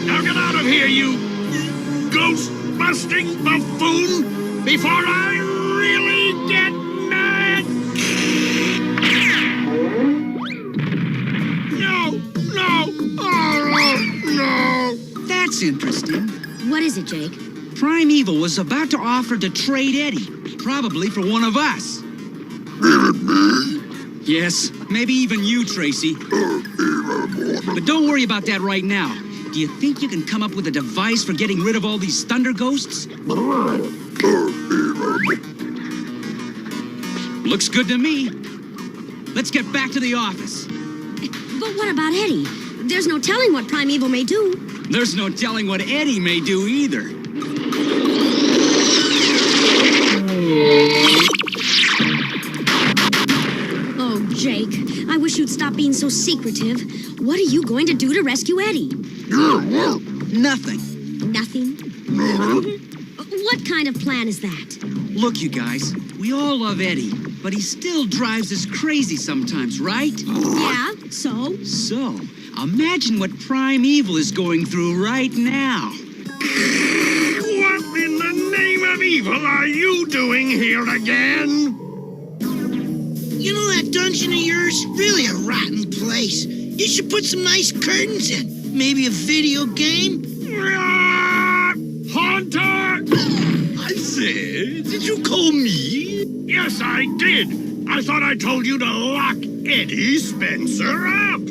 Now get out of here, you ghost-busting buffoon, before I really get mad. No. That's interesting. What is it, Jake? Primeval was about to offer to trade Eddie, probably for one of us. Yes, maybe even you, Tracy. But don't worry about that right now. Do you think you can come up with a device for getting rid of all these thunder ghosts? Looks good to me. Let's get back to the office. But what about Eddie? There's no telling what Primeval may do. There's no telling what Eddie may do either. Oh, Jake, I wish you'd stop being so secretive. What are you going to do to rescue Eddie? Nothing. Nothing? What kind of plan is that? Look, you guys, we all love Eddie, but he still drives us crazy sometimes, right? Yeah, so? So, imagine what Primeval is going through right now. What in the name of evil are you doing here again? You know that dungeon of yours? Really a rotten place. You should put some nice curtains in. Maybe a video game? Haunter! I said, did you call me? Yes, I did. I thought I told you to lock Eddie Spencer up.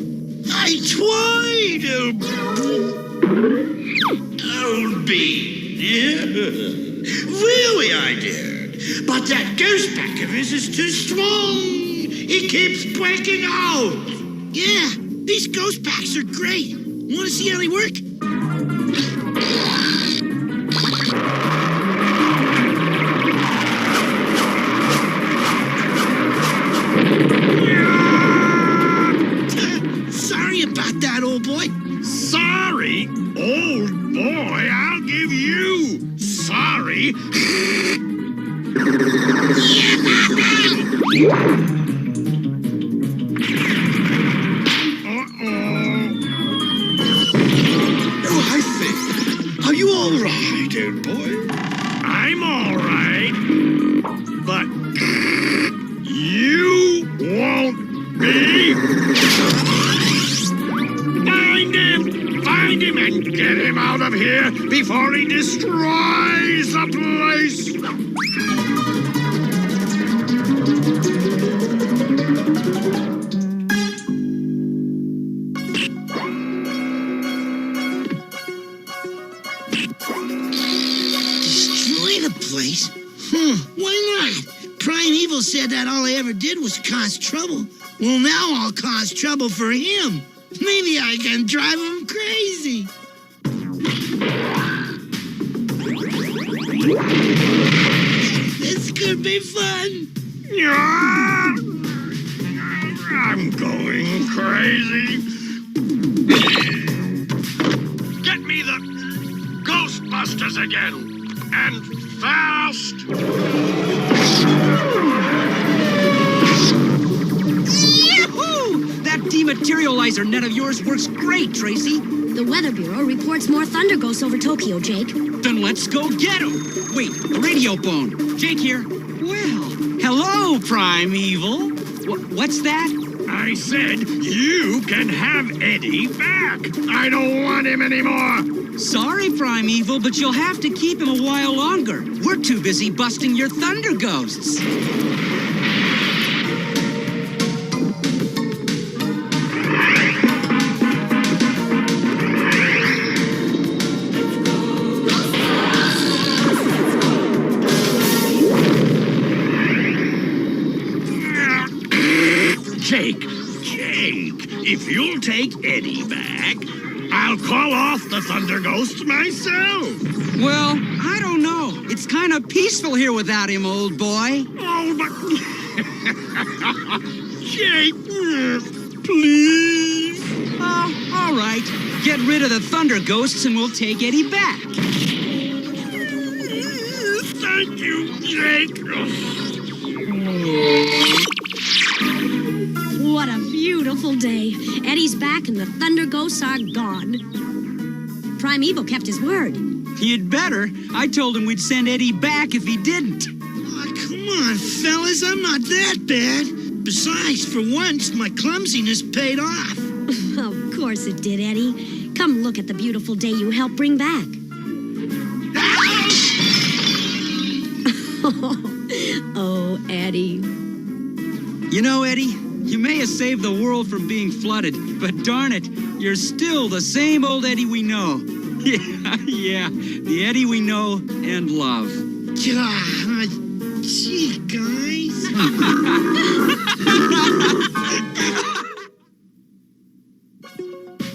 I tried, old bean. Yeah. Really, I did. But that ghost pack of his is too strong. He keeps breaking out. Yeah, these ghost packs are great. Want to see how they work? boy, I'll give you. Sorry. Oh, I think. Are you all right, old boy? I'm all right. But you won't be. Find him! Find him and get him out of here before he destroys the place! Destroy the place? Why not? Primeval said that all he ever did was cause trouble. Well, now I'll cause trouble for him. Maybe I can drive him crazy. This could be fun. I'm going crazy. Get me the Ghostbusters again. And fast. Yahoo! That dematerializer net of yours works great, Tracy. The Weather Bureau reports more thunder ghosts over Tokyo, Jake. Then let's go get them. Wait, the radio phone. Jake here. Well, hello, Primeval. What's that? I said you can have Eddie back. I don't want him anymore. Sorry, Primeval, but you'll have to keep him a while longer. We're too busy busting your thunder ghosts. Jake, if you'll take Eddie back, I'll call off the Thunder Ghosts myself. Well, I don't know. It's kind of peaceful here without him, old boy. Oh, but... Jake, please. Oh, all right. Get rid of the Thunder Ghosts and we'll take Eddie back. Thank you, Jake. What a beautiful day. Eddie's back and the Thunder Ghosts are gone. Primeval kept his word. You'd better. I told him we'd send Eddie back if he didn't. Oh, come on, fellas. I'm not that bad. Besides, for once, my clumsiness paid off. Of course it did, Eddie. Come look at the beautiful day you helped bring back. Oh, Eddie. You know, Eddie, you may have saved the world from being flooded, but darn it, you're still the same old Eddie we know. Yeah, the Eddie we know and love. God, gee, guys.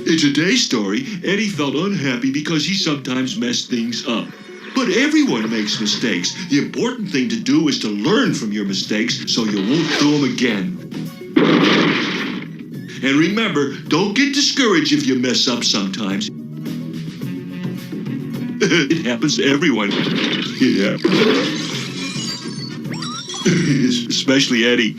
In today's story, Eddie felt unhappy because he sometimes messed things up. But everyone makes mistakes. The important thing to do is to learn from your mistakes so you won't do them again. And remember, don't get discouraged if you mess up sometimes. It happens to everyone. Yeah. Especially Eddie.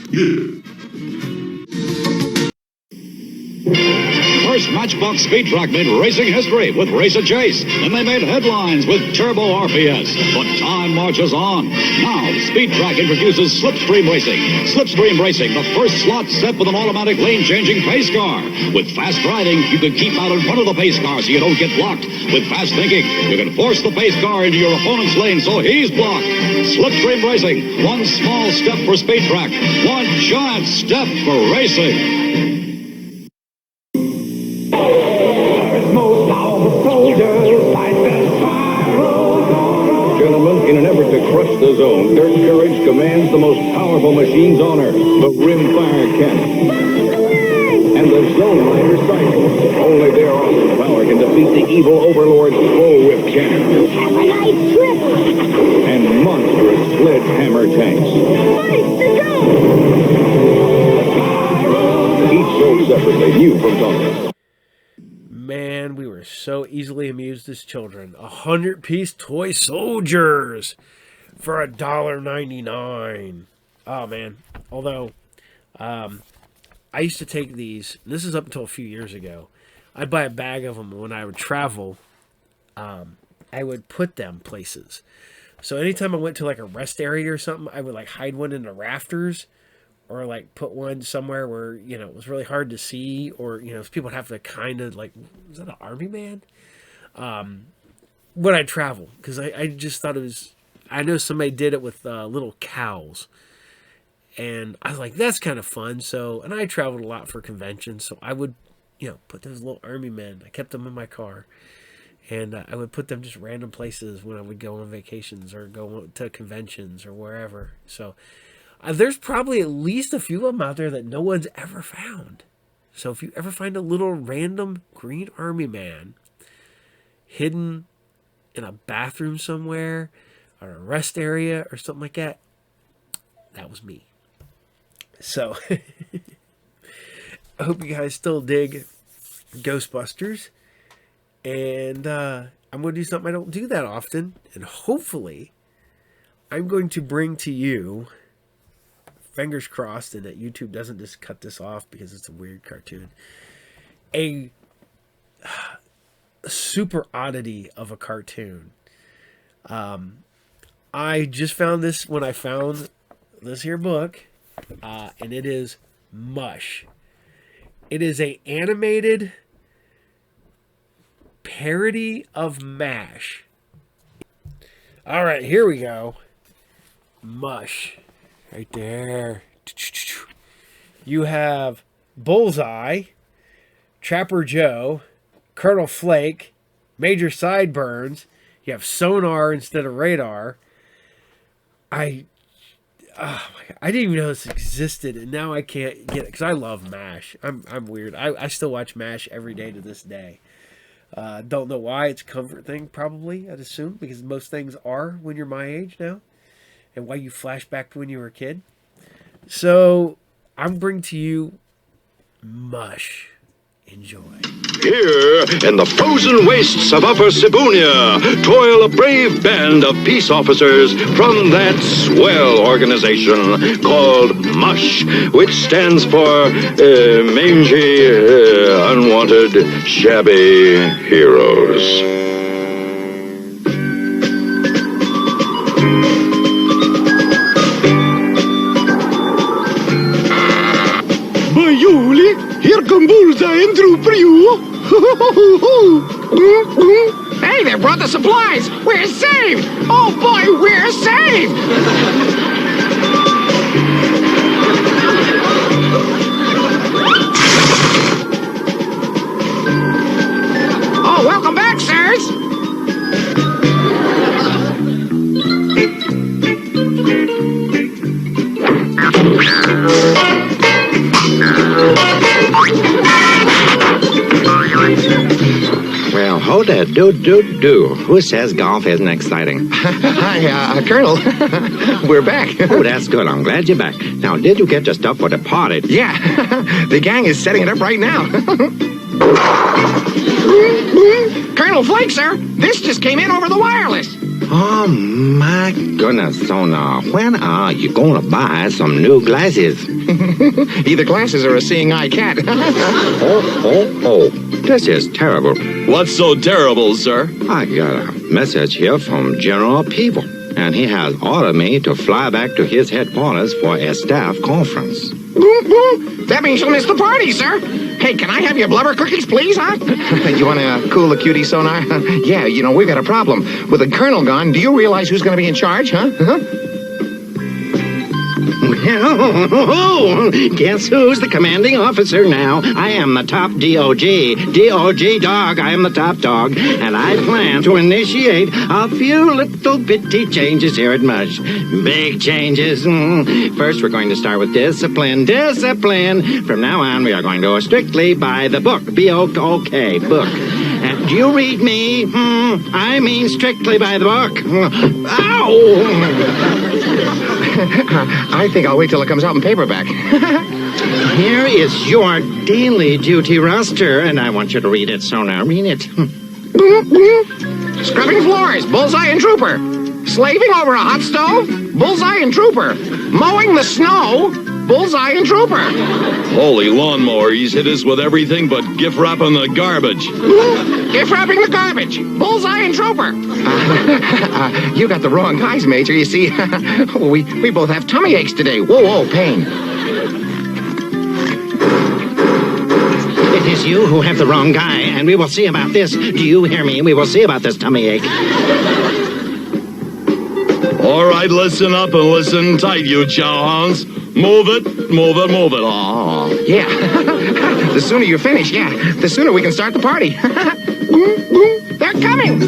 First Matchbox speed track made racing history with Race and Chase. Then they made headlines with Turbo RPS. But time marches on. Now, Speed Track introduces Slipstream Racing. Slipstream Racing, the first slot set with an automatic lane-changing pace car. With fast driving, you can keep out in front of the pace car so you don't get blocked. With fast thinking, you can force the pace car into your opponent's lane so he's blocked. Slipstream Racing, one small step for Speed Track, one giant step for racing. Gentlemen, in an effort to crush the zone, Dirt Courage commands the most powerful machines on Earth, the Rimfire Cannon. And the Zone Rider Cycles. Only their awesome power can defeat the evil Overlord's Bull Whip Cannon. Have a nice trip. And monstrous sledgehammer tanks. Nice to go. Each sold separately, new from Tonka. man, we were so easily amused as children. 100-piece toy soldiers for $1.99. Oh, man. Although, I used to take these, this is up until a few years ago, I'd buy a bag of them when I would travel. I would put them places. So anytime I went to like a rest area or something, I would like hide one in the rafters, or like put one somewhere where, you know, it was really hard to see, or, you know, people would have to kind of like, was that an army man? When I travel, because I just thought it was, I know somebody did it with little cows, and I was like, that's kind of fun. So, and I traveled a lot for conventions, so I would, you know, put those little army men, I kept them in my car. And I would put them just random places when I would go on vacations or go to conventions or wherever. So there's probably at least a few of them out there that no one's ever found. So if you ever find a little random green army man hidden in a bathroom somewhere or a rest area or something like that, that was me. So I hope you guys still dig Ghostbusters. And I'm going to do something I don't do that often. And hopefully, I'm going to bring to you, fingers crossed, and that YouTube doesn't just cut this off because it's a weird cartoon, a super oddity of a cartoon. I just found this when I found this here book, and it is M.U.S.H. It is a animated parody of M.U.S.H. All right, here we go. M.U.S.H. Right there. You have Bullseye, Trapper Joe, Colonel Flake, Major Sideburns. You have sonar instead of radar. I didn't even know this existed, and now I can't get it because I love M.U.S.H. I'm weird. I still watch M.U.S.H. every day to this day. Don't know why. It's a comfort thing, probably, I'd assume, because most things are when you're my age now, and why you flash back to when you were a kid. So I'm bringing to you M.U.S.H. Enjoy. Here, in the frozen wastes of Upper Sibunia, toil a brave band of peace officers from that swell organization called M.U.S.H., which stands for Mangy, Unwanted, Shabby Heroes. Here come Bullseye and Troop for you. Hey, they brought the supplies. We're saved. Oh, boy, we're saved. Oh, welcome back, sirs. Well, hold it. Do. Who says golf isn't exciting? Hi, Colonel. We're back. Oh, that's good. I'm glad you're back. Now, did you get your stuff for the party? Yeah. The gang is setting it up right now. Colonel Flake, sir. This just came in over the wireless. Oh, my goodness. So now, when are you going to buy some new glasses? Either glasses or a seeing eye cat. Oh. This is terrible. What's so terrible, sir? I got a message here from General Peeble, and he has ordered me to fly back to his headquarters for a staff conference. That means you'll miss the party, sir. Hey, can I have your blubber cookies, please, huh? You want to cool the cutie sonar? Yeah, you know, we've got a problem. With the colonel gone, do you realize who's going to be in charge, huh? Guess who's the commanding officer now? I am the top DOG. DOG dog, I am the top dog. And I plan to initiate a few little bitty changes here at M.U.S.H. Big changes. First, we're going to start with discipline. Discipline. From now on, we are going to go strictly by the book. B-O-K, book. And do you read me? I mean strictly by the book. Ow! I think I'll wait till it comes out in paperback. Here is your daily duty roster, and I want you to read it, so now read it. Scrubbing floors, bullseye and trooper. Slaving over a hot stove, bullseye and trooper. Mowing the snow, bullseye and trooper. Holy lawnmower, he's hit us with everything but gift wrapping the garbage. Gift wrapping the garbage, bullseye and trooper. You got the wrong guys, Major. You see, we both have tummy aches today. Whoa, pain. It is you who have the wrong guy, and we will see about this. Do you hear me? We will see about this tummy ache. All right, listen up and listen tight, you chowhounds. Move it. Aw. Yeah. The sooner you finish, the sooner we can start the party. They're coming!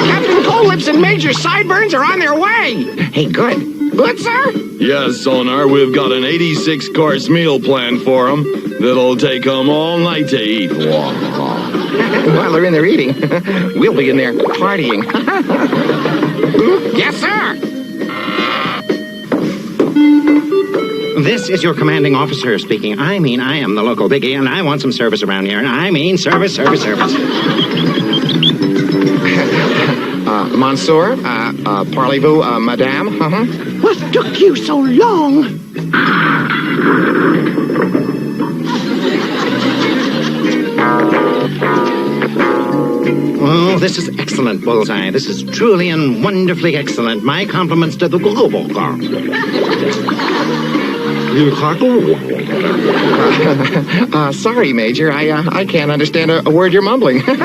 Captain Collips and Major Sideburns are on their way! Hey, good. Good, sir? Yes, Sonar, we've got an 86-course meal planned for them that'll take them all night to eat. While they're in there eating, we'll be in there partying. Yes, sir! This is your commanding officer speaking. I am the local biggie, and I want some service around here. And service. Monsieur, parlez-vous, madame? What took you so long? Oh, this is excellent, Bullseye. This is truly and wonderfully excellent. My compliments to the Google Car. Sorry, Major. I can't understand a word you're mumbling. The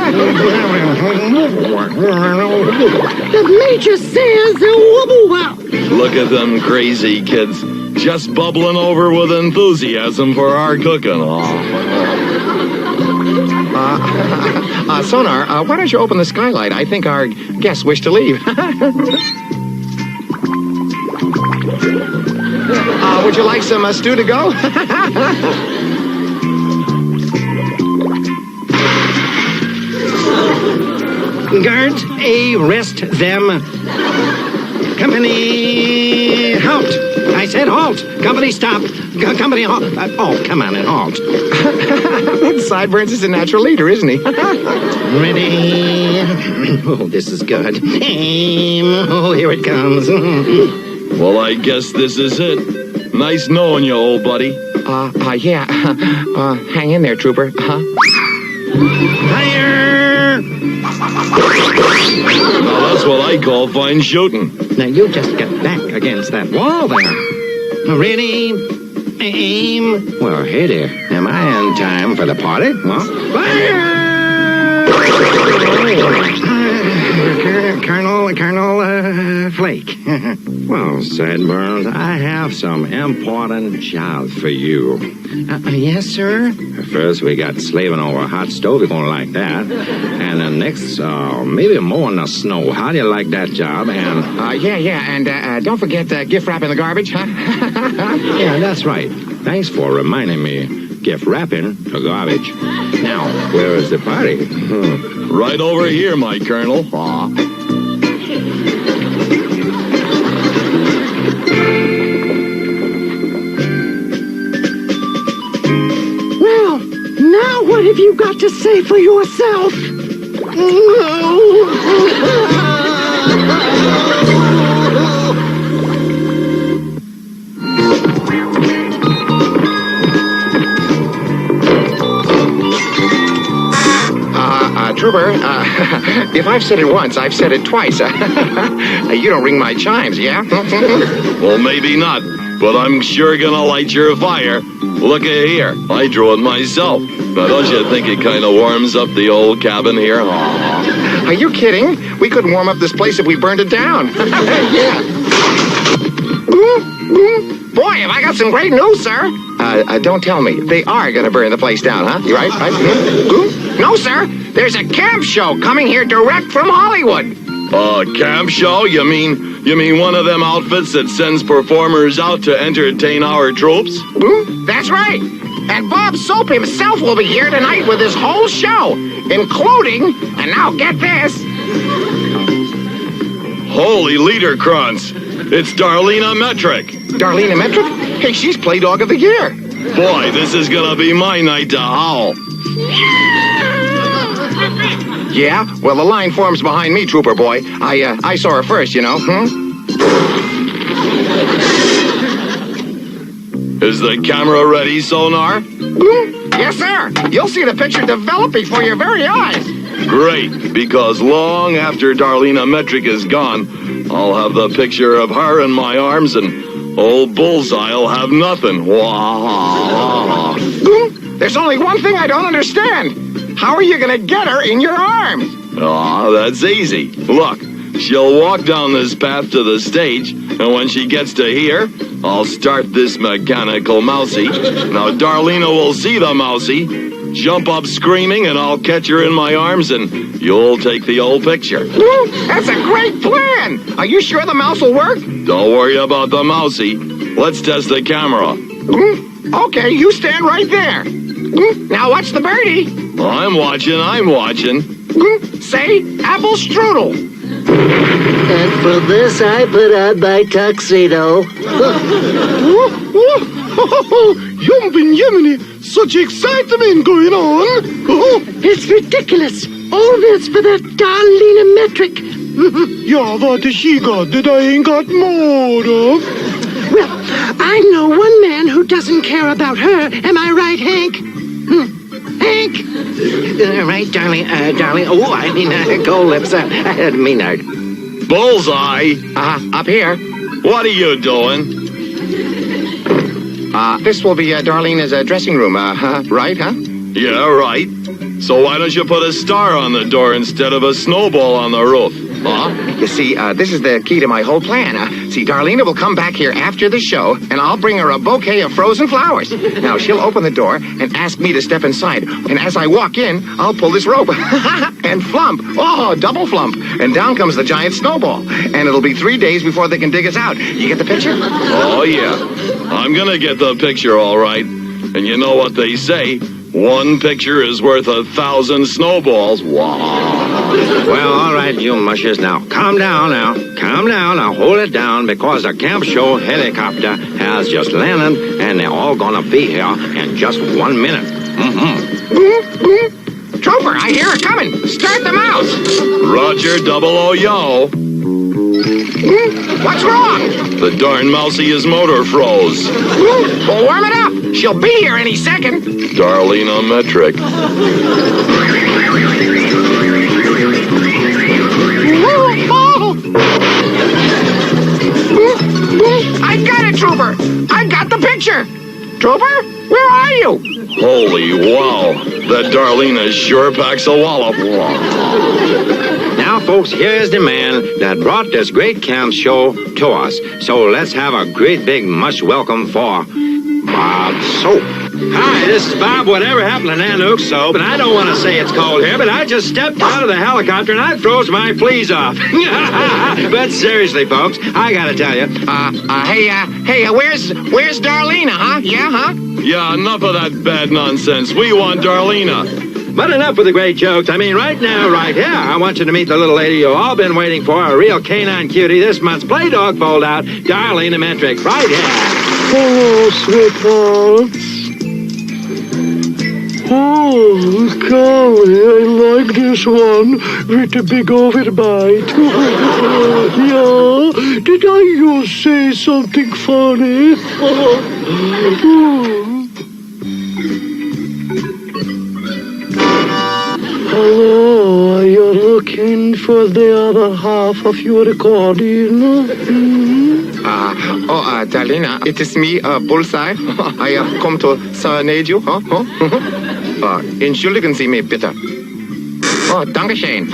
Major says wubble wow. Look at them crazy kids. Just bubbling over with enthusiasm for our cooking. Sonar, why don't you open the skylight? I think our guests wish to leave. Would you like some stew to go? Guards, arrest them. Company, halt. I said halt. Company, stop. Company, halt. Oh, come on and halt. Sideburns is a natural leader, isn't he? Ready? Oh, this is good. Aim. Oh, here it comes. Well, I guess this is it. Nice knowing you, old buddy. Yeah. Hang in there, trooper. Fire! Now, that's what I call fine shooting. Now, you just get back against that wall there. Ready? Aim. Well, hey there. Am I on time for the party? Well, fire! Colonel Flake. Well, Sideburns, I have some important jobs for you. Yes, sir? First, we got slaving over a hot stove. You're going to like that. And then next, maybe mowing the snow. How do you like that job? And yeah. And don't forget gift wrapping the garbage, huh? Yeah, that's right. Thanks for reminding me. Gift wrapping the garbage. Now, where is the party? Right over here, my colonel. Well, now what have you got to say for yourself? Trooper, if I've said it once, I've said it twice. You don't ring my chimes, yeah? Well, maybe not, but I'm sure gonna light your fire. Look at here, I drew it myself. Now, don't you think it kind of warms up the old cabin here? Are you kidding? We couldn't warm up this place if we burned it down. Yeah. Boy, have I got some great news, sir. Don't tell me. They are gonna burn the place down, huh? You right? No, sir. There's a camp show coming here direct from Hollywood. Camp show? You mean one of them outfits that sends performers out to entertain our troops? That's right. And Bob Soap himself will be here tonight with his whole show, including, and now get this. Holy leader crunts. It's Darlene Metric. Darlene Metric? Hey, she's Play Dog of the Year. Boy, this is gonna be my night to howl. Yeah? Well, the line forms behind me, Trooper Boy. I saw her first, you know. Is the camera ready, Sonar? Yes, sir. You'll see the picture develop before your very eyes. Great, because long after Darlene Metric is gone, I'll have the picture of her in my arms and old Bullseye'll have nothing. Wah. There's only one thing I don't understand. How are you going to get her in your arms? That's easy. Look, she'll walk down this path to the stage, and when she gets to here, I'll start this mechanical mousie. Now, Darlena will see the mousie, jump up screaming, and I'll catch her in my arms, and you'll take the old picture. That's a great plan. Are you sure the mouse will work? Don't worry about the mousie. Let's test the camera. Okay, you stand right there. Now watch the birdie. I'm watching. Say apple strudel. And for this, I put on my tuxedo. Yumpin' Yemeni, such excitement going on. It's ridiculous. All this for that Darlene Metric. Yeah, what has she got that I ain't got more of? Well, I know one man who doesn't care about her. Am I right, Hank? Hank? Right, darling. Oh, I mean, gold lips. Maynard. Bullseye. Up here. What are you doing? This will be Darlene's dressing room, right, huh? Yeah, right. So why don't you put a star on the door instead of a snowball on the roof? You see, this is the key to my whole plan. See, Darlena will come back here after the show, and I'll bring her a bouquet of frozen flowers. Now, she'll open the door and ask me to step inside. And as I walk in, I'll pull this rope. And flump. Oh, double flump. And down comes the giant snowball. And it'll be 3 days before they can dig us out. You get the picture? Oh, yeah. I'm gonna get the picture, all right. And you know what they say. One picture is worth 1,000 snowballs. Wow. Well, all right, you mushers. Now, calm down now. Calm down. Now, hold it down because the camp show helicopter has just landed and they're all gonna be here in just 1 minute. Trooper, I hear it coming. Start the mouse. Roger, 00 yo. What's wrong? The darn mousie is motor froze. Well, warm it up. She'll be here any second. Darlene Metric. I got it, Trooper. I got the picture. Trooper, where are you? Holy wow. That Darlene sure packs a wallop. Now, folks, here's the man that brought this great camp show to us. So let's have a great big much welcome for Bob Soap. Hi, this is Bob. Whatever happened to Nanook Soap? And I don't want to say it's cold here, but I just stepped out of the helicopter and I froze my fleas off. But seriously, folks, I gotta tell you. Hey, where's Darlena, huh? Yeah, huh? Yeah, enough of that bad nonsense. We want Darlena. But enough with the great jokes. I mean, right now, right here, I want you to meet the little lady you've all been waiting for, a real canine cutie, this month's Play Dog fold-out, Darlene Metric, right here. Hello, sweethearts. Oh, golly, I like this one with the big overbite. Yeah, did I just say something funny? Hello, are you looking for the other half of your recording? Darlena, it is me, Bullseye. I have come to serenade you, huh? Entschuldigen Sie mich, bitte. Oh, Dankeschön.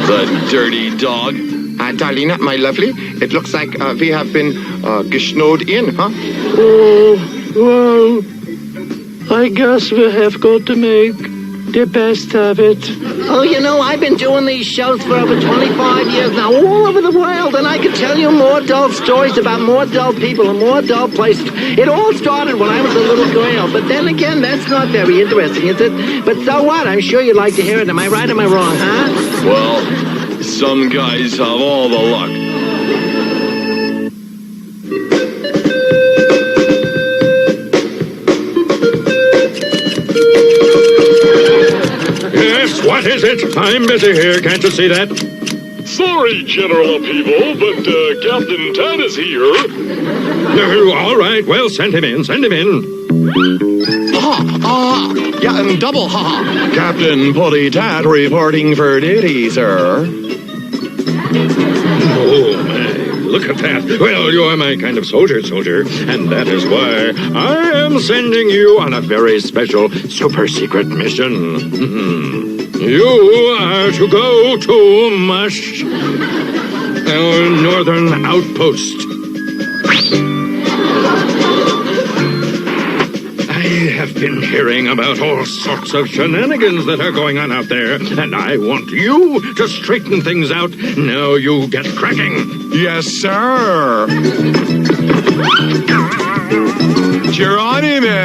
The dirty dog. Darlena, my lovely, it looks like we have been gesnowed in, huh? Oh, well, I guess we have got to make the best of it. Oh, you know, I've been doing these shows for over 25 years now, all over the world, and I could tell you more dull stories about more dull people and more dull places. It all started when I was a little girl, but then again, that's not very interesting, is it? But so what? I'm sure you'd like to hear it. Am I right or am I wrong, huh? Well, some guys have all the luck. Yes, what is it? I'm busy here. Can't you see that? Sorry, General Upheaval, but Captain Tad is here. All right. Well, send him in. Send him in. Yeah, and double ha. Captain Putty Tat reporting for duty, sir. Oh, my. Look at that. Well, you are my kind of soldier. And that is why I am sending you on a very special, super secret mission. You are to go to M.U.S.H, our northern outpost. I have been hearing about all sorts of shenanigans that are going on out there, and I want you to straighten things out. Now you get cracking. Yes, sir. Geronimo!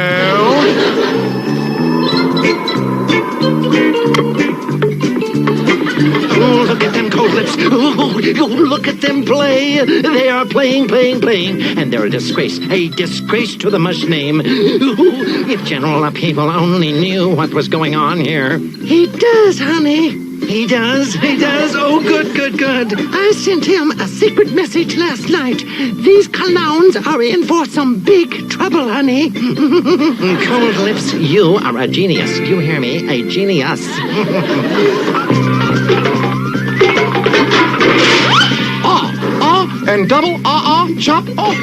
Oh, look at them cold lips. Oh, look at them play. They are playing. And they're a disgrace to the M.U.S.H name. If General Upheaval only knew what was going on here. He does, honey. He does. Oh, good. I sent him a secret message last night. These clowns are in for some big trouble, honey. Cold lips, you are a genius. You hear me? A genius. And double chop off.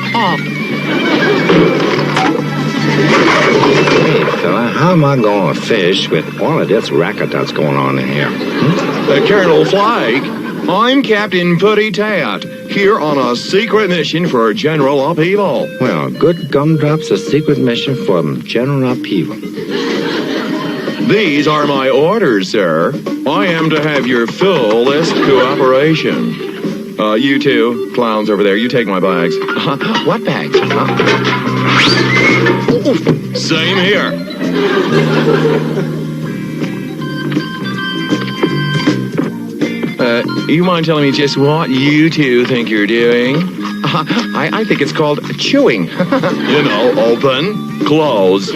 Hey, fella, how am I going to fish with all of this racket that's going on in here? Colonel Flag, I'm Captain Putty Tat, here on a secret mission for General Upheaval. Well, good gumdrops, a secret mission from General Upheaval. These are my orders, sir. I am to have your fullest cooperation. You two, clowns over there, you take my bags. What bags? Same here. You mind telling me just what you two think you're doing? I think it's called chewing. Open, close,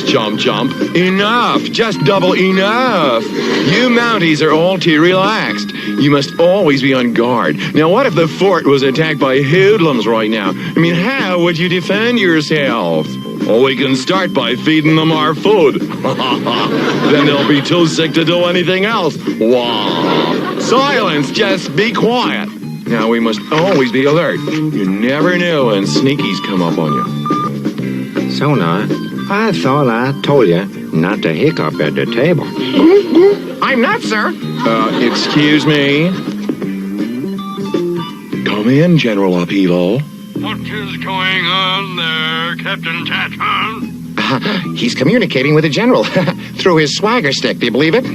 jump. Enough, just double enough. You Mounties are all too relaxed. You must always be on guard. Now, what if the fort was attacked by hoodlums right now? I mean, how would you defend yourselves? Well, we can start by feeding them our food. Then they'll be too sick to do anything else. Wow. Silence, just be quiet. Now, we must always be alert. You never know when sneakies come up on you. Sonar, I thought I told you not to hiccup at the table. I'm not, sir. Excuse me. Come in, General Upheaval. What is going on there, Captain Tatham? He's communicating with the general through his swagger stick. Do you believe it?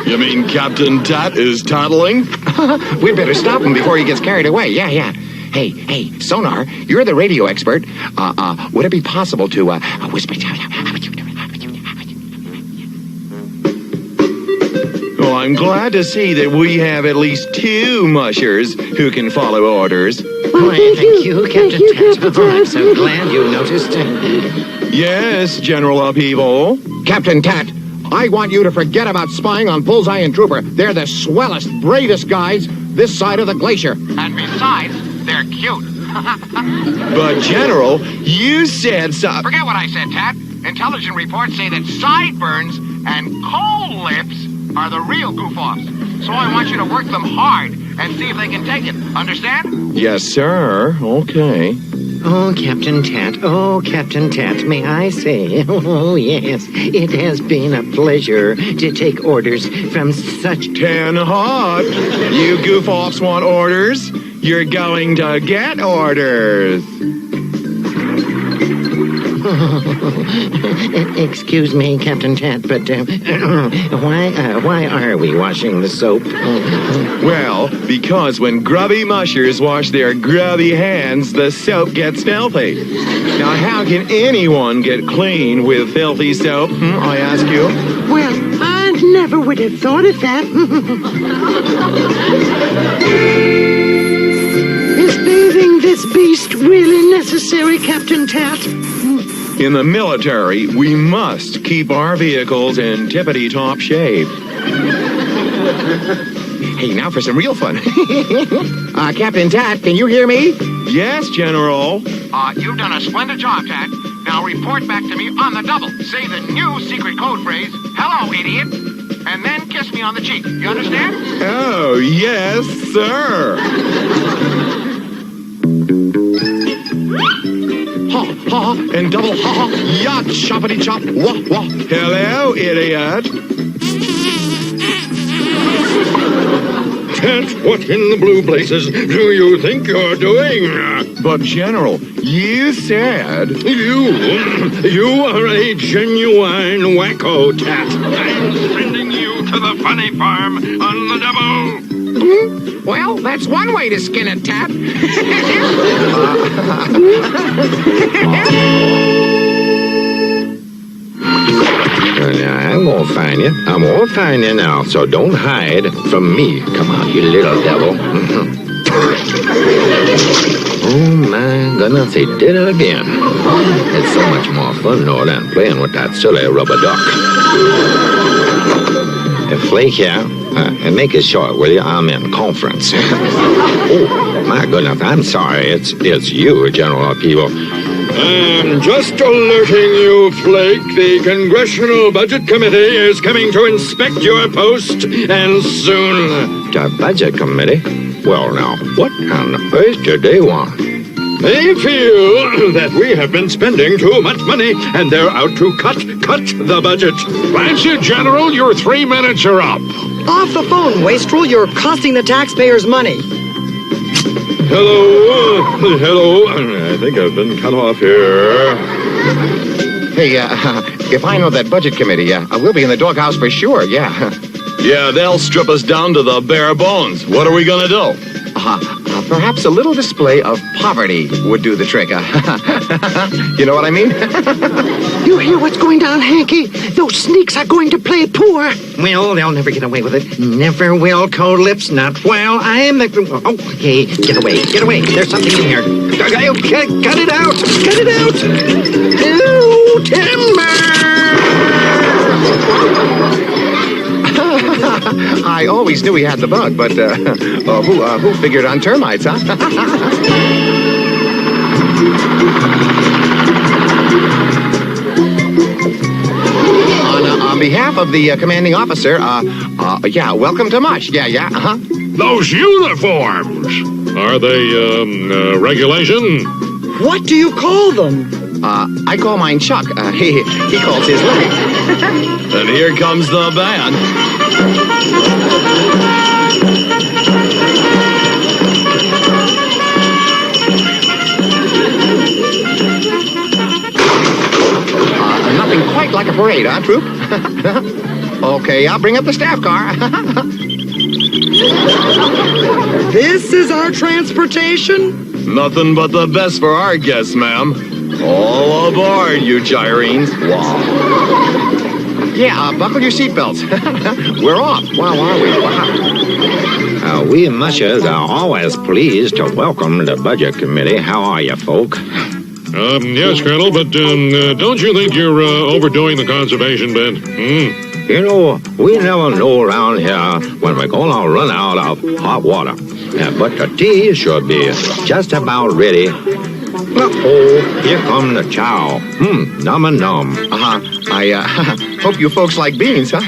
You mean Captain Tat is tattling? We'd better stop him before he gets carried away. Yeah. Hey, Sonar, you're the radio expert. Would it be possible to whisper? Well, I'm glad to see that we have at least two mushers who can follow orders. Oh, thank you, Captain Tat. Oh, I'm so glad you noticed. Yes, General Upheaval. Captain Tat, I want you to forget about spying on Bullseye and Trooper. They're the swellest, bravest guys this side of the glacier. And besides, they're cute. But, General, you said so. Forget what I said, Tat. Intelligence reports say that sideburns and cold lips are the real goof-offs. So I want you to work them hard and see if they can take it. Understand? Yes, sir. Okay. Oh, Captain Tat, may I say? Oh, yes, it has been a pleasure to take orders from such... 10 hot. You goof-offs want orders? You're going to get orders. Excuse me, Captain Tat, but why are we washing the soap? Well, because when grubby mushers wash their grubby hands, the soap gets filthy. Now, how can anyone get clean with filthy soap, I ask you? Well, I never would have thought of that. Is bathing this beast really necessary, Captain Tat? In the military, we must keep our vehicles in tippity-top shape. Hey, now for some real fun. Captain Tat, can you hear me? Yes, General. You've done a splendid job, Tat. Now report back to me on the double. Say the new secret code phrase, "Hello, idiot," and then kiss me on the cheek. You understand? Oh, yes, sir. Ha, ha, and double ha, ha, yacht, choppity chop, wah, wah. Hello, idiot. Tat, what in the blue blazes do you think you're doing? But, General, you said... You are a genuine wacko, Tat. I'm sending you to the funny farm on the double. Well, that's one way to skin a Tat. I'm gonna find you. I'm gonna find you now, so don't hide from me. Come on, you little devil. Oh my goodness, he did it again. It's so much more fun, though, than playing with that silly rubber duck. Flake here, and make it short, will you? I'm in conference. Oh, my goodness, I'm sorry. It's you, General Upheaval. I'm just alerting you, Flake. The Congressional Budget Committee is coming to inspect your post, and soon. The Budget Committee? Well, now, what on earth do they want? They feel that we have been spending too much money, and they're out to cut the budget. That's it, General. Your 3 minutes are up. Off the phone, Wastrel. You're costing the taxpayers money. Hello. I think I've been cut off here. Hey, if I know that budget committee, we'll be in the doghouse for sure, yeah. Yeah, they'll strip us down to the bare bones. What are we gonna do? Perhaps a little display of poverty would do the trick. You know what I mean? You hear what's going down, Hanky? Those sneaks are going to play poor. Well, they'll never get away with it. Never will, Cold Lips. Not while I am the... Oh, okay. Get away. There's something in here. Cut it out. Oh, timber! I always knew he had the bug, but who figured on termites, huh? On behalf of the commanding officer, welcome to M.U.S.H. Yeah, uh-huh. Those uniforms, are they, regulation? What do you call them? I call mine Chuck. He calls his leg. And here comes the band. Nothing quite like a parade, huh, troop? Okay, I'll bring up the staff car. This is our transportation? Nothing but the best for our guests, ma'am. All aboard, you gyrenes. Wow. Yeah, buckle your seatbelts. We're off. Wow, are we? Wow. We M.U.S.H are always pleased to welcome the Budget Committee. How are you, folk? Yes, Colonel, but don't you think you're overdoing the conservation bit? You know, we never know around here when we're gonna run out of hot water. But the tea should be just about ready. Oh, here come the chow. Num-a-num. I hope you folks like beans, huh?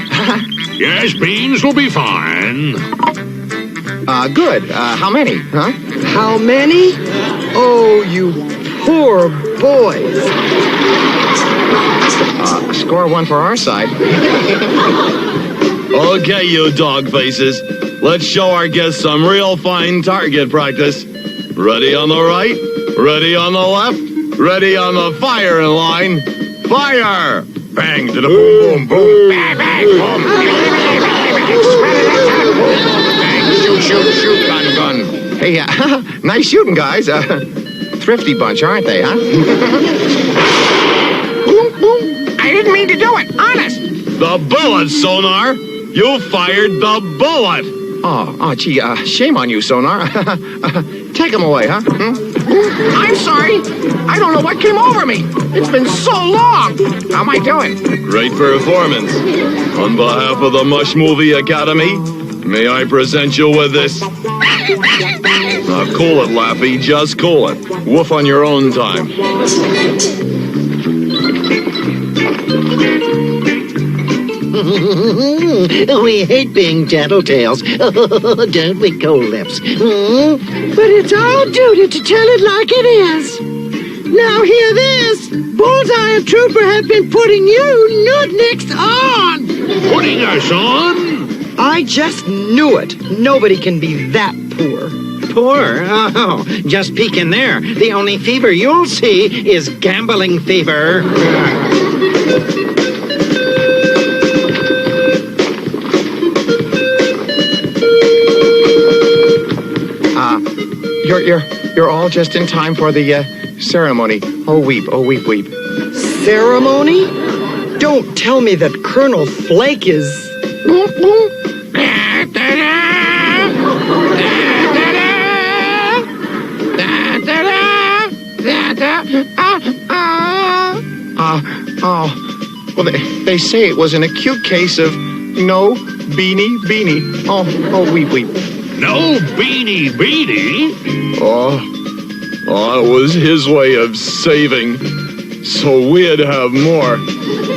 Yes, beans will be fine. Good. How many, huh? How many? Oh, you poor boys. Score one for our side. Okay, you dog faces. Let's show our guests some real fine target practice. Ready on the right, ready on the left, ready on the firing line. Fire! Bang to the boom, boom, boom. Bang, bang, boom. Bang, shoot, gun. Hey, nice shooting, guys. Thrifty bunch, aren't they, huh? Boom, boom. I didn't mean to do it, honest. The bullets, Sonar. You fired the bullet! Oh, gee, shame on you, Sonar. Take him away, huh? I'm sorry. I don't know what came over me. It's been so long. How am I doing? Great performance. On behalf of the M.U.S.H Movie Academy, may I present you with this? Now, cool it, Laffy. Just cool it. Woof on your own time. We hate being tattletales. Don't we, Cold Lips? But it's our duty to tell it like it is. Now hear this. Bullseye and Trooper have been putting you nudnicks on. Putting us on? I just knew it. Nobody can be that poor. Poor? Oh, just peek in there. The only fever you'll see is gambling fever. You're all just in time for the ceremony. Oh, weep, weep. Ceremony? Don't tell me that Colonel Flake is... Well, they say it was an acute case of no beanie. Oh, weep. No beanie? Oh, it was his way of saving, so we'd have more.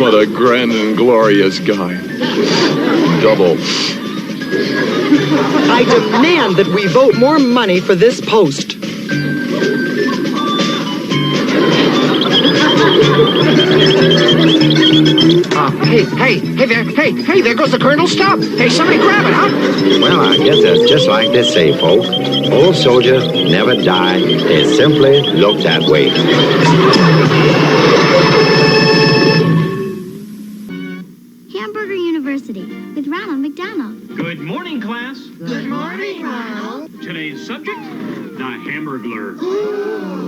What a grand and glorious guy. Double. I demand that we vote more money for this post. Hey, there goes the Colonel. Stop. Hey, somebody grab it, huh? Well, I guess it's just like they say, folk. Old soldiers never die. They simply look that way. Hamburger University with Ronald McDonald. Good morning, class. Good morning, Ronald. Today's subject, the Hamburglar.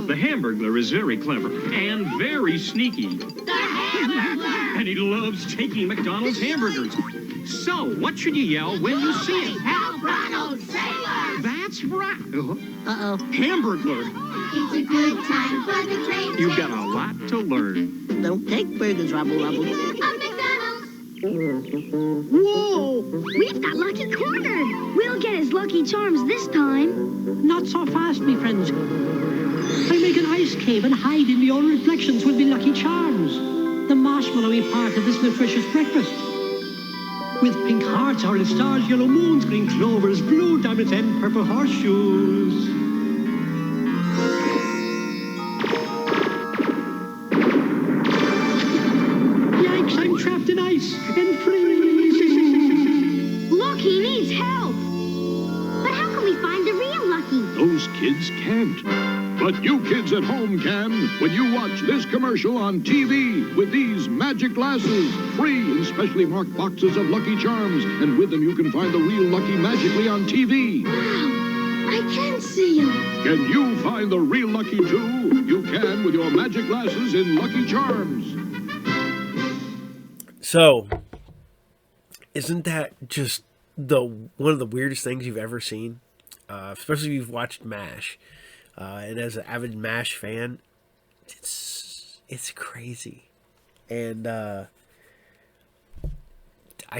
The Hamburglar is very clever and very sneaky. The Hamburglar! And he loves taking McDonald's hamburgers. So, what should you yell when you see him? Help Ronald, sailor! That's right. Uh-oh. Hamburglar. It's a good time for the train. You've got a lot to learn. Don't take burgers, Rubble. A McDonald's. Whoa! We've got Lucky cornered. We'll get his Lucky Charms this time. Not so fast, me friends. I make an ice cave and hide in your reflections with me Lucky Charms. The marshmallowy part of this nutritious breakfast. With pink hearts, orange stars, yellow moons, green clovers, blue diamonds, and purple horseshoes. Yikes, I'm trapped in ice and freezing. Look, he needs help. But how can we find the real Lucky? Those kids can't. But you kids at home can when you watch this commercial on TV with these magic glasses. Free in specially marked boxes of Lucky Charms. And with them you can find the real Lucky magically on TV. Wow, I can see him. Can you find the real Lucky too? You can with your magic glasses in Lucky Charms. So, isn't that just one of the weirdest things you've ever seen? Especially if you've watched M.U.S.H. And as an avid M.U.S.H fan, it's crazy, and I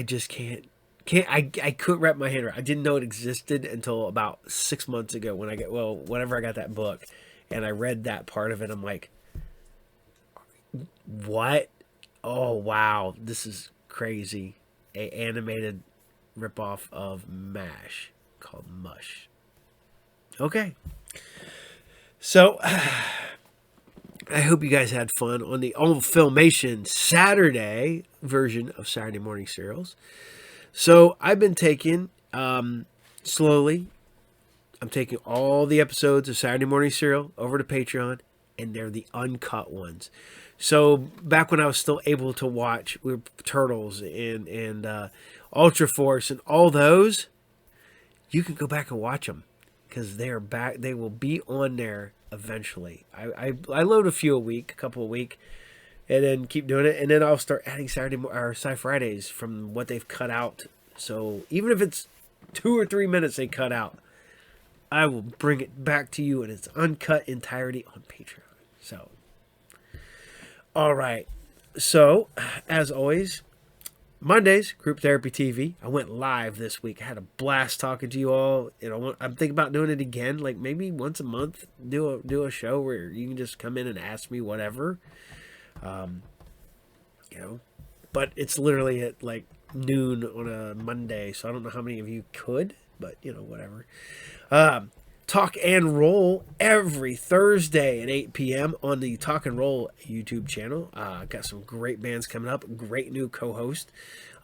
just can't. I couldn't wrap my head around. I didn't know it existed until about 6 months ago whenever I got that book, and I read that part of it. I'm like, what? Oh wow, this is crazy. A animated ripoff of M.U.S.H called M.U.S.H. Okay. So, I hope you guys had fun on the old Filmation Saturday version of Saturday Morning Serials. So, I've been taking, slowly, I'm taking all the episodes of Saturday Morning Serial over to Patreon, and they're the uncut ones. So, back when I was still able to watch Turtles and Ultra Force and all those, you can go back and watch them. Because they're back, they will be on there eventually. I load a few a week, a couple a week, and then keep doing it. And then I'll start adding Sci Fridays from what they've cut out So even if it's 2 or 3 minutes they cut out, I will bring it back to you in its uncut entirety on Patreon. So, all right. So, as always, Mondays, Group Therapy TV. I went live this week. I had a blast talking to you all. I'm thinking about doing it again, like maybe once a month. Do a show where you can just come in and ask me whatever. But it's literally at like noon on a Monday, so I don't know how many of you could, but whatever. Talk and Roll every Thursday at 8 p.m. on the Talk and Roll YouTube channel. Got some great bands coming up. Great new co-host.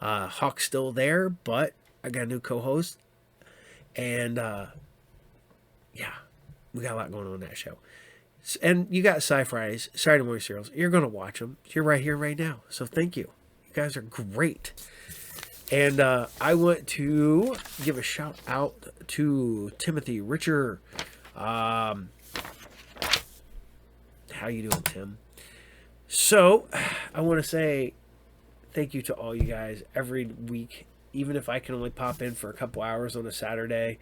Hawk's still there, but I got a new co-host. And, we got a lot going on in that show. And you got Sci Fridays, Saturday Morning Serials. You're going to watch them. You're right here, right now. So thank you. You guys are great. And I want to give a shout out to Timothy Richer. How you doing, Tim? So I want to say thank you to all you guys every week, even if I can only pop in for a couple hours on a Saturday,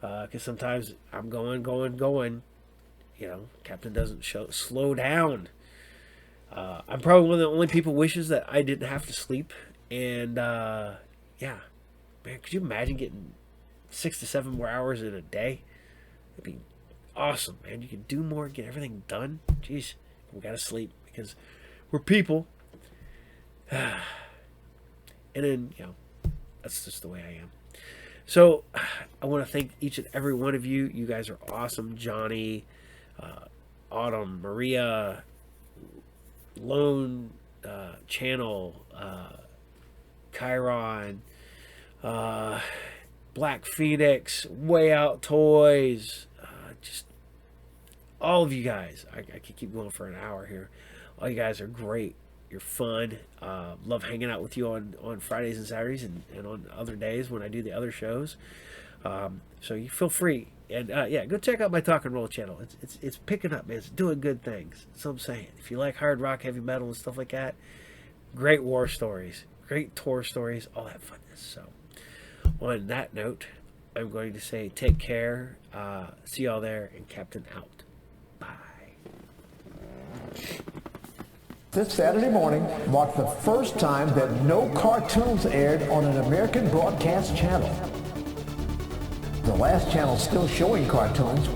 because sometimes I'm going. Captain doesn't slow down. I'm probably one of the only people wishes that I didn't have to sleep. And, man, could you imagine getting 6 to 7 more hours in a day? It'd be awesome, man. You can do more, get everything done. Jeez, we gotta sleep because we're people. And then, that's just the way I am. So, I want to thank each and every one of you. You guys are awesome. Johnny, Autumn, Maria, Lone Channel, Chiron, Black Phoenix, Way Out Toys, just all of you guys. I could keep going for an hour here. All you guys are great. You're fun. Love hanging out with you on Fridays and Saturdays and on other days when I do the other shows. So you feel free. And go check out my Talk and Roll channel. It's picking up, man. It's doing good things. That's what I'm saying. If you like hard rock, heavy metal, and stuff like that, great war stories, great tour stories, all that funness. So, on that note, I'm going to say take care. See y'all there, and Captain out. This Saturday morning marked the first time that no cartoons aired on an American broadcast channel. The last channel still showing cartoons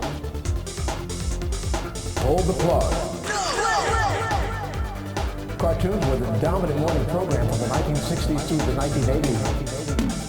pulled the plug. Cartoons were the dominant morning program from the 1960s through the 1980s.